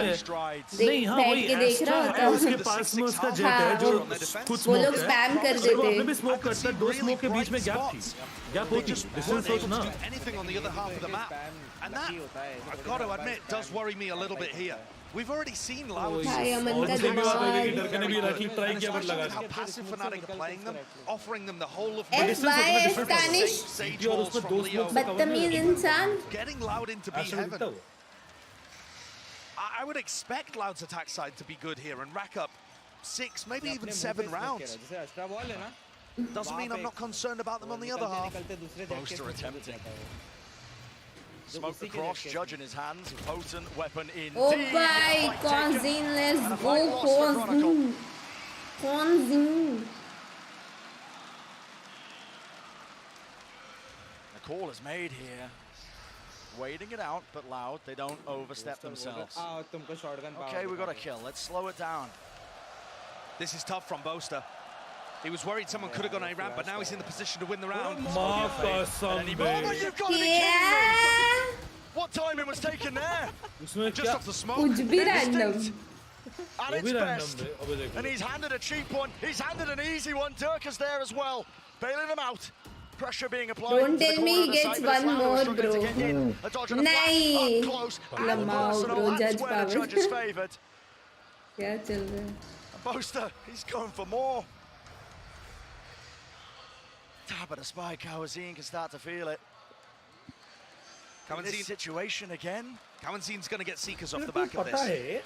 नहीं हाँ वही एस्ट्रा है, उसके पास में उसका जेट है जो खुद वो लोग स्पैम कर देते हैं. वो भी स्मोक करता है, दो स्मोक के बीच में गैप थी. गैप होती, डिस्टेंस होती ना. Anything on the other half of the map, and that, I've got to admit, does worry me a little bit here. We've already seen Loud. How passive Fnatic are playing them, offering them the whole of FY Spanish. Sage walls from Leo. बदतमीज इंसान. Getting Loud into B heaven. I would expect Loud's attack side to be good here and rack up 6, maybe even 7 rounds. Doesn't mean I'm not concerned about them on the other half. Boaster attempting. Smoke across, Judge in his hands, potent weapon in. Oh my, Konzin, let's go, Konzin. Konzin. The call is made here. Waiting it out, but Loud, they don't overstep themselves. Okay, we got a kill. Let's slow it down. This is tough from Boaster. He was worried someone could have gone A-ramp, but now he's in the position to win the round. You've got to be kidding me. What timing was taken there? Just off the smoke. कुछ भी random. At its best. And he's handed a cheap one. He's handed an easy one. Durka's there as well. Bailing him out. Pressure being applied. Don't tell me he gets one more, bro. नहीं. लम्बाओ bro, judge power. Judge is favoured. क्या चल रहा है? Boaster, he's going for more. But a spy Kawazine can start to feel it. This situation again. Kawanzin's going to get Seekers off the back of this.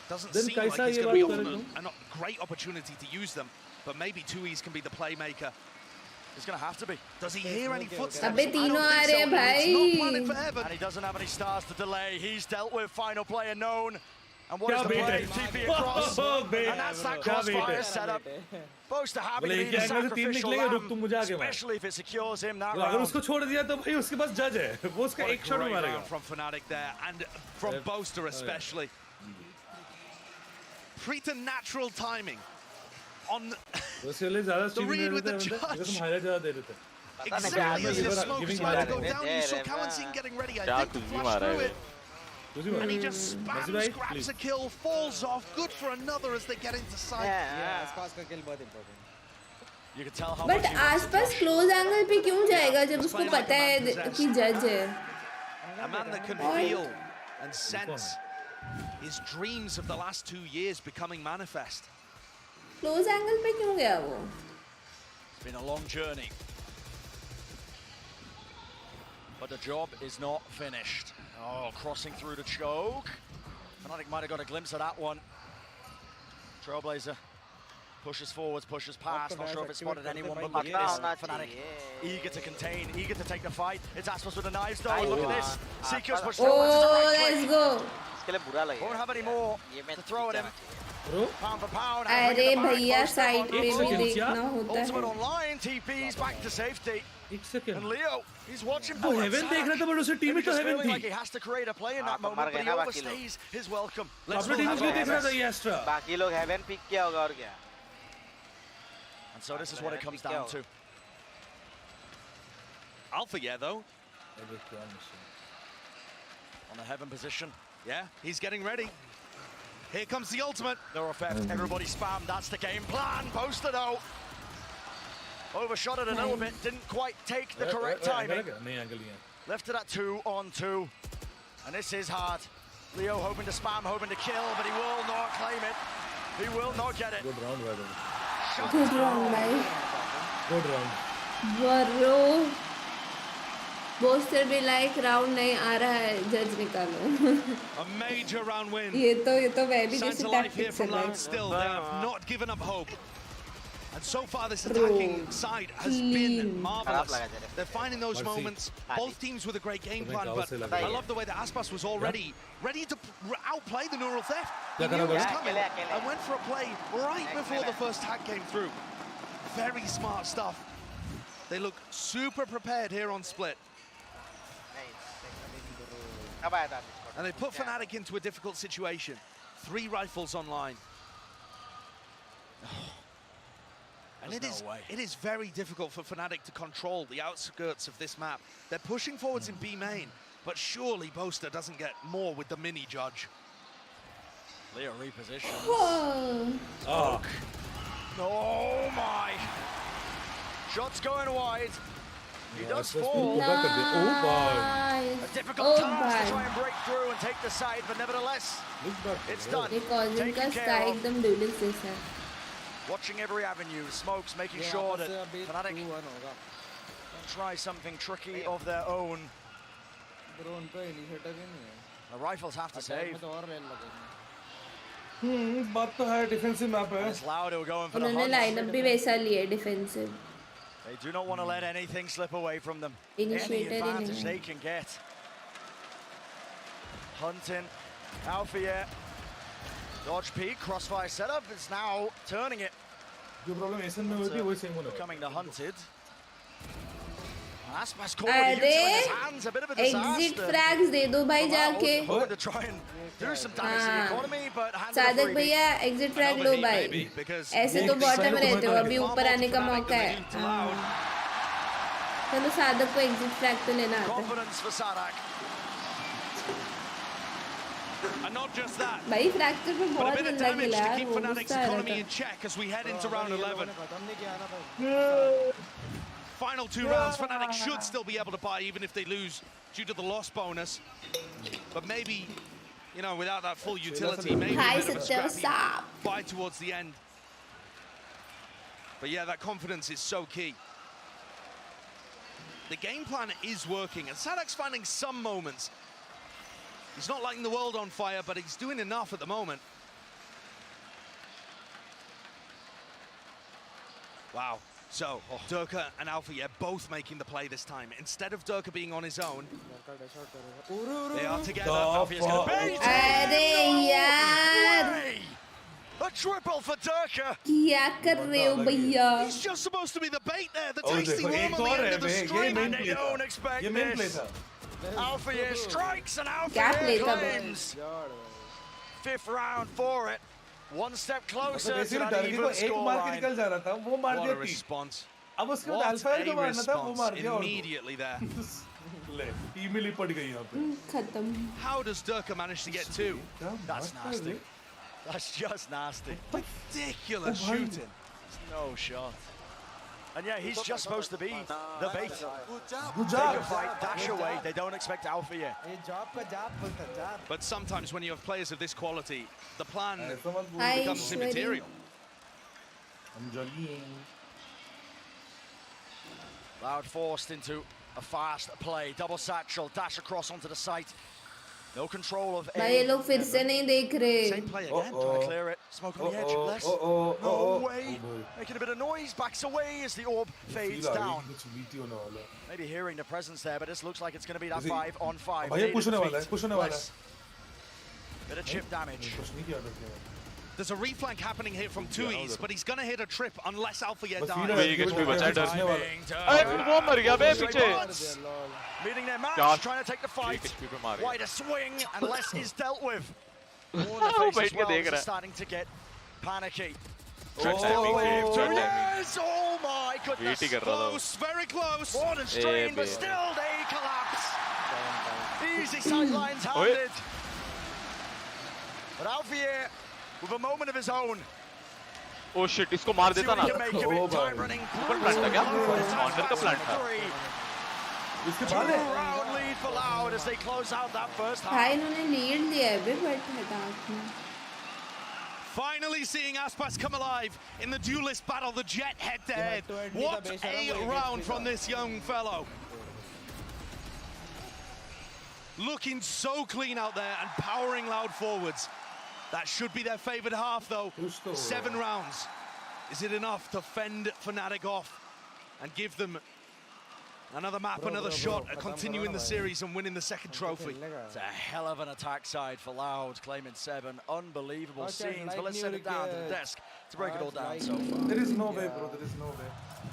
Doesn't seem like he's going to be offered a great opportunity to use them, but maybe 2Es can be the playmaker. He's going to have to be. Does he hear any footsteps? अबे तीनों आ रहे हैं भाई. And he doesn't have any stars to delay. He's dealt with final player known. And what is the play? TP across. And that's that crossfire setup. Boaster happy to be the sacrificial lamb, especially if it secures him that round. अगर उसको छोड़ दिया तो भाई उसके पास जज है. वो उसका एक शॉट में मारेगा. From Fnatic there, and from Boaster especially. Preternatural timing on the read with the judge. Exactly as the smoke was about to go down, you saw Kawanzin getting ready. I think to flush through it. And he just spams, grabs a kill, falls off. Good for another as they get into sight. You can tell how But आसपास close angle पे क्यों जाएगा जब उसको पता है कि judge है? A man that can feel and sense his dreams of the last 2 years becoming manifest. Close angle पे क्यों गया वो? It's been a long journey. But the job is not finished. Oh, crossing through the choke. Fnatic might have got a glimpse of that one. Trailblazer pushes forwards, pushes past. Not sure if it spotted anyone, but look at this. Fnatic eager to contain, eager to take the fight. It's Aspas with the knives though. Look at this. Seekers push forwards. Oh, let's go. Won't have any more to throw at him. Pound for pound. अरे भैया side पे भी देखना होता है. Ultimate online, TP's back to safety. एक second And Leo, he's watching वो haven देख रहा था बट उसे टीम में तो हेवन like he थी has to create a play in that moment, but he overstays his welcome. अपने टीम में देख रहा था ये एस्ट्रा बाकी लोग हेवन पिक किया होगा और क्या And so this is what it comes down to. Alpha, yeah, though. On the heaven position. Yeah, he's getting ready. Here comes the ultimate. Neural theft, everybody spam, that's the game plan. Posted out. Overshot it a little bit, didn't quite take the correct timing. Left it at 2-on-2. And this is hard. Leo hoping to spam, hoping to kill, but he will not claim it. He will not get it. Good round, brother. Good round, bhai. Good round. Bro. Boaster भी like round नहीं आ रहा है, judge निकालो. A major round win. ये तो मैं भी Signs जैसे of life here tactics from है. Loud still. They have not given up hope. And so far, this attacking side has been marvelous. They're finding those moments. Both teams with a great game plan, but I love the way that Aspas was already ready to outplay the neural theft. He knew it was coming and went for a play right before the first tag came through. Very smart stuff. They look super prepared here on Split. And they put Fnatic into a difficult situation. 3 rifles online. And it is very difficult for Fnatic to control the outskirts of this map. They're pushing forwards in B main, but surely Boaster doesn't get more with the mini judge. Leo repositions. Whoa. Oh my! Shots going wide. He does fall. Nice. A difficult task to try and break through and take the side, but nevertheless, it's done. Because इनका style एकदम duelist जैसा है. Watching every avenue, Smokes making sure that Fnatic don't try something tricky of their own. The rifles have to save. बात तो है defensive map है. It's Loud who are going for the उन्होंने hunt. lineup भी वैसा लिया defensive. They do not want to let anything slip away from them. Initiated Any advantage they can get. Hunting, Alfie, dodge peek, crossfire setup. It's now turning it. जो problem एसन में हुई थी वही same होना. Becoming the hunted. Aspas caught with the in his hands, a bit of a disaster. Exit frags दे दो भाई जाके. Hoping to try and do some damage to the economy, but Sadiq भैया exit frag लो भाई. ऐसे तो bottom में रहते हो, अभी ऊपर आने का मौका है. चलो सादक को exit frag तो लेना आता है. Confidence for Sadak. And not just that, भाई fracture पे but a बहुत bit of गंदा damage खेला to यार, keep वो Fnatic's गुस्सा आ रहा economy था. in check as we head into round 11. Final 2 rounds, Fnatic should still be able to buy even if they lose due to the loss bonus. But maybe, you know, without that full utility, maybe a bit of a scrappy buy towards the end. But yeah, that confidence is so key. The game plan is working, and Sadak's finding some moments. He's not lighting the world on fire, but he's doing enough at the moment. Wow. So, Durka and Alpha, both making the play this time. Instead of Durka being on his own, they are together. Alpha's going to bait अरे यार. A triple for Durka. क्या कर रहे हो भैया? He's just supposed to be the bait there, the tasty worm on the end of the string. And they don't expect this. Alpha strikes and Alpha claims. 5th round for it. One step closer to that even scoreline. What a response. What a response immediately there. खत्म. How does Durka manage to get 2? That's nasty. That's just nasty. Ridiculous shooting. No shot. And yeah, he's just supposed to be the bait. Good Take a fight, dash away. They don't expect Alpha yet. But sometimes when you have players of this quality, the plan Hi, becomes immaterial. I'm jogging. Loud forced into a fast play. Double satchel, dash across onto the site. No control of भाई ये लोग फिर से नहीं देख रहे. Same play again, trying to clear it. Smoke on the edge, less. No way. Making a bit of noise, backs away as the orb fades down. Maybe hearing the presence there, but this looks like it's going to be that 5-on-5. भाई push होने वाला है. Bit of chip damage. There's a reflank happening here from 2Es, but he's gonna hit a trip unless Alpha yet dies. Meeting their match, trying to take the fight. Wide a swing, and less is dealt with. All the faces are starting to get panicky. Yes! Oh my goodness! Close, very close. More than strained, but still they collapse. Easy sidelines handed. But Alfier, with a moment of his own. Oh shit, इसको मार देता ना. Time running through. Corner का plant था. Two-round lead for Loud as they close out that first half. भाई इन्होंने lead लिया है बट हटा. Finally seeing Aspas come alive in the duelist battle, the Jet head-to-head. What a round from this young fellow. Looking so clean out there and powering Loud forwards. That should be their favored half though. 7 rounds. Is it enough to fend Fnatic off and give them another map, another shot at continuing the series and winning the second trophy? It's a hell of an attack side for Loud, claiming 7. Unbelievable scenes. But let's send it down to the desk to break it all down so far. There is no way, bro. There is no way.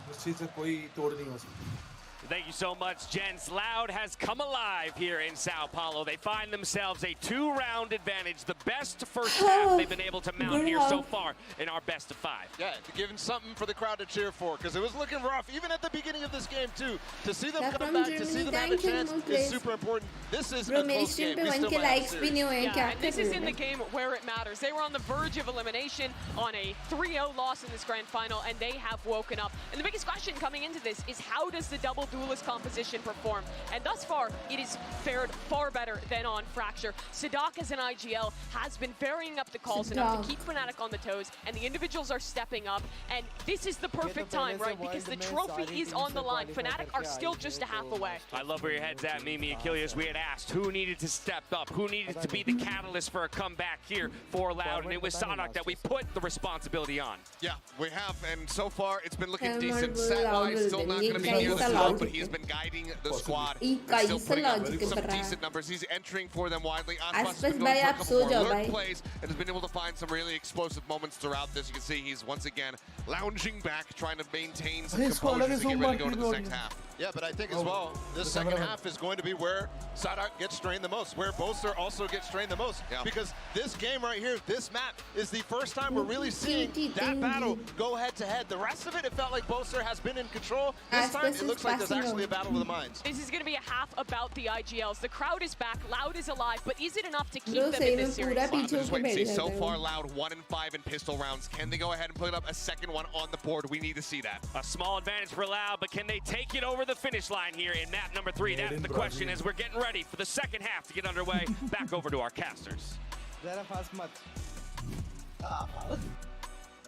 उस चीज़ से कोई तोड़ नहीं हो सकता. Thank you so much, gents. Loud has come alive here in São Paulo. They find themselves a 2-round advantage, the best first half they've been able to mount here so far in our best of 5. Yeah, giving something for the crowd to cheer for, because it was looking rough, even at the beginning of this game too. To see them come back, to see them have a chance is super important. This is a close game. We still might have series. Yeah, and this is in the game where it matters. They were on the verge of elimination on a 3-0 loss in this grand final, and they have woken up. And the biggest question coming into this is how does the double duelist composition perform? And thus far, it has fared far better than on Fracture. Sadak as an IGL has been varying up the calls enough to keep Fnatic on the toes, and the individuals are stepping up. And this is the perfect time, right? Because the trophy is on the line. Fnatic are still just a half away. I love where your head's at, Mimi. Achilles, we had asked who needed to step up, who needed to be the catalyst for a comeback here for Loud, and it was Sadak that we put the responsibility on. Yeah, we have, and so far it's been looking decent. Sat-wise still not going to be near the top, but he's been guiding the squad. Still putting up some decent numbers. He's entering for them widely. Aspas has been going for a couple more alert plays and has been able to find some really explosive moments throughout this. You can see he's once again lounging back, trying to maintain some composure to get ready to go to the second half. Yeah, but I think as well, this second half is going to be where Sadak gets strained the most, where Boaster also gets strained the most. Yeah. Because this game right here, this map, is the first time we're really seeing that battle go head-to-head. The rest of it, it felt like Boaster has been in control. This time, it looks like there's actually a battle of the minds. This is going to be a half about the IGLs. The crowd is back, Loud is alive, but is it enough to keep them in this series? Just wait and see. So far, Loud 1-5 in pistol rounds. Can they go ahead and put up a second one on the board? We need to see that. A small advantage for Loud, but can they take it over the finish line here in map number 3? That's the question as we're getting ready for the second half to get underway. Back over to our casters. The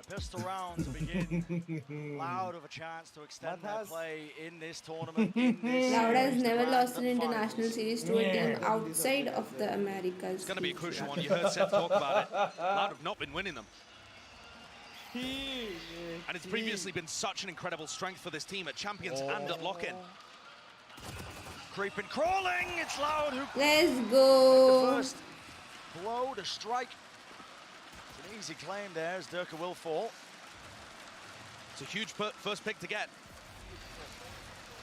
pistol rounds begin. Loud of a chance to extend their play in this tournament. Loud has never lost an international series to a team outside of the Americas. It's going to be a crucial one. You heard Seth talk about it. Loud have not been winning them. And it's previously been such an incredible strength for this team at Champions and at Lock-In. Creeping, crawling, it's Loud who... Let's go. The first blow to strike. It's an easy claim there as Durka will fall. It's a huge first pick to get.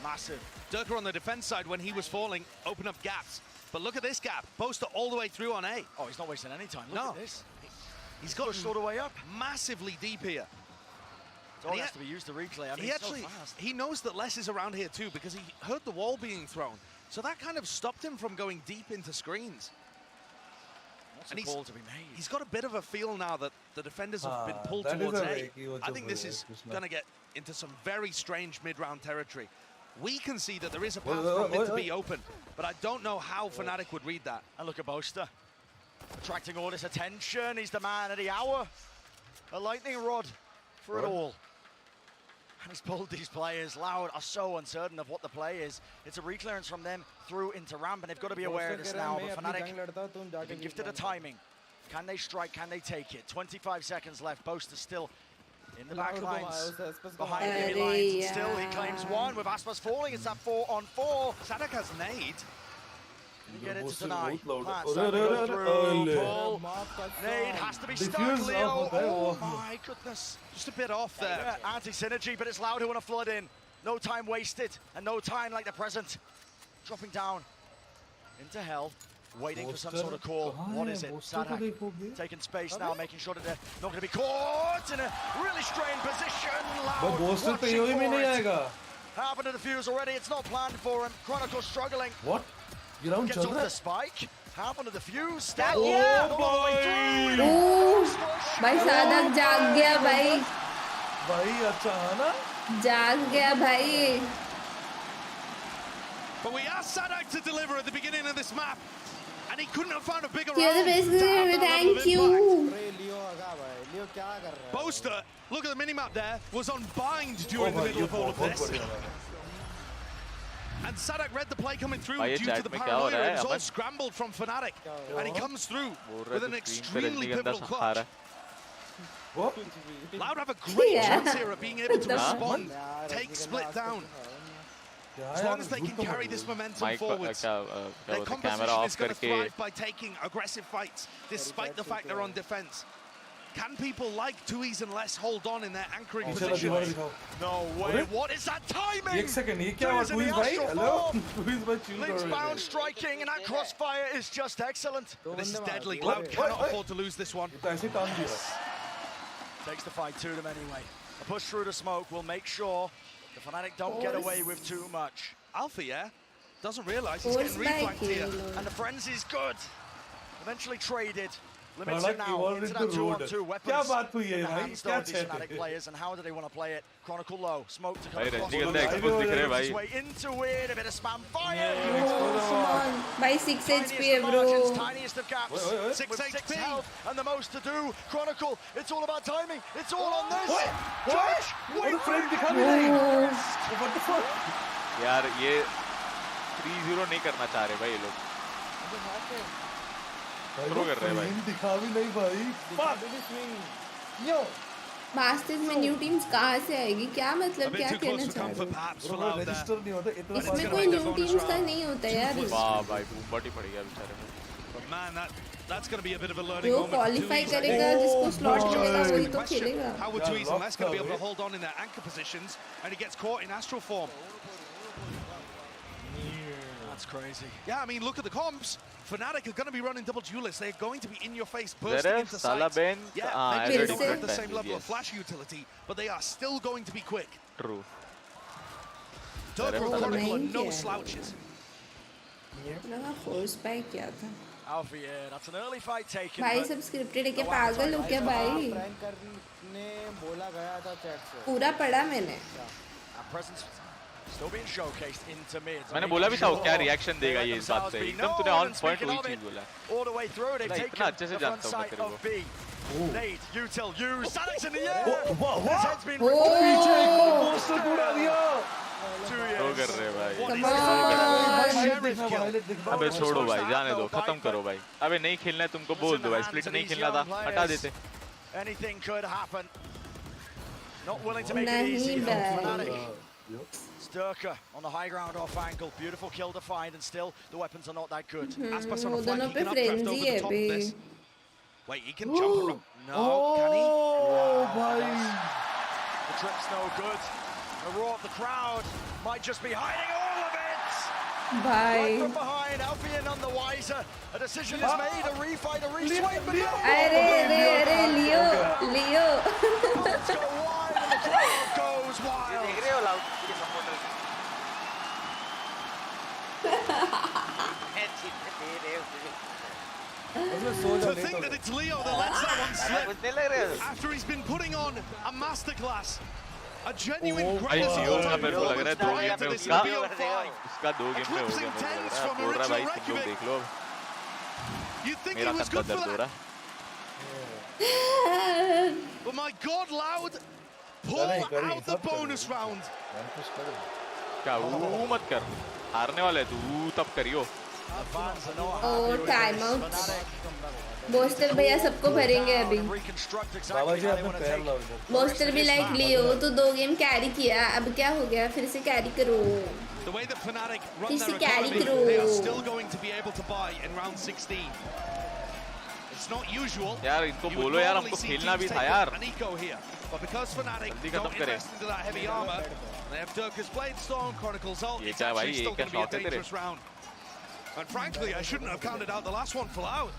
Massive. Durka on the defense side, when he was falling, open up gaps. But look at this gap. Boaster all the way through on A. Oh, he's not wasting any time. Look at this. He's got pushed all the way up. Massively deep here. It all has to be used to replay. I mean, he knows that Les is around here too because he heard the wall being thrown. So that kind of stopped him from going deep into screens. What's a call to be made? He's got a bit of a feel now that the defenders have been pulled towards A. I think this is going to get into some very strange mid-round territory. We can see that there is a path from mid to be open, but I don't know how Fnatic would read that. And look at Boaster. Attracting all this attention. He's the man of the hour. A lightning rod for it all. And he's pulled these players. Loud are so uncertain of what the play is. It's a reclearance from them through into ramp, and they've got to be aware of this now. But Fnatic have been gifted a timing. Can they strike? Can they take it? 25 seconds left. Boaster still in the back lines. Behind enemy lines. And still he claims one with Aspas falling. It's that 4-on-4. Sadak has nade. Get it tonight. Nade has to be stuck, Leo. Oh my goodness. Just a bit off there. Yeah, anti-synergy, but it's Loud who want to flood in. No time wasted, and no time like the present. Dropping down into hell, waiting for some sort of call. What is it? Sadhak taking space now, making sure that they're not going to be caught in a really strained position. Loud watching for it. Happened to the fuse already. It's not planned for him. Chronicle struggling. What? Gets off the spike. Happened to the fuse. Step भाई सादक जाग गया भाई. भाई अच्छा है ना? जाग गया भाई. But we asked Sadhak to deliver at the beginning of this map, and he couldn't have found a bigger You're the best player. Thank you. Boaster, look at the minimap there, was on bind during the middle of all of this. And Sadhak read the play coming through due to the paranoia. It was all scrambled from Fnatic, and he comes through with an extremely pivotal clutch. Loud have a great chance here of being able to respond, take split down. As long as they can carry this momentum forwards, their composition is going to thrive by taking aggressive fights, despite the fact they're on defense. Can people like Tui's and Less hold on in their anchoring positions? No way. What is that timing? एक second, ये क्या हुआ? Tui's भाई, hello? Tui's भाई chill Link's bound striking, and that crossfire is just excellent. This is deadly. Cloud cannot afford to lose this one. Takes the fight to them anyway. A push through the smoke will make sure the Fnatic don't get away with too much. Alpha, yeah? Doesn't realize he's getting reflanked here. And the frenzy's good. Eventually traded. Limited now into that 2-on-2 weapons in the hands of these Fnatic players, and how do they want to play it? Chronicle low, smoke to come across. His way into it, a bit of spam fire. By 6 HP, bro. Tiniest of gaps, 6 HP health, and the most to do. Chronicle, it's all about timing. It's all on this. Josh, wait for it. What the fuck? यार ये 3-0 नहीं करना चाह रहे भाई ये लोग. Throw कर रहे हैं भाई. दिखा भी नहीं भाई. यो. मास्टर्स में न्यू टीम्स कहाँ से आएगी? क्या मतलब क्या कहना चाह रहे हो? रजिस्टर नहीं होता इतना. इसमें कोई न्यू टीम्स का नहीं होता यार. वाह भाई बूमबट ही पड़ गया बेचारे को. Man, that's going to be a bit of a learning जो moment. क्वालीफाई करेगा, जिसको स्लॉट मिलेगा वही तो खेलेगा. How would Tui's and Less going to be able to hold on in their anchor positions, and he gets caught in astral form. That's crazy. Yeah, I mean, look at the comps. Fnatic are going to be running double duelists. They're going to be in your face, bursting into sight. Yeah, they may not have the same level of flash utility, but they are still going to be quick. True. Chronicle are no slouches. लगा force by किया था. Alpha, yeah, that's an early fight taken. भाई सब scripted है क्या? पागल हो क्या भाई? पूरा पढ़ा मैंने. Still being showcased into mid. मैंने बोला भी था वो क्या रिएक्शन देगा ये इस बात पे. एकदम तूने ऑन पॉइंट वही चीज बोला. All the way through, they've taken इतना अच्छे से जानता हूँ मैं तेरे को. Nade, util, use, Sadak's in the air. His head's been poster पूरा दिया. थ्रो कर रहे भाई. अबे छोड़ो भाई, जाने दो, खत्म करो भाई. अबे नहीं खेलना है तुमको बोल दो भाई. स्प्लिट नहीं खेलना था, हटा देते. Anything could happen. Not willing to make it easy for Fnatic. Sturka on the high ground off angle. Beautiful kill to find, and still the weapons are not that good. Aspas on a flank, he can updraft over the top of this. Wait, he can jump around. No, can he? The trip's no good. The roar of the crowd might just be hiding all of it. Bye. Right from behind, Alfie none the wiser. A decision is made, a refight, a reswipe, but no! अरे Leo. Let's go wild, and the crowd goes wild. देख रहे हो loud के supporter? To think that it's Leo that lets that one slip after he's been putting on a masterclass. A genuine भाई लियो का मेरे को लग रहा है 2 गेम में उसका 2 गेम में हो गया. बोल रहा भाई तुम लोग देख लो. मेरा कत्ता दर्द हो रहा. But my God, Loud, pull out the bonus round. क्या वो मत कर. हारने वाला है तू, तब करियो. Oh, time out. बोस्टर भैया सबको भरेंगे अभी। बाबा जी आपने पैर लाओ इधर। बोस्टर भी लाइक लियो तो 2 गेम कैरी किया, अब क्या हो गया, फिर से कैरी करो, The way that Fnatic run फिर से their कैरी economy, करो। they are still going to be able to buy in round 16. It's not usual. यार इनको You would बोलो यार normally हमको see खेलना teams भी take था यार। an eco here, but because Fnatic जल्दी don't खत्म करें। invest into that heavy armor, they have Durka's Blade Storm, Chronicles ult. ये It's क्या भाई, actually ये still क्या going to be a shot है तेरे? dangerous round. And frankly, I shouldn't have counted out the last one for Loud.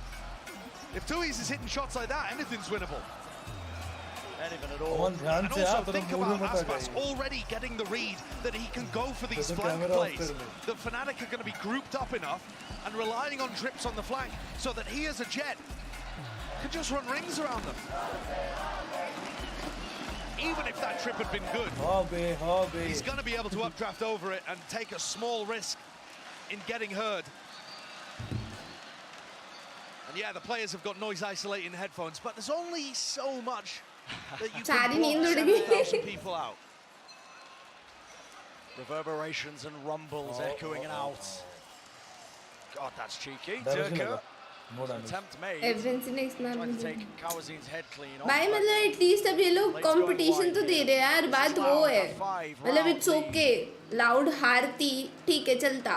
If Tui's is hitting shots like that, anything's winnable. Anything at कौन all. ध्यान And से यार also तेरा think मुंह about में मत आ Aspas जाइए। already getting the read that he can go for these तो flank कैमरा ऑफ plays. कर ले। The Fnatic are going to be grouped up enough and relying on drips on the flank so that he as a jet can just run rings around them. Even if that trip had been good, he's going to be able to updraft over it and take a small risk in getting heard. And yeah, the players have got noise isolating headphones, but there's only so much that you सारी can नींद block उड़ गई। 7,000 people out. Reverberations and rumbles echoing out. God, that's cheeky. Damage Durka. लगा। No damage। Attempt made. FNC ने इसमें Trying to take Kawazin's head clean off. भाई मतलब at least अब ये लोग कंपटीशन तो दे रहे हैं यार, बात वो है मतलब इट्स ओके, लाउड हारती ठीक है चलता,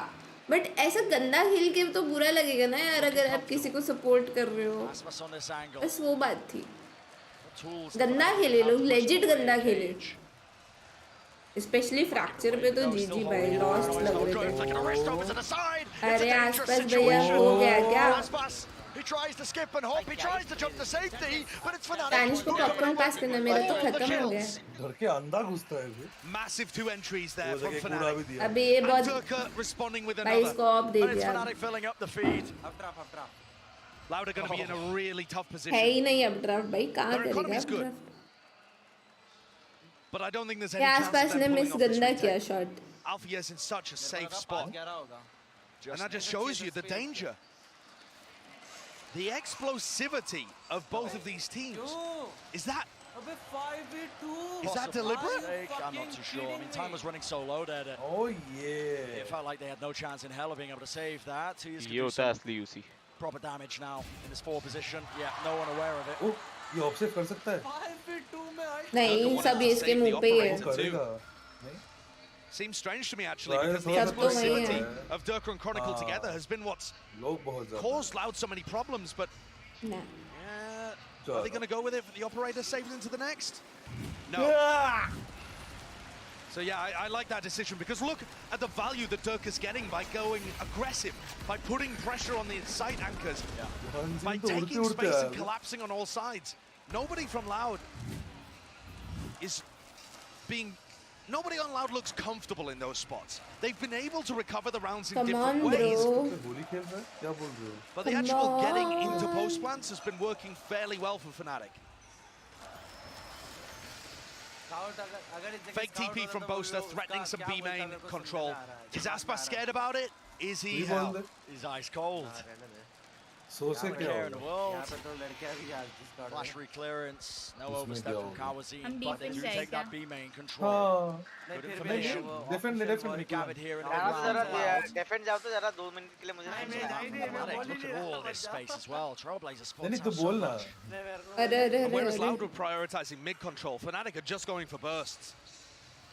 बट ऐसा गंदा खेल के तो बुरा लगेगा ना यार अगर आप किसी को सपोर्ट कर रहे हो, बस वो बात थी। गंदा खेले लोग, लेजिट गंदा खेले, स्पेशली फ्रैक्चर पे तो जीजी भाई लॉस्ट लग रहे थे। अरे आसपास भैया हो गया क्या? He tries to skip and hop, he tries to jump to safety, but it's Fnatic. Tanish को पॉपकॉर्न पास करना, मेरा तो खत्म हो गया। घर के अंदर घुसता है ये। Massive 2 entries there from कूड़ा भी Fnatic. दिया। अभी ये बहुत Durka responding with भाई another. इसको ऑफ दे And it's दिया, Fnatic filling up the feed. Loud are going to be in a really tough है position. ही नहीं अब ड्राफ्ट भाई, कहाँ Their करेगा economy is अब good. Draft? But I don't think there's क्या any chance आसपास of ने them miss pulling off this गंदा किया retake. Shot. Alpha is in such a safe spot. And that just shows you the danger. The explosivity of both of these teams. Is that deliberate? I'm not too sure. I mean, time was running so low there. Oh yeah. It felt like they had no chance in hell of being able to save that. He's ये होता है असली UC. proper damage now in this 4 position. Yeah, no one aware of it. ओह ये ऑब्सेट कर सकता है। नहीं सब इसके मुंह पे ही है। करेगा। Seems strange to me actually, because the सब तो वही explosivity है। of Durka and Chronicle together has been what's लोग बहुत ज़्यादा। caused Loud so many problems, but ना। are they going to go with it for the operator saved into the next? No. So yeah, I like that decision, because look at the value that Durka's getting by going aggressive, by putting pressure on the side anchors, by taking space and collapsing on all sides. Nobody from Loud is being... Nobody on Loud looks comfortable in those spots. They've been able to recover the rounds in Come different on, ways. bro. गोली खेल रहा है? क्या बोल रहे हो? But the actual getting into post plants has been working fairly well for Fnatic. Fake TP from Boaster, threatening some B main control. Is Aspas scared about it? Is he? He's ice cold. सो से क्या Care in the होगा? world. Flash re-clearance, no overstep from Kawazin, हम but they do defense take है that B main control. हाँ। Good information. Definitely. Gathered here in यहाँ से जरा defend जाओ तो जरा 2 मिनट के लिए मुझे Look at all this space as well. Trailblazer spots नहीं तो have so बोल ना। much. And whereas Loud were prioritizing mid control, Fnatic are just going for bursts.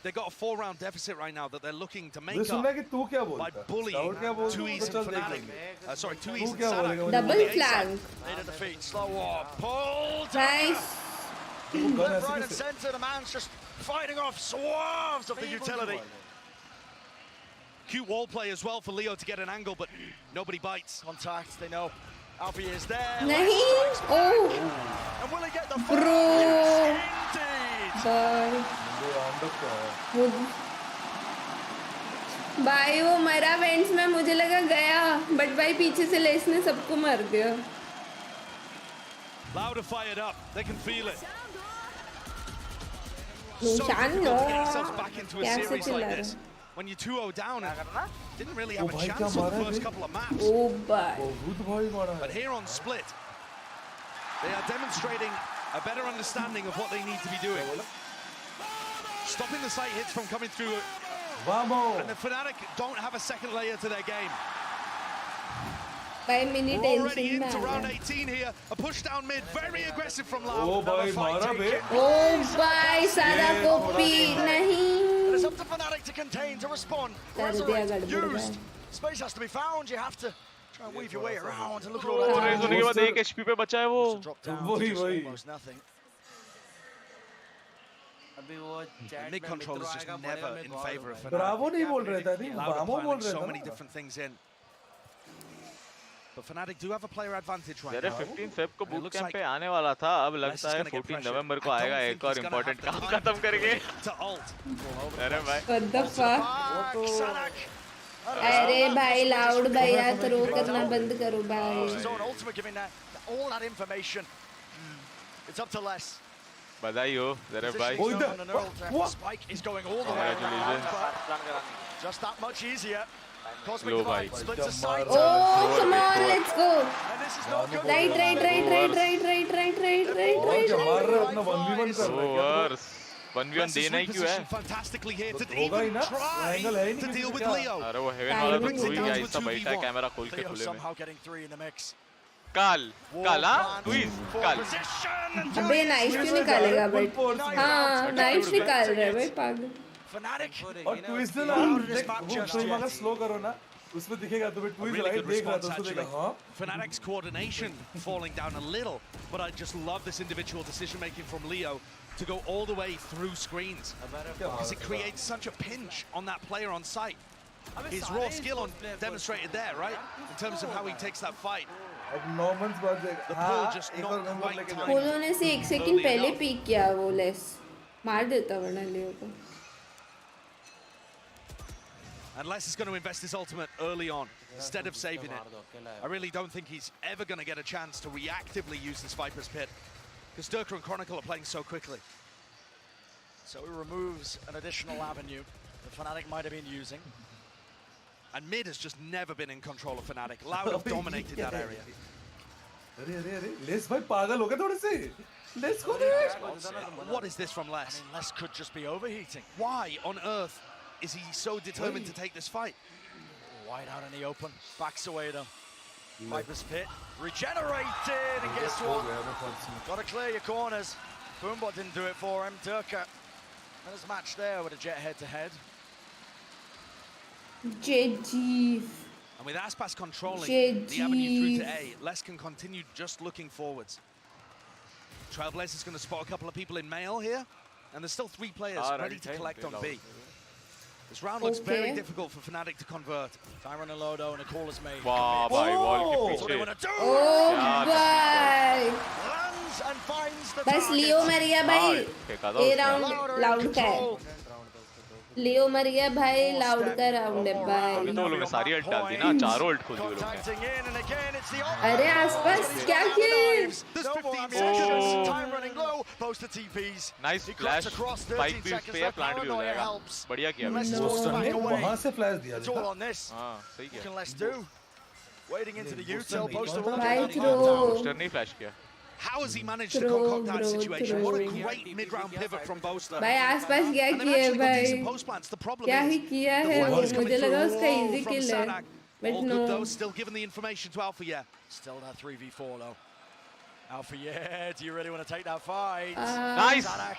They got a 4-round deficit right now that they're looking to make up कि तू क्या by बोलता? bullying क्या बोलता? 2E's and Fnatic. Sorry, 2E's and क्या Sadak. बोलेगा? Double flank. Lead at the feet, slow walk, pulled. Nice. Left, right and centre, the man's just fighting off swaths of the utility. Cute wall play as well for Leo to get an angle, but nobody bites. Contact, they know. Alfie is there. नहीं. Oh. And will he get the Bro. Indeed. Bye. भाई वो मरा vents में, मुझे लगा गया, but भाई पीछे से लेस ने सबको मार दिया। Loud are fired up. They can feel it. निशान no. Get yourselves back into a कैसे series चिल्ला like रहा this. है? When you're 2-0 down and didn't really have a भाई chance क्या on the मारा first है? couple of maps. Oh भाई। बहुत भाई मारा है। But here on Split, they are demonstrating a better understanding of what they need to be doing. Stopping the site hits from coming through. Vamos. And the Fnatic don't have a second layer to their game. By mini We're already tension into में round आ गया. 18 here. A push down mid, very aggressive from Loud. Oh, Another bhai, fight mara be. taken. Oh bhai, सारा copy नहीं. It's up to Fnatic to contain, to respond. कर दिया Resurrect, गड़बड़ used. भाई. Space has to be found. You have to try and weave your way around and look at all Oh, that. raise होने के बाद 1 HP पे बचा है वो. Drop down to वही just वही. almost nothing. अभी वो chat Mid में control is मित्रों just आएगा, never बोलेगा, in मैं favor of गॉल Fnatic. ब्रावो नहीं बोल रहे थे नहीं Loud are वामो बोल piling रहे so थे many ना. different things in. But Fnatic do have a player advantage right अरे now. 15 फेब को And it boot looks camp like पे आने वाला था. अब Les लगता is है gonna get 14 pressured. नवंबर को I don't आएगा think एक और he's gonna इम्पोर्टेंट have काम the खत्म करके. to ult. अरे भाई. What the fuck? Sanak. अरे भाई लाउड भैया थ्रो करना बंद करो His भाई. own ultimate giving that all that information. It's up to Les. बधाई हो जरा भाई. Positioning on an earl threat. Spike is going all the way around. Congratulations. Just that much easier. Cosmic Low Divide bhai. splits aside. Oh come on, let's go. And this is not good. Right. और क्या मार रहे अपना 1v1 कर रहे हैं. Overs 1v1 Les is देना ही क्यों है? repositioned fantastically here to होगा ही even ना. try Angle है ही नहीं to deal किसी with का. Leo. अरे वो हेवन वाला तो Brings it कोई down क्या to ऐसा बैठा है 2v1. कैमरा खोल के Leo खुले में. somehow getting 3 in the mix. काल हाँ ट्विज काल. अबे नाइफ क्यों निकालेगा बट. हाँ नाइफ निकाल रहा है भाई पागल. Fnatic. और ट्विस्ट ना देख वो स्ट्रीम अगर स्लो करो ना उसमें दिखेगा तुम्हें A twist really live good देख रहा response था उसको actually. देखा. हाँ Fnatic's coordination falling down a little, but I just love this individual decision making from Leo to go all the way through screens because it creates such a pinch on that player on site. His raw skill on demonstrated there, right? In terms of how he takes that fight. अब 9 months बाद The देख. pull हाँ just एक not और number quite लेके timed. उन्होंने से 1 second पहले पीक किया वो लेस. मार देता वरना लियो को. And Les is going to invest his ultimate early on instead of saving it. I really don't think he's ever going to get a chance to reactively use this Viper's Pit because Durka and Chronicle are playing so quickly. So he removes an additional avenue that Fnatic might have been using. And mid has just never been in control of Fnatic. Loud have dominated that area. अरे less भाई पागल हो गए थोड़े से. Less को दे. What is this from Les? I mean, Les could just be overheating. Why on earth is he so determined to take this fight? Wide out in the open. Backs away though. Viper's Pit. Regenerated. And guess what? Got to clear your corners. Boombot didn't do it for him. Durka. And his match there with a Jet head-to-head. JG. And with Aspas controlling JG. the avenue through to A, Les can continue just looking forwards. Trailblazer's going to spot a couple of people in mail here. And there's still 3 players ready to collect on B. This round looks very difficult for Fnatic to convert. Tyron and Lodo and a call is made. वाह भाई wall के That's what they पीछे. want to do. Oh भाई. Lands and finds the बस target. लियो मर गया भाई. फेंका था ए उसने. राउंड लाउड का है. लियो मर गया भाई लाउड का राउंड है अभी भाई. तो वो लोग ने सारी अल्ट डाल दी ना. चारों अल्ट खोल दी वो लोग ने. Contacting in and again it's the अरे आसपास क्या किए? No 15 seconds. Time running low. Post the TPs. Nice He flash. cuts across 13 spike भी seconds पे है left. प्लांट भी हो Paranoia जाएगा. helps. बढ़िया किया. Unless it's बोस्टन back ने away. वहां से फ्लैश दिया It's all देखा. on this. हाँ सही What किया. can Les do? Waiting into the util. Post the भाई one. थ्रो. पोस्टर नहीं फ्लैश किया. How has he managed to Throw, concoct that throw, situation? What a throw. great mid-round pivot from Boaster. भाई आसपास क्या And they've किया actually got भाई? decent post plants. The problem क्या ही is किया the है वो? flag is coming मुझे through लगा उसका all easy from kill है. Sanak. But All no. good though, still giving the information to Alpha, yeah. Still that 3v4 though. Alpha, yeah, do you really want to take that fight? Nice. Sanak,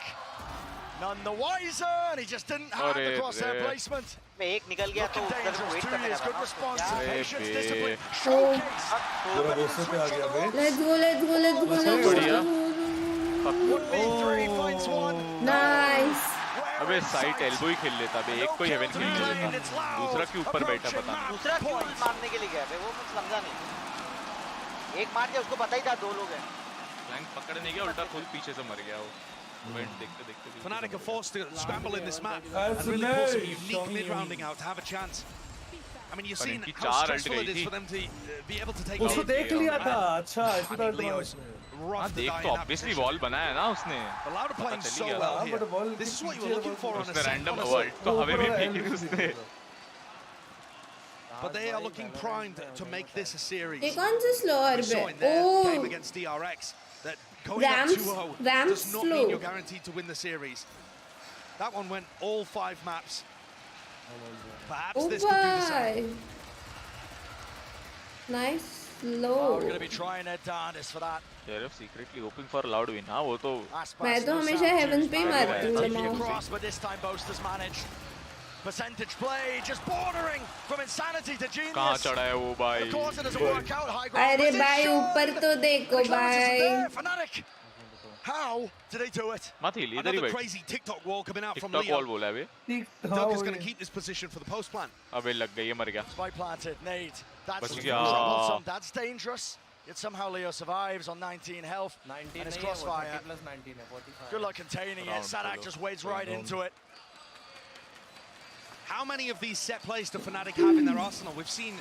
none the wiser, and he just didn't have the crosshair placement. मैं एक निकल गया तो Looking उधर dangerous, wait 2 करने years, लगा good ना. response, क्या? patience, discipline, Oh. showcase. पूरा बोस्टन पे आ गया बे. Let's go, let's go, let's go, let's बढ़िया. go. 1v3 finds one. Nice. अबे साइट एल्बो ही खेल लेता बे. एक कोई हेवन खेल लेता. दूसरा के ऊपर बैठा पता नहीं. दूसरा क्यों मारने के लिए गया वो मुझे समझा नहीं. एक मार दिया उसको पता ही था 2 लोग हैं. फ्लैंक पकड़ने गया उल्टा खुद पीछे से मर गया वो. देखते देखते. Fnatic are forced to scramble in this map That's and really pull some nice. unique mid-rounding out to have a chance. I mean, you've पर seen इनकी how 4 stressful अल्ट it गई is थी. for them to be able to take उसको out. देख लिया था. अच्छा I इसका mean, तो Leo's rough हाँ to देख die तो in that obviously position. Wall बनाया ना उसने. The Loud are playing चली so गया. well हाँ, but ball here. This is what you were पीछे looking for on a उसने रैंडम set. अल्ट तो हवा में फेंकी थी उसने. But they are looking primed to make this a series. ये कौन सा स्लोअर We saw पे? in their game Oh. against DRX that going Ramps- up 2-0 ramps does not slow. mean you're guaranteed to win the series. That one went all 5 maps. Perhaps Oh this could do the same. भाई. Nice. slow. We're going to be trying their darndest for that. Sheriff secretly hoping for a loud win. हाँ वो तो. मैं तो हमेशा heavens पे ही मारती हूँ लमाओ. Across, but this time Boaster's managed. Percentage play just bordering from insanity to genius. कहाँ चढ़ा है वो भाई? Of course it doesn't work out. High ground. अरे भाई ऊपर तो देखो भाई. Fnatic. How did they do it? मत हिल इधर ही Another बैठ. crazy TikTok wall coming out from TikTok Leo. wall बोला है बे. Doug is going to keep this position for the post plant. अबे लग गई है मर गया. Spike planted. Nade. That's बच गया. troublesome. That's dangerous. Yet somehow Leo survives on 19 health. 19 and his crossfire. 30 plus 19 है 45. Good luck containing it. Sadak just wades right into it. How many of these set plays do Fnatic have in their arsenal? We've seen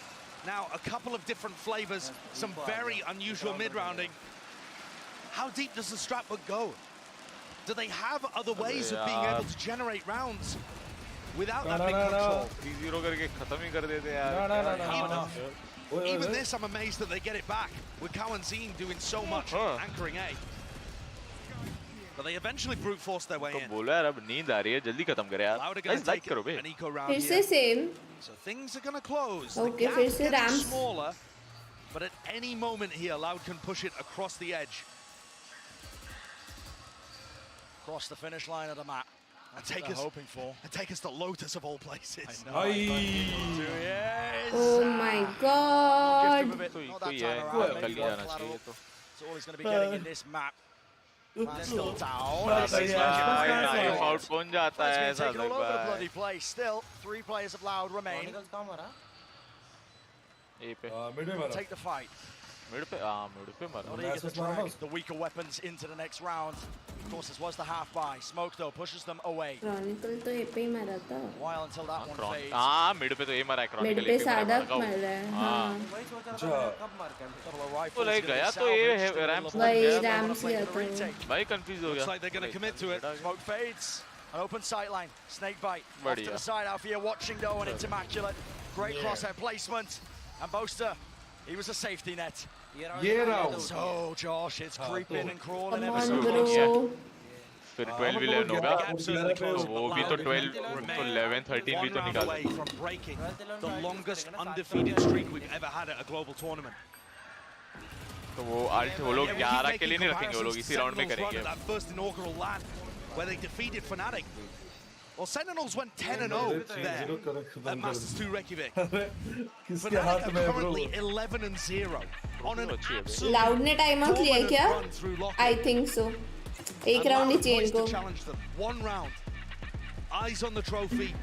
now a couple of different flavors, some very unusual mid-rounding. How deep does the strat book go? Do they have other ways of being able to generate rounds without that big control? 3-0 करके खत्म ही कर देते यार. Even this, I'm amazed that they get it back with Cowan Zine doing so much, anchoring A. But they eventually brute force their way in. बोला यार अब नींद आ रही है जल्दी खत्म करे यार. Guys like करो बे. फिर से same. So things are going to close. Okay, the फिर से gap Rams. gets smaller, but at any moment here, Loud can push it across the edge. Cross the finish line of the map. And take us hoping for. And take us to Lotus of all places. I know. Yes. Oh my God. Not that time around. Maybe one collateral. That's all he's going to be getting in this map. Man's still down. Knife out कौन जाता है ऐसा taking all over the bloody place. Still, 3 players of Loud remain. A पे. Take the fight. Mid पे mid पे मारा. Not eager to drag the weaker weapons into the next round. Of course, this was the half buy. Smoke though pushes them away. Chronicle तो A पे ही मारा था. While until that one fades. mid पे तो ये मारा है Chronicle. Mid पे सादक मर रहा है. हाँ. तो लाइक गया तो ये Rams. वही Rams गया था. भाई confused हो गया. Looks like they're going to commit to it. Smoke fades. An open sight line. Snake bite. Off to the side. Alfia watching though, and it's immaculate. Great crosshair placement. And Boaster, he was a safety net. So Josh, it's creeping and crawling ever so close. फिर 12-11 होगा. तो वो भी तो 12 तो 11 13 भी तो निकाल. Away from breaking the longest undefeated streak we've ever had at a global tournament. तो वो alt वो लोग 11 के लिए नहीं रखेंगे, वो लोग इसी राउंड में करेंगे. That first inaugural LAN where they defeated Fnatic. Well, Sentinels went 10-0 there at Masters 2 Reykjavik. Fnatic are currently 11-0 on an absolute Loud ने time out लिया क्या? I think so. एक round ही चाहिए इनको. Challenge them. 1 round. Eyes on the trophy,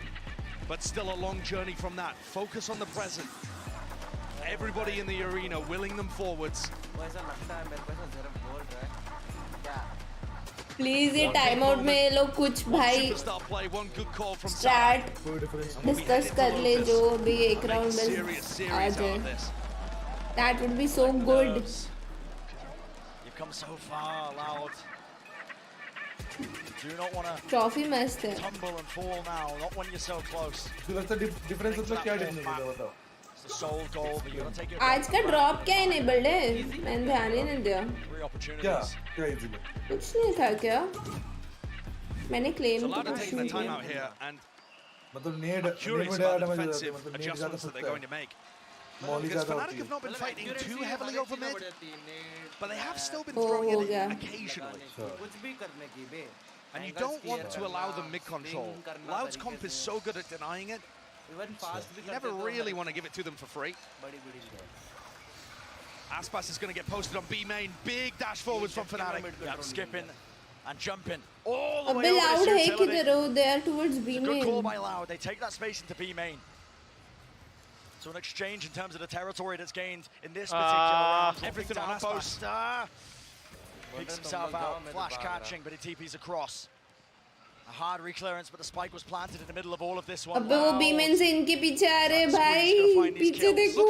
but still a long journey from that. Focus on the present. Everybody in the arena willing them forwards. Please ये time out में ये लोग कुछ भाई strat discuss कर ले जो भी एक round में आ जाए. That would be so good. You've come so far, Loud. Do not want to Trophy must है. tumble and fall now, not when you're so close. difference मतलब क्या difference है बताओ. It's the sole goal, but you're going to take it. आज का drop क्या enabled है? मैंने ध्यान ही नहीं दिया. 3 opportunities. क्या easily? कुछ नहीं था क्या? मैंने claim So तो Loud are कुछ taking नहीं their time किया. out here and मतलब need curious about the defensive adjustments that they're going to make. Molly Because ज़्यादा Fnatic होती have not been fighting too heavily over mid, but they have still been Oh, throwing हो it गया. in occasionally. And you don't want to allow them mid-control. Loud's comp is so good at denying it, you never really want to give it to them for free. Aspas is going to get posted on B main. Big dash forwards from Fnatic. Yeah, skipping and jumping all the अबे way over Loud this है utility. किधर हो? They are towards B Good call main. by Loud. They take that space into B main. So an exchange in terms of the territory that's gained in this particular round. Everything on post. Picks himself out. Flash catching, but he TPs across. A hard reclearance, but the spike was planted in the middle of all of this one. अबे वो B main से इनके पीछे आ रहे भाई. पीछे देखो.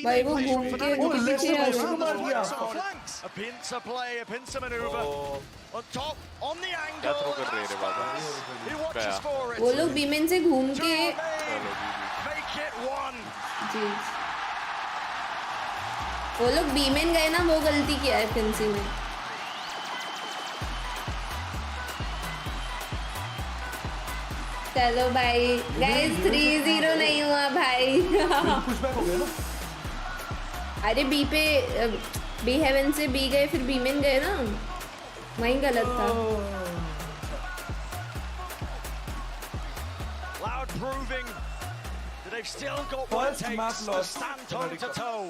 भाई वो घूम के इनके पीछे आ रहे. A pincer play, a pincer maneuver. On top, on the angle. He watches for it. वो लोग B main से घूम के. Make it 1. जी. वो लोग B main गए ना, वो गलती किया है FNC में. चलो भाई, guys 3-0 नहीं हुआ भाई. अरे बी पे बी हेवन से बी गए फिर बी में गए ना, वहीं गलत था। Loud proving that they've still got what it takes to stand toe to toe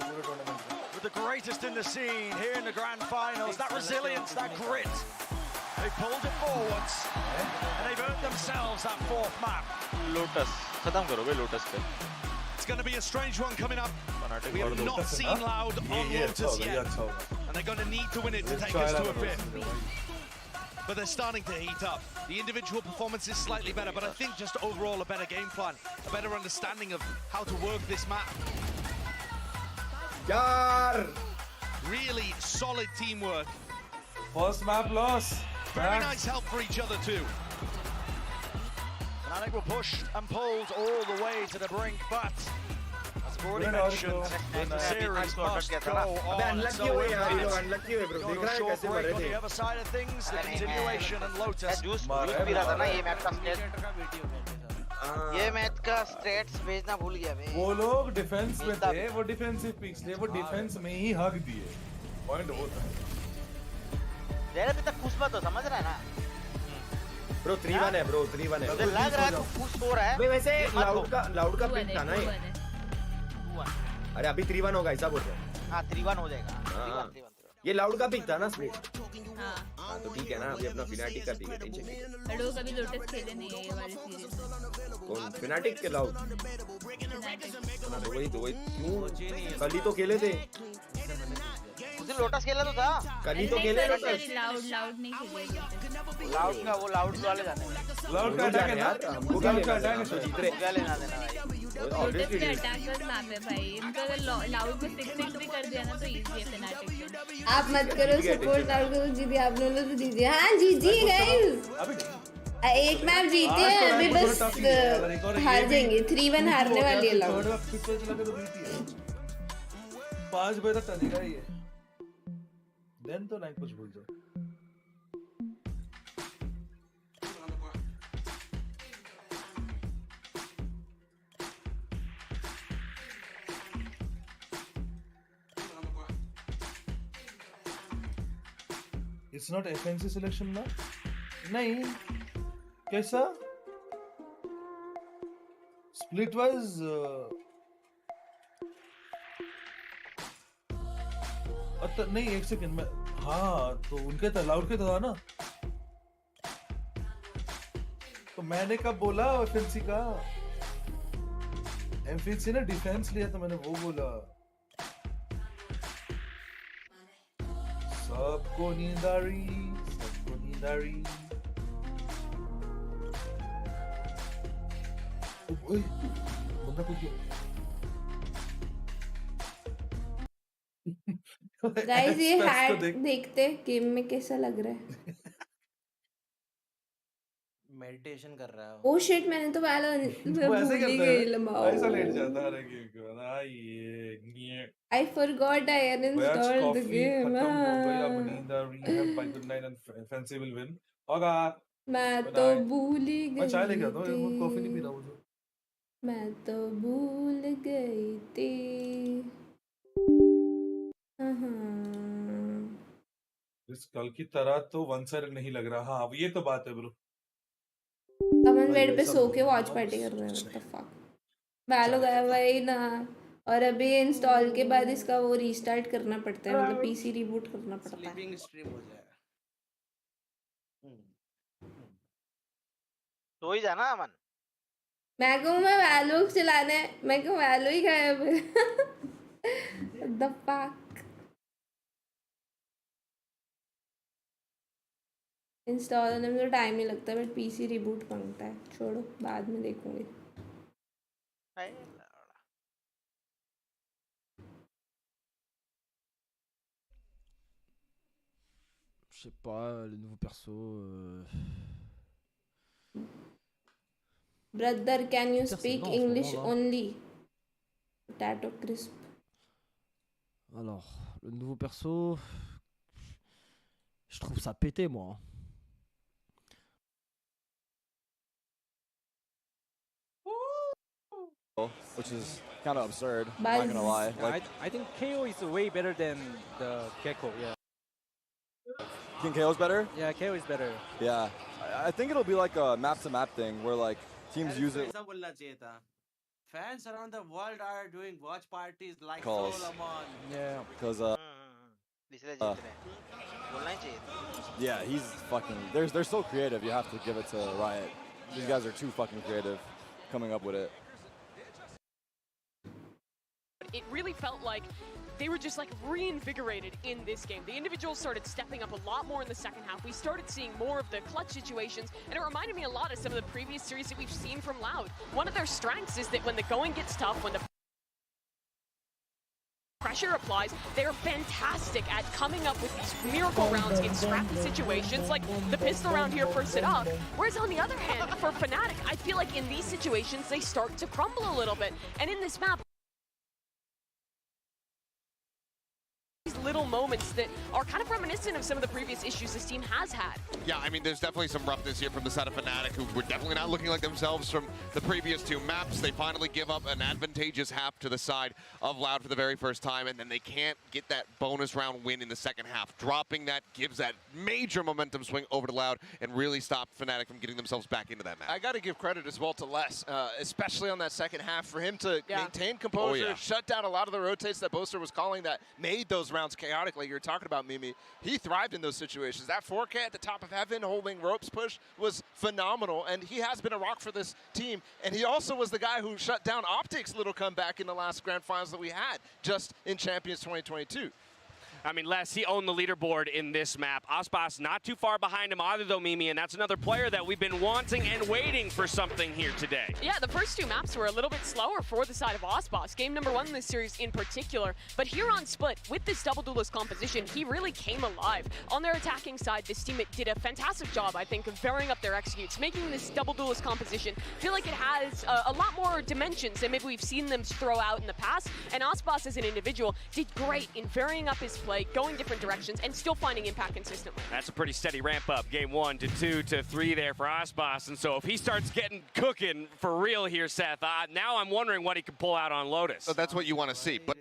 with the greatest in the scene here in the grand finals. That resilience, that grit, they pulled it forwards and they've earned themselves that fourth map. Lotus, खत्म करो बे Lotus पे. It's going to be a strange one coming up. We have not seen Loud on Lotus yet, and they're going to need to win it to take us to a fifth. But they're starting to heat up. The individual performance is slightly better, but I think just overall a better game plan, a better understanding of how to work this map. Really solid teamwork. First map loss. Very nice help for each other too. And I think we're pushed and pulled all the way to the brink, but as I've already mentioned, the series must go on. unlucky हुए यार, ये लोग unlucky हुए bro. देख रहा है कैसे मरे On थे. the other side of things, the continuation and Lotus. Juice P रहा था ना ये मैच का स्टेट. ये मैच का स्टेट्स भेजना भूल गया मैं. वो लोग डिफेंस में थे, वो डिफेंसिव पिक्स थे, वो डिफेंस में ही हक दिए. पॉइंट होता है. तेरे भी तक खुश मत हो, समझ रहा है ना? Bro 3-1 है bro, 3-1 है. मुझे लग रहा है तू खुश हो रहा है. वैसे लाउड का पिक था ना ये. अरे अभी 3-1 होगा ऐसा बोल रहे हैं. हाँ 3-1 हो जाएगा. 3-1. ये लाउड का पिक था ना स्प्लिट. हाँ तो ठीक है ना, अभी अपना फिनाटिक का पिक है, टेंशन नहीं. लोग कभी लोटस खेले नहीं है ये वाली सीरीज. कौन फिनाटिक के लाउड? वही तो क्यों कल ही तो खेले थे. उसे लोटस खेला तो था. कल ही तो खेले लोटस. लाउड नहीं खेले. लाउड का वो लाउड वाले जाने. लाउड का अटैक है यार. वो क्या अटैक है तो जीत रहे. क्या लेना देना भाई. ऑब्वियसली अटैक बस मैप है भाई. इनका अगर लाउड में 6-6 भी कर दिया ना तो इजी है फिनाटिक. आप मत करो सपोर्ट, लाउड को जीतिए आप लोग तो जीतिए. हाँ जीतिए गाइस. एक मैच जीते हैं अभी, बस हार जाएंगे. 3-1 हारने वाली है लाउड. 5 बजे तक चलेगा ये. देन तो नहीं कुछ भूल जाओ. It's not FNC selection ना? नहीं. कैसा? Split was नहीं, एक सेकंड में. हाँ तो उनके तो लाउड के था ना. तो मैंने कब बोला एफएनसी का? एफएनसी ने डिफेंस लिया तो मैंने वो बोला. सबको नींद आ रही. ओए बंदा कुछ गाइस ये हैक देखते गेम में कैसा लग रहा है. मेडिटेशन कर रहा है. ओह शिट, मैंने तो वाला भूल ही गई. लंबाओ ऐसा लेट जाता है गेम के बाद. ये I forgot I uninstalled the game. खत्म हो गई. अब नींद आ रही है. Bye good night and FNC will win. होगा. मैं तो भूल ही गई. मैं चाय लेके आता हूँ. वो कॉफी नहीं पी रहा हूँ. मैं तो भूल गई थी. इस कल की तरह तो वन साइड नहीं लग रहा. हाँ ये तो बात है ब्रो. अमन बेड पे सो के वॉच पार्टी कर रहे हैं. What the fuck. बैलो गया भाई ना. और अभी इंस्टॉल के बाद इसका वो रीस्टार्ट करना पड़ता है, मतलब पीसी रिबूट करना पड़ता है. स्लीपिंग स्ट्रीम हो जाएगा. तो ही जाना अमन. मैं कहूँ मैं वैलो चलाने, मैं कहूँ वैलो ही गायब है. The fuck. इंस्टॉल होने में तो टाइम ही लगता है, बट पीसी रिबूट मांगता है. छोड़ो बाद में देखूंगी. Je sais pas, le nouveau perso. Brother, can you speak English only? Potato crisp. Alors, le nouveau perso. Je trouve ça pété, moi. which is kind of absurd. I'm Buzz. not gonna lie. Like, I think KO is way better than the Gecko. Yeah. King KO's better? Yeah, KO is better. Yeah. I think it'll be like a map-to-map thing where like teams use it. Fans around the world are doing watch parties like Calls. Solomon. Yeah. Because yeah, he's fucking. They're so creative. You have to give it to Riot. These guys are too fucking creative, coming up with it. It really felt like they were just like reinvigorated in this game. The individuals started stepping up a lot more in the second half. We started seeing more of the clutch situations, and it reminded me a lot of some of the previous series that we've seen from Loud. One of their strengths is that when the going gets tough, when the pressure applies, they're fantastic at coming up with these miracle rounds in scrappy situations, like the pistol round here first it up. Whereas on the other hand, for Fnatic, I feel like in these situations, they start to crumble a little bit. And in this map, little moments that are kind of reminiscent of some of the previous issues this team has had. Yeah, I mean, there's definitely some roughness here from the side of Fnatic, who were definitely not looking like themselves from the previous two maps. They finally give up an advantageous half to the side of Loud for the very first time, and then they can't get that bonus round win in the second half. Dropping that gives that major momentum swing over to Loud and really stop Fnatic from getting themselves back into that match. I got to give credit as well to Les, especially on that second half, for him to maintain composure, shut down a lot of the rotates that Boaster was calling that made those rounds chaotic, like you're talking about, Mimi. He thrived in those situations. That 4K at the top of heaven holding ropes push was phenomenal, and he has been a rock for this team. And he also was the guy who shut down Optic's little comeback in the last grand finals that we had just in Champions 2022. I mean, Les, he owned the leaderboard in this map. Aspas not too far behind him either, though, Mimi, and that's another player that we've been wanting and waiting for something here today. Yeah, the first two maps were a little bit slower for the side of Aspas. Game number 1 in this series in particular. But here on Split, with this double duelist composition, he really came alive. On their attacking side, this team did a fantastic job, I think, of varying up their executes, making this double duelist composition feel like it has a lot more dimensions than maybe we've seen them throw out in the past. And Aspas, as an individual, did great in varying up his play, going different directions, and still finding impact consistently. That's a pretty steady ramp up. Game 1 to 2 to 3 there for Aspas. And so if he starts getting cooking for real here, Seth, now I'm wondering what he can pull out on Lotus. So that's what you want to see. But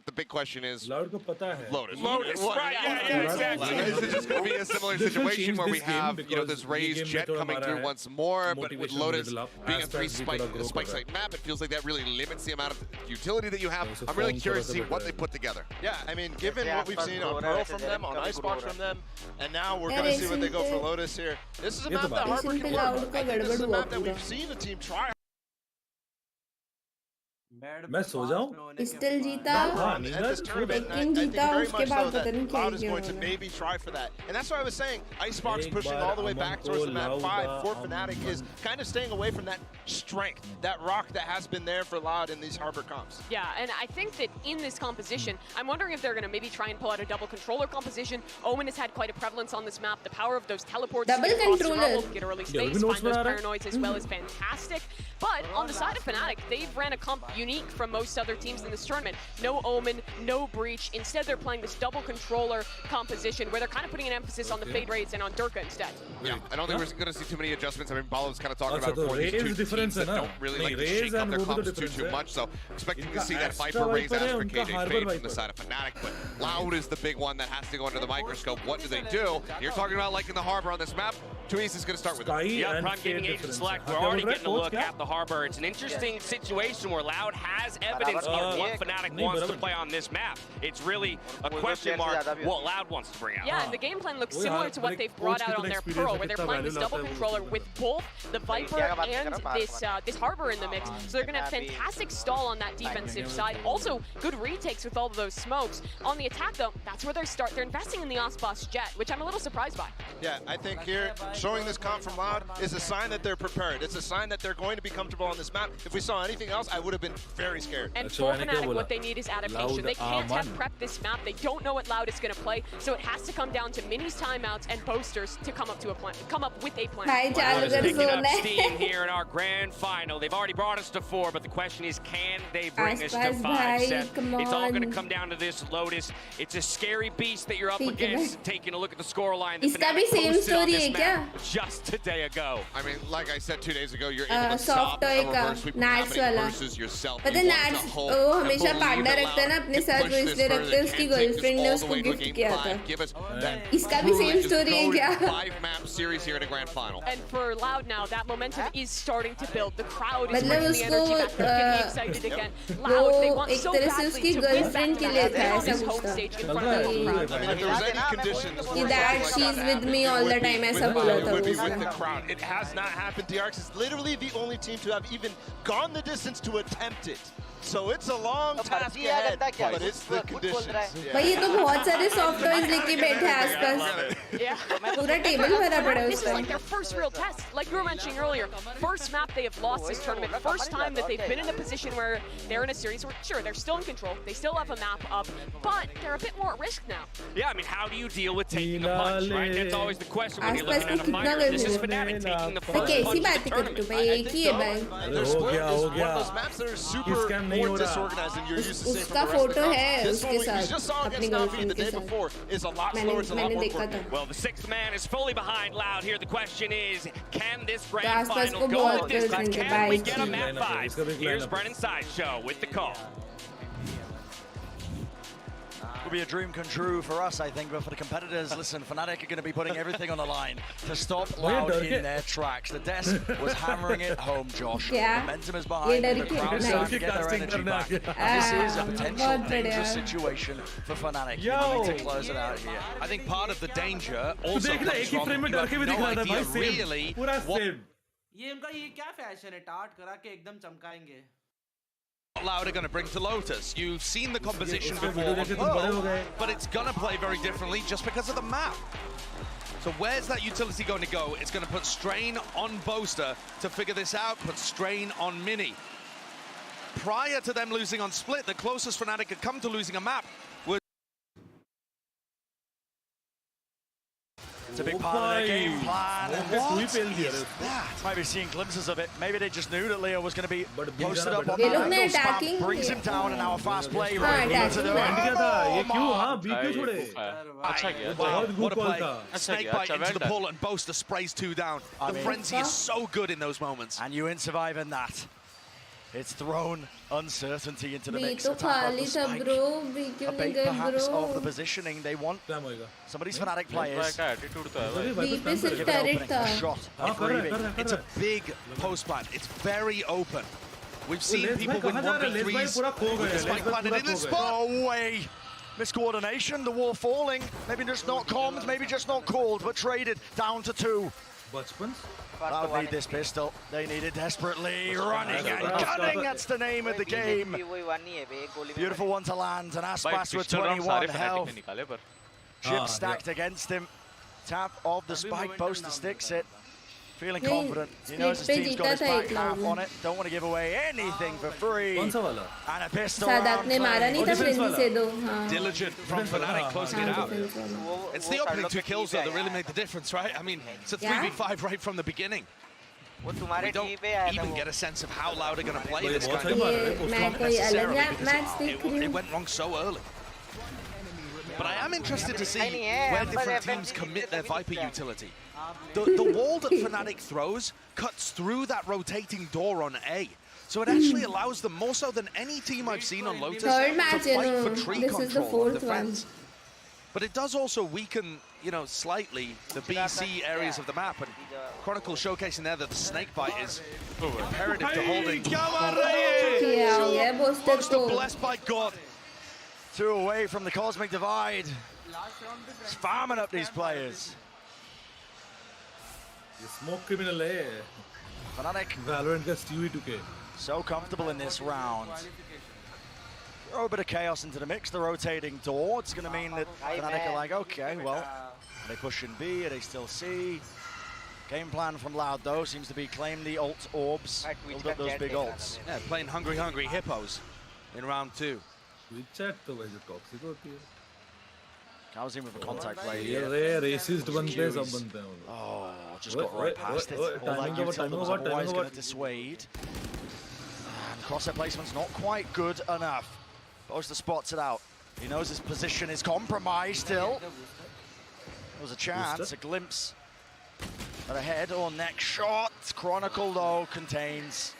the big question is Lotus. Lotus, right, yeah, exactly. Is it just going to be a similar situation where we have, this raised jet coming through once more, but with Lotus being a 3 spike site map, it feels like that really limits the amount of utility that you have. I'm really curious to see what they put together. Yeah, I mean, given what we've seen on Pearl from them, on Icebox from them, and now we're going to see what they go for Lotus here. This is a map that Harbor can work. I think this is a map that we've seen the team try. मैं सो जाऊं? Pistol जीता, taken जीता, उसके बाद पता नहीं क्या is going to maybe try for that. And that's why I was saying Icebox pushing all the way back towards the map 5 for Fnatic is kind of staying away from that strength, that rock that has been there for Loud in these Harbor comps. Yeah, and I think that in this composition, I'm wondering if they're going to maybe try and pull out a double controller composition. Omen has had quite a prevalence on this map. The power of those teleports double controller, get early space, find those paranoids as well is fantastic. But on the side of Fnatic, they've ran a comp unique from most other teams in this tournament. No Omen, no Breach. Instead, they're playing this double controller composition where they're kind of putting an emphasis on the Fade Raids and on Durka instead. Yeah, I don't think we're going to see too many adjustments. I mean, Balo's kind of talking about before these two teams that don't really like to shake up their comps too much. So expecting to see that Viper raise as for KJ Fade from the side of Fnatic. But Loud is the big one that has to go under the microscope. What do they do? You're talking about like in the Harbor on this map. Tuis is going to start with it. Yeah, Prime Gaming Agent Select. We're already getting a look at the Harbor. It's an interesting situation where Loud has evidence of what Fnatic wants to play on this map. It's really a question mark what Loud wants to bring out. Yeah, and the game plan looks similar to what they've brought out on their Pearl, where they're playing this double controller with both the Viper and this Harbor in the mix. So they're going to have fantastic stall on that defensive side. Also, good retakes with all of those smokes. On the attack, though, that's where they're investing in the Aspas Jet, which I'm a little surprised by. Yeah, I think here, showing this comp from Loud is a sign that they're prepared. It's a sign that they're going to be comfortable on this map. If we saw anything else, I would have been very scared. And for Fnatic, what they need is adaptation. They can't have prepped this map. They don't know what Loud is going to play, so it has to come down to Mini's timeouts and boosters to come up with a plan. Picking up steam here in our grand final. They've already brought us to 4, but the question is, can they bring us to 5? Seth? It's all going to come down to this Lotus. It's a scary beast that you're up against. Taking a look at the scoreline, the Fnatic posted on this map just a day ago. I mean, like I said 2 days ago, you're able to stop a reverse sweep versus yourself. पता है Nats वो हमेशा partner रखता है ना अपने साथ, वो इसलिए रखते हैं उसकी गर्लफ्रेंड ने उसको गिफ्ट किया था. इसका भी सेम स्टोरी है क्या? 5-map series here in a grand final. And for Loud now, that momentum is starting to build. The crowd is मतलब bringing the energy back. They're getting excited again. Loud, they want so badly to win back the map on this home stage in front of the crowd. I mean, if there was any conditions that she's with me all the time, ऐसा बोला था with the crowd. It has not happened. DRX is literally the only team to have even gone the distance to attempt it. So it's a long task ahead, but it's the conditions. भाई ये तो बहुत सारे soft toys लेके बैठे हैं आसपास. पूरा टेबल भरा पड़ा है This is like their first real test. Like you were mentioning earlier, first map they have lost this tournament. First time that they've been in a position where they're in a series where, sure, they're still in control. They still have a map up, but they're a bit more at risk now. Yeah, I mean, how do you deal with taking a punch, right? That's always the question when you're looking at a fighter. This is Fnatic taking the first punch of the tournament. There's one of those maps that are super more disorganized than you're used to seeing from the rest of the crowd. This one we just saw against Navi the day before is a lot slower, it's a lot more coordinated. Well, the 6th man is fully behind Loud here. The question is, can this grand final go the distance? Can we get a map 5? Here's Brennan Sideshow with the call. Will be a dream come true for us, I think, but for the competitors, listen, Fnatic are going to be putting everything on the line to stop Loud in their tracks. The desk was hammering it home, Josh. Yeah. Momentum is behind them, the crowd starting to get their energy back. This is a potential dangerous situation for Fnatic. You need to close it out here. I think part of the danger also comes from you have no idea really what ये उनका ये क्या fashion है, tart करा के एकदम चमकाएंगे. Loud are going to bring to Lotus. You've seen the composition before on Pearl, but it's going to play very differently just because of the map. So where's that utility going to go? It's going to put strain on Boaster to figure this out, put strain on Mini. Prior to them losing on Split, the closest Fnatic had come to losing a map was... It's a big part of their game plan. What is that? Might be seeing glimpses of it. Maybe they just knew that Leo was going to be posted up on that angle. Spam brings him down, and now a fast play right into the what a play. Snakebite into the pull, and Boaster sprays 2 down. The frenzy is so good in those moments. And you ain't surviving that. It's thrown uncertainty into the mix. तो खाली था bro, भी क्यों नहीं गए perhaps bro? of the positioning they want. Some of these Fnatic players. B पे सिर्फ turret था. It's a big post plan. It's very open. We've seen people win 1v3s with the spike planted in this spot. No way. Miscoordination, the wall falling. Maybe just not commed, maybe just not called, but traded down to 2. That would need this pistol. They need it desperately. Running and gunning, that's the name of the game. Beautiful one to land, and Aspas with 21 health. Chip stacked against him. Tap of the spike poster sticks it. Feeling confident. He knows his team's got his back half on it. Don't want to give away anything for free. And a pistol सादाक ने मारा नहीं था frenzy से दो. Diligent from Fnatic closing it out. It's the opening 2 kills though that really made the difference, right? I mean, it's a 3v5 right from the beginning. We don't even get a sense of how Loud are going to play this kind of necessarily. It went wrong so early. But I am interested to see where different teams commit their Viper utility. The wall that Fnatic throws cuts through that rotating door on A. So it actually allows them, more so than any team I've seen on Lotus, to fight for tree control and defense. But it does also weaken, you know, slightly the BC areas of the map. And Chronicle showcasing there that the snakebite is imperative to holding. Boaster blessed by God. 2 away from the Cosmic Divide. It's farming up these players. Smoke criminal hai. Fnatic. VALORANT ka Stewie 2K. So comfortable in this round. Throw a bit of chaos into the mix. The rotating door. It's going to mean that Fnatic are like, okay, well, are they pushing B? Are they still C? Game plan from Loud, though, seems to be claim the ult orbs, build up those big ults. Yeah, playing hungry hippos in round 2. Chat तो वैसे toxic होती है. Cows in with a contact play ये here. racist बनते हैं सब बनते हैं वो लोग. Oh, just got right past it. All that util was always going to dissuade. And crosshair placement's not quite good enough. Boaster spots it out. He knows his position is compromised still. There was a chance, a glimpse. But a head or neck shot. Chronicle, though, contains.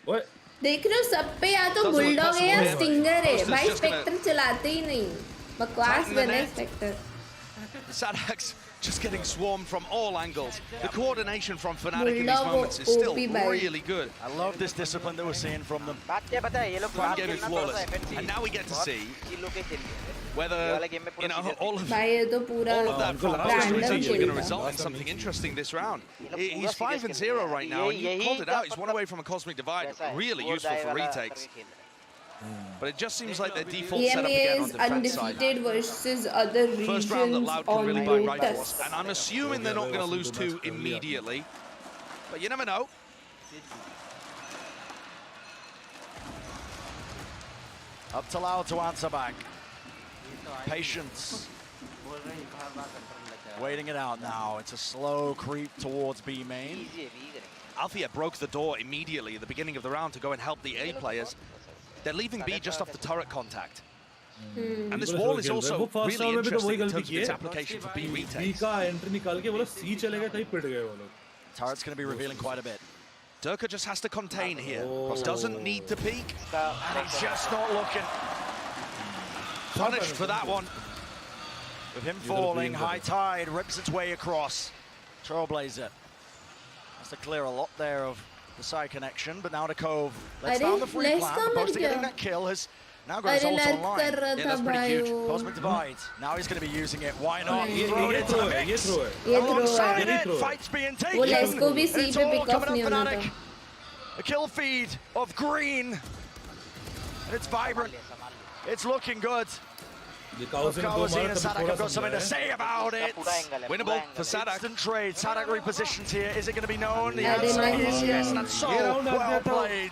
What? देख रहे हो सब पे या तो bulldog है या stinger है भाई स्पेक्टर चलाते ही नहीं बकवास बना है Spectre Sadak's just getting swarmed from all angles. The coordination from Fnatic in these moments is still really good. I love this discipline that we're seeing from them. Fan game is flawless. And now we get to see whether, you know, all of that is actually going to result in something interesting this round. He's 5-0 right now, and you called it out. He's one away from a Cosmic Divide. Really useful for retakes. But it just seems like their default setup again on the defense side. Undefeated versus other regions. First round that Loud can really bite right Lotus. for us. And I'm assuming they're not going to lose 2 immediately. But you never know. Up to Loud to answer back. Patience. Waiting it out now. It's a slow creep towards B main. Althea broke the door immediately at the beginning of the round to go and help the A players. They're leaving B just off the turret contact. And this wall is also really interesting in terms of its application for B retakes. Turret's going to be revealing quite a bit. Durka just has to contain here. Doesn't need to peek. And he's just not looking. Punished for that one. With him falling, High Tide rips its way across. Trailblazer has to clear a lot there of the side connection, but now to Cove. Let's down the free plan. Poster getting that kill has now got his ult online. Yeah, that's pretty huge. Cosmic Divide. Now he's going to be using it. Why not? Throw it into the mix. Alongside it, fight's being taken. It's all coming up Fnatic. A kill feed of green. And it's vibrant. It's looking good. Kawazine and Sadak have got something to say about it. Winnable for Sadak. Instant trade. Sadak repositions here. Is it going to be known? The answer is yes. That's so well played.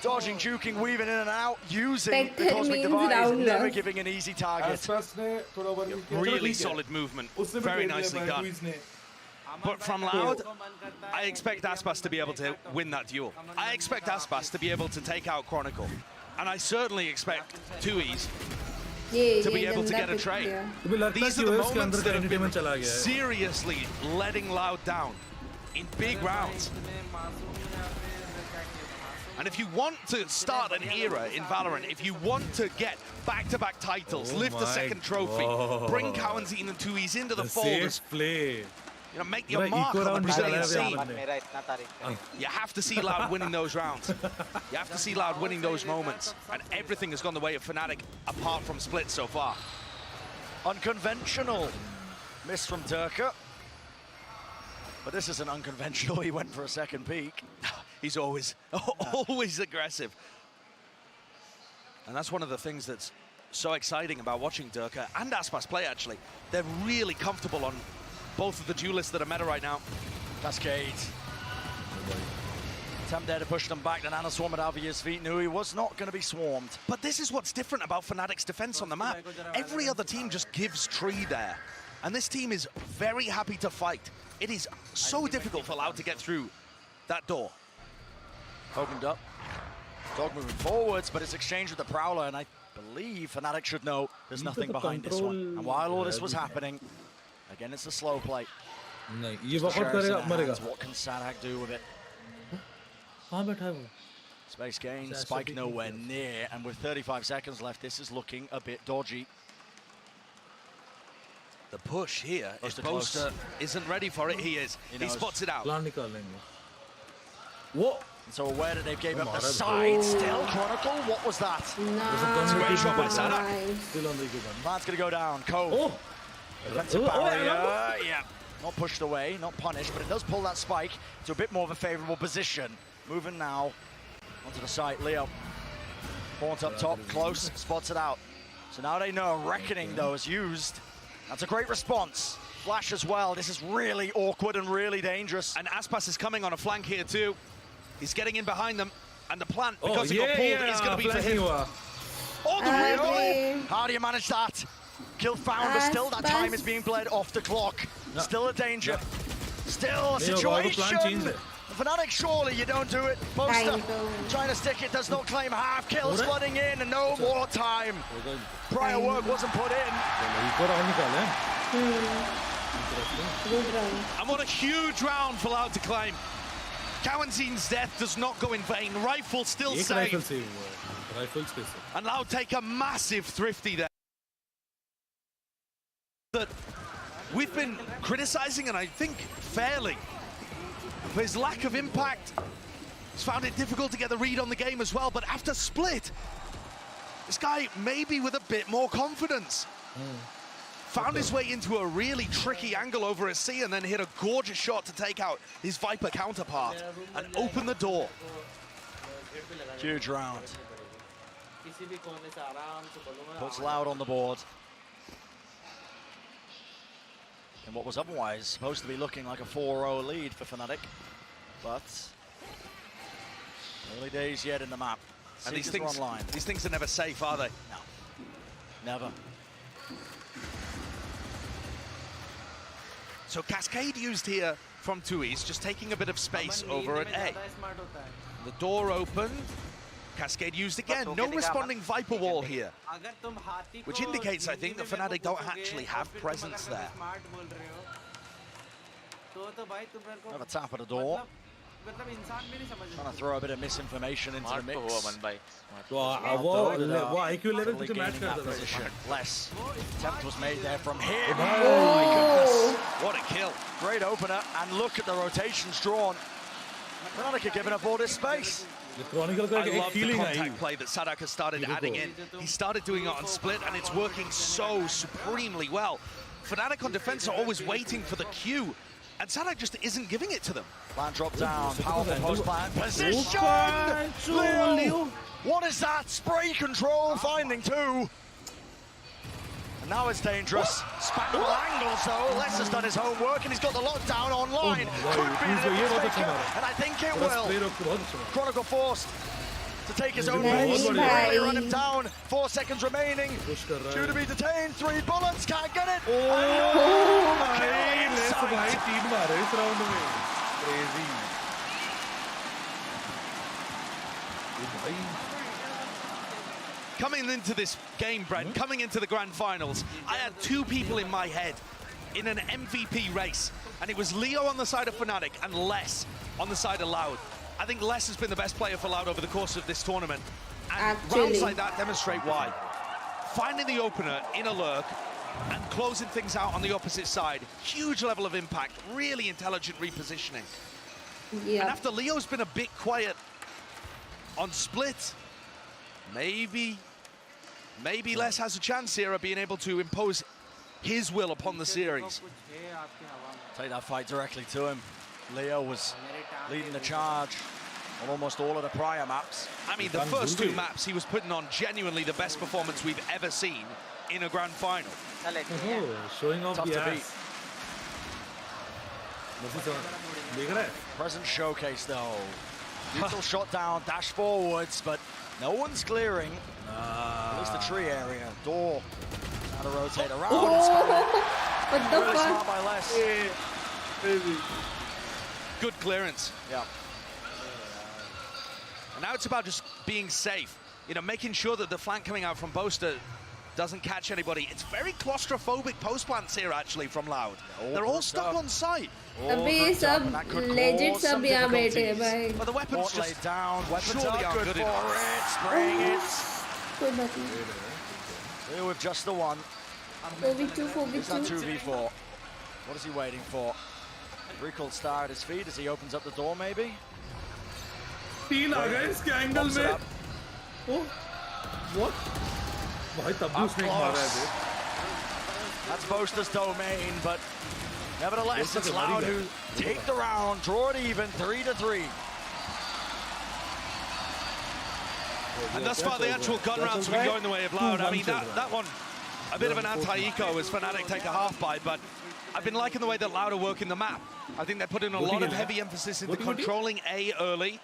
Dodging, juking, weaving in and out, using the Cosmic Divide, never giving an easy target. Really solid movement. Very nicely done. But from Loud, I expect Aspas to be able to win that duel. I expect Aspas to be able to take out Chronicle. And I certainly expect Tui's to be able to get a trade. These are the moments that have been seriously letting Loud down in big rounds. And if you want to start an era in Valorant, if you want to get back-to-back titles, lift the second trophy, bring Cowanzine and Tui's into the fold, you know, make your mark on the Brazilian scene. You have to see Loud winning those rounds. You have to see Loud winning those moments. And everything has gone the way of Fnatic, apart from Split so far. Unconventional miss from Durka. But this isn't unconventional. He went for a second peek. He's always aggressive. And that's one of the things that's so exciting about watching Durka and Aspas play, actually. They're really comfortable on both of the duelists that are meta right now. Cascade. Attempt there to push them back. The Nana swarm at Alvia's feet. Knew he was not going to be swarmed. But this is what's different about Fnatic's defense on the map. Every other team just gives tree there. And this team is very happy to fight. It is so difficult for Loud to get through that door. Opened up. Dog moving forwards, but it's exchanged with the Prowler, and I believe Fnatic should know there's nothing behind this one. And while all this was happening, again, it's a slow play. What can Sadak do with it? Space gain, spike nowhere near, and with 35 seconds left, this is looking a bit dodgy. The push here, if Boaster isn't ready for it, he is. He spots it out. What? So aware that they've gave up the side still. Chronicle, what was that? It's a great shot by Sadak. Plan's going to go down. Cove. Defensive barrier, yeah. Not pushed away, not punished, but it does pull that spike to a bit more of a favorable position. Moving now onto the site. Leo. Haunt up top, close, spots it out. So now they know Reckoning, though, is used. That's a great response. Flash as well. This is really awkward and really dangerous. And Aspas is coming on a flank here too. He's getting in behind them. And the plant, because he got pulled, is going to be for him. Oh, the real! How do you manage that? Kill found, but still that time is being bled off the clock. Still a danger. Still a situation. Fnatic, surely you don't do it. Poster trying to stick it, does not claim half. Kills flooding in and no more time. Prior work wasn't put in. And what a huge round for Loud to claim. Cowanzine's death does not go in vain. Rifle still saved. And Loud take a massive thrifty there. That we've been criticizing, and I think fairly, for his lack of impact. He's found it difficult to get the read on the game as well, but after split, this guy maybe with a bit more confidence. Found his way into a really tricky angle over a C and then hit a gorgeous shot to take out his Viper counterpart and open the door. Huge round. Puts Loud on the board. And what was otherwise supposed to be looking like a 4-0 lead for Fnatic. But early days yet in the map. And these things are never safe, are they? No. Never. So Cascade used here from 2E's, just taking a bit of space over at A. The door open. Cascade used again. No responding Viper wall here. Which indicates, I think, that Fnatic don't actually have presence there. Have a tap at the door. Trying to throw a bit of misinformation into the mix. Less attempt was made there from him. Oh my goodness. What a kill. Great opener, and look at the rotations drawn. Fnatic are giving up all this space. I love the contact play that Sadak has started adding in. He started doing it on split, and it's working so supremely well. Fnatic on defense are always waiting for the cue, and Sadak just isn't giving it to them. Plan drop down, powerful post plan. Position! Leo! What is that? Spray control finding two. And now it's dangerous. Spectral angles though. Les has done his homework and he's got the lockdown online. Could be the taker, and I think it will. Chronicle forced to take his own pace. Really run him down. 4 seconds remaining. Due to be detained. 3 bullets. Can't get it. Coming into this game, Brent, coming into the grand finals, I had 2 people in my head in an MVP race, and it was Leo on the side of Fnatic and Les on the side of Loud. I think Les has been the best player for Loud over the course of this tournament, and rounds like that demonstrate why. Finding the opener in a lurk and closing things out on the opposite side, huge level of impact, really intelligent repositioning. And after Leo's been a bit quiet on split, maybe Les has a chance here of being able to impose his will upon the series. Take that fight directly to him. Leo was leading the charge on almost all of the prior maps. I mean, the first 2 maps, he was putting on genuinely the best performance we've ever seen in a grand final. Showing off Tough the to ass. Present showcase though. Neutral shot down, dash forwards, but no one's clearing. At least the tree area. Door. How to rotate around. What the really fuck? smart by Les. Good clearance. Yeah. And now it's about just being safe. You know, making sure that the flank coming out from Boaster doesn't catch anybody. It's very claustrophobic post plants here actually from Loud. They're all stuck on site. अभी सब legit सब यहाँ बैठे हैं भाई. But the weapons just down. Weapons surely are aren't good good for enough. it. Spraying it. कोई बात नहीं. Here with just the one. 4v2. It's not 2v4. What is he waiting for? Recall star at his feet as he opens up the door, maybe? 3 आ गए इसके angle में. Oh, what? भाई तब भी उसने मारा है. That's Boaster's domain, but nevertheless, it's Loud who take the round, draw it even, 3-3. And thus far, the actual gun rounds have been going the way of Loud. I mean, that one a bit of an anti-eco as Fnatic take a half bite, but I've been liking the way that Loud are working the map. I think they're putting a lot of heavy emphasis into controlling A early,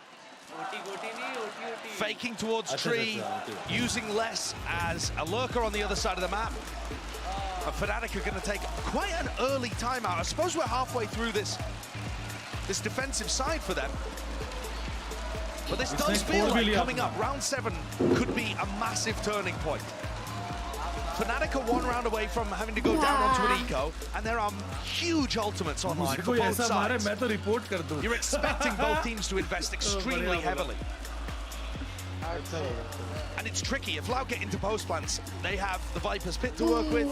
faking towards tree, using less as a lurker on the other side of the map. And Fnatic are going to take quite an early timeout. I suppose we're halfway through this defensive side for them. But this does feel like coming up. Round 7 could be a massive turning point. Fnatic are 1 round away from having to go down onto an eco, and there are huge ultimates online for both sides. You're expecting both teams to invest extremely heavily. And it's tricky. If Loud get into post plants, they have the Viper's Pit to work with.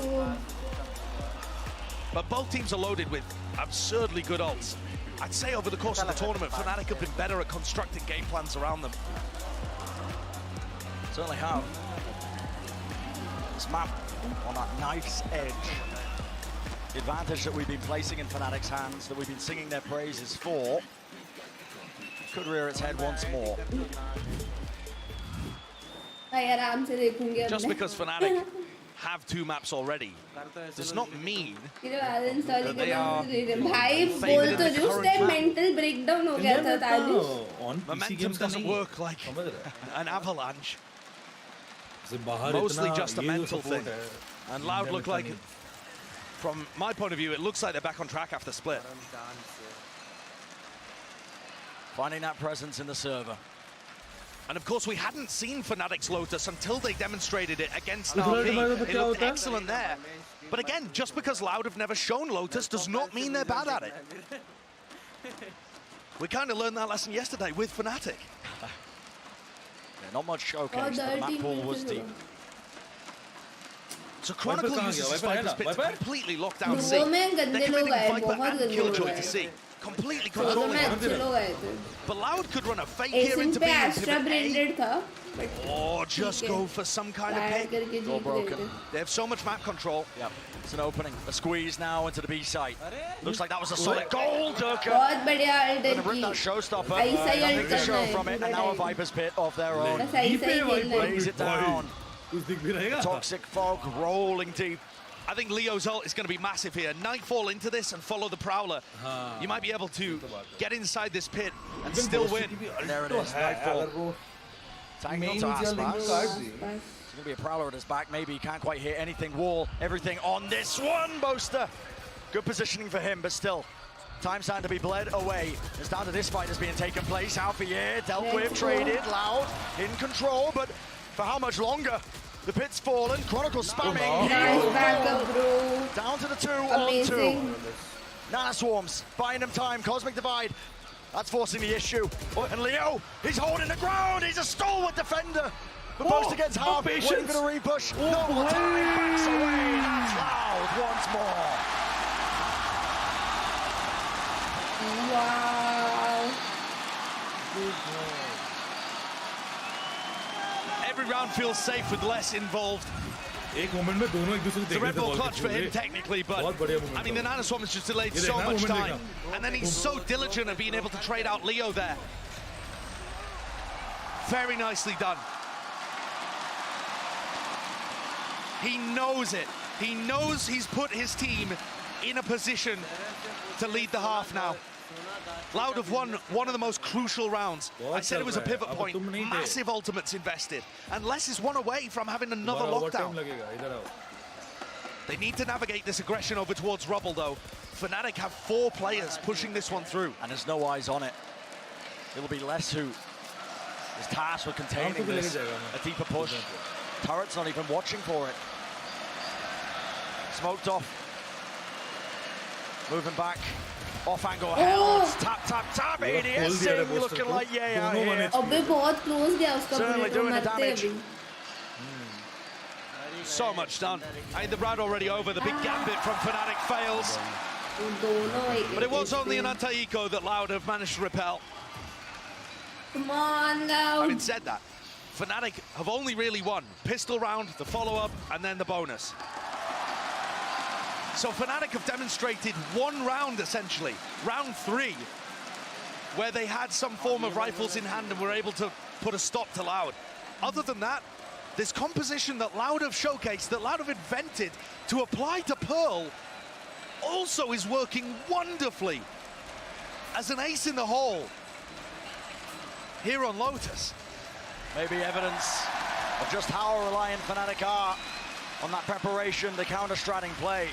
But both teams are loaded with absurdly good ults. I'd say over the course of the tournament, Fnatic have been better at constructing game plans around them. Certainly have. This map on that knife's edge. The advantage that we've been placing in Fnatic's hands, that we've been singing their praises for, could rear its head once more. Just because Fnatic have 2 maps already does not mean that they are favored in the current mental breakdown ho gaya tha Tajush. Momentum doesn't work like an avalanche. Mostly just a mental thing. And Loud look like, from my point of view, it looks like they're back on track after split. Finding that presence in the server. And of course, we hadn't seen Fnatic's Lotus until they demonstrated it against Na'Vi. It looked excellent there. But again, just because Loud have never shown Lotus does not mean they're bad at it. We kind of learned that lesson yesterday with Fnatic. Yeah, not much showcase, but the map pool was deep. So Chronicle uses his Viper's Pit to completely lock down C. They're committing Viper and Killjoy to C. Completely controlling it. But Loud could run a fake here into B and pivot A. Or just go for some kind of pick. All broken. They have so much map control. Yep, it's an opening. A squeeze now into the B site. Looks like that was a solid goal, Durka. Gonna rip that showstopper. Nothing to show from it, and now a Viper's Pit of their own. Lays it down. Toxic fog rolling deep. I think Leo's ult is going to be massive here. Nightfall into this and follow the Prowler. You might be able to get inside this pit and still win. And there it is, Nightfall. Tagging onto Aspas. It's going to be a Prowler at his back. Maybe he can't quite hit anything. Wall, everything on this one, Boaster. Good positioning for him, but still. Time's time to be bled away. It's down to this fight that's being taken place. Alfier dealt with, traded, Loud, in control, but for how much longer? The pit's fallen, Chronicle spamming. Down to the 2 on 2. Nana Swarms, buying him time, Cosmic Divide. That's forcing the issue. And Leo, he's holding the ground, he's a stalwart defender. The Boaster gets half, waiting for the repush. No time, backs away, that's Loud once more. Wow. Every round feels safe with less involved. It's a Red Bull clutch for him technically, but I mean the Nana Swarm has just delayed so much time. And then he's so diligent at being able to trade out Leo there. Very nicely done. He knows it. He knows he's put his team in a position to lead the half now. Loud have won one of the most crucial rounds. I said it was a pivot point, massive ultimates invested. And Les is 1 away from having another lockdown. They need to navigate this aggression over towards Rubble though. Fnatic have 4 players pushing this one through. And there's no eyes on it. It'll be Les who is tasked with containing this. A deeper push. Turret's not even watching for it. Smoked off. Moving back. Off angle, Hells, tap, ADS looking like out here. Certainly doing the damage. So much done. I mean, the round already over. The big gambit from Fnatic fails. But it was only an anti-eco that Loud have managed to repel. Come on now. Having said that, Fnatic have only really won pistol round, the follow-up, and then the bonus. So Fnatic have demonstrated 1 round, essentially, round 3, where they had some form of rifles in hand and were able to put a stop to Loud. Other than that, this composition that Loud have showcased, that Loud have invented to apply to Pearl, also is working wonderfully as an ace in the hole here on Lotus. Maybe evidence of just how reliant Fnatic are on that preparation, the counter-stratting play.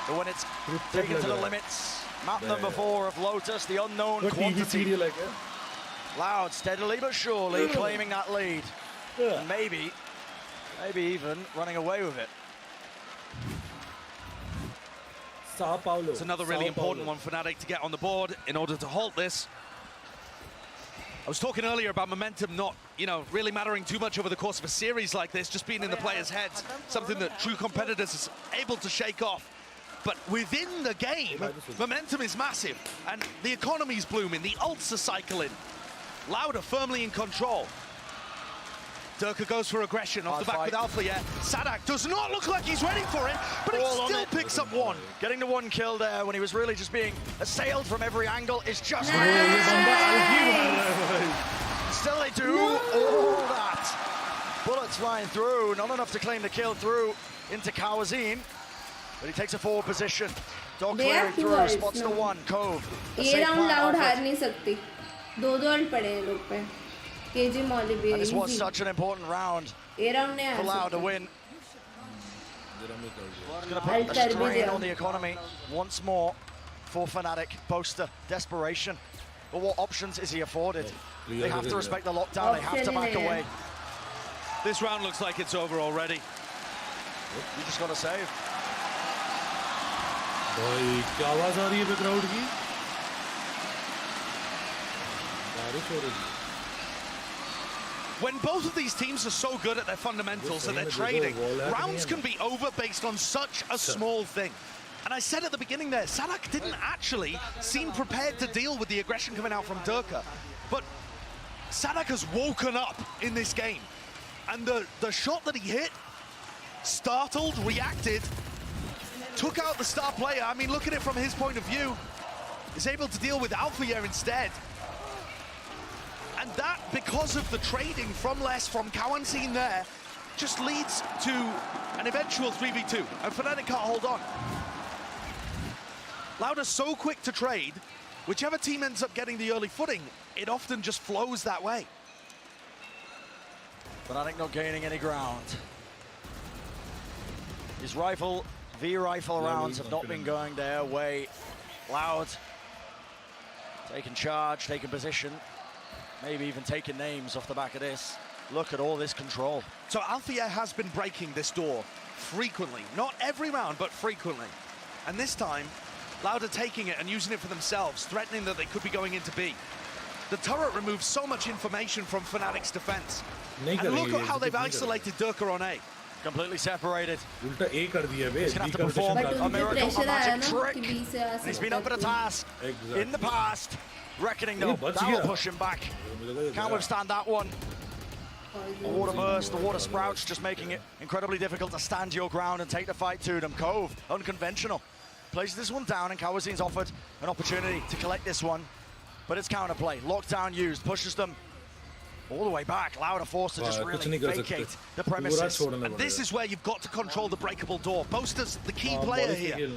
But when it's taken to the limits, map number 4 of Lotus, the unknown quantity. Loud steadily but surely claiming that lead. And maybe even running away with it. São Paulo. It's another really important one for Fnatic to get on the board in order to halt this. I was talking earlier about momentum not, really mattering too much over the course of a series like this, just being in the players' heads, something that true competitors are able to shake off. But within the game, momentum is massive, and the economy's blooming, the ults are cycling. Loud are firmly in control. Durka goes for aggression off the back with Alpha, yeah. Sadak does not look like he's ready for it, but he still picks up one. Getting the one kill there when he was really just being assailed from every angle is just... Still they do all that. Bullets flying through, not enough to claim the kill through into Kawazin. But he takes a forward position. Dog clearing through, spots the one, Cove. ये round Loud हार नहीं सकती. दो alt पड़े हैं लोग पे. KG Molly भी. And this was such an important round for Loud to win. It's going to put a strain on the economy once more for Fnatic. Boaster, desperation. But what options is he afforded? They have to respect the lockdown, they have to back away. This round looks like it's over already. You just got to save. भाई क्या आवाज आ रही है background की? बारिश हो रही है. When both of these teams are so good at their fundamentals and their trading, rounds can be over based on such a small thing. And I said at the beginning there, Sadak didn't actually seem prepared to deal with the aggression coming out from Durka. But Sadak has woken up in this game. And the shot that he hit, startled, reacted, took out the star player. I mean, look at it from his point of view. Is able to deal with Alpha instead. And that, because of the trading from Les, from Kawazin there, just leads to an eventual 3v2. And Fnatic can't hold on. Loud are so quick to trade, whichever team ends up getting the early footing, it often just flows that way. Fnatic not gaining any ground. His rifle, V-rifle rounds have not been going their way. Loud taking charge, taking position, maybe even taking names off the back of this. Look at all this control. So Althea has been breaking this door frequently. Not every round, but frequently. And this time, Loud are taking it and using it for themselves, threatening that they could be going into B. The turret removes so much information from Fnatic's defense. And look at how they've isolated Durka on A. Completely separated. He's going to have to perform a miracle, a magic trick. And he's been up at a task in the past. Reckoning though, that will push him back. Can't withstand that one. The water burst, the water sprouts, just making it incredibly difficult to stand your ground and take the fight to them. Cove, unconventional. Plays this one down, and Kawazin's offered an opportunity to collect this one. But it's counterplay. Lockdown used, pushes them all the way back. Loud are forced to just really vacate the premises. And this is where you've got to control the breakable door. Boaster's the key player here.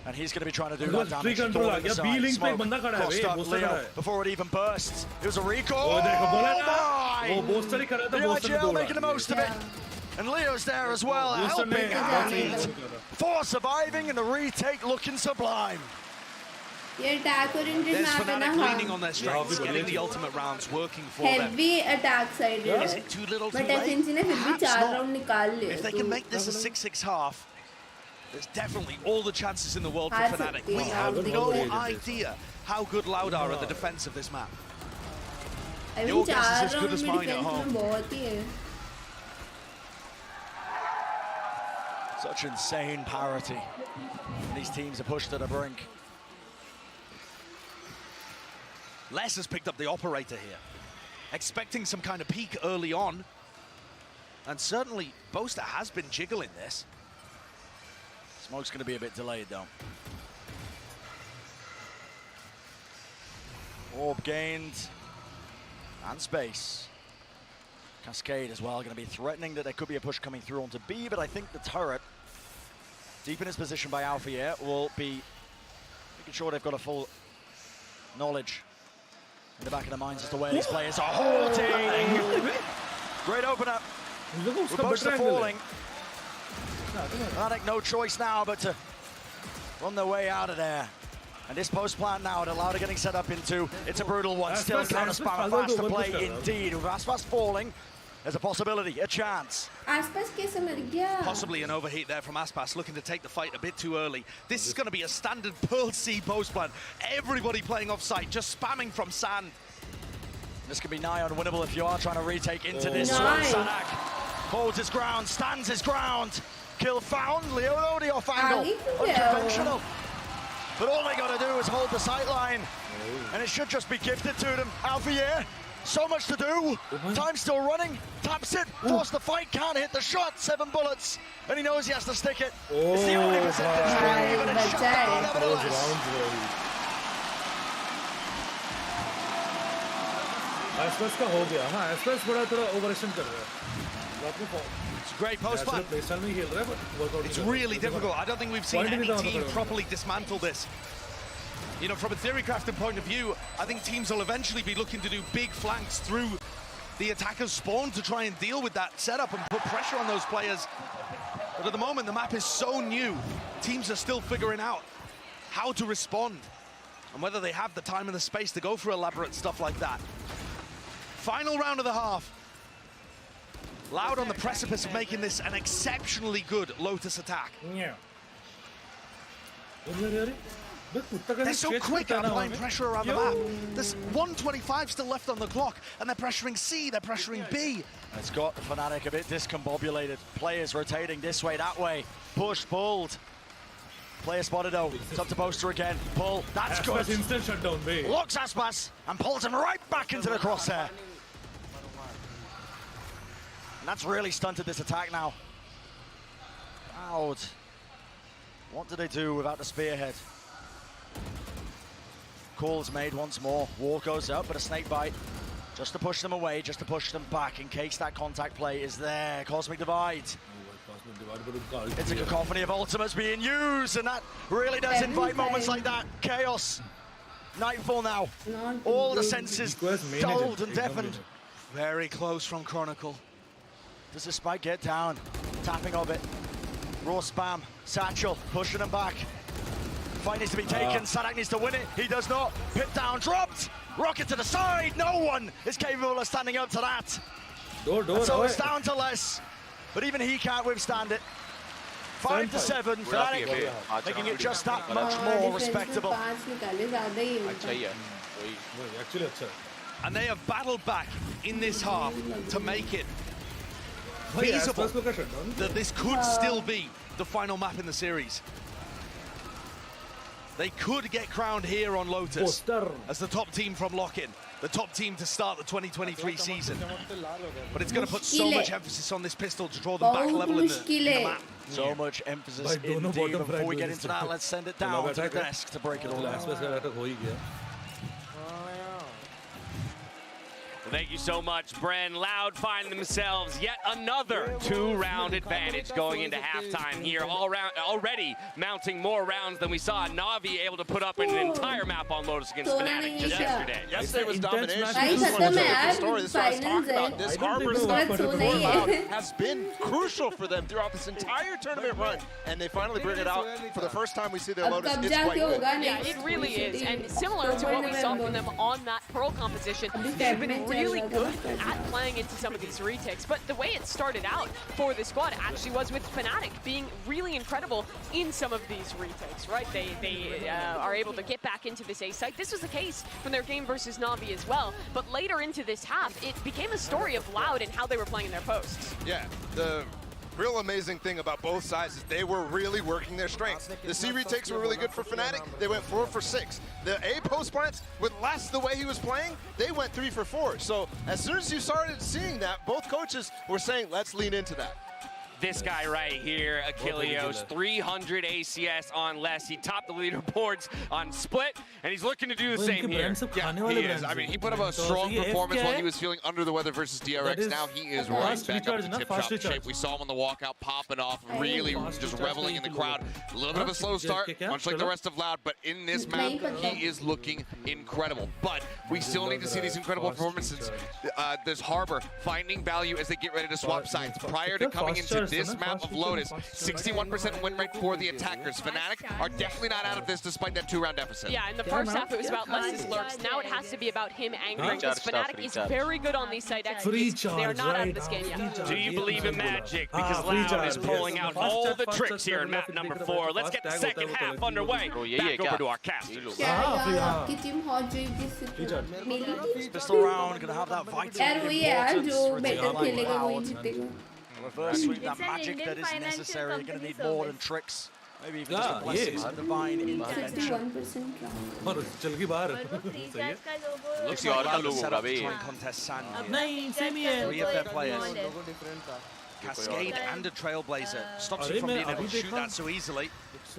And he's going to be trying to do that damage. Costa, Leo, before it even bursts. It was a recall. Oh my! The IGL making the most of it. And Leo's there as well, helping out for surviving, and the retake looking sublime. There's Fnatic leaning on their strengths, getting the ultimate rounds working for them. Heavy attack side. Is it too little too late? If they can make this a 6-6 half, there's definitely all the chances in the world for Fnatic. We have no idea how good Loud are at the defense of this map. Your guess is as good as mine at home. Such insane parity. These teams are pushed to the brink. Les has picked up the operator here, expecting some kind of peak early on. And certainly, Boaster has been jiggling this. Smoke's going to be a bit delayed, though. Orb gained. And space. Cascade as well, going to be threatening that there could be a push coming through onto B, but I think the turret, deep in his position by Alfier, will be making sure they've got a full knowledge in the back of their minds as to where these players are halting. Great opener. Most are falling. Fnatic no choice now but to run their way out of there. And this post plant now, at Loud are getting set up into, it's a brutal one. Still counter spam, fast to play indeed. With Aspas falling, there's a possibility, a chance. Aspas कैसे मर गया? Possibly an overheat there from Aspas, looking to take the fight a bit too early. This is going to be a standard Pearl C post plant. Everybody playing off site, just spamming from sand. This could be nigh unwinnable if you are trying to retake into this one. Sanak holds his ground, stands his ground. Kill found, Leonardo off angle, unconventional. But all they got to do is hold the sight line, and it should just be gifted to them. Alfier, so much to do. Time still running, taps it, force the fight, can't hit the shot. 7 bullets, and he knows he has to stick it. It's the only percentage try, but it's shut down nevertheless. Aspas का हो गया, हाँ Aspas थोड़ा ओवरएक्शन कर रहा है. It's a great post plant. It's really difficult. I don't think we've seen any team properly dismantle this. You know, from a theory crafting point of view, I think teams will eventually be looking to do big flanks through the attacker's spawn to try and deal with that setup and put pressure on those players. But at the moment, the map is so new. Teams are still figuring out how to respond and whether they have the time and the space to go for elaborate stuff like that. Final round of the half. Loud on the precipice of making this an exceptionally good Lotus attack. They're so quick at applying pressure around the map. There's 125 still left on the clock, and they're pressuring C, they're pressuring B. It's got Fnatic a bit discombobulated. Players rotating this way, that way. Push, pulled. Player spotted though. It's up to Poster again. Pull, that's good. Instant shutdown, Locks Aspas and pulls him right back into the crosshair. And that's really stunted this attack now. Out. What do they do without the spearhead? Call's made once more. Wall goes up, but a snake bite. Just to push them away, just to push them back in case that contact play is there. Cosmic Divide. It's a cacophony of ultimates being used, and that really does invite moments like that. Chaos. Nightfall now. All the senses dulled and deafened. Very close from Chronicle. Does the spike get down? Tapping of it. Raw spam. Satchel pushing him back. Fight needs to be taken. Sanak needs to win it. He does not. Pit down, dropped. Rocket to the side. No one is capable of standing up to that. So it's down to less. But even he can't withstand it. 5 to 7. Fnatic making it just that much more respectable. And they have battled back in this half to make it feasible that this could still be the final map in the series. They could get crowned here on Lotus as the top team from Lock-in, the top team to start the 2023 season. But it's going to put so much emphasis on this pistol to draw them back level in the map. So much emphasis indeed. Before we get into that, let's send it down to the desk to break it all down. Thank you so much, Bren. Loud find themselves yet another 2-round advantage going into halftime here. Already mounting more rounds than we saw Na'Vi able to put up an entire map on Lotus against Fnatic just yesterday. Yesterday was domination. This is one of the story. This is what I was talking about. This Harbor stuff before Loud has been crucial for them throughout this entire tournament run. And they finally bring it out for the first time we see their Lotus. It's quite good. Yeah, it really is. And similar to what we saw from them on that Pearl composition, they've been really good at playing into some of these retakes. But the way it started out for the squad actually was with Fnatic being really incredible in some of these retakes, right? They are able to get back into this A site. This was the case from their game versus Na'Vi as well. But later into this half, it became a story of Loud and how they were playing in their posts. Yeah, the real amazing thing about both sides is they were really working their strengths. The C retakes were really good for Fnatic. They went 4 for 6. The A post plants, with Les the way he was playing, they went 3 for 4. So as soon as you started seeing that, both coaches were saying, let's lean into that. this guy right here, Achilleos, 300 ACS on less. He topped the leaderboards on split, and he's looking to do the same here. Yeah, he is. I mean, he put up a strong performance while he was feeling under the weather versus DRX. Now he is right back up to tip-top shape. We saw him on the walkout popping off, really just reveling in the crowd. A little bit of a slow start, much like the rest of Loud, but in this map, he is looking incredible. But we still need to see these incredible performances. This Harbor finding value as they get ready to swap sides. Prior to coming into this map of Lotus, 61% win rate for the attackers. Fnatic are definitely not out of this despite that 2-round deficit. Yeah, in the first half it was about Les's lurks. Now it has to be about him angering because Fnatic is very good on these side exits. They are not out of this game yet. Do you believe in magic? Because Loud is pulling out all the tricks here in map number 4. Let's get the second half underway. Back over to our casters. Pistol round, gonna have that vital importance. Reverse sweep, that magic that is necessary. Gonna need more than tricks. Maybe even just a blessing, some divine intervention. किसी और का लोग होगा बे नहीं same ही है 3 of their players. Cascade and a Trailblazer stops you from being able to shoot that so easily.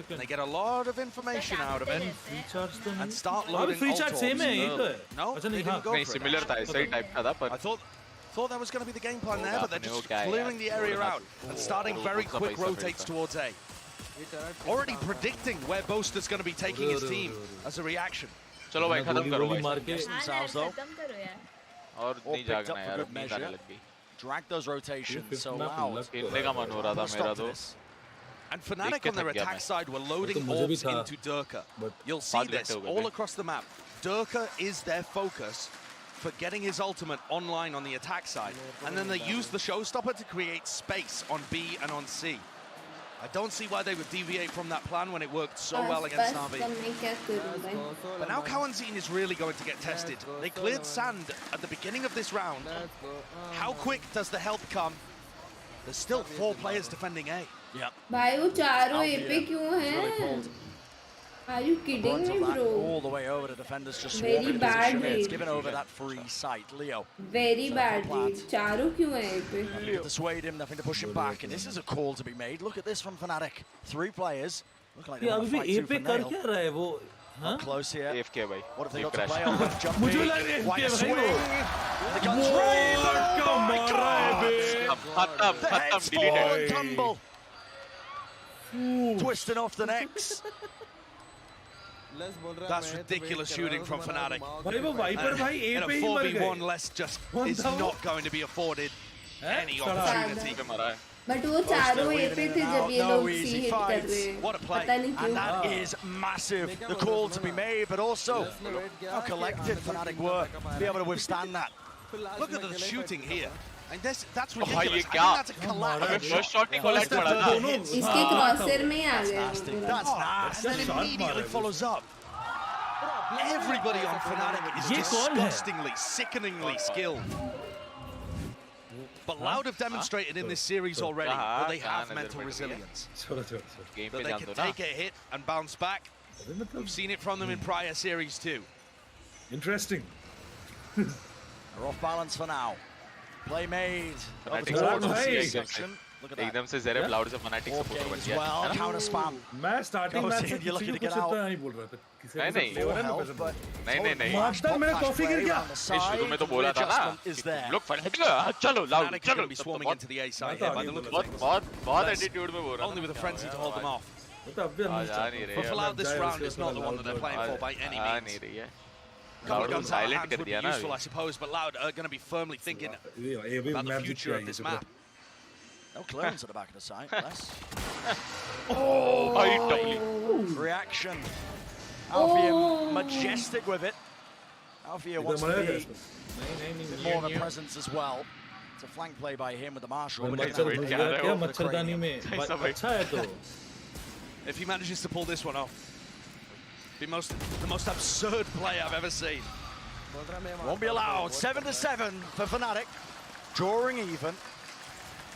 And they get a lot of information out of it and start loading ult. No, they didn't go for it. Similar था ऐसा ही type का था पर I thought that was going to be the game plan there, but they're just clearing the area out and starting very quick rotates towards A. Already predicting where Boaster's going to be taking his team as a reaction. चलो भाई खत्म करो भाई themselves though. और नहीं जागना यार नींद आने लग गई Drag those rotations so loud. खेलने का मन हो रहा था मेरा तो And Fnatic on their attack side were loading orbs into Durka. You'll see this all across the map. Durka is their focus for getting his ultimate online on the attack side. And then they use the showstopper to create space on B and on C. I don't see why they would deviate from that plan when it worked so well against Na'Vi. But now Kawanzin is really going to get tested. They cleared sand at the beginning of this round. How quick does the help come? There's still 4 players defending A. Yeah. भाई वो चारों ए पे क्यों हैं? Are you kidding me, bro? All the way over, the defenders just Very swarming bad position. It's read. given over that free site, Leo. Very bad read. चारों क्यों हैं ए पे? Nothing to dissuade him, nothing to push him back, and this is a call to be made. Look at this from Fnatic. 3 players. Look like they want to fight tooth and nail. क्या रहा है वो? Up close here. AFK भाई. What have they got to play on? Jump मुझे in. लग रहा है Quite a AFK swing. भाई The gun's raised. Oh my God! खत्म The heads fall and tumble. Twisting off the necks. That's ridiculous shooting from Fnatic. भाई वो wiper भाई ए In a पे ही मर 4v1 गए less just is not going to be afforded any opportunity. But वो चारों ए पे थे जब ये No लोग easy सी हिट कर fights. रहे हैं. What a play. पता नहीं And क्यों. that is massive. The call to be made, but also how collected Fnatic were to be able to withstand that. Look at the shooting here. And that's भाई ये ridiculous. I क्या think that's a collapse. हमें first shot नहीं collapse पड़ा था इसके क्रॉसर में आ गए. That's nasty. And then immediately follows up. Everybody on Fnatic is ये कौन है? disgustingly, sickeningly skilled. But Loud have demonstrated in this series already that they have mental resilience. Game That पे they ध्यान can दो ना take a hit and bounce back. We've seen it from them in prior series too. Interesting. They're off balance for now. Play made. Fnatic Over support to the होती है section. Look at that. एकदम से ज़ेरेब loud से Fnatic Four supporter बन games गया well. Counter spam. मैं starting Goes match in, you're looking to कुछ get out. इतना नहीं बोल रहा था किसी नहीं, नहीं। flavor है ना Help, पैसे but नहीं मास्टर मेरा कॉफी गिर गया ये शुरू में तो बोला था ना is there. लोग Fnatic चलो लाउड Fnatic are चलो going to be swarming into the A side here by the look of things. बहुत एटीट्यूड में बोल रहा Only with a frenzy to hold them off. वो तो अब भी हम नहीं आ नहीं रहे But for Loud, this round is not the one that they're playing for by any uh means. नहीं रही है Couple लाउड of को guns out of silent hands कर would be दिया ना useful, I suppose, but Loud are going to be firmly thinking about the future of this map. No clearance at the back of the site. Less. Oh, reaction. Alfia majestic with it. Alfia wants to be a bit more of a presence as well. It's a flank play by him with the Marshall. मच्छरदानी में अच्छा है तो If he manages to pull this one off, be the most absurd play I've ever seen. Won't be allowed. 7-7 for Fnatic. Drawing even.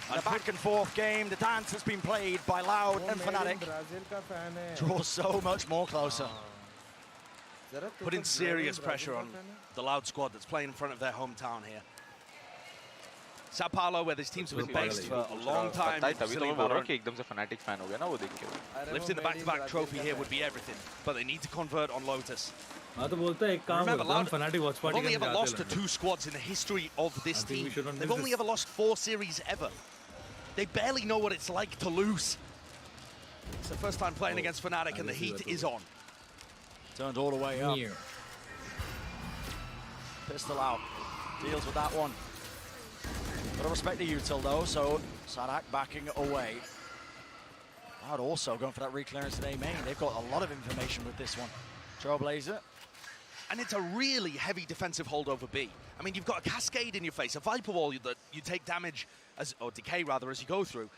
And a back and forth game. The dance has been played by Loud and Fnatic. Draws so much more closer. Putting serious pressure on the Loud squad that's playing in front of their hometown here. Sao Paulo, where these teams have been based for a long time. तभी तो मैं बोल रहा हूँ कि एकदम से fanatic fan हो गया ना वो देख के. Lifting the back-to-back trophy here would be everything, but they need to convert on Lotus. हाँ तो बोलता है एक काम Remember, करता हूँ fanatic watch party only ever lost to 2 squads in the history of this team. They've only ever lost 4 series ever. They barely know what it's like to lose. It's the first time playing against Fnatic, and the heat is on. Turned all the way up. Pistol out. Deals with that one. Gotta respect the util though, so Sadak backing away. Loud also going for that reclearance today, main. They've got a lot of information with this one. Trailblazer. And it's a really heavy defensive hold over B. I mean, you've got a cascade in your face, a Viper wall that you take damage, or decay rather, as you go through.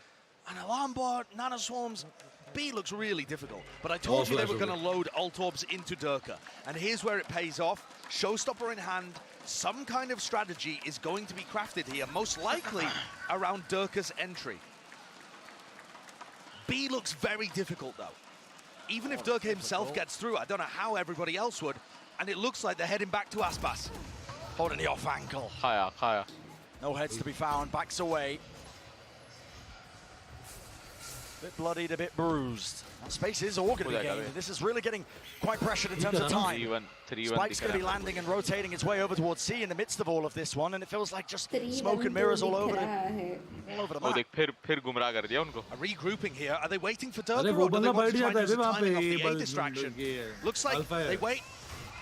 An alarm bot, nano swarms. B looks really difficult, but I told you they were going to load ult orbs into Durka. And here's where it pays off. Showstopper in hand, some kind of strategy is going to be crafted here, most likely around Durka's entry. B looks very difficult though. Even if Durka himself gets through, I don't know how everybody else would. And it looks like they're heading back to Aspas. Holding the off ankle. Kaya. No heads to be found, backs away. Bit bloodied, a bit bruised. That space is all going to be gained. This is really getting quite pressured in terms of time. Spike's going to be landing and rotating its way over towards C in the midst of all of this one, and it feels like just smoke and mirrors all over the map. फिर गुमराह कर दिया उनको. A regrouping here. Are they waiting for Durka, or do they want to try and use the timing of the A distraction? Looks like they wait.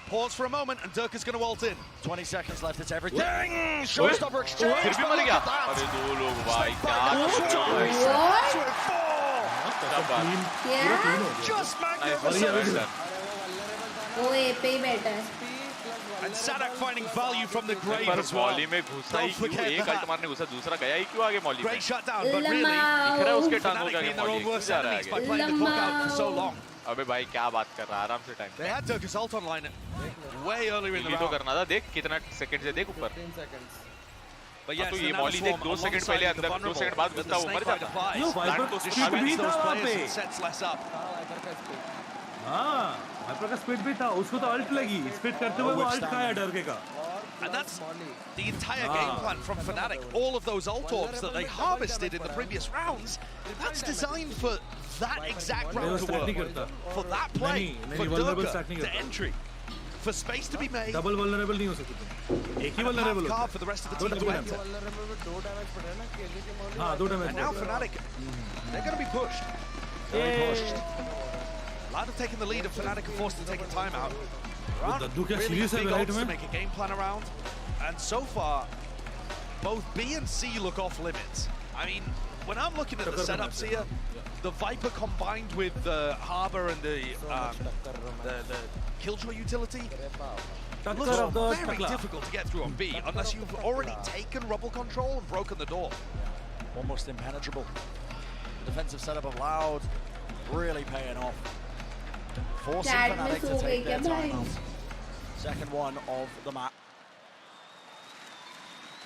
Pause for a moment, and Durka's going to ult in. 20 seconds left, it's everything. Showstopper exchange. फिर भी मर गया. अरे दो लोग भाई क्या? Just magnificent. Oh, AP better. And Sadak finding value from the grave as well. Molly में घुसा ही क्यों? एक अल्ट मारने घुसा, दूसरा गया ही क्यों आगे मॉली में? Great shutdown, but really, दिख रहा है उसके टांगों का Fnatic being their own worst enemies by playing the clock out for so long. अबे भाई क्या बात कर रहा है? आराम से time. They had Durka's ult online way earlier in the round. तो करना था. देख कितना सेकंड से देख ऊपर. 15 seconds. But yes, तो ये मॉली देख 2 सेकंड पहले अंदर 2 सेकंड बाद घुसता वो मर जाता. यो वाइपर को स्पीड भी था वहाँ पे. हाँ, वाइपर का स्पीड भी था. उसको तो अल्ट लगी. स्पीड करते हुए वो अल्ट खाया डरके का. And that's the entire game plan from Fnatic. All of those ult orbs that they harvested in the previous rounds, that's designed for that exact round to work. For that play, for Durka to entry. For space to be made. Double vulnerable नहीं हो सकते तुम. एक ही vulnerable होता है. For the rest of the team to enter. हाँ, 2 damage. And now Fnatic, they're going to be pushed. Very pushed. Loud have taken the lead, and Fnatic are forced to take a timeout. Really big odds to make a game plan around. And so far, both B and C look off limits. I mean, when I'm looking at the setups here, the Viper combined with the Harbor and the Killjoy utility looks very difficult to get through on B unless you've already taken rubble control and broken the door. Almost impenetrable. The defensive setup of Loud really paying off. Forcing Fnatic to take their timeout. Second one of the map.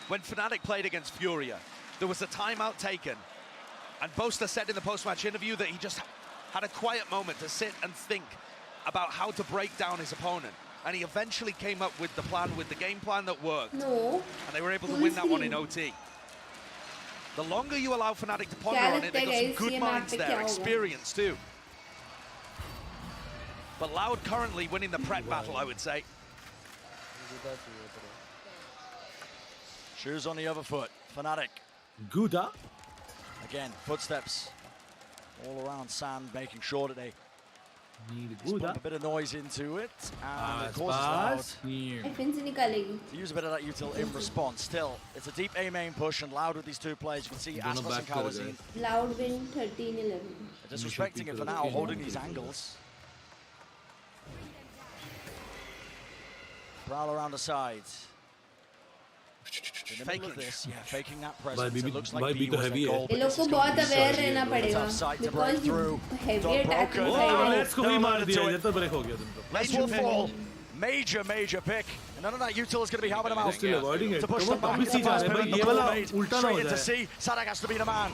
When Fnatic played against Furia, there was a timeout taken, and Boaster said in the post-match interview that he just had a quiet moment to sit and think about how to break down his opponent, and he eventually came up with the plan, with the game plan that worked. No. And they were able to win that one in OT. The longer you allow Fnatic to ponder on it, they've got some good minds there, experience too. But Loud currently winning the prep battle, I would say. Shoes on the other foot. Fnatic. Guda. Again, footsteps all around sand, making sure that they put a bit of noise into it. And it causes Loud to use a bit of that util in response. Still, it's a deep A main push, and Loud with these 2 players. You can see Aspas and Kawazin. Loud win 13-11. Disrespecting it for now, holding these angles. Prowl around the sides. Faking this, faking that presence. It looks like B was a goal. ये लोग को बहुत aware रहना पड़ेगा because heavy attacking side. Let's go ही मार दिया. ये तो break हो गया तुमको. Let's will fall. Major pick. And none of that util is going to be helping him out. Still avoiding it. To push them back. ये वाला उल्टा ना हो into जाए. C. Sadak has to be the man.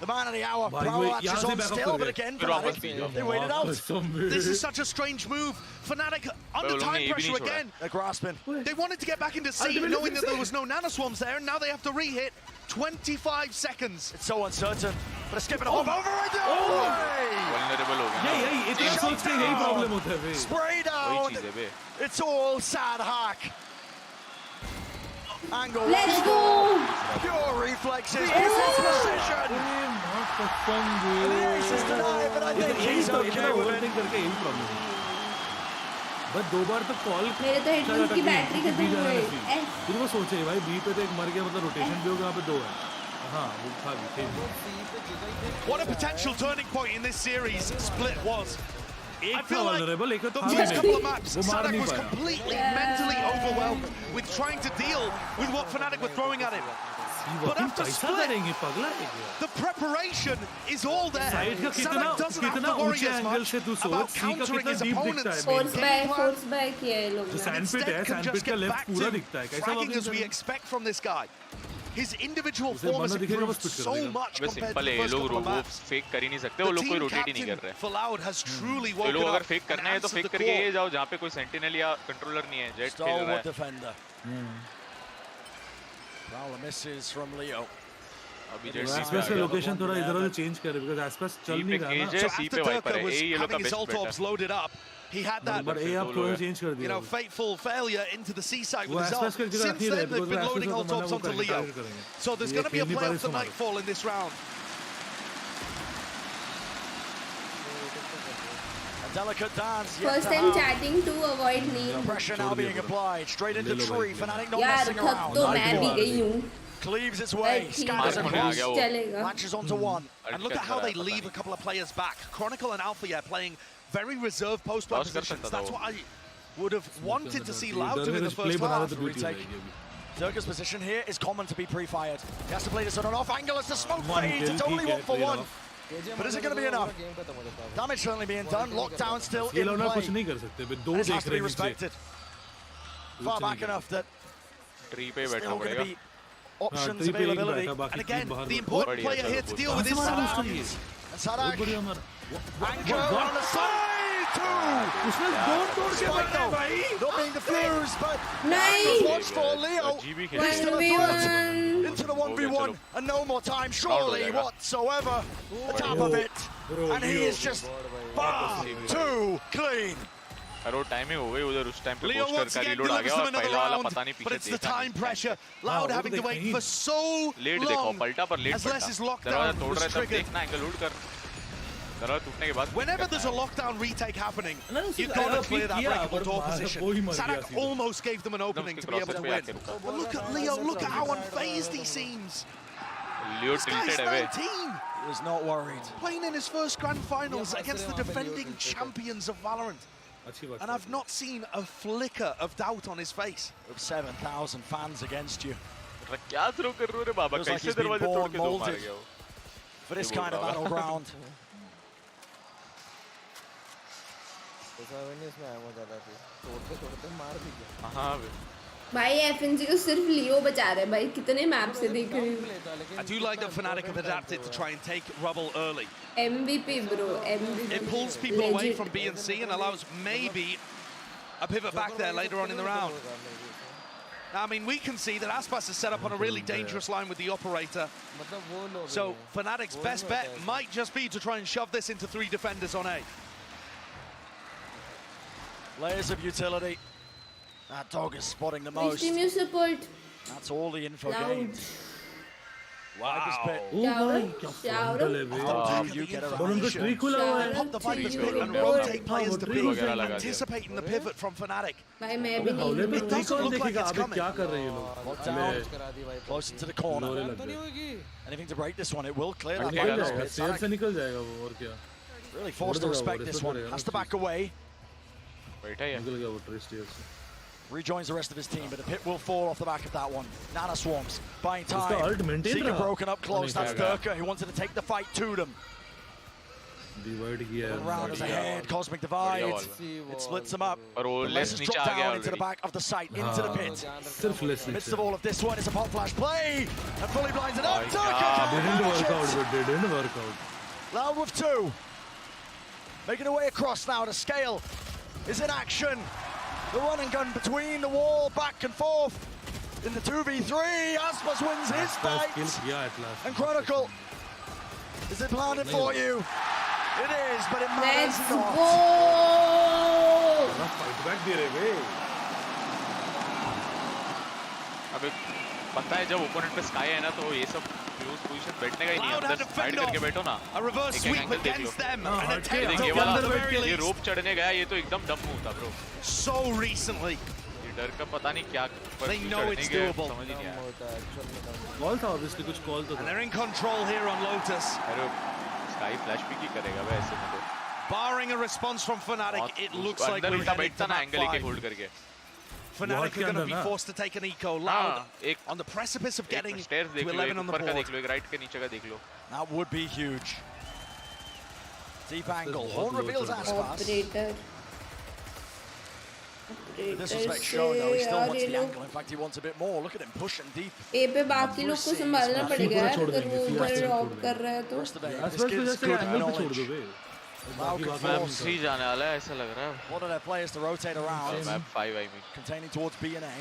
The man of the hour. Prowl latches on still, but again, they waited out. This is such a strange move. Fnatic under time pressure again. They're grasping. They wanted to get back into C, knowing that there was no nanoswarms there, and now they have to re-hit. 25 seconds. It's so uncertain. But it's skipping a hop over it. Vulnerable हो गया. यही इतना सोच के यही problem होता है बे. Spray down. It's all sad hack. Angle. Let's go. Pure reflexes. Pure precision. Ace is denied, but I think he's okay with it. करके यही प्रॉब्लम है. बस 2 बार तो कॉल मेरे तो हेडफोन की बैटरी खत्म हो गई. फिर वो सोचे भाई बी पे तो एक मर गया, मतलब रोटेशन भी होगा, यहाँ पे 2 है. हाँ वो था भी. What a potential turning point in this series split was. I feel like the first couple of maps, Sadak was completely mentally overwhelmed with trying to deal with what Fnatic were throwing at him. But after split, the preparation is all there. Sadak doesn't have to worry as much about countering his opponents. Force by किया है लोग. Instead can just get back to fragging as we expect from this guy. His individual form has improved so much compared to the first couple of maps. Fake कर ही नहीं सकते, वो लोग कोई rotate ही नहीं कर रहे. VALORANT has truly वो woken लोग अगर up फेक करना है तो फेक करके ये जाओ जहाँ पे कोई सेंटिनल या कंट्रोलर नहीं है. जेट खेल रहा है. Defender. Prowler misses from Leo. अभी जेट आसपास का लोकेशन थोड़ा इधर-उधर चेंज करे because आसपास चल नहीं रहा ना. So after Turka was having his ult orbs loaded up, he had that, you know, fateful failure into the seaside with his ult. Since then, they've been loading ult orbs onto Leo. So there's going to be a play off the Nightfall in this round. A delicate dance. First time chatting to avoid knee. Pressure now being applied. Straight into tree. Fnatic not messing यार around. तो मैं भी गई हूँ. Cleaves its way. Scatters across. Latches onto one. And look at how they leave a couple of players back. Chronicle and Alpha playing very reserved post-plant positions. That's what I would have wanted to see Loud do in the first half. Turka's position here is common to be pre-fired. He has to play this on an off angle as the smoke fades. It's only 1 for 1. But is it going to be enough? Damage certainly being done. Lockdown still in play. And it has to be respected. Far back enough that still going to be options availability. And again, the important player here to deal with is Sadak. And Sadak. Anchor on the side. Despite though, not being defused, but watchful Leo. He's still a threat into the 1v1 and no more time surely whatsoever. The top of it, and he is just far too clean. अरे वो timing हो गई उधर उस time पे Leo post once कर again reload आ delivers गया them और another पहला वाला round, पता नहीं but पीछे it's the देखा time pressure. Loud having to wait for so लेट देखो long पलटा पर लेट as less is पलटा lockdown दरवाजा तोड़ was रहा है तब triggered. देखना एंगल लूट कर दरवाजा टूटने के बाद Whenever there's a lockdown retake happening, you've got to clear that breakable door position. Sadak almost gave them an opening to be able to win. But look at Leo, look at how unfazed he seems. Leo This guy's tilted away. 19. He was not worried. Playing in his first grand finals against the defending champions of VALORANT. And I've not seen a flicker of doubt on his face. With 7,000 fans against you. क्या throw कर रहे हो रे बाबा Feels like कैसे he's been दरवाजे तोड़ के दो मार molded गया वो for this kind of battleground. हाँ भाई FNC को सिर्फ लियो बचा रहे भाई कितने मैप से देख रही हूँ. I do like that Fnatic have adapted to try and take rubble early. MVP bro, MVP. It pulls people away from B and C and allows maybe a pivot back there later on in the round. Now, I mean, we can see that Aspas is set up on a really dangerous line with the operator. So Fnatic's best bet might just be to try and shove this into 3 defenders on A. Layers of utility. That dog is spotting the most. Team you support. That's all the info Loud. gained. Wow. Shout out. You get a और उनको trick खुला हुआ है. Pop the Viper's pit and rotate players to B, anticipating the pivot from Fnatic. भाई मैं भी नहीं. It doesn't look like it's coming. क्या कर रहे हैं ये लोग? Lockdown. Close into the corner. Anything to break this one, it will clear that. निकल जाएगा. सेल से निकल जाएगा वो और क्या? Really forced to respect this one. Has to back away. निकल गया वो ट्रिस्ट से. Rejoins the rest of his team, but the pit will fall off the back of that one. Nana Swarms, buying Ult time. maintain Seeker रहा. broken up close. That's Turka, who wanted to take the fight to them. Divide किया है. Round is ahead, Cosmic Divide. It splits them up. और वो The less message नीचे dropped आ गया down into the back of the site, into the pit. सिर्फ less Midst of all of this one, it's a pop flash play. And fully blinded up. Turka didn't work out, but they didn't work out. Loud with 2. Making their way across now to scale. Is in action. The run and gun between the wall, back and forth. in the 2v3. Aspas wins his fight. And Chronicle, is it planted for you? It is, but it matters not. अबे पता है जब opponent पे sky है ना तो ये सब क्लोज पोजीशन बैठने का ही नहीं है, अंदर साइड करके बैठो ना, एक एंगल देख लो। ये रोप चढ़ने गया, ये तो एकदम डम होता ब्रो। So recently. ये डर का पता नहीं क्या They know it's doable. Call था ऑब्वियसली, कुछ कॉल तो था। And they're in control here on Lotus. अरे स्काई फ्लैश पिक ही करेगा वैसे में तो। Barring a response from Fnatic, it looks like अंदर उल्टा बैठता ना एंगल के होल्ड करके। Fnatic are going to be forced to take an eco. Loud on the precipice of getting to 11 on the board. Right के नीचे का देख लो। That would be huge. Deep angle. Horn reveals Aspas. This was like show though. He still wants the angle. In fact, he wants a bit more. Look at him pushing deep. ए पे बाकी लोग को संभालना पड़ेगा यार, अगर वो ऊपर ड्रॉप कर रहा है तो। मैप 3 जाने वाला है ऐसा लग रहा है। What are their players to rotate around? Map 5 I mean containing towards B and A.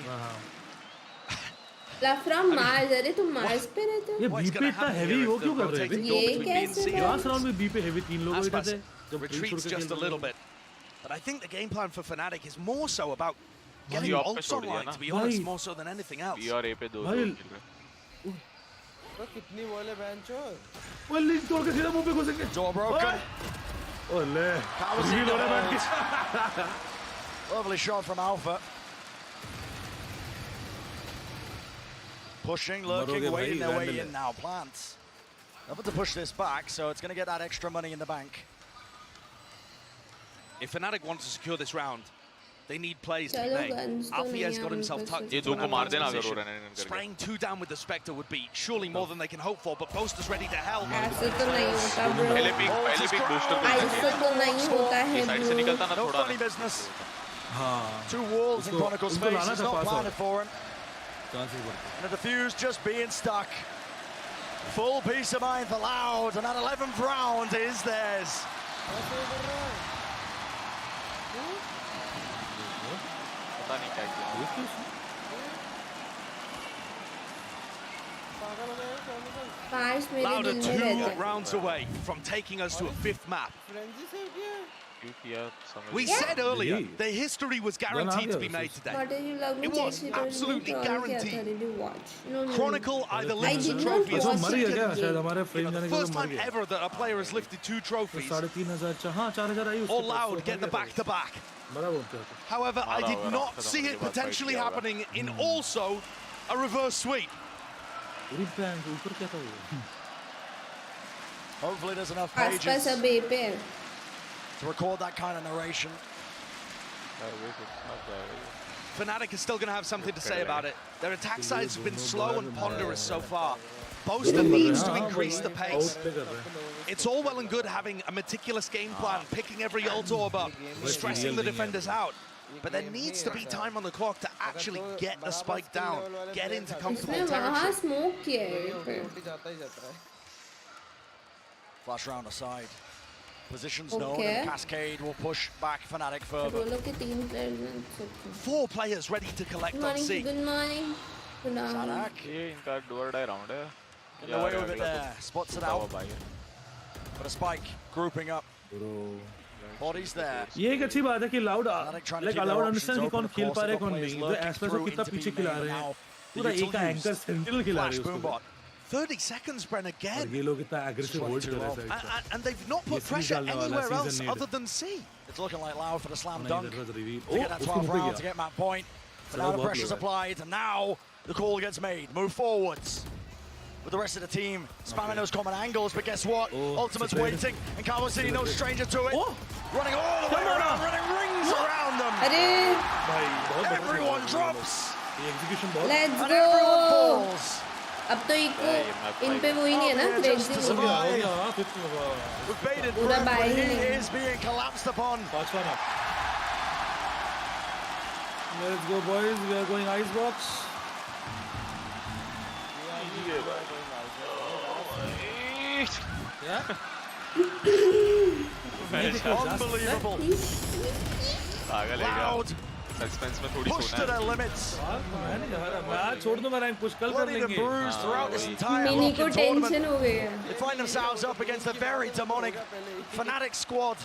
लफ्राम मार्स, अरे तुम मार्स पे रहते हो? ये बी पे इतना हेवी वो क्यों कर रहे थे? ये कैसे? लास्ट राउंड में बी पे हेवी 3 लोग बैठे थे। Retreats just a little bit. But I think the game plan for Fnatic is more so about getting ults online, to be honest, more so than anything else. B और A पे 2 तो कितनी ball है बेंचो? वो link तोड़ के सीधा मुंह पे घुसेंगे। Door broken. ओले रिवील हो रहा है बैठ। Lovely shot from Alpha. Pushing, lurking, waiting their way in now. Plants. Nothing to push this back, so it's going to get that extra money in the bank. If Fnatic want to secure this round, they need plays to be made. Alfie has got himself tucked ये into दो an को मार देना advantage अगर वो position. Run करके। Spraying 2 down with the Spectre would be surely more than they can hope for, but Boaster's ready to help. ऐसे तो नहीं होता ब्रो। पहले पिक बूस्टर को ऐसे तो नहीं होता है साइड से निकलता ना No थोड़ा। funny business. 2 walls in Chronicle's face. It's not planted for him. And the defuse just being stuck. Full peace of mind for Loud, and that 11th round is theirs. पता नहीं क्या किया। Mars मेरे Loud दिल are में 2 रहता है। rounds away from taking us to a 5th map. क्यों किया समझ। We said earlier the history was guaranteed to be made today. What did you love me? It was Chelsea absolutely Did guaranteed. you watch? No. Chronicle either lifts a did trophy not as watch the it. second, शायद हमारे frame जाने के first बाद मर time गया। ever that a player has lifted 2 trophies. 3,500 हाँ 4,000 आई उसके Or pass, Loud तो get the हो गया back-to-back. बराबर होता है। However, I did not see it potentially happening in also a reverse sweep. ऊपर क्या था वो? Hopefully there's enough आसपास pages अब ए पे है। to record that kind of narration. Fnatic is still going to have something to say about it. Their attack sides have been slow and ponderous so far. Boaster needs to increase the pace. It's all well and good having a meticulous game plan, picking every ult orb up, stressing the defenders out. But there needs to be time on the clock to actually get the spike down, get into comfortable इसने वहाँ territory. Smoke किया है ये पे। Flash round aside. Positions known, and Cascade will push back Fnatic further. बोलो कि 3 players हैं, it's okay. 4 players ready to collect Good on morning, C. good morning. Good morning. Sadak ये इनका do or die round है। getting away with it there. Spots it out. But a spike grouping up. Bodies there. ये एक अच्छी बात है कि loud like allowed understand कि कौन खेल पा रहे कौन नहीं। तो एस्पेस को कितना पीछे खिला रहे हैं। पूरा एक एंकर सेंट्रल खिला रहे हैं उसको। 30 seconds, Bren, again. ये लोग इतना aggressive होल्ड कर रहे हैं। And they've not put pressure anywhere else other than C. It's looking like Loud for the slam dunk. To Oh, get that 12th round, to get that point. But now the pressure's applied, and now the call gets made. Move forwards with the rest of the team, spamming those common angles. But guess what? Ultimate's waiting, and Carmo City no stranger to it. Running all the way around, running rings around them. Everyone drops. Let's And go. everyone falls. अब तो eco इन पे वो ही नहीं है ना crazy With baited पूरा group, बाहर but he he नहीं is being collapsed upon. Let's go, boys. We are going icebox. Yeah. Unbelievable. पागल है क्या? Loud सस्पेंस में थोड़ी Pushed to their limits. मैं छोड़ दूं, मैं रैंक पुश कल कर Bloodied and लेंगे। bruised throughout this entire mini Lock को in टेंशन tournament. हो गई है। They find themselves up against a very demonic Fnatic squad.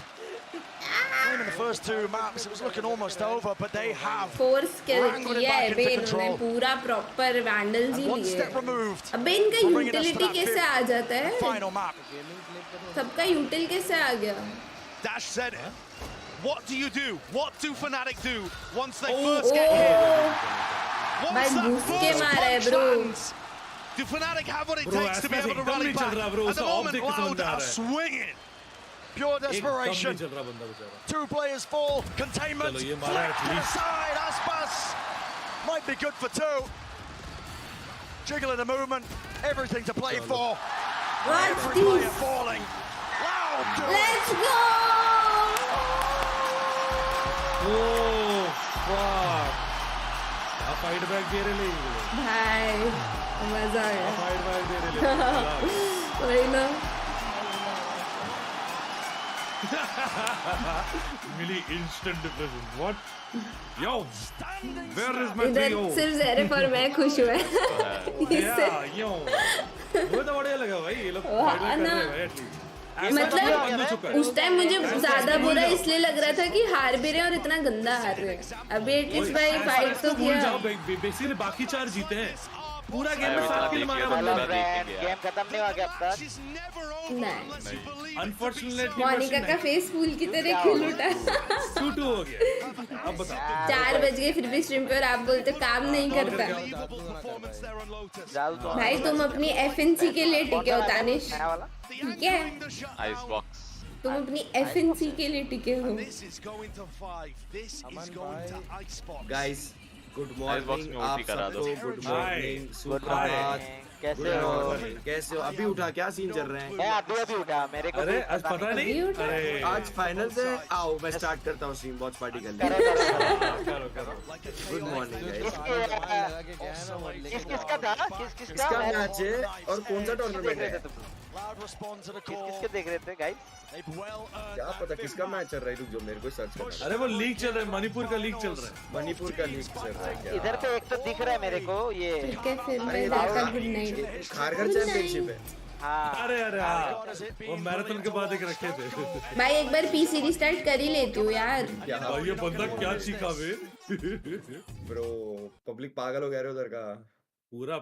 In the first two maps, it was looking almost over, but they have force wrangled it किया है back बे into इन्होंने control. पूरा proper Vandals he And one लिए step removed. अबे इनका from bringing us to utility that कैसे आ जाता है? final map. सबका यूटिल कैसे आ गया? Dash said it. What do you do? What do Fnatic do once they first get hit? भाई Once that घुस के first मारा है punch bro. lands, do Fnatic have what it takes to be able to rally back? At the moment, Loud are swinging. Pure desperation. Two players fall. Containment. Flick to the side. Aspas might be good for two. Jiggling the movement. Everything to play for. What's Every player this? falling. Loud. do it. Let's go! Oh fuck! Fight back दे रहे ले भाई मजा आ गया। Fight back दे रहे ले वही ना। मिली instant depression what yo where is my इधर ट्रियो सिर्फ ज़ेरिफ और मैं खुश हुए। यो वो तो बढ़िया लगा भाई ये लोग फाइट बैक कर रहे हैं भाई एटलीस्ट मतलब उस टाइम मुझे ज्यादा बुरा इसलिए लग रहा था कि हार भी रहे और इतना गंदा हार रहे हैं। अभी एटलीस्ट भाई फाइट तो किया। बेसिकली बाकी 4 जीते हैं पूरा गेम में 7 किल मारा बंदा गेम खत्म नहीं हुआ क्या अब तक? नहीं अनफॉर्चुनेटली मोनिका का फेस फूल की तरह खिल उठा। टू हो गया अब बता 4 बज गए फिर भी स्ट्रीम पे और आप बोलते काम नहीं करता। भाई तुम अपनी FNC के लिए टिके हो तानिश, ठीक है? आइस बॉक्स तुम अपनी FNC के लिए टिके हो। गाइस गुड मॉर्निंग आप सबको, गुड मॉर्निंग, सुप्रभात, कैसे हो? कैसे हो? अभी उठा, क्या सीन चल रहे हैं? मैं अभी उठा, मेरे को अरे आज पता नहीं अरे आज फाइनल से आओ मैं स्टार्ट करता हूँ स्ट्रीम, वॉच पार्टी कर ले। करो गुड मॉर्निंग गाइस। किसका था? किसका मैच है और कौन सा टूर्नामेंट है? किसके देख रहे थे गाइस? क्या पता किसका मैच चल रहा है, रुक जाओ मेरे को सर्च करना। अरे वो लीग चल रहा है, मणिपुर का लीग चल रहा है। मणिपुर का लीग चल रहा है क्या? इधर पे एक तो दिख रहा है मेरे को ये। ठीक है फिर मैं जाकर गुड नाइट। खारघर चैंपियनशिप है। हाँ अरे हाँ वो मैराथन के बाद एक रखे थे भाई एक बार PC रिस्टार्ट कर ही लेती हूँ यार। भाई ये बंदा क्या चीखा बे ब्रो पब्लिक पागल हो गया रे उधर का। पूरा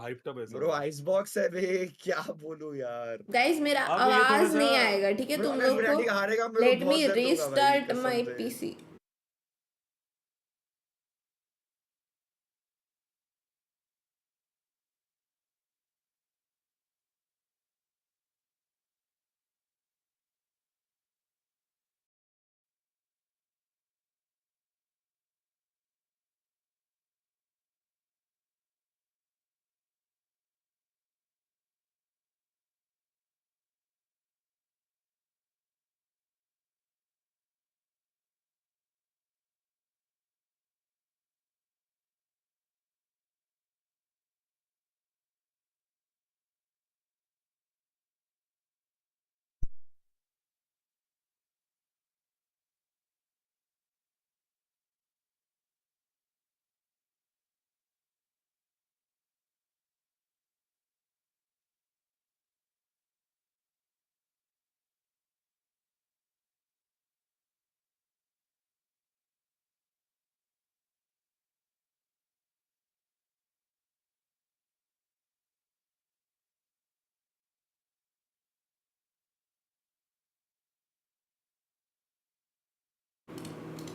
हाइप्ड अप है ब्रो आइस बॉक्स है बे, क्या बोलूं यार। गाइस मेरा आवाज नहीं आएगा, ठीक है? तुम लोग को let me restart my PC।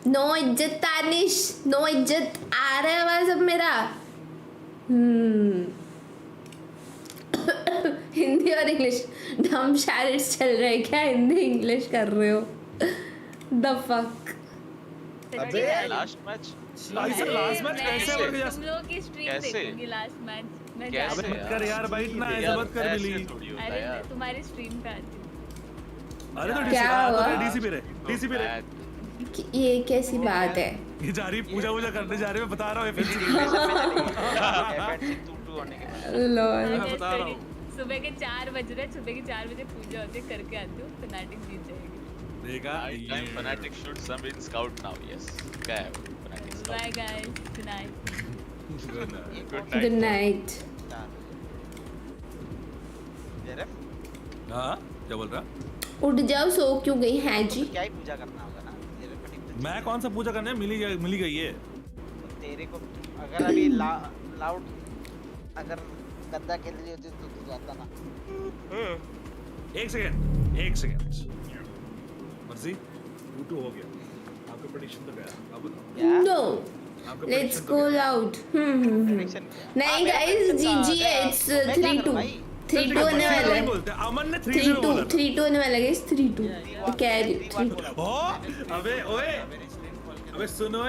No इज्जत तानिश, नो इज्जत आ रहा है आवाज अब मेरा। हिंदी और इंग्लिश डम शैरेट्स चल रहे हैं क्या? हिंदी इंग्लिश कर रहे हो? The fuck. अबे लास्ट मैच लास्ट मैच कैसे हो गया? तुम लोगों की स्ट्रीम देखूंगी लास्ट मैच। मैं कैसे मत कर यार भाई, इतना ऐसे मत कर बिली। अरे तुम्हारी स्ट्रीम पे आती हूं। अरे तो क्या हुआ? डीसीपी रे ये कैसी बात है? ये जा रही पूजा करने जा रही, मैं बता रहा हूँ FNC लॉल बता रहा हूँ। सुबह के 4 बज रहे, सुबह के 4 बजे पूजा होती है, करके आती हूँ, फनाटिक जीत जाएगी। देखा Fnatic should some in scout now. Yes क्या है Fnatic Bye guys. Good night. Good night. हाँ क्या बोल रहा? उठ जाओ, सो क्यों गई है जी? क्या ही पूजा करना होगा ना? मैं कौन सा पूजा करने? मिली गई है। तेरे को अगर अभी लाउड अगर गद्दा खेल रही होती तो तू जाता ना। एक सेकंड मर्जी 2-2 हो गया। आपका प्रेडिक्शन तो गया, आप बताओ। No, let's go loud. नहीं guys, GG है, it's 3-2. 3-2 होने वाला है। अमन ने 3-2 होने वाला है guys, 3-2. कह रही 3-2. अबे सुनो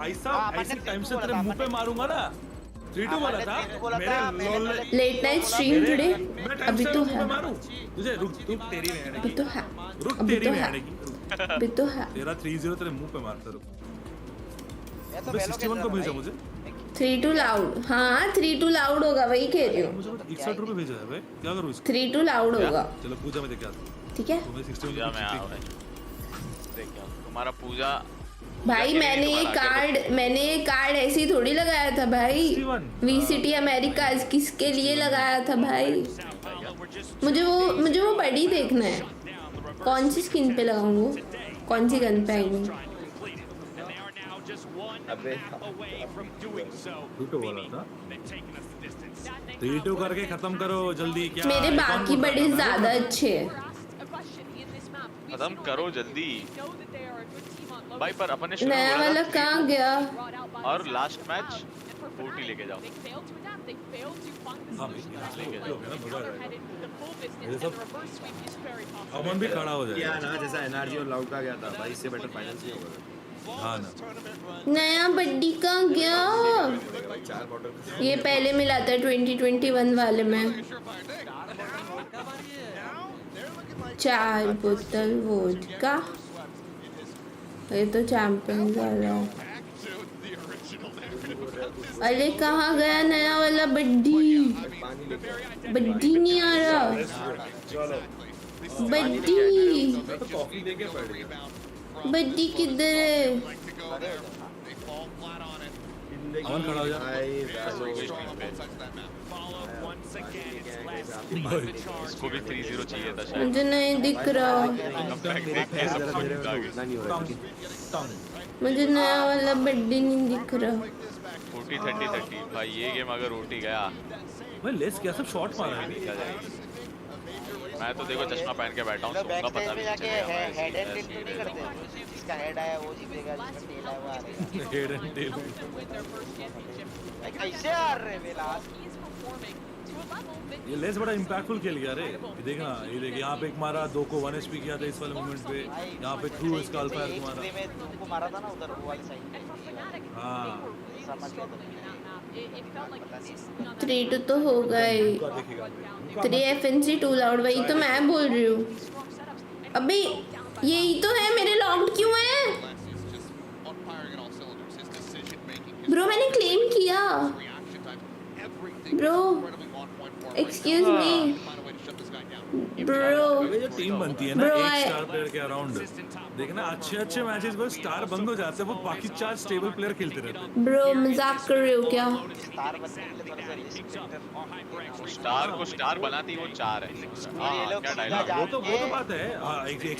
ऐसा ऐसे टाइम से तेरे मुंह पे मारूंगा ना। 3-2 बोला था मेरे लेट नाइट स्ट्रीम टुडे। अभी तो है तुझे रुक तेरी नहीं अभी तो है रुक तेरी नहीं आएगी अभी तो है तेरा 3-0 तेरे मुंह पे मारता रुक। मैं 61 को भेजा मुझे 3-2 लाउड। हाँ 3-2 लाउड होगा, वही कह रही हूँ। 61 रुपए भेजा है भाई, क्या करूँ इसको? 3-2 लाउड होगा। चलो पूजा में देख आता ठीक है तुम्हें 61 में आओ तुम्हारा पूजा भाई। मैंने ये कार्ड ऐसे ही थोड़ी लगाया था भाई। VCT अमेरिका किसके लिए लगाया था भाई? मुझे वो बड़ी देखना है। कौन सी स्किन पे लगाऊंगा? कौन सी गन पे आएगी? अबे 3-2 करके खत्म करो जल्दी। क्या मेरे बाकी बड़े ज्यादा अच्छे हैं। खत्म करो जल्दी भाई। पर अपन ने शुरू नया वाला कहाँ गया? और लास्ट मैच 40 लेके जाओ। अमन भी खड़ा हो जाएगा ना, जैसा एनआरजी और लाउड का गया था भाई, इससे बेटर फाइनल्स नहीं होगा। हाँ ना नया बड्डी कहाँ गया? ये पहले मिला था 2021 वाले में। 4 बोतल वोडका। ये तो चैंपियंस वाला है। अरे कहाँ गया नया वाला बड्डी? बड्डी नहीं आ रहा। बड्डी किधर है? अमन खड़ा हो जा। इसको भी 3-0 चाहिए था शायद। मुझे नहीं दिख रहा। मुझे नया वाला बड्डी नहीं दिख रहा। 40-30 भाई ये गेम अगर उल्टी गया भाई लेस क्या सब शॉट मार रहा है। मैं तो देखो चश्मा पहन के बैठा हूँ, सोऊंगा पता भी नहीं चलेगा। हेड एंड टेल नहीं करते, जिसका हेड आया वो जीतेगा, जिसका टेल आया वो हारेगा। हेड एंड टेल कैसे हार रहे विलास? ये लेस बड़ा इम्पैक्टफुल खेल गया रे। ये देखना, ये देख यहाँ पे एक मारा, 2 को 1 HP किया था इस वाले मोमेंट पे। यहाँ पे थ्रू इसका अल्फा को मारा। में 2 को मारा था ना उधर वो वाली साइड। हाँ समझ गया। 3-2 तो हो गए। 3 FNC 2 लाउड। वही तो मैं बोल रही हूँ। अबे यही तो है, मेरे लॉक्ड क्यों है? ब्रो मैंने क्लेम किया। Bro excuse me bro. जो टीम बनती है ना एक स्टार प्लेयर के अराउंड, देखना अच्छे मैचेस में स्टार बंद हो जाते हैं, वो बाकी 4 स्टेबल प्लेयर खेलते रहते हैं। ब्रो मजाक कर रहे हो क्या? स्टार को स्टार बनाती वो 4 है। क्या डायलॉग? वो तो बात है 100%।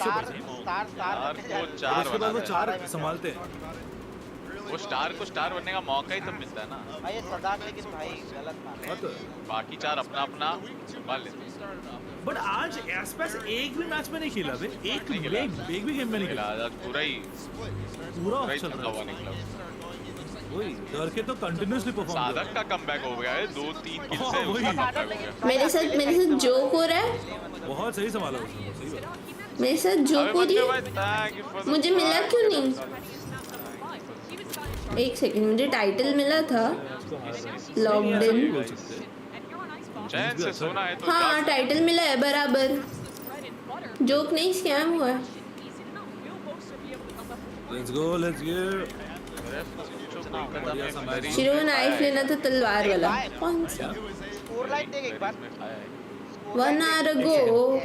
स्टार को 4 उसके बाद वो 4 संभालते हैं। वो स्टार को स्टार बनने का मौका ही तब मिलता है ना भाई। ये सदा लेकिन भाई गलत माना। बाकी 4 अपना संभाल लेते हैं। बट आज एस्पेस एक भी मैच में नहीं खेला बे। एक भी गेम में नहीं खेला। आज पूरा चल रहा हुआ निकला। वही डर के तो कंटिन्यूअसली परफॉर्म। साधक का कमबैक हो गया है, 2-3 किल से उसका कमबैक हो गया। मेरे साथ जोक हो रहा है। बहुत सही संभाला उसने, सही बात। मेरे साथ जोक हो रही है। मुझे मिला क्यों नहीं? एक सेकंड, मुझे टाइटल मिला था लॉक्ड इन। चैन से सोना है तो हाँ टाइटल मिला है बराबर। जोक नहीं, स्कैम हुआ है। लेट्स गो शिरो नाइफ लेना था, तलवार वाला। कौन सा? स्कोर लाइन देख एक बार। 1 hour ago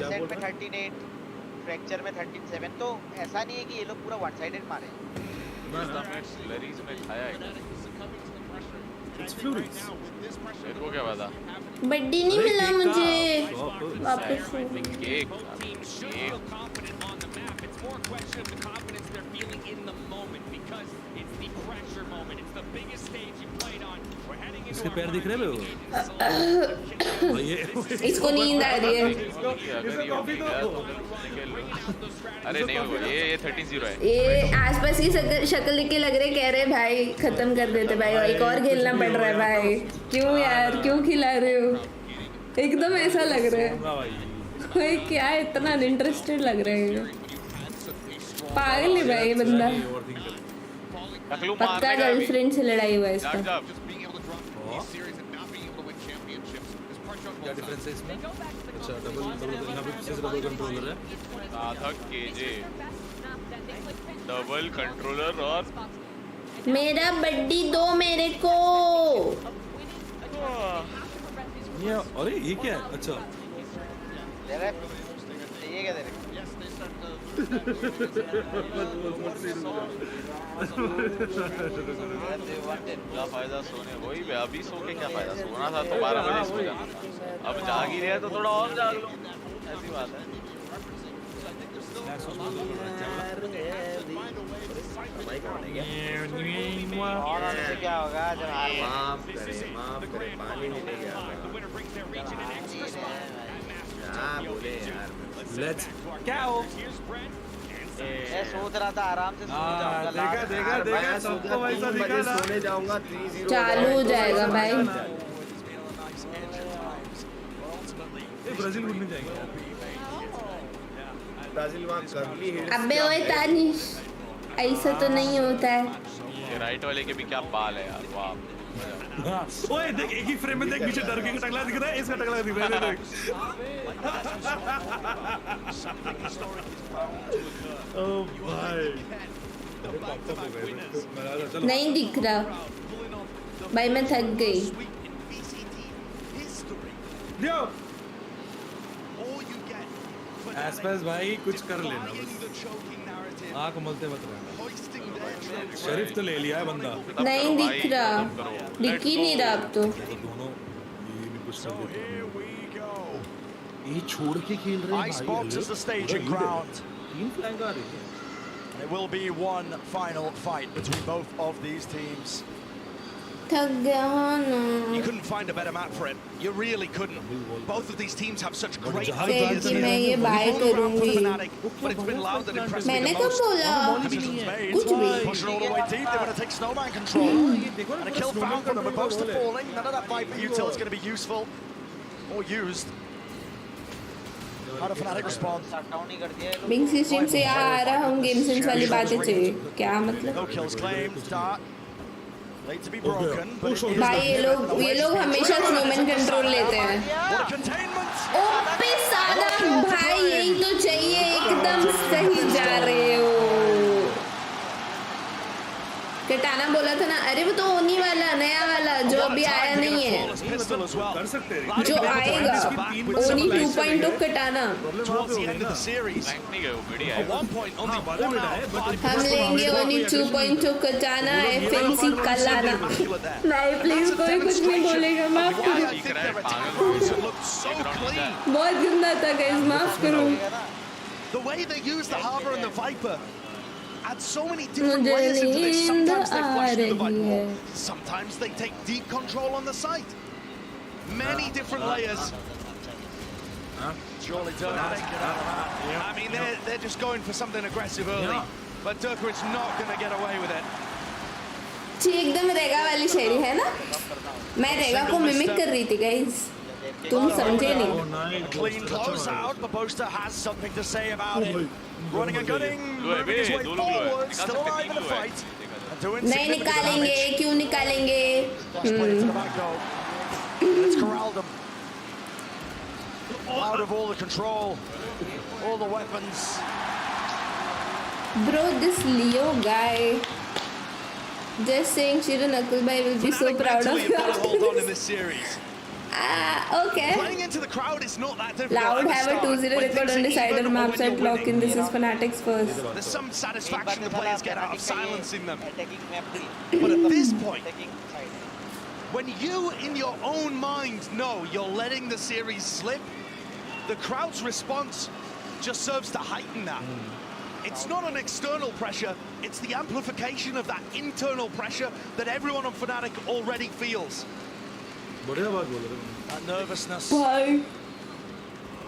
सेट में 38, फ्रैक्चर में 37। तो ऐसा नहीं है कि ये लोग पूरा वन साइडेड मारे। स्लरीज में खाया है It's Flurries. मेरे को क्या पता बड्डी नहीं मिला मुझे वापस से केक इसके पैर दिख रहे हैं इसको नींद आ रही है अरे नहीं होगा ये 13-0 है ये आसपास की शक्ल देख के लग रहे कह रहे भाई खत्म कर देते भाई एक और खेलना पड़ रहा है भाई क्यों यार क्यों खिला रहे हो एकदम ऐसा लग रहा है भाई क्या इतना अनइंटरेस्टेड लग रहा है पागल है भाई ये बंदा पक्का गर्लफ्रेंड से लड़ाई हुआ है इसका क्या डिफरेंस है इसमें अच्छा डबल कंट्रोलर है साधक केजे डबल कंट्रोलर और मेरा बड्डी दो मेरे को ये अरे ये क्या है अच्छा ये क्या दे रहे क्या फायदा सोने वही अभी सो के क्या फायदा सोना था तो 12 बजे सो जाना अब जाग ही रहे तो थोड़ा और जाग लो ऐसी बात है और आने से क्या होगा जब माफ करे पानी नहीं ले गया बोले यार लेट्स क्या हो मैं सोच रहा था आराम से सो जाऊंगा देखा सबको वैसा दिखा सोने जाऊंगा 3-0 चालू हो जाएगा भाई ब्राजील घूमने जाएंगे ब्राजील वहां करली हिट अबे ओए तानिश ऐसा तो नहीं होता है ये राइट वाले के भी क्या बाल है यार वाह ओए देख एक ही फ्रेम में देख पीछे डर के टकला दिख रहा है इसका टकला दिख रहा है देख ओ भाई नहीं दिख रहा भाई मैं थक गई लियो आसपास भाई कुछ कर लेना बस आँख मलते मत रहना शरीफ तो ले लिया है बंदा नहीं दिख रहा दिख ही नहीं रहा अब तो दोनों ये भी कुछ कर देते हैं ये छोड़ के खेल रहे हैं Ice box is the staging ground. तीन फ्लैंक आ रही है It will be one final fight between both of these teams. थक गया ना You couldn't find a better map for it. You really couldn't. Both of these teams have such great कि ideas. मैं ये bye करूंगी But it's been loud and impressive. मैंने कब बोला कुछ भी Pushing all the way deep, they're going to take snowman control. And a kill found for them, with Boaster falling. None of that Viper util is going to be useful or used. How do Fnatic respond? बिंग system से आ रहा हूँ game sense वाली बातें चाहिए क्या मतलब No kills claimed. Dart late to be broken. भाई ये लोग हमेशा स्नोमैन कंट्रोल लेते हैं ओपे सादा भाई यही तो चाहिए एकदम सही जा रहे हो कटाना बोला था ना अरे वो तो होने वाला नया वाला जो अभी आया नहीं है कर सकते हैं जो आएगा ओनी 2.2 कटाना हम लेंगे ओनी 2.2 कटाना FNC कल आना नहीं प्लीज कोई कुछ नहीं बोलेगा माफ करो बहुत गंदा था गाइस माफ करो The way they use the Harbor and the Viper add so many different layers into this. Sometimes they flash the Viper. Sometimes they take deep control on the site. Many different layers. Surely done. I mean, they're just going for something aggressive early. But Durka is not going to get away with it. जी एकदम रेगा वाली शेरी है ना मैं रेगा को mimic कर रही थी गाइस तुम समझे नहीं Clean close out, but Boaster has something to say about it. Running and gunning, moving his way forward, still alive in the fight. नहीं निकालेंगे क्यों निकालेंगे Let's corral them. Out of all the control, all the weapons. Bro, this Leo guy. Just saying, Shirin Akulbhai will be so proud of you. Hold on in this series. Okay. Playing into the crowd is not that difficult. Loud have a 2-0 record on decider maps at lock in. This is Fnatic's first. There's some satisfaction the players get out of silencing them. But at this point, when you in your own mind know you're letting the series slip, the crowd's response just serves to heighten that. It's not an external pressure, it's the amplification of that internal pressure that everyone on Fnatic already feels. That nervousness. Bhai.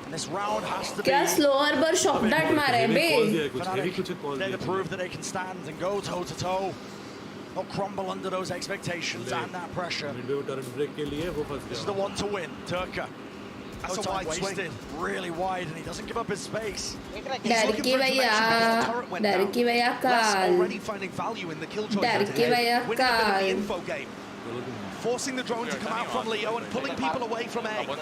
And this round has to be... क्या slower पर shot that मारा है बे? Fnatic, they to prove that they can stand and go toe-to-toe. Not crumble under those expectations and that pressure. This is the one to win, Turka. That's no a wide wasted. swing. Really wide, and he doesn't give up his space. डर के भैया काल. Already finding value in the kill choice. डर के भैया Winning a bit of the काल. info game. Forcing the drone to come out from Leo and pulling people away from A. Guys,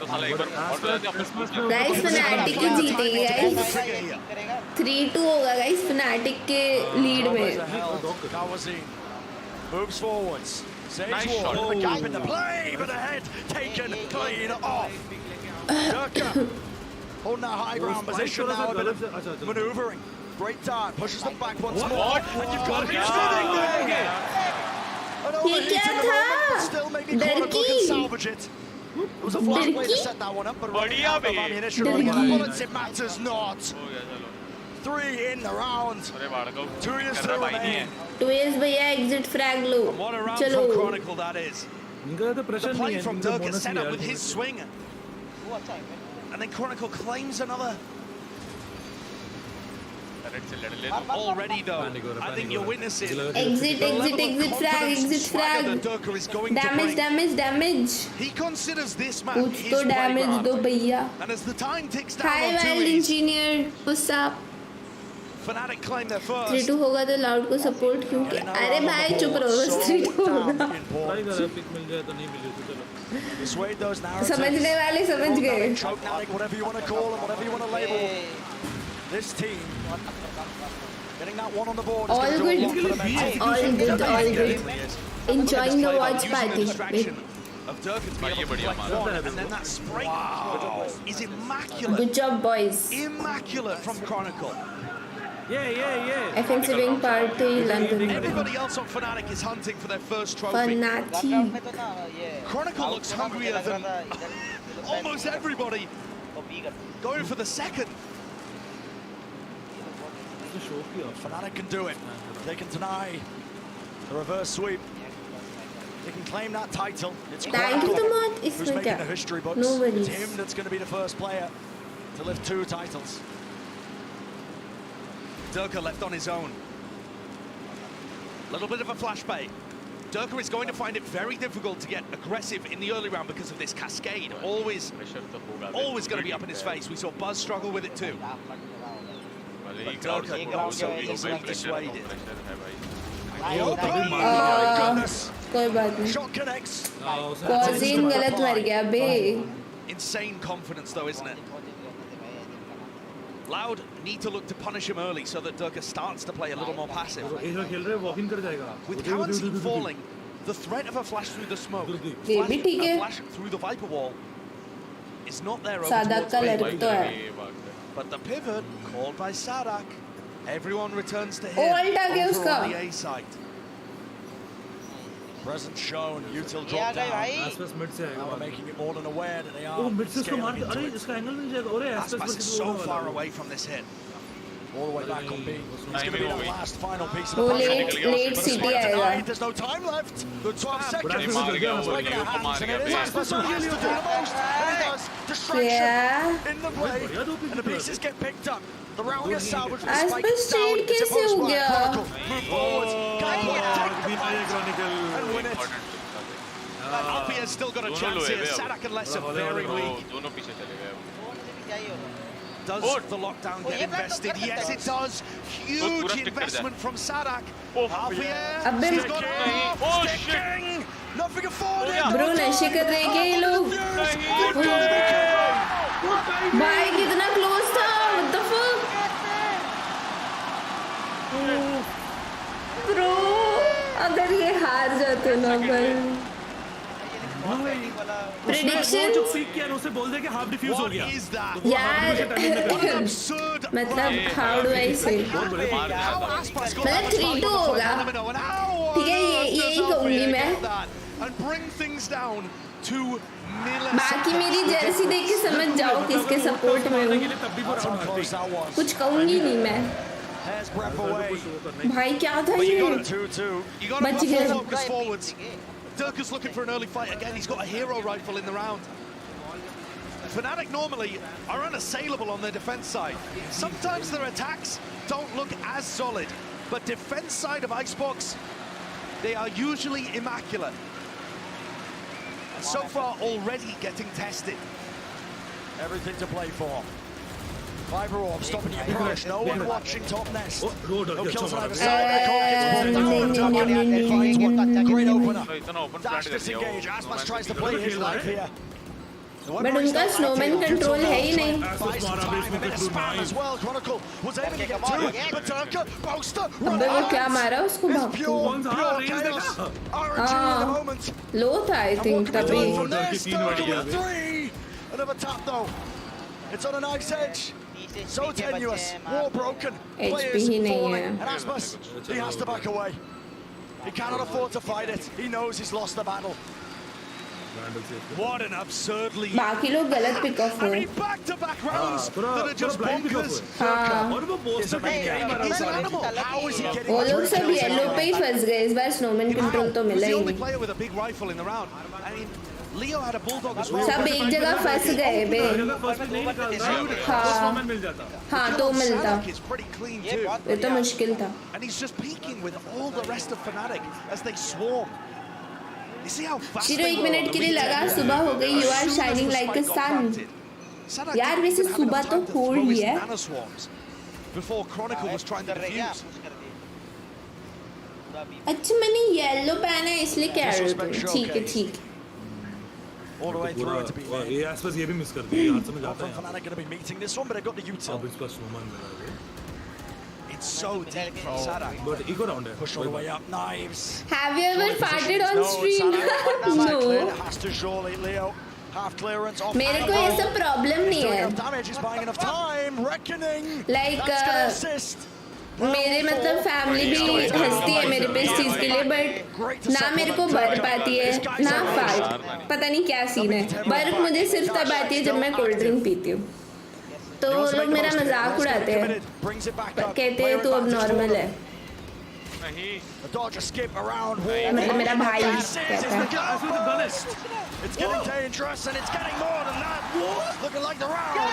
Fnatic ही जीतेगी guys. 3-2 होगा guys Fnatic के lead में. Kawazin moves forwards. Nice Sage shot. Ward, the gap in the play, but the head taken clean off. Turka holding that high ground position now, a bit of manoeuvring. Great dart, pushes them back once more, and you've got him again. ये क्या था? Still maybe Chronicle can salvage it. It was a flash way to set that one up, but running out of ammunition on the bullets, it matters not. 3 in the round. 2 years to remain. 2 years भैया exit frag low. What a round चलो. from Chronicle that is. The play from Dirk is set up with his swing. And then Chronicle claims another. Already though, I think you're witnessing Exit frag. Damage. He considers this map कुछ his तो damage playground. दो भैया. And as the time ticks down Hi on Wild 2 Engineer. What's up? Fnatic claim their first. 3-2 होगा तो Loud को support क्योंकि अरे भाई चुप रहो बस 3-2 होगा. Persuade those narratives. समझने वाले समझ गए. Choke, whatever you want to call them, whatever you want to label this team. Getting that one on the board. All good. Enjoying the watch party. Of Durkin to be able to collect one, and then that spray is immaculate. Good job, boys. Immaculate from Chronicle. Yeah. FNC wing party London. Everybody else on Fnatic is hunting for their first trophy. Fnatic. Chronicle looks hungrier than almost everybody. Going for the second. Fnatic can do it. They can deny the reverse sweep. They can claim that title. It's Chronicle who's making the history books. It's him that's going to be the first player to lift 2 titles. Durka left on his own. Little bit of a flash bait. Durka is going to find it very difficult to get aggressive in the early round because of this cascade. Always going to be up in his face. We saw Buzz struggle with it too. But Durka also easily dissuaded. कोई बात नहीं. Causing गलत मर गया बे. Insane confidence though, isn't it? Loud need to look to punish him early so that Durka starts to play a little more passive. With Kawan's falling, the threat of a flash through the smoke, a flash through the Viper wall, is not there over towards B. But the pivot called by Sadak, everyone returns to him over on the A side. Presence shown, util drop down. Now we're making it more than aware that they are scaling into it. Aspas is so far away from this hit. All the way back on B. It's going to be the last final piece of वो the puzzle. late city आएगा. There's no time left. Good 12 seconds. It's breaking our hands, and it is Aspas who has to do the most. And he does. Distraction in the play, and the pieces get picked up. The round gets salvaged with the spike down. It's a post by Chronicle. Move forwards. And win it. Alpia's still got a chance here. Sadak and Less are very weak. Does the lockdown get invested? Yes, it does. Huge investment from Sadak. Alpia, she's got it. Sticking. Nothing afforded. Bro, नशे कर रहे हैं क्या ये लोग? भाई कितना close था? What the fuck? Bro, अगर ये हार जाते ना भाई. Prediction सीख के उसे बोल दे कि हाफ डिफ्यूज हो गया यार मतलब हाउ डू आई से मतलब 3-2 होगा ठीक है यही कहूंगी मैं बाकी मेरी जर्सी देख के समझ जाओ किसके सपोर्ट में हूँ कुछ कहूंगी नहीं मैं भाई क्या था ये बच गए Durka's looking for an early fight again. He's got a hero rifle in the round. Fnatic normally are unassailable on their defense side. Sometimes their attacks don't look as solid, but defense side of Icebox, they are usually immaculate. And so far already getting tested. Everything to play for. Fiber orb stopping the approach. No one watching top nest. No kills on either side. Great opener. Dash disengage. Aspas tries to play his life here. But उनका snowman control है ही नहीं. As well. Chronicle was able to get two. Batanka, Boaster, अबे वो क्या मारा उसको भागो. हाँ. Low था I think तभी. Another tap though. It's on a knife's edge. So tenuous, war broken, players falling, and Aspas, he has to back away. He cannot afford to fight it. He knows he's lost the battle. What an absurdly... बाकी लोग गलत pick off हो. Back-to-back rounds that are just bonkers. हाँ. वो लोग सब yellow पे ही फंस गए. इस बार snowman control तो मिला ही नहीं. Leo had a bulldog as well. सब एक जगह फंस गए बे. हाँ. हाँ तो मिलता. ये तो मुश्किल था. And he's just peeking with all the rest of Fnatic as they swarm. You see how fast शिरो 1 मिनट के लिए लगा सुबह हो गई. You are shining like a sun. यार वैसे सुबह तो हो रही है. Before Chronicle was trying to defuse. अच्छा मैंने येलो पहना है इसलिए कह रहे हो तुम. ठीक है ठीक. All the way through to be ये आसपास ये भी मिस कर दिया यार समझ आता है Fnatic going to be meeting this one but they got the util. अब इसका snowman मिला है. It's so deep from Sada. But eco round है. Push all the way up, knives. Have you ever farted on stream? No. Has to surely Leo. Half clearance off. मेरे को ये सब problem नहीं है. Damage is buying enough time. Reckoning. Like मेरे मतलब family भी हंसती है मेरे पे इस चीज के लिए बट ना मेरे को बर्फ आती है ना फाइट पता नहीं क्या सीन है बर्फ मुझे सिर्फ तब आती है जब मैं कोल्ड ड्रिंक पीती हूँ तो लोग मेरा मजाक उड़ाते हैं कहते हैं तू अब नॉर्मल है मतलब मेरा भाई कहता है It's getting dangerous and it's getting more than that. Looking like the round.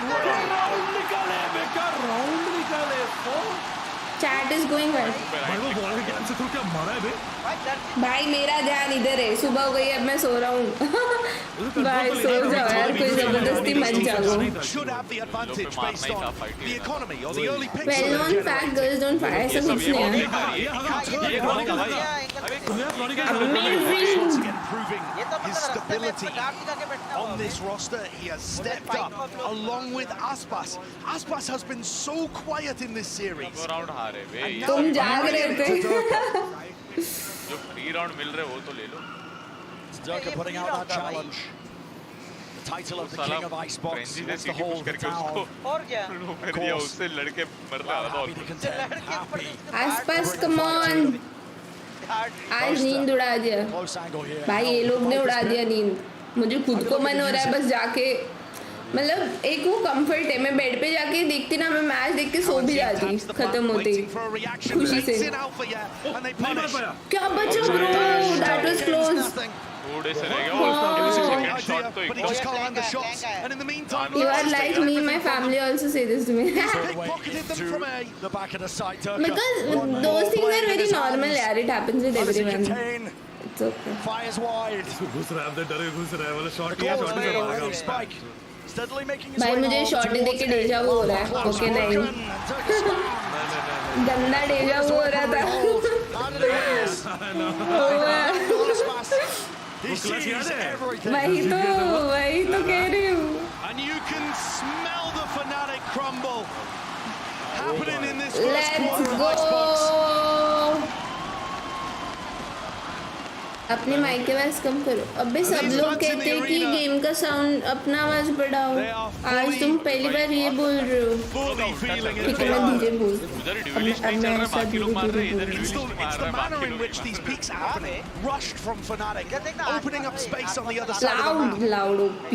Chat is going well. भाई मेरा ध्यान इधर है सुबह हो गई अब मैं सो रहा हूँ भाई सो जाओ यार कोई जबरदस्ती मत जागो well known fact girls don't fight ऐसा कुछ नहीं है his stability on this roster. He has stepped up along with Aspas. Aspas has been so quiet in this series. तुम जाग रहे थे जो फ्री राउंड मिल रहे वो तो ले लो. Durka putting out that challenge. The title of the king of Icebox. That's the whole town. और क्या? उससे लड़के मर रहा था. आसपास come on. आज नींद उड़ा दिया भाई ये लोग ने उड़ा दिया नींद मुझे खुद को मन हो रहा है बस जाके मतलब एक वो कंफर्ट है मैं बेड पे जाके देखती ना मैं मैच देख के सो भी जाती खत्म होती खुशी से क्या बचा ब्रो दैट वाज क्लोज थोड़े से रह गया सेकंड शॉट तो एकदम You are like me my family also say this to me because those things are very normal यार it happens with everyone it's okay fires wide घुस रहा है अंदर डरे घुस रहा है वाला शॉट किया शॉट से spike steadily making his भाई मुझे शॉट देख के डेजा वो हो रहा है ओके नहीं गंदा डेजा वो हो रहा था वही तो कह रही हूँ and you can smell the Fnatic crumble happening in this let's go अपनी माइक के आवाज कम करो। अबे सब लोग कहते हैं कि गेम का साउंड अपना आवाज बढ़ाओ। आज तुम पहली बार ये बोल रहे हो। ठीक है मैं धीरे बोल। अब मैं ऐसा धीरे बोल। Loud OP.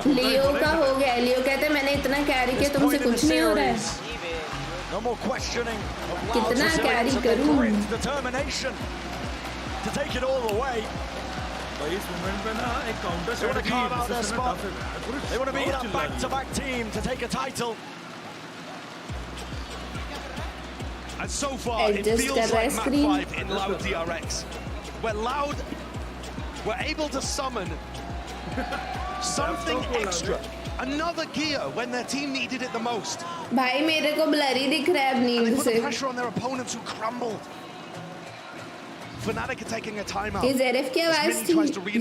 लियो का हो गया। लियो कहते मैंने इतना कैरी किया तुमसे कुछ नहीं हो रहा है। कितना कैरी करूं? इस मोमेंट पे ना एक counter strategy They want to be that back-to-back team to take a title. And so far, it feels like map 5 in Loud DRX, where Loud were able to summon something extra, another gear when their team needed it the most. भाई मेरे को blurry दिख रहा है अब नींद से. They put the pressure on their opponents who crumbled. Fnatic are taking a timeout. ये ZF की आवाज थी.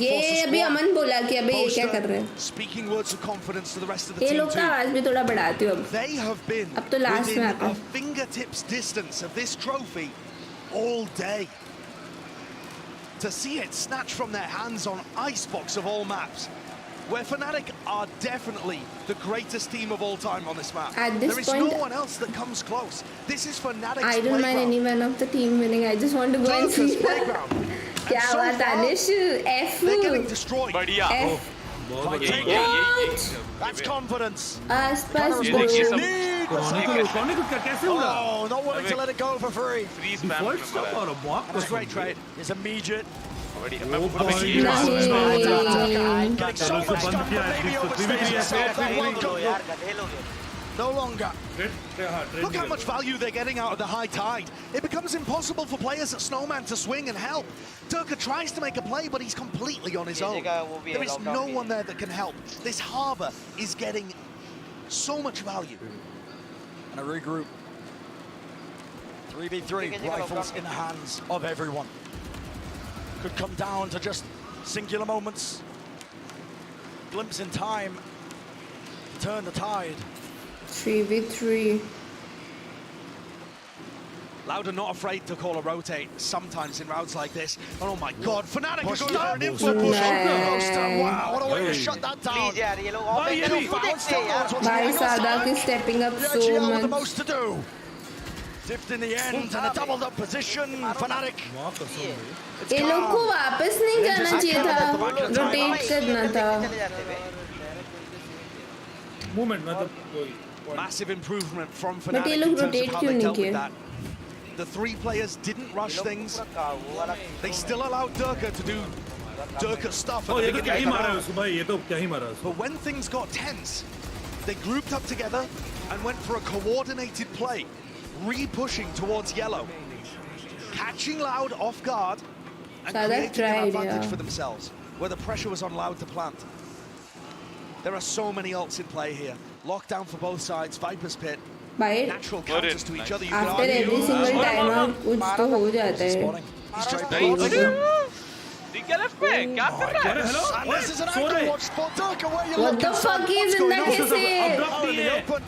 ये अभी अमन बोला कि अबे ये क्या कर रहे हैं? Speaking words of confidence to the rest of the ये team लोग का आवाज भी थोड़ा बढ़ाती हूँ अब. They have been अब तो लास्ट में within आता a fingertips distance of this trophy all day. To see it snatched from their hands on Icebox of all maps, where Fnatic are definitely the greatest team of all time on this map. At this there is point, no one else that comes close. This is Fnatic's I don't mind any one of the team winning. I just want to go and see. क्या हुआ Tanish? F. They're getting destroyed. F. That's confidence. आसपास Oh, not wanting to let it go for free. That's a great trade. It's immediate. Getting so much done, but maybe overstating yourself. That welcome. No longer. Look how much value they're getting out of the high tide. It becomes impossible for players at Snowman to swing and help. Durka tries to make a play, but he's completely on his own. There is no one there that can help. This harbor is getting so much value. And a regroup. 3v3, rifles in the hands of everyone. Could come down to just singular moments. Glimpse in time to turn the tide. 3v3. Loud are not afraid to call a rotate sometimes in rounds like this. Oh my god, Fnatic are going for an info push. Wow, what a way to shut that down. Bhai Sadak is stepping up so much. The most to do. Dipped in the end and a doubled up position. Fnatic. ये लोग को वापस नहीं जाना चाहिए था. Rotate करना था. Movement मतलब massive improvement from But Fnatic ये in लोग terms of rotate how क्यों they नहीं dealt with किए? that. The three players didn't rush things. They still allowed Durka to do Durka stuff at the ये तो क्या ही beginning of the मारा है round. उसको भाई ये तो क्या ही मारा है उसको. But when things got tense, they grouped up together and went for a coordinated play, re-pushing towards yellow, catching Loud off guard and creating an advantage for themselves, where the pressure was on Loud to plant. There are so many ults in play here. Lockdown for both sides, Viper's Pit, natural counters to each other. You After every single timeout कुछ तो हो जाता है. What the fuck is in that case?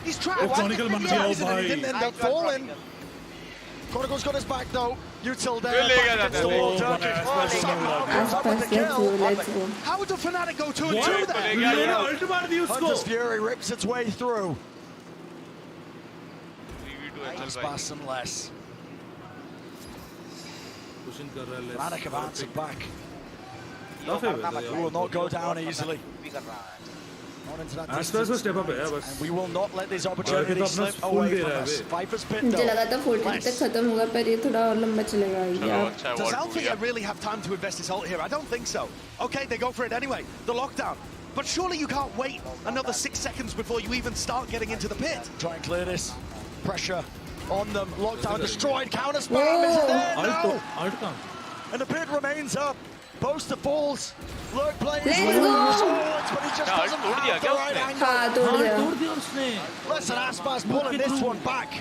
He's trapped. Didn't end up falling. Chronicle's got his back though. Util there. Against the wall. Let's go. How do Fnatic go 2-2 there? Hunter's Fury rips its way through. Sparse and less. Fnatic have answered back. We will not go down easily. Not into that distance. step up है बस. And we will not let these opportunities slip away from us. Viper's Pit मुझे लगा था though. 40 तक खत्म होगा पर ये थोड़ा और लंबा चलेगा. Does Althea really have time to invest his ult here? I don't think so. Okay, they go for it anyway. The lockdown. But surely you can't wait another 6 seconds before you even start getting into the pit. Try and clear this. Pressure on them. Lockdown destroyed. Counter spam is there. No. And the pit remains up. Poster falls. Lurk plays. Let's go. But he just doesn't have the right angle. Listen, Aspas pulling this one back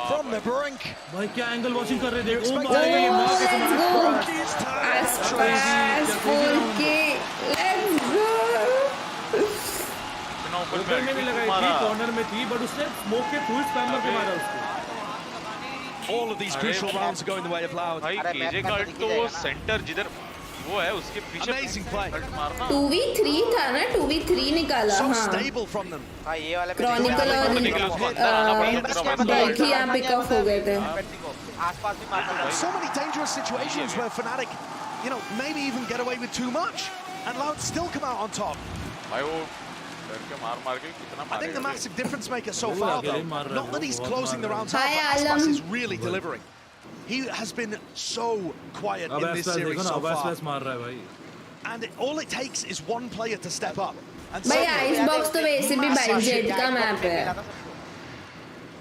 from the brink. भाई क्या angle watching कर रहे थे? Let's go. Aspas 4K. Let's go. Open में नहीं लगाई थी, corner में थी, बट उसने स्मोक के थ्रू स्पैम करके मारा उसको. All of these crucial rounds are going the way of Loud. भाई केजे का अल्ट तो सेंटर जिधर वो है उसके पीछे Amazing play. 2v3 था ना, 2v3 निकाला. So हाँ. stable from them. ये वाले क्रॉनिकल और डेल्ही यहाँ पिक ऑफ हो गए थे. आसपास भी मारना. So many dangerous situations where Fnatic, you know, maybe even get away with too much, and Loud still come out on top. भाई वो करके मार के कितना I think the massive difference maker so far, though, not that he's closing the rounds out, Hi, but Aspas Alam. is really delivering. He has been so quiet in this series so far. मार रहा है भाई. And all it takes is one player to step up. And भाई ice box तो वैसे भी भाई jet का मैप है.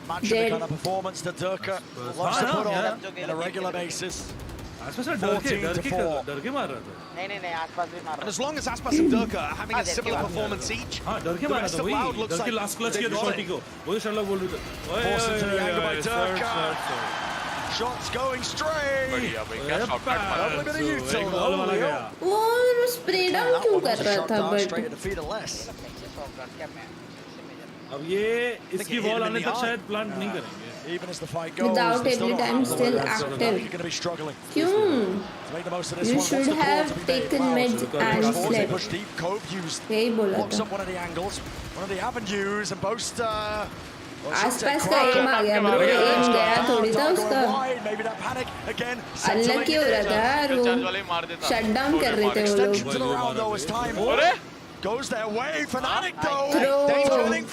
Match the kind of performance that Durka loves to put on on a regular basis. आसपास डर के मार रहा था. नहीं आसपास भी मार रहा. And as long as Aspas and Durka are having a similar performance each, हाँ डर के मारा था वही. डर के लास्ट क्लच किया था शॉटी को. वही शर्लॉक बोल रहा था. Forced into the angle by Durka. Shots going straight. बढ़िया भाई क्या शॉट काट मारा. Lovely bit of util. वो स्प्रे डाउन क्यों कर रहा था बट. अब ये इसकी वॉल आने तक शायद प्लांट नहीं करेंगे. Even as the fight goes, Without every time still active. You're going to be struggling. क्यों? To make the most of this You one. should have taken mid and slept. Push deep. Cove used. यही बोला Locks था. up one of the angles, one of the avenues, and both. आसपास का M आ गया bro. M गया थोड़ी था उसका. अनलकी हो रहा था यार वो. शट डाउन कर रहे थे वो लोग. Goes their way, Fnatic though. Throw.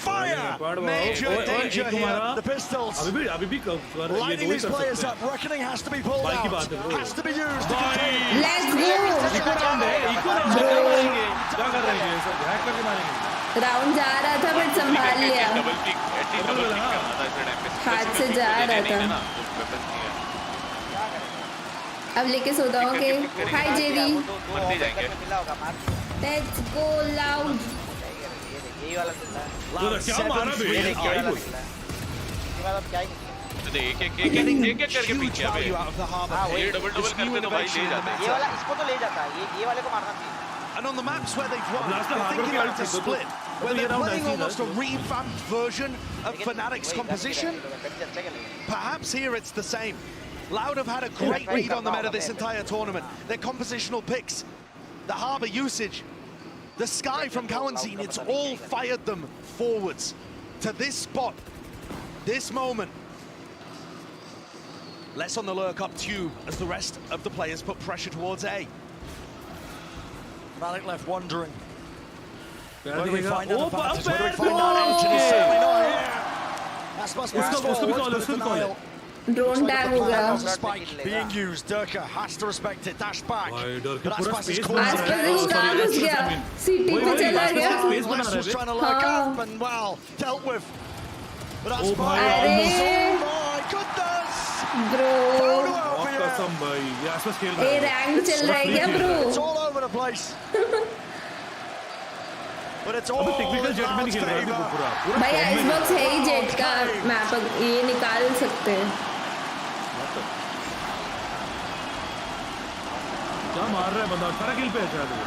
Fire. Major danger here. The pistols. अभी भी lighting these players up. Reckoning has to be pulled out. Has to be used. Let's go. क्या कर रहे हैं सब हैक करके मारेंगे. राउंड जा रहा था बट संभाल लिया. हाथ से जा रहा था. अब लेके सोता हूँ कि हाय जेरी. Let's go Loud. यही वाला मिलता है. क्या मारा बे. ये वाला मिलता है. ये वाला क्या ही एक करके पीछे अबे. हाँ वही डबल करते तो भाई ले जाते हैं. ये वाला इसको तो ले जाता है. ये वाले को मारना चाहिए. And on the maps where they've won, they're thinking about a split, where they're playing almost a revamped version of Fnatic's composition. Perhaps here it's the same. Loud have had a great read on the meta this entire tournament. Their compositional picks, the Harbour usage, the Sky from Kalanzine, it's all fired them forwards to this spot, this moment. Less on the lurk up tube as the rest of the players put pressure towards A. Fnatic left wondering. Where do we find that advantage? Where do we find that edge? And he's certainly not here. Aspas moves forward. Drone tag हो गया. Spike being used. Durka has to respect it. Dash back. But Aspas is आसपास से कहाँ घुस गया. City पे चला गया. West was trying to lurk up and well dealt with. But Aspas. Oh my goodness. Bro. कसम भाई. ये आसपास खेल रहा है. ये रैंक चल रहा है क्या bro? It's all over the place. But it's all technical jet में खेल रहा है पूरा. भाई आइस बॉक्स है ही जेट का मैप. ये निकाल सकते हैं. क्या मार रहा है बंदा. 18 किल पे है शायद वो.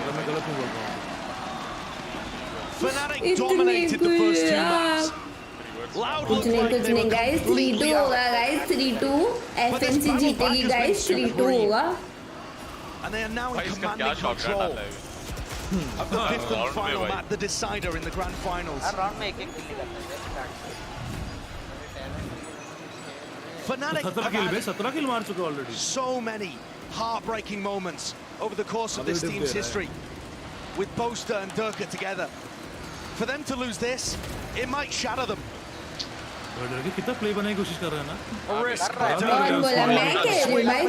अगर मैं गलत नहीं बोल रहा हूँ. Fnatic dominated the first two maps. कुछ नहीं गाइस. 3-2 होगा गाइस. 3-2 FNC जीतेगी गाइस. 3-2 होगा. And they are now in commanding control of the fifth and final map, the decider in the grand finals. Fnatic have had so many heartbreaking moments over the course of this team's history, with Boaster and Durka together. For them to lose this, it might shatter them. कितना play बनाने की कोशिश कर रहे हैं ना. कौन बोला मैं कह रही भाई.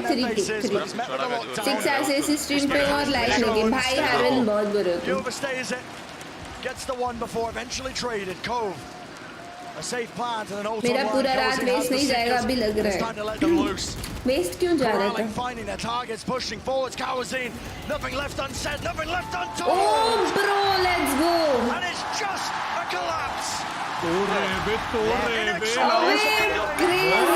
6 ऐसे स्ट्रीम पे और लाइक लगे भाई. हारन बहुत बुरे हो. Gets the one before eventually traded. Cove. A safe plant and an auto. मेरा पूरा रात वेस्ट नहीं जाएगा अभी लग रहा है. वेस्ट क्यों जा रहा था. Finding their targets, pushing forwards. Kalanzine. Nothing left unsaid. Nothing left untold. Oh bro, let's go. And it's just a collapse. तोड़ रहे हैं. crazy.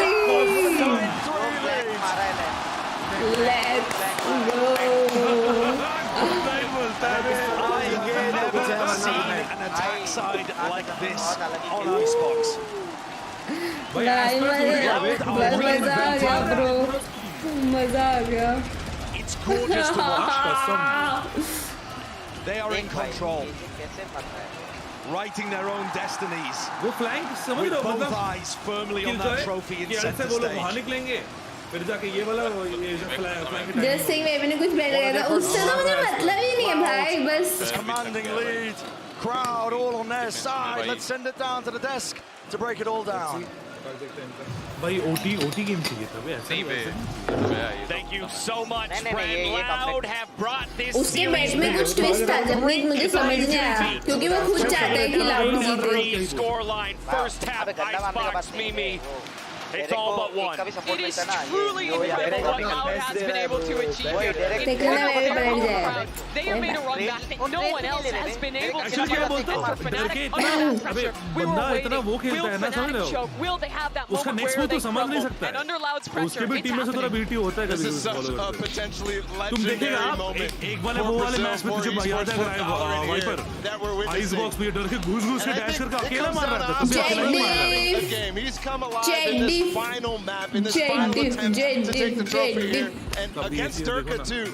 Let's go. seen an attack side like this on Icebox. It's gorgeous to watch. They are in control, writing their own destinies. With both eyes firmly on that trophy in center stage. Just saying मैंने कुछ better किया था उससे तो मुझे मतलब ही नहीं है भाई बस commanding lead, crowd all on their side. Let's send it down to the desk to break it all down. भाई OT गेम चाहिए था बे ऐसे Thank you so much, Brand Loud have brought this उसके बैट में कुछ twist था जब मुझे समझ नहीं आया क्योंकि वो खुद चाहता है कि लाउड जीते scoreline first half Icebox Mimi. It's all but one. It is truly incredible what Loud has been able to achieve here. They have made a run back that no one else has been able to do against Fnatic under that pressure. We were waiting. Will Fnatic choke? Will they have that moment where they crumble? And under Loud's pressure, it's happening. This is such a potentially legendary moment. वो वाले match में तुझे याद है wiper icebox पे डर के घुस के डैश करके अकेला मार रहा था तब भी अकेला नहीं मार रहा था He's come alive in this final map, in this final attempt to take the trophy here. And against Durka too.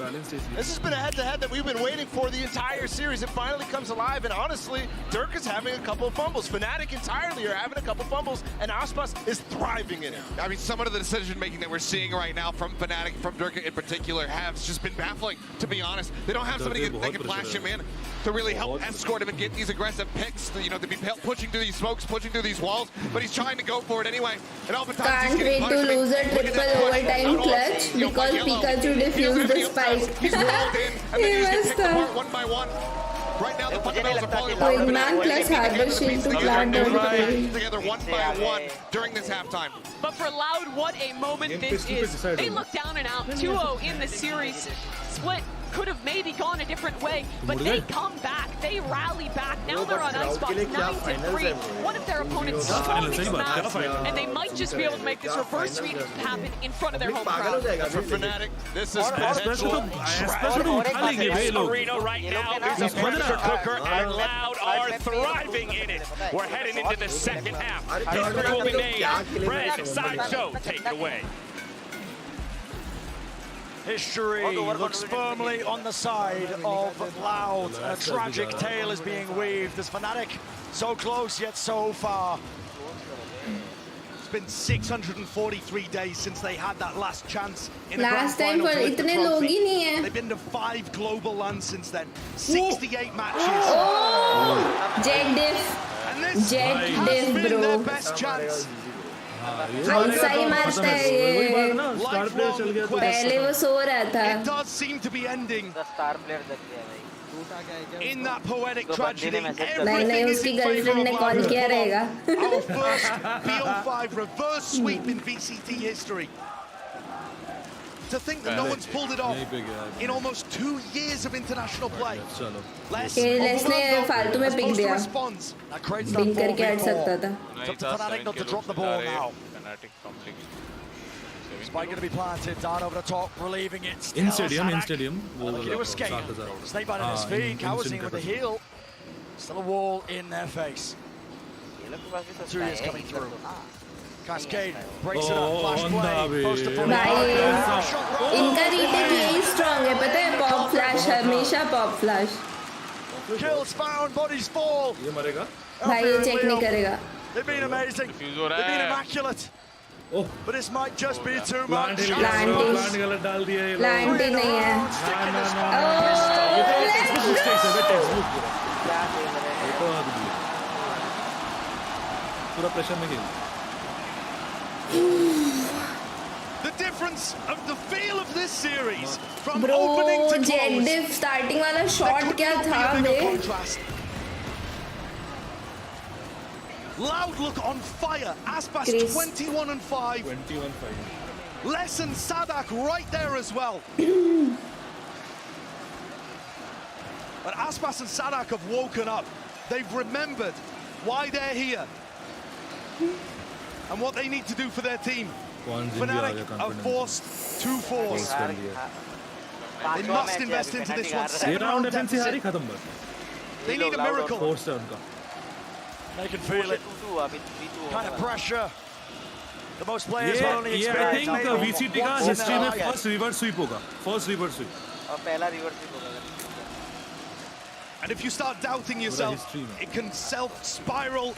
This has been a head-to-head that we've been waiting for the entire series. It finally comes alive, and honestly, Durka's having a couple of fumbles. Fnatic entirely are having a couple of fumbles, and Aspas is thriving in it. I mean, some of the decision-making that we're seeing right now from Fnatic, from Durka in particular, has just been baffling, to be honest. They don't have somebody that can flash him in to really help escort him and get these aggressive picks, to, you know, to be pushing through these smokes, pushing through these walls, but he's trying to go for it anyway. And oftentimes can't wait to lose a triple overtime clutch because Pikachu defused the spike. He must have. One by one. Right now, the fundamentals are falling apart. Wingman plus Harbor Shield to plant together one by one during this halftime. But for Loud, what a moment this is. They look down and out, 2-0 in the series. Split could have maybe gone a different way, but they come back, they rally back. Now they're on Icebox 9-3. One of their opponents strongly smashed, and they might just be able to make this reverse sweep happen in front of their home crowd. For Fnatic, this is potential This arena right now is a pressure cooker, and Loud are thriving in it. We're heading into the second half. History will be made. Brad, Sideshow, take it away. History looks firmly on the side of Loud. A tragic tale is being weaved as Fnatic so close yet so far. It's been 643 days since they had that last chance in last time for itne log hi nahi hai. They've been to 5 global lands since then. 68 matches. Oh, Jet Diff. And this has been their best chance. ऐसा ही मारता है ये पहले वो सो रहा था It does seem to be ending in that poetic tragedy. नहीं उसकी गर्लफ्रेंड ने कॉल किया रहेगा Our first BO5 reverse sweep in VCT history. To think that no one's pulled it off in almost 2 years of international play. Les ने फालतू में pick दिया Bing करके हट सकता था Fnatic not to drop the ball now. Spike going to be planted down over the top, relieving it. In stadium. Looking to escape. Snakebite in his feet. Kawazine with the heel. Still a wall in their face. 2 years coming through. Cascade breaks it up. Flash play. Post to front. इनका retake यही strong है पता है pop flash हमेशा pop flash. Kills found, bodies fall. ये मरेगा? भाई ये check नहीं करेगा. They've been amazing. They've been immaculate. Oh, but this might just be too much. Plant गलत डाल दिया ये. Plant ही नहीं है. पूरा pressure में खेल. The difference of the feel of this series from opening to close. Jet Diff starting वाला shot क्या था बे? Loud look on fire. Aspas 21-5. 21-5. Les and Sadak right there as well. But Aspas and Sadak have woken up. They've remembered why they're here and what they need to do for their team. Fnatic are forced to force. They must invest into this one. 7 round FNC हारी खत्म बस. They need a miracle. Force है उनका. They can feel it. Kind of pressure. The most players will only experience. I think VCT का history में first reverse sweep होगा. First reverse sweep. और पहला reverse sweep होगा. And if you start doubting yourself, it can spiral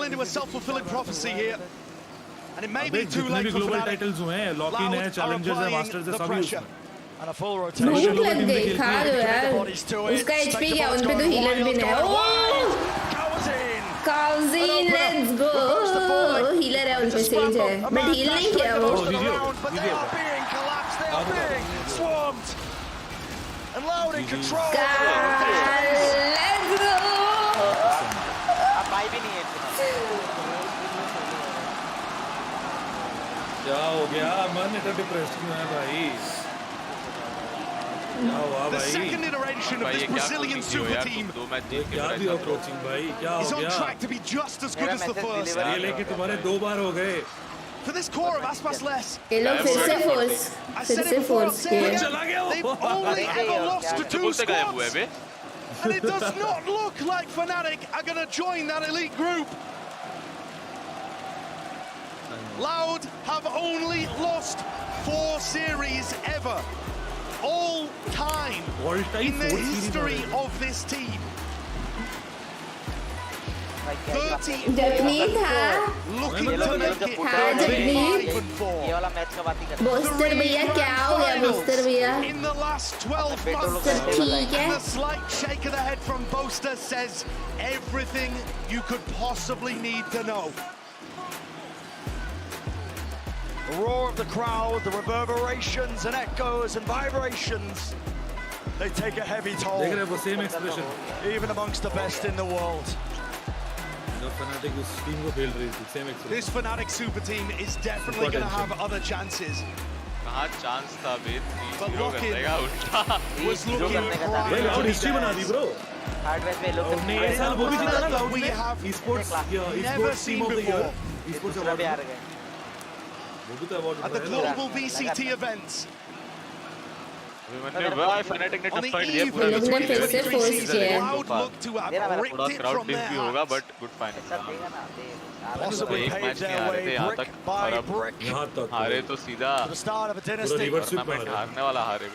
into a self-fulfilling prophecy here. And it may be too late for global Fnatic. titles हुए हैं, Lock-in है, Challengers है, Masters है, सभी उसमें. And a full rotation. भूख लग गई, खा लो यार. उसका HP क्या? उन पे तो healer भी नहीं है. Kauzin, let's go. Healer है, उन पे sage है. But heal नहीं किया वो. But they are being collapsed. They are being swarmed. And Loud in control. Let's go. अब भाई भी नहीं है. क्या हो गया? मन इतना डिप्रेस्ड क्यों है भाई? The second iteration of this Brazilian super team is on track to be just as good as the first. ये लेके तुम्हारे 2 बार हो गए. For this core of Aspas less. ये लोग फिर से force किए. They've only ever lost to 2 squads. And it does not look like Fnatic are going to join that elite group. Loud have only lost 4 series ever. All time in the history of this team. 30 जपनीत हाँ. looking to make it. हाँ जपनीत. ये वाला match का बात ही कर. Booster भैया क्या हो गया बोस्टर भैया? In the last 12 months, सब ठीक है. and a slight shake of the head from Boaster says everything you could possibly need to know. The roar of the crowd, the reverberations and echoes and vibrations, they take a heavy toll. देख रहे हो same expression. Even amongst the best in the world. Fnatic उस team को खेल रही थी, same expression. This Fnatic super team is definitely going to have other chances. कहाँ chance था बे? But Lock-in was looking भाई Loud history बना दी bro. Hardware पे लोग ने ये साल वो भी जीता ना Loud ने. Esports team of the year. Esports award. At the global VCT events. Fnatic ने tough fight दिया पूरा. लोग ने फिर से force किया. Loud looked to have ripped it crowd from team their भी होगा hands. but good final. Possibly एक paved मैच नहीं their हारे थे way यहाँ brick तक by और अब brick हारे तो सीधा to the start of a dynasty. Tournament हारने वाला हारे.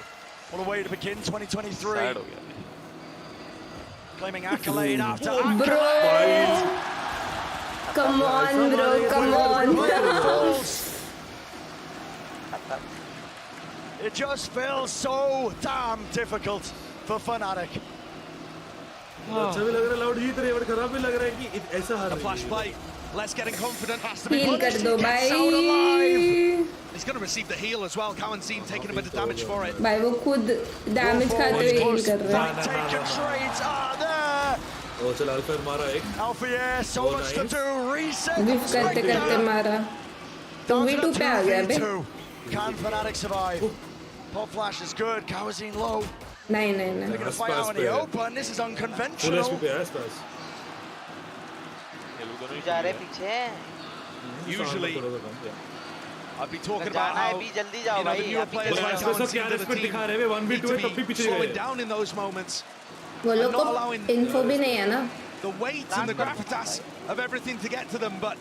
What a way to begin 2023. Sad हो गया. Claiming accolade after Bro. accolade. Come on bro, come on. It just feels so damn difficult for Fnatic. अच्छा भी लग रहा है Loud जीत रही है, but खराब भी लग रहा है कि ऐसा हार रही है. Flash play. Less getting confident. Has to be Heal कर punished. दो He gets out alive. भाई. He's going to receive the heal as well. Cowan Seam taking a bit of damage for it. भाई वो खुद damage खाते हुए heal कर रहा है. Taken trades are there. ओ चल Alpha मारा एक. Alpha, yeah, so much to do. Reset. Whiff करते करते मारा. 2v2 पे आ गया बे. Can Fnatic survive? Pop flash is good. Kawazine low. नहीं. They're going to fight out in the open. This is Full unconventional. HP पे है Aspas. जा रहे पीछे. Usually, I'd be talking about जाना है how भी जल्दी जाओ भाई. newer players like Aspas Cowan सब Seam क्या to the respect team दिखा रहे हैं, 1v2 need है to तब भी be पीछे slowing गए. down in those moments. वो लोग को info भी नहीं है ना. The weight and the gravitas of everything to get to them, but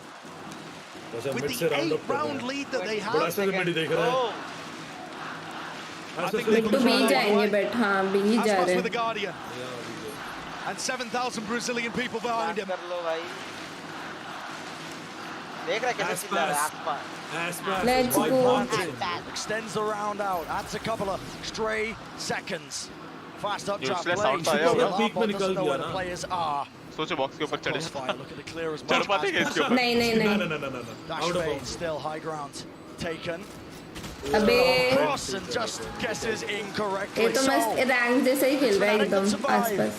with the 8-round lead that they have, बड़ा सा मिड देख रहा है. I think मिड तो भी जाएंगे बट हाँ भी ही जा Aspas रहे with the हैं. Guardian and 7,000 Brazilian people behind him. कर लो भाई. देख रहा कैसे चिल्ला रहा है Aspas. Let's Right go. planted. Extends the round out. Adds a couple of stray seconds. Fast up trap Useless play. sound आया Still होगा. up, Peak में doesn't निकल know गया where the ना. players are. सोचो बॉक्स के ऊपर चढ़े. Crossfire looking to clear as चढ़ much पाते क्या as इसके ऊपर? नहीं. No. Dash Out of fade, bounds. still high ground taken. अबे Cross and just guesses incorrectly. ये तो मस्त रैंक जैसे ही खेल रहा है एकदम आसपास.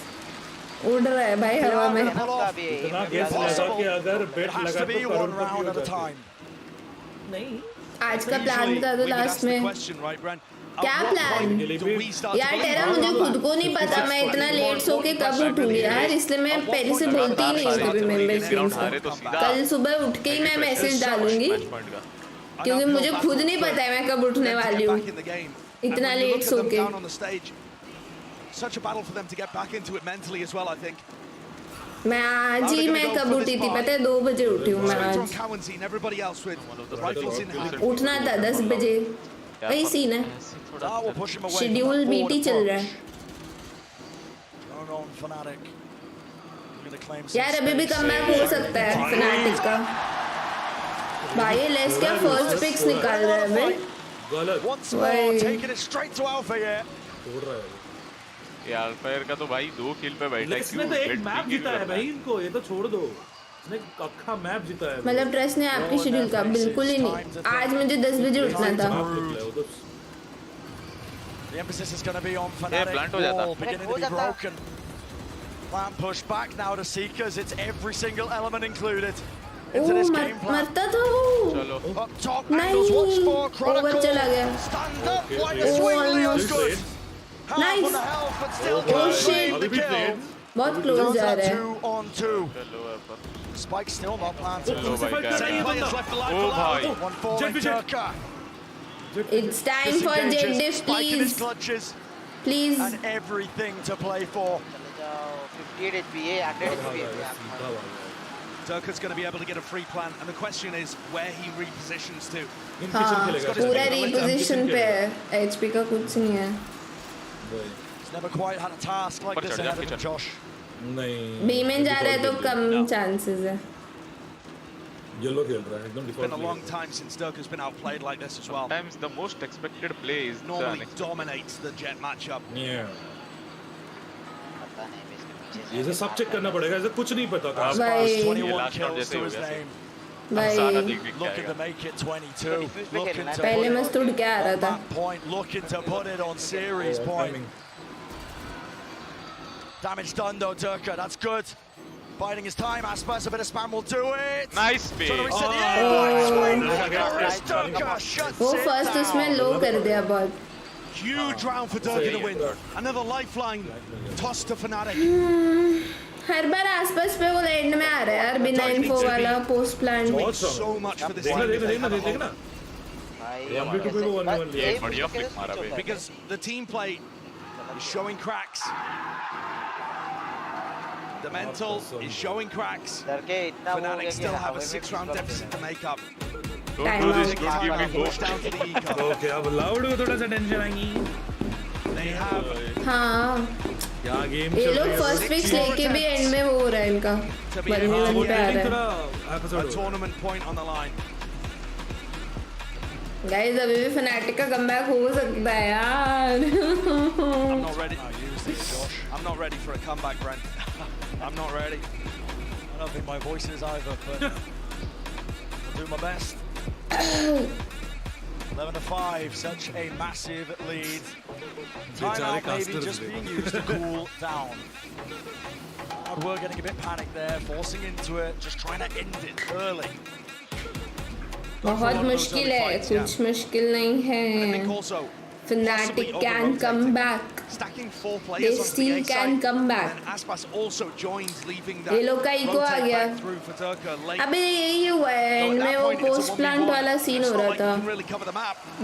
उड़ रहा है भाई हवा में. इतना गैस लगा के अगर बेट Has लगा to तो be one crore round at a की हो time. नहीं. आज का प्लान बता दो लास्ट में. क्या प्लान? यार तेरा मुझे खुद को नहीं पता मैं इतना लेट सो के कब उठूंगी यार, इसलिए मैं पहले से बोलती ही नहीं हूँ कभी मेंबर्स टीम्स को. कल सुबह उठ के ही मैं मैसेज डालूंगी क्योंकि मुझे खुद नहीं पता है मैं कब उठने वाली हूँ इतना लेट सो के. such a battle for them to get back into it mentally as well, I think. मैं आज ही मैं कब उठी थी पता है 2 बजे उठी हूँ मैं आज उठना था 10 बजे वही सीन है शेड्यूल बीटी चल रहा है यार अभी भी कमबैक हो सकता है फनाटिक का भाई लेस क्या फर्स्ट पिक्स निकाल रहा है बे यार फायर का तो भाई 2 किल पे बैठा है इसने तो एक मैप जीता है भाई इनको ये तो छोड़ दो इसने अक्खा मैप जीता है मतलब ट्रस्ट ने आपकी शेड्यूल का बिल्कुल ही नहीं आज मुझे 10 बजे उठना था The emphasis is going to be on Fnatic wall beginning to be broken. Plan push back now to Seekers. It's every single element included into this game plan. मरता था वो Up top, angles once more. Over चला गया Stand up, quite a swing, Leon's good. Nice. Oh shit. बहुत close जा रहा है 2 on 2. Spike still not planted. Same players left alive for Loud. One falling Turka. It's time for Jet Diff, please. Please. And everything to play for. 58 HP, 100 HP. Turka's going to be able to get a free plan, and the question is where he repositions to. हाँ, पूरा reposition पे है, HP का कुछ नहीं है. He's never quite had a task like this ahead of him, Josh. नहीं. B में जा रहा है तो कम chances है. Yellow खेल रहा है एकदम It's been a long time since Durka's been outplayed like this as well. Sometimes the most expected play is normally dominates the Jet matchup. Yeah. ये से सब चेक करना पड़ेगा ऐसे कुछ नहीं पता था. Looking to make it 22. पहले मस्त उड़ के आ रहा था. Looking to put it on series point. Damage done though, Durka. That's good. Biding his time, Aspas, a bit of spam will do it. Nice speed. वो first उसमें low कर दिया बहुत. Huge round for Durka to win. Another lifeline toss to Fnatic. हर बार आसपास पे वो and में आ रहा है यार बिना इन्फो वाला पोस्ट प्लान में. So much for this team. Because the team play is showing cracks. The mental is showing cracks. Fnatic still have a 6-round deficit to make up. Don't do this, don't give me hope. Down to the eco. Okay, अब loud को थोड़ा सा tension आएगी. They have. हाँ. क्या game ये लोग first pics लेके भी एंड में वो हो रहा है इनका. बल्ले पे आ रहा है. A tournament point on the line. Guys, अभी भी Fnatic का कमबैक हो सकता है यार. I'm not ready. I'm not ready for a comeback, Brent. I'm not ready. I don't think my voice is either, but I'll do my best. 11-5, such a massive lead. Timeout maybe just being used to cool down. We're getting a bit panicked there, forcing into it, just trying to end it early. बहुत मुश्किल है, कुछ मुश्किल नहीं है. Fnatic can come back. They still can come back. ये लोग का इको आ गया. अबे यही हुआ है. इनमें वो पोस्ट प्लांट वाला सीन हो रहा था.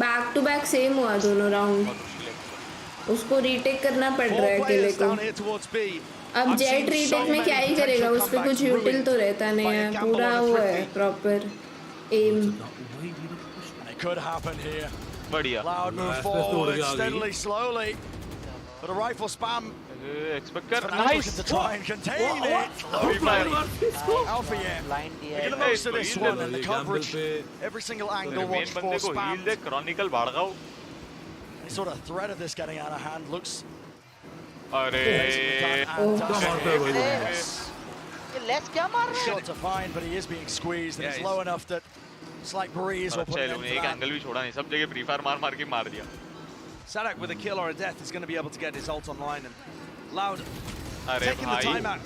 बैक टू बैक सेम हुआ दोनों राउंड. उसको रीटेक करना पड़ रहा है अकेले को. अब जेट रीटेक में क्या ही करेगा. उस पे कुछ यूटिल तो रहता नहीं है. पूरा वो है proper aim. Could happen here. बढ़िया. Loud move forward, steadily, slowly. But a rifle spam. Expect कर. Nice. To try and contain it. Alpha, yeah. Making the most of this one and the coverage. Every single angle watch for spam. Chronicle बढ़ गया. Any sort of threat of this getting out of hand looks. अरे. Let's क्या मार रहे हैं? Shot to find, but he is being squeezed and it's low enough that. Slight breeze will put it into एक angle भी छोड़ा नहीं. सब जगह फ्री फायर मार के मार दिया. Sadak with a kill or a death is going to be able to get his ult online and Loud taking the time out.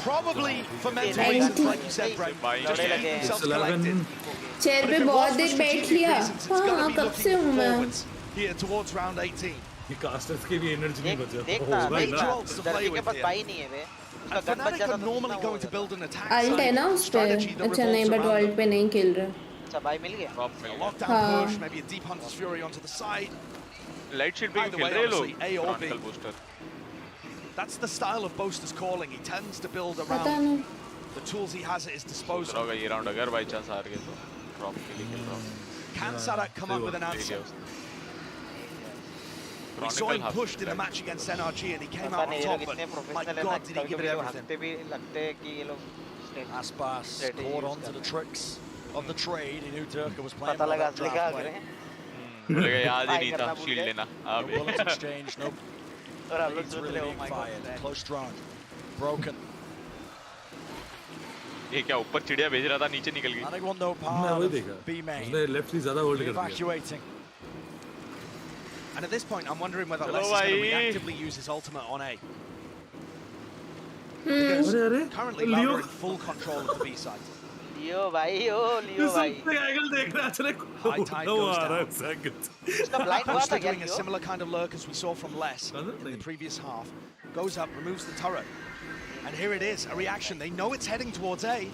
Probably for mental reasons, like you said, Brent. Just to keep himself collected. Chair पे बहुत देर बैठ लिया. हाँ कब से हूँ मैं. Here towards round 18. ये कास्टर्स की भी एनर्जी नहीं बचा. देखना के पास बाई नहीं है बे. Fnatic are normally going to build an attack. Ult है ना उस पे. अच्छा नहीं बट अल्ट पे नहीं खेल रहा. अच्छा बाई मिल गया. Lockdown push, maybe a deep Hunter's Fury onto the side. Light sheet पे खेल रहे हैं लोग. A or B. Booster. That's the style of Boaster's calling. He tends to build around the tools he has at his disposal. ये round अगर by chance हार गए तो drop के लिए खेल रहा हूँ. Can Sadak come up with an answer? We saw him pushed in the match against NRG and he came out on top, but my God, did he give it everything. Aspas caught on to the tricks of the trade. He knew Durka was playing with that draft play. बोलेगा याद ही नहीं था shield लेना. Bullets exchange, nope. It's really being fired. Close drone. Broken. ये क्या ऊपर चिड़िया भेज रहा था नीचे निकल गई. I want no part of B main. उसने लेफ्ट से ज़्यादा होल्ड कर दिया. Evacuating. And at this point, I'm wondering whether Les is going to reactively use his ultimate on A. Because currently Leo are in full control of the B side. Leo bhai, oh Leo bhai. High tide goes down. Buster doing a similar kind of lurk as we saw from Les in the previous half. Goes up, removes the turret. And here it is, a reaction. They know it's heading towards A.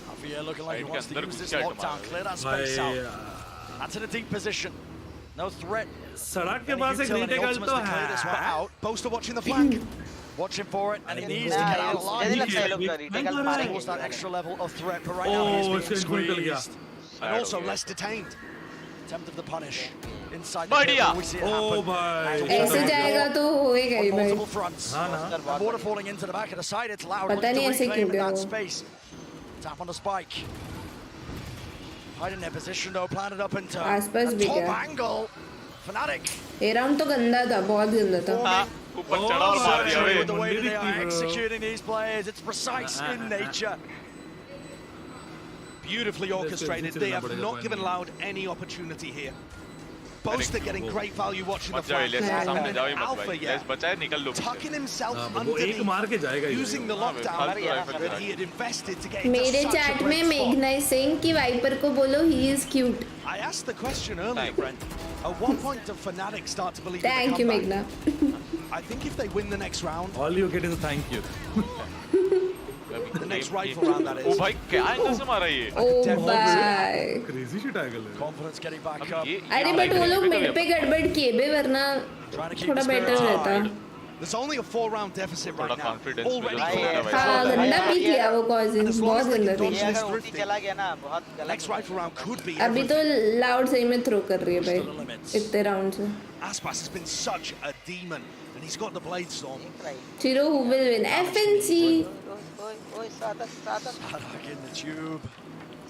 Javier looking like he wants to use this lockdown, clear that space out. That's in a deep position. No threat. सड़क के पास एक रीटेकल तो है. Boaster watching the flank. Watching for it, and he needs to get out of line. He wants that extra level of threat, but right now he's being squeezed. And also less detained. Attempt of the punish. Inside the middle, we see it happen. ऐसे जाएगा तो होएगा ही भाई. Multiple fronts. Water falling into the back of the side. It's loud. पता नहीं ऐसे क्यों गया वो. Space. Tap on the spike. Hiding their position though, planted up into the top angle. Fnatic. ये राउंड तो गंदा था, बहुत गंदा था. ऊपर चढ़ा और मार दिया. With the way that they are executing these players, it's precise in nature. Beautifully orchestrated. They have not given Loud any opportunity here. Boaster getting great value watching the flank. And then Alpha, tucking himself underneath, using the lockdown that he had invested to get into मेरे such a chat में great मेघना is saying कि wiper को बोलो he is cute. I asked the question earlier, Brent. At what point do Fnatic start to believe Thank you, Meghna. I think if they win the next round, all you get is a thank you. The next rifle round, that is. ओ भाई क्या angle से मारा ये? ओ भाई. Crazy shit angle है. Confidence getting back up. अरे but वो लोग मिड पे गड़बड़ किए बे वरना थोड़ा बेटर रहता. There's only a 4-round deficit right now. Already. हाँ गंदा पीक लिया वो Cousins, बहुत गंदा था. चला गया ना, बहुत गलत. Next rifle round could be. अभी तो Loud सही में थ्रो कर रही है भाई इतने राउंड से. Aspas has been such a demon, and he's got the blade storm. Chiro who will win? FNC. Oi, Sadak. Sadak in the tube.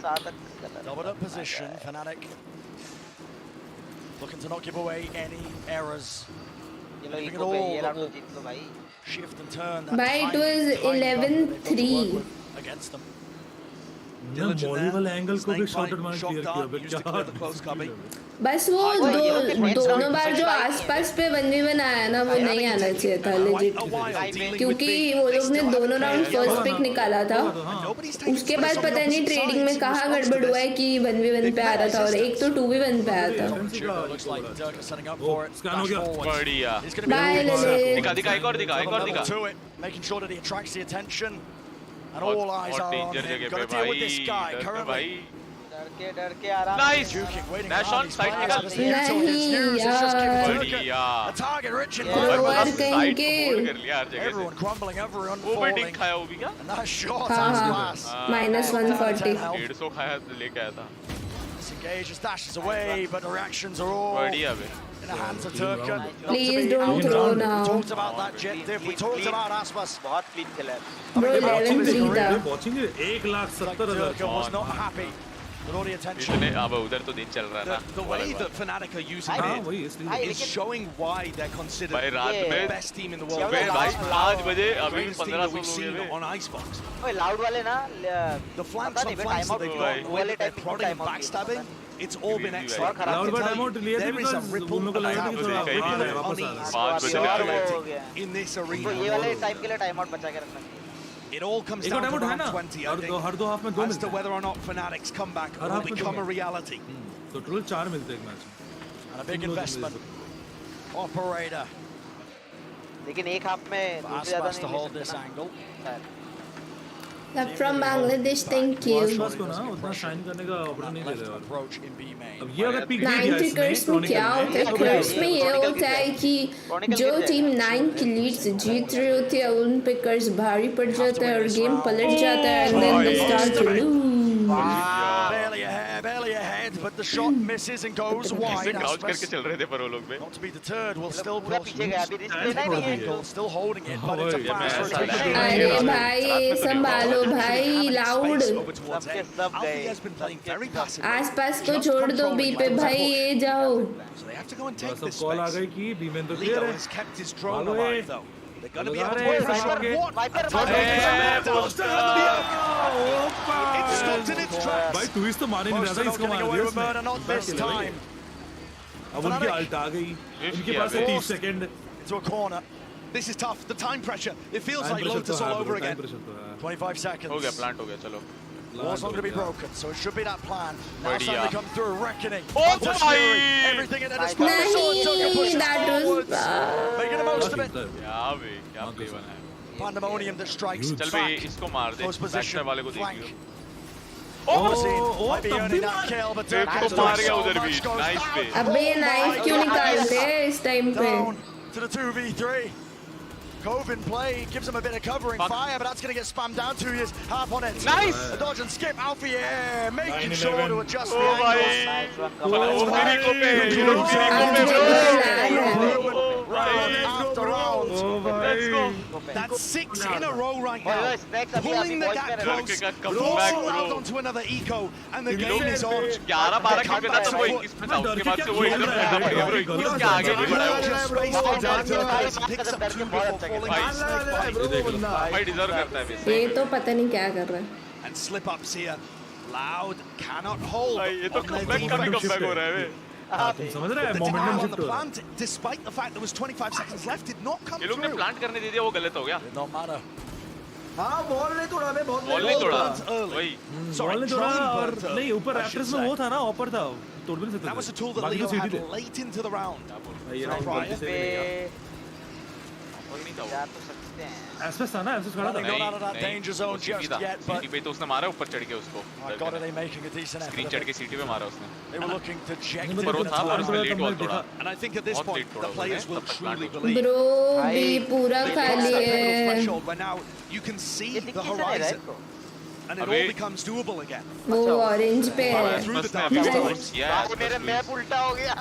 Sadak. Doubled up position, Fnatic. Looking to not give away any errors. Giving it all shift and turn. Bhai, it was 11-3. Against them. Molly वाला angle को भी shorted मार clear किया बे क्या. बस वो दोनों बार जो आसपास पे 1v1 आया ना वो नहीं आना चाहिए था लेजिट, क्योंकि वो लोग ने दोनों राउंड फर्स्ट पिक निकाला था. उसके बाद पता नहीं ट्रेडिंग में कहाँ गड़बड़ हुआ है कि 1v1 पे आ रहा था और एक तो 2v1 पे आया था. बढ़िया. बाय लले. दिखा एक और दिखा. Making sure that he attracts the attention. And all eyes are on him. Got to deal with this guy currently. डर के आराम. Nice. Dash on side निकाल. नहीं यार. A target rich in side कर लिया हर जगह. Everyone crumbling, everyone falling. वो बिल्डिंग खाया वो भी क्या? Nice shot. Class. -140. 150 खाया लेके आया था. Disengage, dashes away, but the reactions are all बढ़िया बे. in the hands of Turka. Please don't throw now. We talked about that jet diff. We talked about Aspas. बहुत clean खेला. Bro 11-3 था. Watching it 1,70,000. Turka was not happy with all the attention. अब उधर तो दिन चल रहा है ना. The way that Fnatic are using it is showing why they're considered the best team in the world. भाई 5 बजे अभी 15 we've seen on Icebox. ओए Loud वाले ना. The flanks on flanks that they've got, the way that they're prodding and backstabbing, it's all been excellent. There is a ripple in this arena. ये वाले time के लिए time out बचा के रखना. It all comes down to round 20, I think, as to whether or not Fnatic's comeback will become a reality. So total 4 मिलते हैं एक मैच में. And a big investment. Operator. लेकिन एक हाफ में Aspas to hold this angle. From Bangladesh, thank you. को ना उतना शाइन करने का ऑप्शन नहीं दे रहे और अब ये अगर पिक दे 9 पिकर्स में क्या होता है? पिकर्स में ये होता है कि जो टीम 9 की लीड से जीत रही होती है उन पिकर्स भारी पड़ जाता है और गेम पलट जाता है and then they start to lose. Barely ahead, but the shot misses and goes wide. crouch करके चल रहे थे पर वो लोग भी. Not to be deterred, will still push. Still holding it, but it's a fast rotation. अरे भाई संभालो भाई लाउड आसपास को छोड़ दो बी पे भाई ये जाओ सब कॉल आ गई कि बी में तो क्लियर है They're going to be able to win for shot. It's stopped in its tracks. भाई तू इस तो माने नहीं रहा था इसको मार दिया उसने अब उनकी अल्ट आ गई उनके पास 30 second into a corner. This is tough. The time pressure. It feels like Lotus all over again. 25 seconds. हो गया plant हो गया चलो. Wall's not going to be broken, so it should be that plan. Now suddenly come through, reckoning. Oh my! Everything at their disposal. That was making the most of it. क्या play बना है. Pandemonium that strikes चल भाई इसको मार दे. Batter वाले को देखियो. might be earning that kill, but तो मार गया उधर भी. Nice play. अबे नाइफ क्यों निकालते हैं इस टाइम पे? Down to the 2v3. Cove in play, gives him a bit of covering fire, but that's going to get spammed down 2 years. Half on it. Nice! A dodge and skip, Alfie, yeah, making sure to adjust the angles. After round. Let's go. That's 6 in a row right now. Pulling the gap close, forcing out onto another eco, and the game is on. 11-12 खेल में था तो वो 21 में था उसके बाद से वो एकदम महंगा पड़ गया ब्रो 21 के आगे नहीं बढ़ा वो भाई डिजर्व करता है वैसे ये तो पता नहीं क्या कर रहा है And slip ups here. Loud cannot hold. ये तो कमबैक का भी कमबैक हो रहा है वे तुम समझ रहे हैं मोमेंटम शिफ्ट हो रहा है despite the fact there was 25 seconds left did not come ये लोग ने प्लांट करने दे दिया वो गलत हो गया No matter. हाँ बॉल नहीं तोड़ा बे बहुत बॉल नहीं तोड़ा वही बॉल नहीं तोड़ा और नहीं ऊपर रैप्टर्स में वो था ना ऑपर था तोड़ भी नहीं सकते That was a tool that Leo had late into the round. जा तो सकते हैं एसएस था ना एसएस खड़ा था Not out of that danger zone just yet, but सीटी पे तो उसने मारा ऊपर चढ़ के उसको God, are they making a decent effort? Screen चढ़ के सीटी पे मारा उसने They were looking to check पर वो था पर उसने लेट बॉल तोड़ा And I think at this point the players will truly believe. Bro भी पूरा खाली है Where now you can see the horizon. And it all becomes doable again. वो ऑरेंज पे है मेरे मैप उल्टा हो गया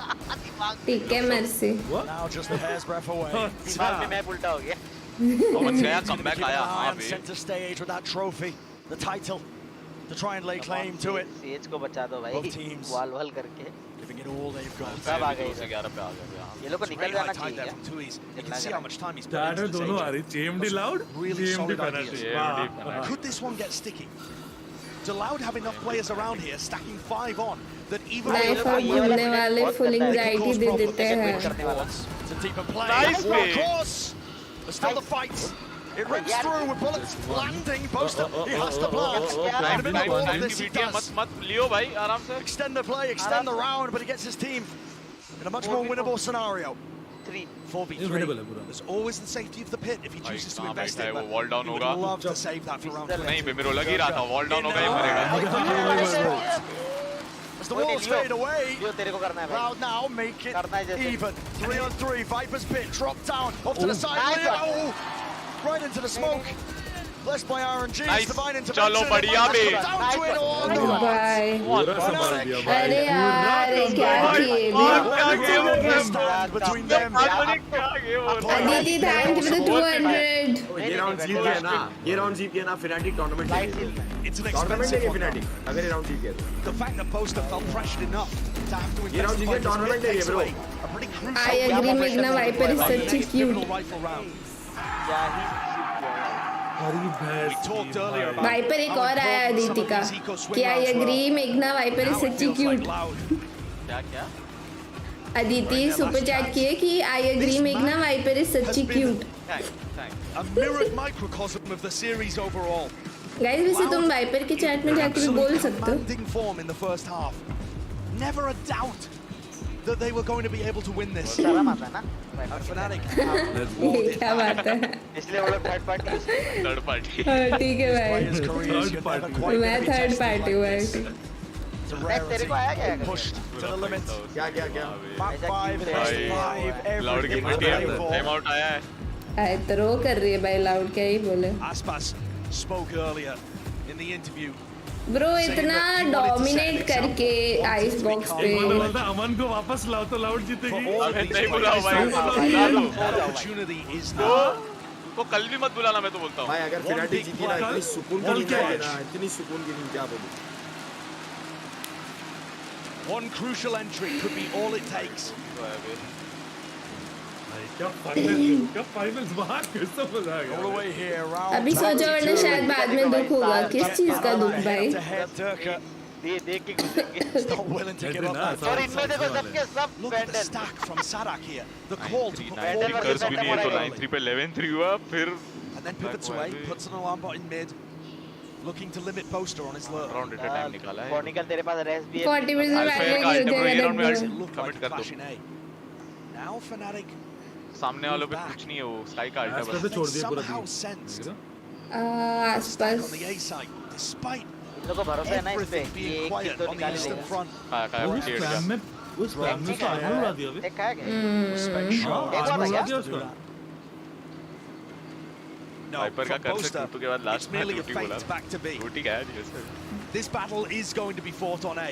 ठीक है मेरे Now just a hair's breadth away. दिमाग में मैप उल्टा हो गया बच गया कमबैक आया हां बे Center stage with that trophy, the title, to try and lay claim to it. CH को बचा दो भाई वॉल वॉल करके Giving it all they've got. सब आ गए 11 पे आ गया ये लोग को निकल जाना चाहिए You can see how much time he's put starter into दोनों आ रही JMD loud JMD penalty Could this one get sticky? Does Loud have enough players around here stacking 5 on that even knife और घूमने वाले full anxiety दे देते हैं It's a deeper play. Nice Of course. But still the fight. It rips through with bullets landing. Poster, he has to plant. मत लियो भाई आराम से Extend the play, extend the round, but he gets his team in a much more winnable scenario. 4v3. There's always the safety of the pit if he chooses to invest in it. Wall down He would होगा love to save that for round 2. नहीं बे मेरे को लग ही रहा था wall down होगा ही मरेगा As the walls fade away, जो तेरे को करना है भाई Loud now make it करना है जैसे even. 3 on 3, Viper's pit, drop down, off to the side, right into the smoke. Blessed by RNG, Nice. divine intervention. चलो बढ़िया बे Down to it all. बाय पूरा संभाल दिया भाई अरे यार ये क्या किए Stand between them. Aditi thank you for the 200 ये राउंड जीत गया ना ये राउंड जीत गया ना Fnatic tournament It's an tournament expensive है one. फिनाटिक अगर ये राउंड जीत गया तो The fact that Poster felt pressured enough to have to ये invest राउंड जीत गया in टूर्नामेंट है ये bro a pretty crucial I agree Meghna Viper is such a cute rifle round. हरी Talked earlier about वाइपर एक और आया अदिति का कि आई एग्री मेघना वाइपर इज सच्ची क्यूट क्या क्या अदिति सुपर चैट किए कि आई एग्री मेघना वाइपर इज सच्ची cute a mirrored microcosm of the series overall. Guys वैसे तुम वाइपर के चैट में जाके भी बोल सकते हो Commanding form in the first half. Never a doubt. that they were going to be able to win this. Fnatic. ये क्या बात है? इसलिए वो लोग थर्ड पार्टी ठीक है भाई, मैं थर्ड पार्टी हूँ भाई। तेरे को आया क्या? Pushed to the limit. क्या? Back 5 against 5. लाउड की मल्टी टाइम आउट आया है। थ्रो कर रही है भाई लाउड, क्या ही बोले। Aspas spoke earlier in the interview. Bro इतना डोमिनेट करके आइस बॉक्स पे अमन को वापस लाओ तो लाउड जीतेगी। नहीं बुलाओ भाई, Opportunity is तो कल भी मत बुलाना, मैं तो बोलता हूँ भाई अगर फिनाटिक जीती ना इतनी सुकून की नींद आएगी ना, इतनी सुकून की नींद क्या बोलूं। One crucial entry could be all it takes. क्या फाइनल्स बाहर कैसे मजा आ गया। All the way here around. अभी सोचो वरना शायद बाद में दुख होगा। किस चीज का दुख भाई? देख के घुसेंगे। Not willing to give up that. और इनमें देखो सबके सब Look at the stack from Sadak here. The call to put 9-3 कर्स भी नहीं है तो 9-3 पे 11-3 हुआ, फिर and then pivots away, puts an alarm bot in mid, looking to limit Boaster on his lure. Round Ritter time निकाला है। कॉर्निकल तेरे पास रेस भी है। 40 मिनट में अल्फा का आइटम ये राउंड में कमिट कर दो। Now Fnatic सामने वालों पे कुछ नहीं है, वो स्काई का आइटम बस छोड़ दिया पूरा somehow sensed आसपास on the A side, despite इन लोगों को भरोसा है ना इस पे, everything ये being एक quiet किल तो on the निकाल eastern लेगा। front. खाया वो चेड़ गया। उस प्लान में तो आया उड़ा दिया अभी। देखा है क्या? Respect shown. एक बार उड़ा क्या? दिया उसका। No, वाइपर का from कर Boaster, सकते के बाद it's लास्ट में merely a ड्यूटी बोला। feint back to B. Duty क्या है जैसे। This battle is going to be fought on A.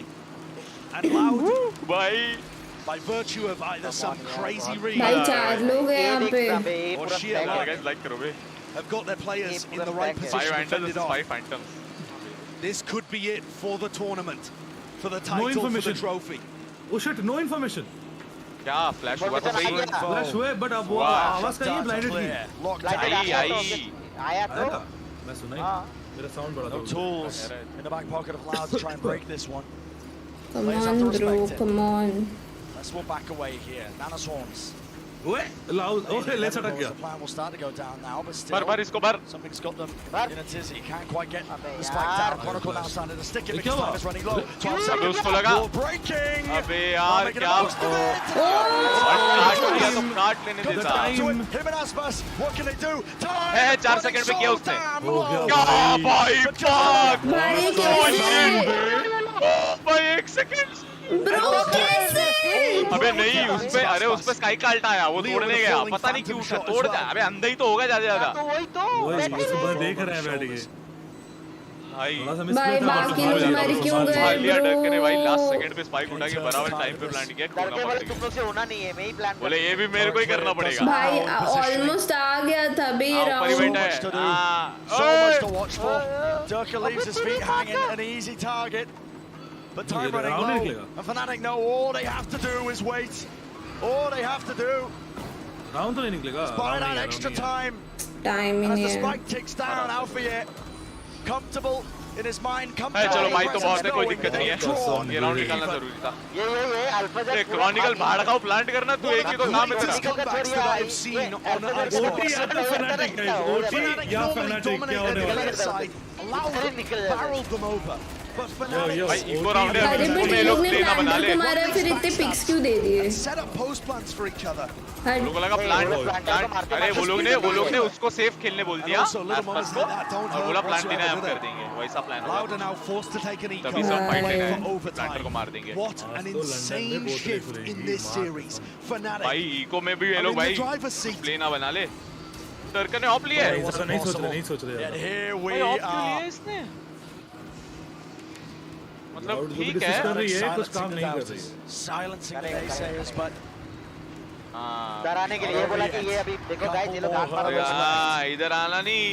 And Loud, भाई by virtue of either some crazy read भाई 4 लोग हैं यहाँ पे। or sheer luck, guys like करो बे। have got their players in the right 5 position to fend एंटम्स it off. 5 एंटम्स। This could be it for the tournament, for the title, for the information. trophy. Oh shit, no information. क्या flash हुआ था भाई? Flash हुए but अब वो आवाज कहीं है ब्लाइंडेड की। आई आया तो मैं सुना ही मेरा साउंड बड़ा No tools in the back pocket of Loud to try and break this one. Come on bro, come on. Let's walk back away here. Nana's horns. ओए लाउड ओए लेट्स अटक गया। The plan will start to go down now, but still. भर इसको भर। Something's got them in a tizzy. Can't quite get the spike down. Chronicle now starting to stick it because time is running low. 12 अबे seconds. उसको लगा। Ball breaking. अबे यार क्या काट लिया तो काट लेने Got the देता। time to it. Him and Aspas. What can they do? Time. 4 second पे किया उसने। Damn क्या low. भाई fuck। भाई कैसे? भाई 1 सेकंड। ब्रो कैसे? अबे नहीं उसपे, अरे उसपे स्काई का अल्ट आया, वो तोड़ने गया, पता नहीं क्यों तोड़ दिया। अबे अंधा ही तो होगा ज्यादा ज्यादा। तो वही तो सुबह देख रहे हैं बैठ के भाई भाई बाकी लोग मर क्यों गए डक ने भाई लास्ट ब्रो? सेकंड पे स्पाइक उठा के बराबर टाइम पे प्लांट किया। लड़के वाले तुम लोग से होना नहीं है, मैं ही प्लान बोले ये भी मेरे को ही करना पड़ेगा। भाई ऑलमोस्ट आ गया था बे ऊपर ही राउंड। बैठा है। So much to watch for. Durka leaves his feet hanging, an easy target. But time running low. And Fnatic know all they have to do is wait. All they have to do round तो नहीं निकलेगा। is buy that extra time. Time he As नहीं the है। spike ticks down, Alfie comfortable in his mind. है Comfortable. चलो भाई तो बहुत है, कोई knowing दिक्कत नहीं है। drawn. ये राउंड निकालना जरूरी था। ये अल्फा ये क्रॉनिकल भाड़ खाओ प्लांट करना तू एक ही तो काम है तेरा। Comebacks that I've seen on Xbox. OT या तो फैनाटिक गाइस, ओटी या फैनाटिक क्या होने वाला है? Loud barreled them over. But Fnatic भाई इको राउंड है, अरे इसको बट में ये लोग लोग ने लेना बना प्लांटर ले। को मारा फिर इतने पिक्स क्यों दे दिए? set up post plans for each other. लोगों को लगा प्लांट, अरे वो लोग ने उसको सेफ खेलने बोल दिया आसपास को और बोला प्लांट देना है हम कर देंगे, वैसा प्लान Loud होगा। are now forced to take an eco तभी सब फाइट लेना है, for प्लांटर को मार देंगे। What an insane shift in this series. Fnatic भाई इको में भी ये लोग भाई प्लेना बना ले। टर्कर ने ऑफ लिया है। नहीं सोच रहे And here we ऑफ क्यों लिया are. इसने? मतलब लाउड जो भी ठीक डिस्कस कर है। रही है कुछ काम Silencing the नहीं कर रही। doubters. Silencing the naysayers, but डराने के लिए बोला कि ये अभी देखो गाइस ये लोग हाथ मारो। इधर आना नहीं,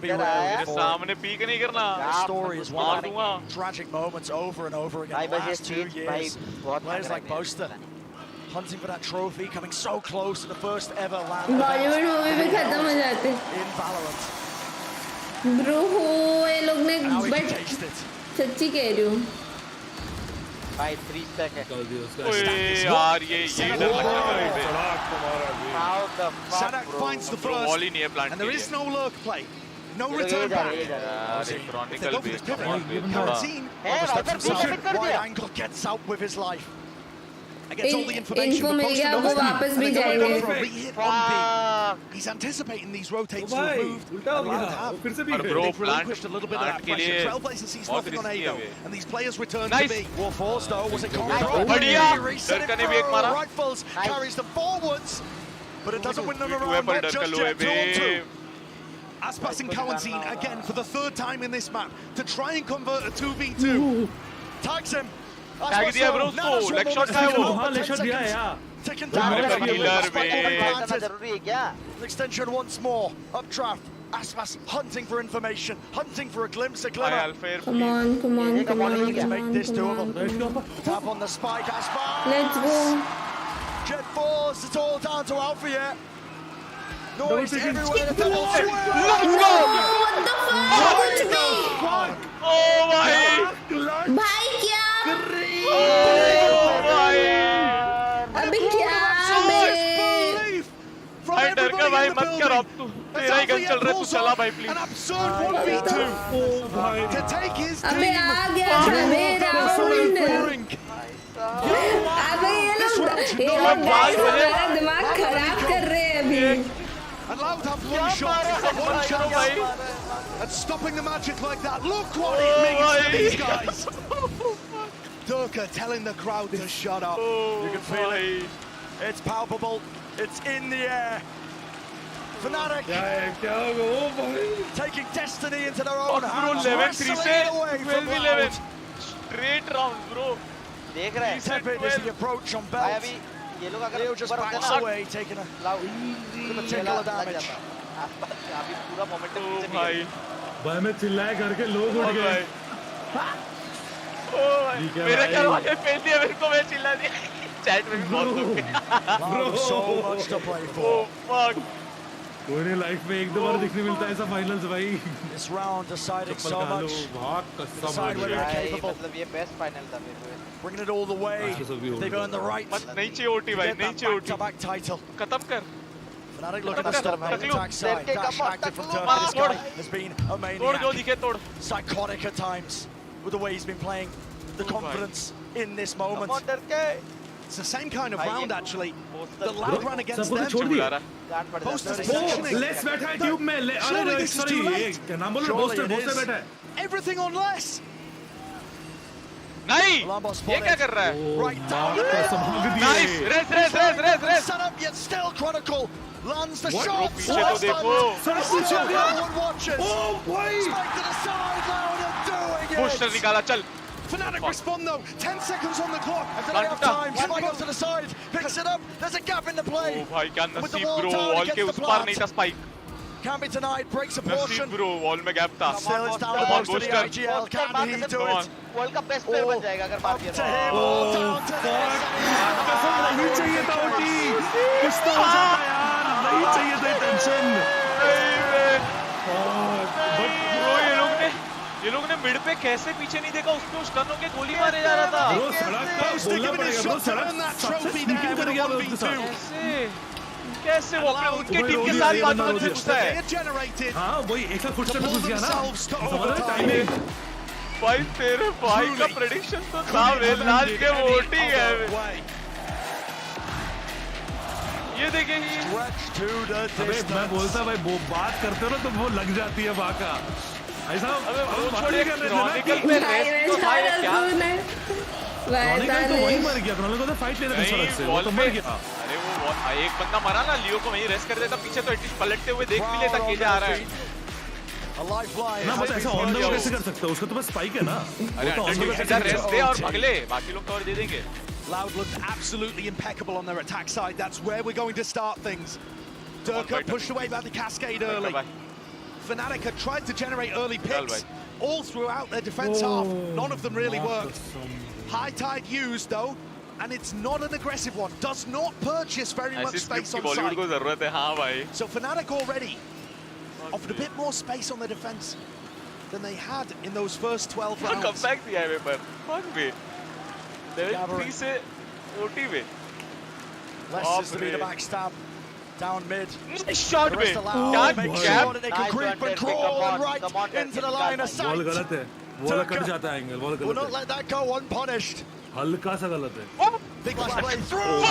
मेरे सामने पीक नहीं करना। the story is मार one दूंगा। of tragic moments over and over again. भाई The बस ये last 2 चीज भाई years, बहुत players like Boaster hunting for that trophy, coming so close to the first ever land Bollywood movie भी खत्म हो जाते in Valorant. ब्रो हो ये लोग ने Now we can but taste it. सच्ची कह रही हूँ भाई 3 सेकंड ओए यार ये डर लगता है पे। How the Sadak finds the first, ball ही नहीं है प्लांट and के there लिए। is no lurk play, no return back. अरे क्रॉनिकल भी Quarantine, है Almost वाइपर lets himself भी कर wide दिया। angle gets out with his life. Info मिल गया, वो वापस भी जाएंगे। He's anticipating these rotates to भाई move. उल्टा हो गया, फिर से भी और bro, They've relinquished a little bit of that के लिए pressure. Trailblazer sees nothing on A though, and these players return Nice. to B. War force though, was it control? बढ़िया, Reset डरका it ने भी एक for मारा। Rifles, carries them forwards, but it doesn't win them around, पर not डरका just लोहे yet, 2-on-2. पे Aspas and Kawanzine again for the third time in this map to try and convert a 2v2. Tags him. Tag दिया bro उसको, leg shot का है वो। हाँ leg shot दिया है यार। Taking Killer extension once more. Updraft. Aspas hunting for information, hunting for a glimpse, a glimmer. Come on, come on, come on, Looking to come make on, this come doable. on. Tap on the spike, Aspas. Let's go. Jet Force, it's all down to Alpha yet. Noise everywhere in the double team. Let's go! What the fuck? Oh my! भाई क्या? Oh my! अबे क्या बे? भाई डर का भाई मत कर अब तू, तेरा ही गन चल रहा है, तू चला भाई please. An absurd 1v2 to take his अबे team आ गया था मेरा राउंड। अबे ये लोग गाइस हमारा दिमाग खराब कर रहे हैं अभी। Allowed to have one shot, one chance at stopping the magic like that. Look what it means to these guys. Durka telling the crowd to shut up. You can feel it. It's palpable. It's in the air. Fnatic taking destiny into their own hands. 11-3 से 12-11 straight round bro. देख रहे हैं। Tepid is the approach on belt. अभी ये लोग अगर Leo just backs away, taking a tickle of damage. अभी पूरा मोमेंटम पीछे भाई भाई मैं चिल्लाए करके लोग उठ गए। मेरे घर वाले फेल दिया मेरे को, मैं चिल्ला दिया चैट में भी बहुत लोग Bro, so much to play for. Oh fuck. कोई नहीं लाइफ में एक दो बार दिखने मिलता है ऐसा फाइनल्स भाई। This round deciding so much. Decide whether they're capable. मतलब ये बेस्ट फाइनल था मेरे को। Bringing it all the way. They've earned the right. मत नहीं चाहिए ओटी भाई, नहीं चाहिए ओटी। Back-to-back title. खत्म कर। Fnatic looking to stop the attack side. Dash active from turn. This guy has been a तोड़ जो maniac. दिखे तोड़। Psychotic at times with the way he's been playing. The confidence in this moment. It's the same kind of round actually. The loud run against them. छोड़ दिया। Poster positioning. Less बैठा है tube में। अरे sorry क्या नाम बोल रहे हो? पोस्टर बैठा है। Everything on less. नहीं, ये क्या कर रहा है? Right down. Nice, race. Set up yet still Chronicle lands the shot. पीछे तो देखो। No one watches. Spike to the side, Loud are doing it. Poster निकाला चल। Fnatic respond though. 10 seconds on the clock. And then they have time. Spike goes to the side, picks it up. There's a gap in the play. ओ भाई क्या With the नसीब wall bro, tower wall के against उस the par plant. नहीं था spike. Can't be denied. Breaks a नसीब portion. Bro, wall में gap था। Still it's down the Come on, post to the booster. IGL. Can he do it? World का best player बन जाएगा अगर मार दिया To him. All down to this. कसम नहीं चाहिए था ओटी। कुछ तो हो जाता यार, नहीं चाहिए था टेंशन। ये लोग ने मिड पे कैसे पीछे नहीं देखा, उसमें उस टर्न होके गोली मारे जा रहा था। ब्रो सड़क का बोलना पड़ेगा ब्रो, सड़क सबसे स्नीकिंग कर गया कैसे वो अपने उनके टीम के साथ बात में घुसा है। हाँ वही एक साथ फुटस्टेप में घुस गया ना। समझ टाइमिंग। भाई तेरे भाई का प्रेडिक्शन तो था रे, लास्ट के वोटिंग है। ये देखिए अबे मैं बोलता भाई वो बात करते हो ना तो वो लग जाती है बाका। ऐसा छोड़िए क्रॉनिकल पे रेस तो भाई क्या क्रॉनिकल तो वही मर गया, क्रॉनिकल तो फाइट ले रहा था सड़क से, वो तो मर गया। अरे वो एक बंदा मरा ना, लियो को वहीं रेस कर देता, पीछे तो एटलीस्ट पलटते हुए देख भी लेता के जा रहा है ना। बस ऐसा ऑन द वे कैसे कर सकते हो, उसका तो बस स्पाइक है ना। अरे रेस दे और भाग ले, बाकी लोग कवर दे देंगे। Loud looked absolutely impeccable on their attack side. That's where we're going to start things. Durka pushed away by the cascade early. Fnatic had tried to generate early picks all throughout their defense half. None of them really worked. High tide used though, and it's not an aggressive one. Does not purchase very much space on site. So Fnatic already offered a bit more space on their defense than they had in those first 12 rounds. Come back दिया है पर fuck me. 3 से OT में. Less is to be the backstab. Down mid. Shot में. Make sure that they can creep and crawl and right into the line of sight. Ball गलत है, ball cut जाता है एंगल, बॉल गलत है। Will not let that go unpunished. हल्का सा गलत है। Big play through.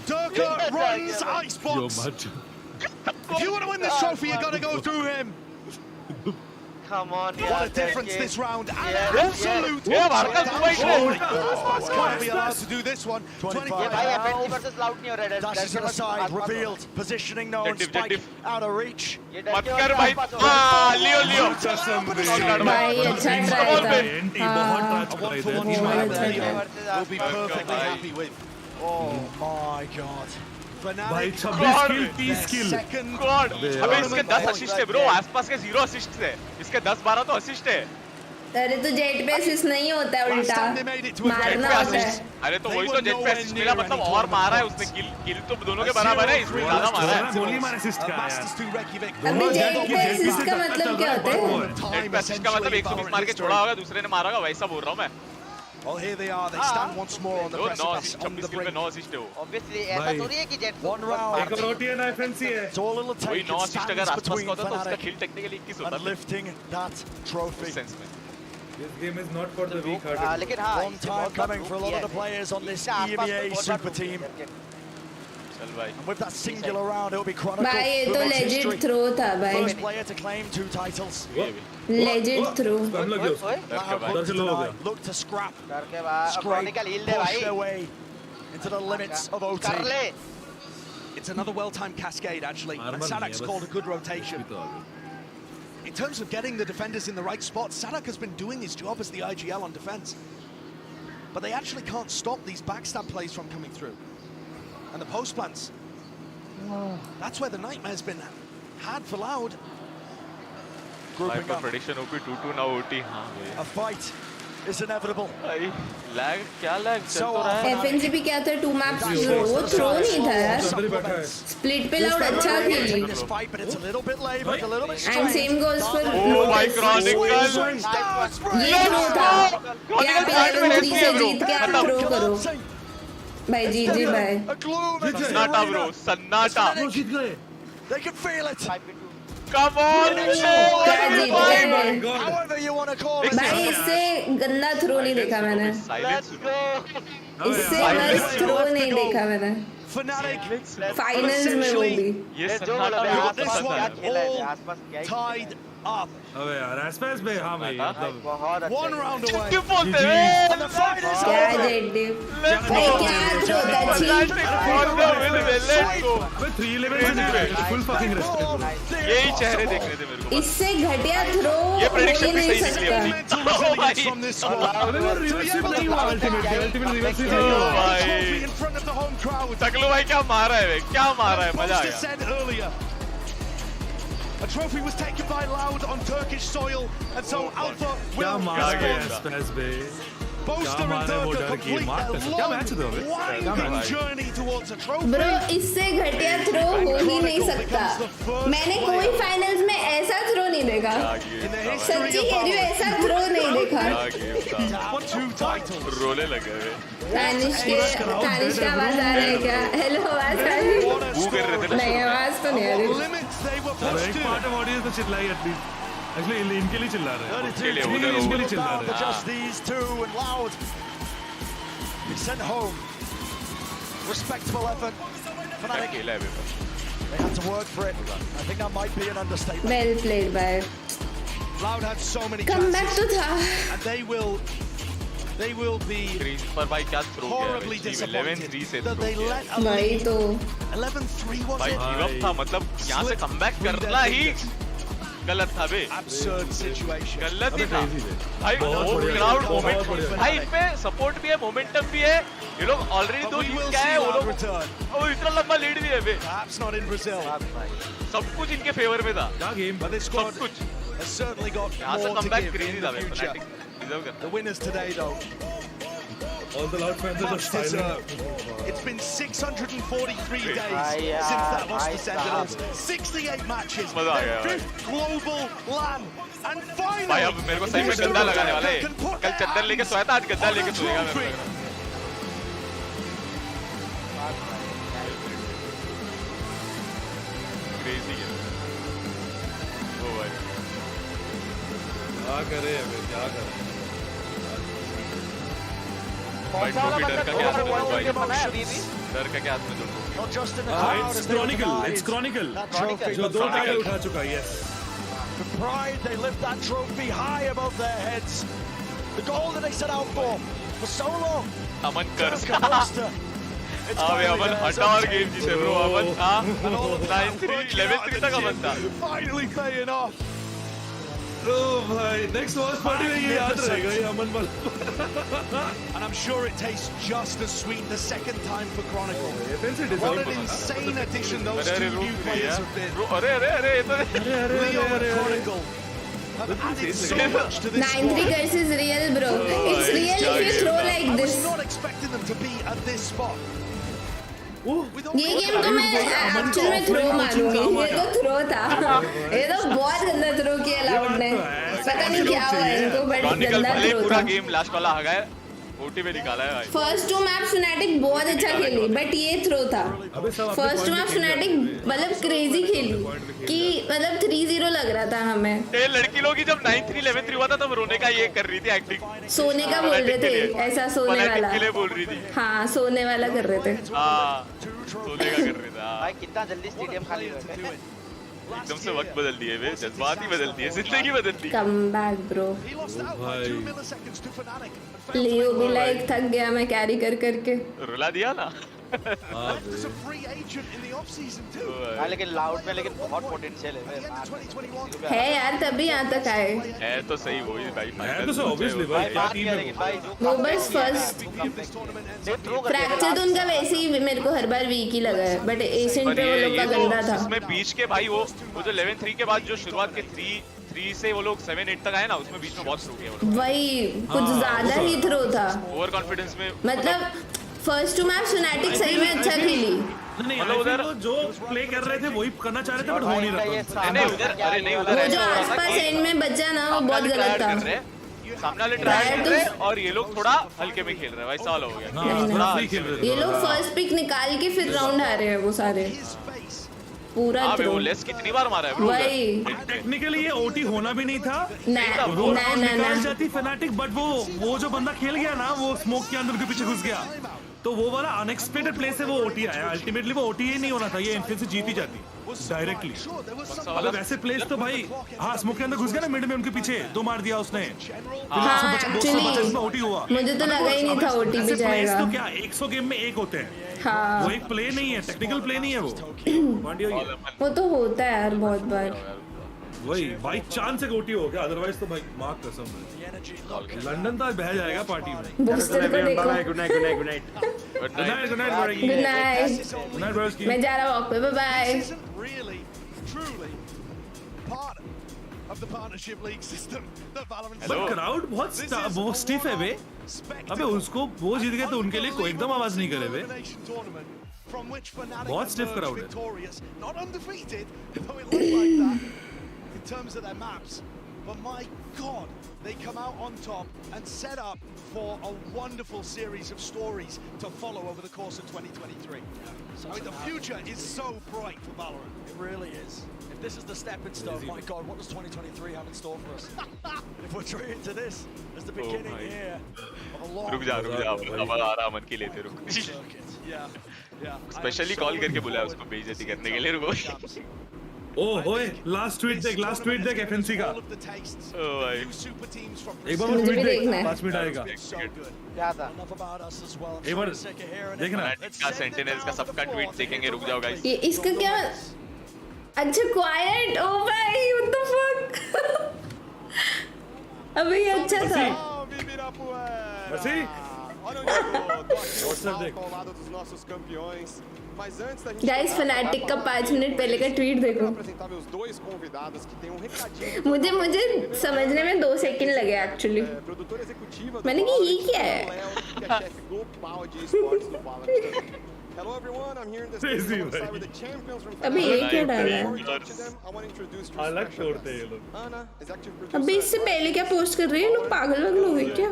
Durka runs ice box. If you want to win this trophy, you got to go through him. Come on, what a difference this round. And absolute. Can't be allowed to do this one. 25 versus Loud नहीं हो रहा है. Dashes to the side, revealed, positioning known, spike out of reach. मत कर भाई. हाँ, लियो. भाई अच्छा ट्राई था. We'll be perfectly happy with. Oh my God. भाई 26 किल 30 किल. गॉड. अबे इसके 10 असिस्ट है ब्रो. आसपास के 0 असिस्ट है. इसके 10-12 तो असिस्ट है. अरे तो जेट पे असिस्ट नहीं होता है, उल्टा मारना होता है. अरे तो वही तो जेट पे असिस्ट मिला, मतलब और मारा है उसने. किल तो दोनों के बराबर है, इसमें ज्यादा मारा है. गोली मार असिस्ट का यार. अबे जेट पे असिस्ट का मतलब क्या होता है? जेट पे असिस्ट का मतलब 120 मार के छोड़ा होगा, दूसरे ने मारा होगा, वैसा बोल रहा हूं मैं. Well, here they are. They stand once more on the precipice on the brink. Obviously, ऐसा थोड़ी है कि जेट one round. एक रोटी है ना FNC है. It's all it'll take. वही 9 असिस्ट अगर आसपास का होता तो उसका किल टेक्निकली 21 होता. And lifting that trophy. This game is not for the weak hearted. लेकिन हाँ, long time coming for a lot of the players on this EMEA super team. And with that singular round, it'll be chronicled. भाई ये तो legit throw था भाई. First player to claim 2 titles. Legit throw. Look to scrap. Chronicle heal दे भाई. Their way into the limits of OT. कर ले. It's another well-timed cascade, actually. And Sadak's called a good rotation. In terms of getting the defenders in the right spot, Sadak has been doing his job as the IGL on defense. But they actually can't stop these backstab plays from coming through. And the post plants. That's where the nightmare's been had for Loud. Grouping up. Prediction OP 2-2 now OT. A fight is inevitable. Lag, क्या lag चल तो रहा है? FNC भी क्या था 2 maps वो throw नहीं था यार. Split पे Loud अच्छा खेली. And same goes for. Oh my Chronicle. ये थ्रो था. क्या पे 11-3 से जीत के आप थ्रो करो. भाई जी भाई. सन्नाटा ब्रो, सन्नाटा. They can feel it. Come on. However you want to call it. भाई इससे गंदा थ्रो नहीं देखा मैंने. इससे वर्स्ट थ्रो नहीं देखा मैंने. फाइनल्स में वो भी. ये सन्नाटा this one all tied up. अबे यार आसपास में हाँ भाई मतलब one round away. And the fight is क्या over. जेट भाई क्या थ्रो था चीट. अबे 3-11 से निकले. Full fucking respect. यही चेहरे देखने थे मेरे को. इससे घटिया थ्रो ये प्रेडिक्शन भी सही निकली अपनी. अबे वो रिवर्सिबल नहीं हुआ अल्टीमेट रिवर्सिबल नहीं हुआ. तकलू भाई क्या मारा है, क्या मारा है, मजा आ गया. A trophy was taken by Loud on Turkish soil, and so Alpha will experience. Boaster and Durka complete a long, winding journey towards a trophy. Bro इससे घटिया थ्रो हो ही नहीं सकता. मैंने कोई फाइनल्स में ऐसा थ्रो नहीं देखा. सच्ची कह रही हूँ, ऐसा थ्रो नहीं देखा. रोने लगे. तानिश का आवाज आ रहा है क्या? हेलो आवाज आ रही है? नहीं आवाज तो नहीं आ रही. एक पार्ट ऑफ ऑडियंस तो चिल्लाई एटलीस्ट. एक्चुअली इनके लिए चिल्ला रहे हैं. इनके लिए चिल्ला रहे हैं. Just these two and Loud. He sent home. Respectable effort. Fnatic. They had to work for it. I think that might be an understatement. Well played by. Loud had so many Comeback तो था. And they will be पर भाई क्या throw horribly disappointed that they let भाई तो 11-3 was भाई it? Give up था, मतलब यहाँ से कमबैक करना ही गलत था बे. Absurd situation. गलत ही था भाई. क्राउड मोमेंट भाई, इन पे सपोर्ट भी है, मोमेंटम भी है. ये लोग ऑलरेडी 2 जीत गए हैं. वो लोग इतना लंबा लीड भी है बे. Perhaps not in Brazil. सब कुछ इनके फेवर में था. But this squad has certainly got यहाँ से more to comeback give crazy in था the बे. future. The winners today, though. All the Loud fans are Much deserved. It's been 643 days since that was descended us. 68 matches. मजा आ गया भाई. 5th global LAN. And finally, भाई अब मेरे को सही में गद्दा लगाने वाला है. कल चद्दर लेके सोया था, आज गद्दा लेके सोएगा मेरे को. क्रेजी है. ओ भाई क्या करे अबे, क्या करे. भाई टोपी डर का क्या हाथ में भाई डर का क्या हाथ में It's Chronicle. जो 2 टाइटल उठा चुका है. Yes. The pride, they lift that trophy high above their heads. The goal that they set out for so long. अमन कर अबे अमन हटा और गेम जीते ब्रो अमन. 9-3 11-3 तक अमन था. Finally paying off. Oh भाई, next watch party में ये याद रहेगा ये अमन वाला. And I'm sure it tastes just as sweet the second time for Chronicle. What an insane addition those two new players have been. अरे Leo and Chronicle have added so much to this 9-3 curse is real, bro. It's real if you throw like I this. was not expecting them to be at this spot. ये game तो मैं actual में throw मारूंगी. ये तो throw था. ये तो बहुत गंदा थ्रो किया लाउड ने. पता नहीं क्या हुआ इनको बट गंदा थ्रो था. पूरा गेम लास्ट वाला आ गया. ओटी में निकाला है भाई. फर्स्ट 2 मैप फनाटिक बहुत अच्छा खेली बट ये थ्रो था. फर्स्ट मैप फनाटिक मतलब क्रेजी खेली कि मतलब 3-0 लग रहा था हमें. ये लड़की लोग ही जब 9-3 11-3 हुआ था तब रोने का ये कर रही थी एक्टिंग. सोने का बोल रहे थे. ऐसा सोने वाला के लिए बोल रही थी. हाँ सोने वाला कर रहे थे. हाँ सोने का कर रहे थे. भाई कितना जल्दी स्टेडियम खाली हो गया. एकदम से वक्त बदल दिए वे. जज्बात ही बदल दिए. जिंदगी बदल दी. Come back bro. लियो भी लाइक थक गया मैं कैरी कर करके. रुला दिया ना. लेकिन लाउड में लेकिन बहुत पोटेंशियल है यार तभी यहाँ तक आए. है तो सही वही भाई. है तो ऑब्वियसली भाई क्या टीम है वो बस फर्स्ट फ्रैक्चर तो उनका वैसे ही मेरे को हर बार वीक ही लगा है बट एशियन पे वो लोग का गंदा था. उसमें बीच के भाई वो जो 11-3 के बाद जो शुरुआत के 3 से वो लोग 7-8 तक आए ना उसमें बीच में बहुत थ्रो किया. वही कुछ ज्यादा ही थ्रो था. ओवर कॉन्फिडेंस में मतलब फर्स्ट 2 मैच फनाटिक सही में अच्छा खेली. नहीं उधर जो प्ले कर रहे थे वही करना चाह रहे थे बट हो नहीं रहा. नहीं उधर अरे नहीं उधर वो जो आसपास एंड में बचा ना वो बहुत गलत था. सामने वाले ट्राई कर रहे हैं और ये लोग थोड़ा हल्के में खेल रहे हैं. वैसा वाला हो गया. थोड़ा सही खेल रहे थे. ये लोग फर्स्ट पिक निकाल के फिर राउंड आ रहे हैं वो सारे. पूरा थ्रो. वो लेस कितनी बार मारा है ब्रो. वही टेक्निकली ये ओटी होना भी नहीं था. ना जाती फनाटिक बट वो जो बंदा खेल गया ना वो स्मोक के अंदर के पीछे घुस गया तो वो वाला अनएक्सपेक्टेड प्ले से वो ओटी आया. अल्टीमेटली वो ओटी ही नहीं होना था. ये एफएनसी जीत ही जाती डायरेक्टली. मतलब ऐसे प्लेस तो भाई हाँ स्मोक के अंदर घुस गया ना मिड में उनके पीछे 2 मार दिया उसने. ओटी हुआ. मुझे तो लगा ही नहीं था ओटी भी जाएगा. तो क्या 100 गेम में 1 होते हैं. हाँ वो एक प्ले नहीं है. टेक्निकल प्ले नहीं है वो तो होता है यार बहुत बार. वही बाई चांस एक ओटी हो गया अदरवाइज तो भाई माँ कसम लंदन तो आज बह जाएगा पार्टी में. बूस्टर को देखो. गुड नाइट मैं जा रहा हूँ वॉक पे. Bye bye. क्राउड बहुत स्टिफ है बे. अबे उसको वो जीत गए तो उनके लिए कोई एकदम आवाज नहीं करे बे. बहुत स्टिफ क्राउड है. In terms of their maps, but my God, they come out on top and set up for a wonderful series of stories to follow over the course of 2023. I mean, the future is so bright for VALORANT. It really is. If this is the stepping stone, my God, what does 2023 have in store for us? If we're treated to this as the beginning here of a long. रुक जा अब आराम मन की लेते रुक. Specially call करके बुलाया उसको बेइज्जती करने के लिए. रुको. ओह होए लास्ट ट्वीट देख एफएनसी का. ओ भाई एक बार ट्वीट देख 5 मिनट आएगा. क्या था एक बार देखना. का सेंटिनल्स का सबका ट्वीट देखेंगे. रुक जाओ गाइस. ये इसका क्या अच्छा क्वाइट. ओ भाई व्हाट द फक. अबे ये अच्छा था. बसी गाइस फनाटिक का 5 मिनट पहले का ट्वीट देखो. मुझे समझने में 2 सेकंड लगे एक्चुअली. मैंने कि ये क्या है. Hello everyone, I'm here in this crazy with the champions from अबे ये क्या डाला है. अलग छोड़ते हैं ये लोग. अबे इससे पहले क्या पोस्ट कर रहे हैं लोग. पागल हो गए क्या.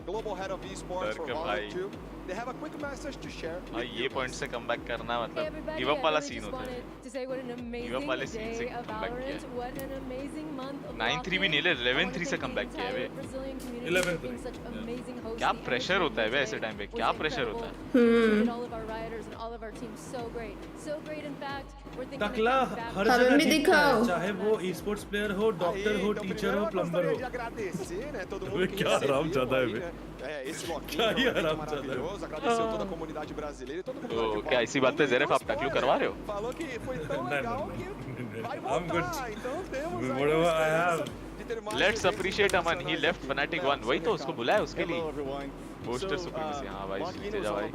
Global head of esports for VALORANT 2. They have a quick message to share. ये पॉइंट से कमबैक करना मतलब गिव अप वाला सीन होता है। गिव अप वाले सीन से कमबैक किया। 9-3 भी नहीं ले 11-3 से कमबैक किया है वे। 11-3 क्या प्रेशर होता है वे ऐसे टाइम पे क्या प्रेशर होता है। टकला हर जगह जीतता है, चाहे वो ई स्पोर्ट्स प्लेयर हो, डॉक्टर हो, टीचर हो, प्लम्बर हो। क्या आराम चाहता है वे? क्या ही आराम चाहता है? तो क्या इसी बात पे ज़ेरेफ आप टकलू करवा रहे हो? I'm good. Whatever I have. Let's appreciate Aman. He left Fnatic 1. वही तो उसको बुलाया उसके लिए। Booster supremacy. हाँ भाई जीते जा भाई।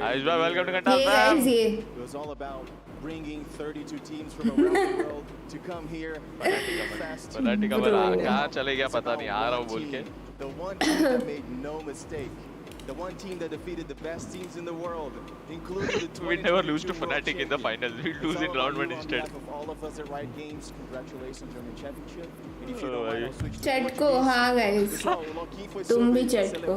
आयुष भाई welcome to Kantal fam. It was all about bringing 32 teams from around the world to come here. Fnatic का बड़ा कहाँ चले गया पता नहीं आ रहा हूँ बोल के। The one team that made no mistake. The one team that defeated the best teams in the world, including the 2022 We never lose to Fnatic in the final. We lose in round 1 instead. Of all of us at Riot Games, congratulations on your championship. And if you don't mind, I'll switch to chat को हाँ guys तुम भी chat को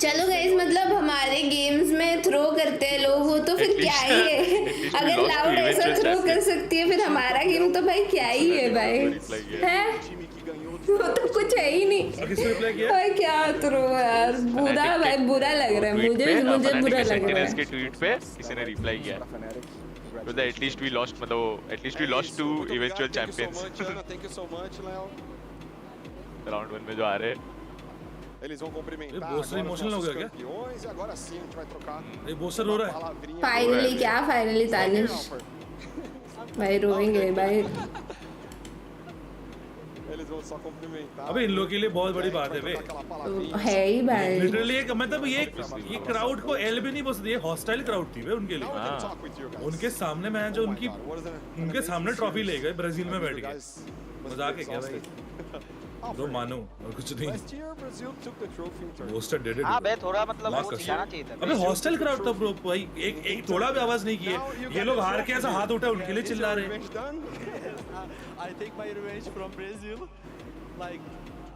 चलो guys मतलब हमारे games में throw करते हैं लोग वो तो फिर क्या ही है अगर लाउड ऐसा थ्रो कर सकती है फिर हमारा गेम तो भाई क्या ही है भाई हैं वो तो कुछ है ही नहीं भाई क्या थ्रो यार बुरा भाई बुरा लग रहा है मुझे बुरा लग रहा है इसके ट्वीट पे किसी ने रिप्लाई किया But at least we lost मतलब at least we lost to eventual champions round 1 में जो आ रहे Eles vão cumprimentar. Bolsa emotional हो गया क्या? E agora sim a gente vai trocar. ये बोसर रो रहा है। फाइनली क्या फाइनली तानिश भाई रोएंगे भाई Eles vão só cumprimentar. अबे इन लोगों के लिए बहुत बड़ी बात है बे। है ही भाई लिटरली एक मतलब ये क्राउड को एल भी नहीं बोलते ये हॉस्टाइल क्राउड थी बे उनके लिए। उनके सामने मैं जो उनके सामने ट्रॉफी ले गए ब्राजील में बैठ के मजाक है क्या भाई दो मानो और कुछ नहीं हॉस्टल डेड हां बे थोड़ा मतलब वो जाना चाहिए था अबे हॉस्टल क्राउड था ब्रो भाई एक थोड़ा भी आवाज नहीं किए ये लोग हार के ऐसा हाथ उठा उनके लिए चिल्ला रहे I take my revenge from Brazil. Like,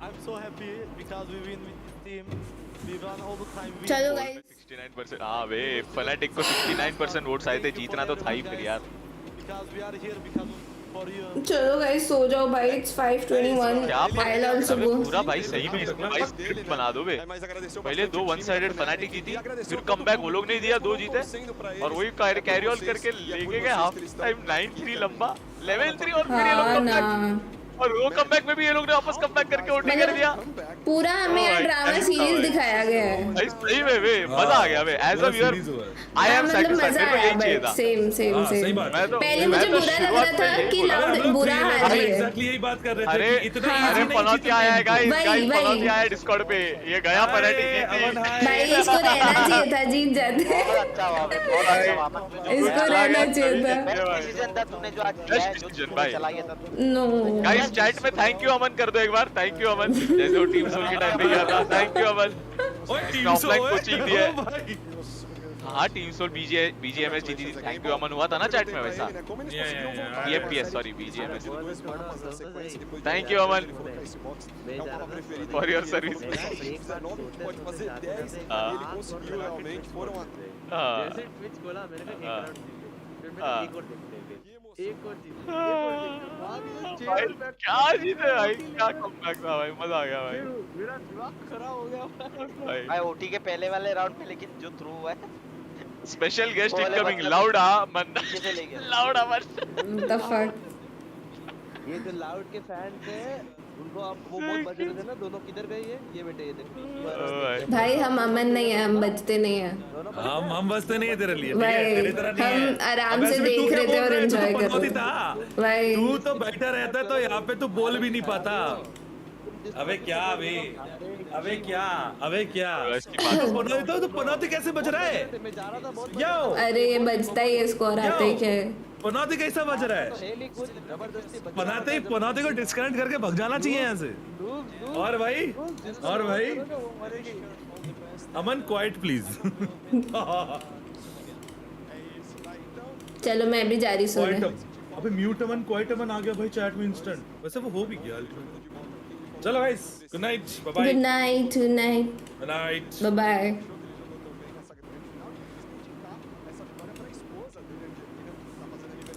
I'm so happy because we win with this team. We run all the time. चलो गाइस 69% हाँ बे Fnatic को 69% वोट्स आए थे जीतना तो था ही फिर यार Because we are here because for you. चलो गाइस सो जाओ भाई it's 5:21 I'll also go पूरा भाई सही में इसको भाई स्क्रिप्ट बना दो बे पहले 2 वन साइडेड Fnatic जीती फिर कमबैक वो लोग नहीं दिया 2 जीते और वही कैरी ऑन करके लेके गए हाफ टाइम 9-3 लंबा 11-3 और फिर ये लोग कमबैक और वो कमबैक में भी ये लोग ने वापस कमबैक करके ओटी कर दिया पूरा हमें ड्रामा सीरीज दिखाया गया है भाई सही में बे मजा आ गया बे as a viewer I am satisfied मेरे को यही चाहिए था सेम पहले मुझे बुरा लग रहा था कि लाउड बुरा हार रही है एग्जैक्टली यही बात कर रहे थे इतना अरे पनौती आया है गाइस पनौती आया है डिस्कॉर्ड पे ये गया Fnatic भाई इसको रहना चाहिए था जीत जाते इसको रहना चाहिए था डिसीजन था तूने जो आज चलाया था नो गाइस चैट में थैंक यू अमन कर दो एक बार थैंक यू अमन जैसे वो टीम सोल के टाइम पे किया था thank you Aman offline coaching दी है हाँ टीम सोल बीजीएमएस जीती थी थैंक यू अमन हुआ था ना चैट में वैसा BMPS sorry BGMS thank you Aman for your service क्या जीते भाई क्या कमबैक था भाई मजा आ गया भाई मेरा दिमाग खराब हो गया भाई ओटी के पहले वाले राउंड में लेकिन जो थ्रू हुआ है स्पेशल गेस्ट इनकमिंग लाउडा मन लाउडा मन द फक ये जो लाउड के फैंस हैं उनको अब वो बहुत बज रहे थे ना दोनों किधर गए ये बेटे ये देखो भाई हम अमन नहीं है हम बचते नहीं है हम बचते नहीं है तेरे लिए तेरी तरह नहीं है हम आराम से देख रहे थे और एंजॉय कर रहे थे भाई तू तो बैठा रहता तो यहाँ पे तू बोल भी नहीं पाता अबे क्या तो पनौती कैसे बज रहा है यो अरे ये बजता ही है स्कोर आते ही क्या पनौती कैसा बज रहा है पनौती को डिस्कनेक्ट करके भग जाना चाहिए यहाँ से और भाई अमन क्वाइट प्लीज चलो मैं भी जा रही हूँ अबे म्यूट अमन क्वाइट अमन आ गया भाई चैट में इंस्टेंट वैसे वो हो भी गया चलो guys, good night, bye bye. Good night, good night, good night, bye bye.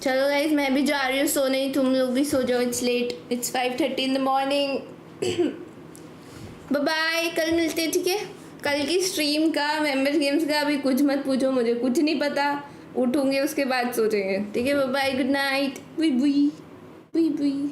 चलो गाइस, मैं भी जा रही हूँ सोने, तुम लोग भी सो जाओ, it's late, it's 5:30 in the morning। Bye bye, कल मिलते हैं, ठीक है? कल की स्ट्रीम का, मेंबर गेम्स का अभी कुछ मत पूछो, मुझे कुछ नहीं पता, उठूंगे उसके बाद सोचेंगे, ठीक है? बाय बाय, गुड नाइट, बुई बुई बुई बुई।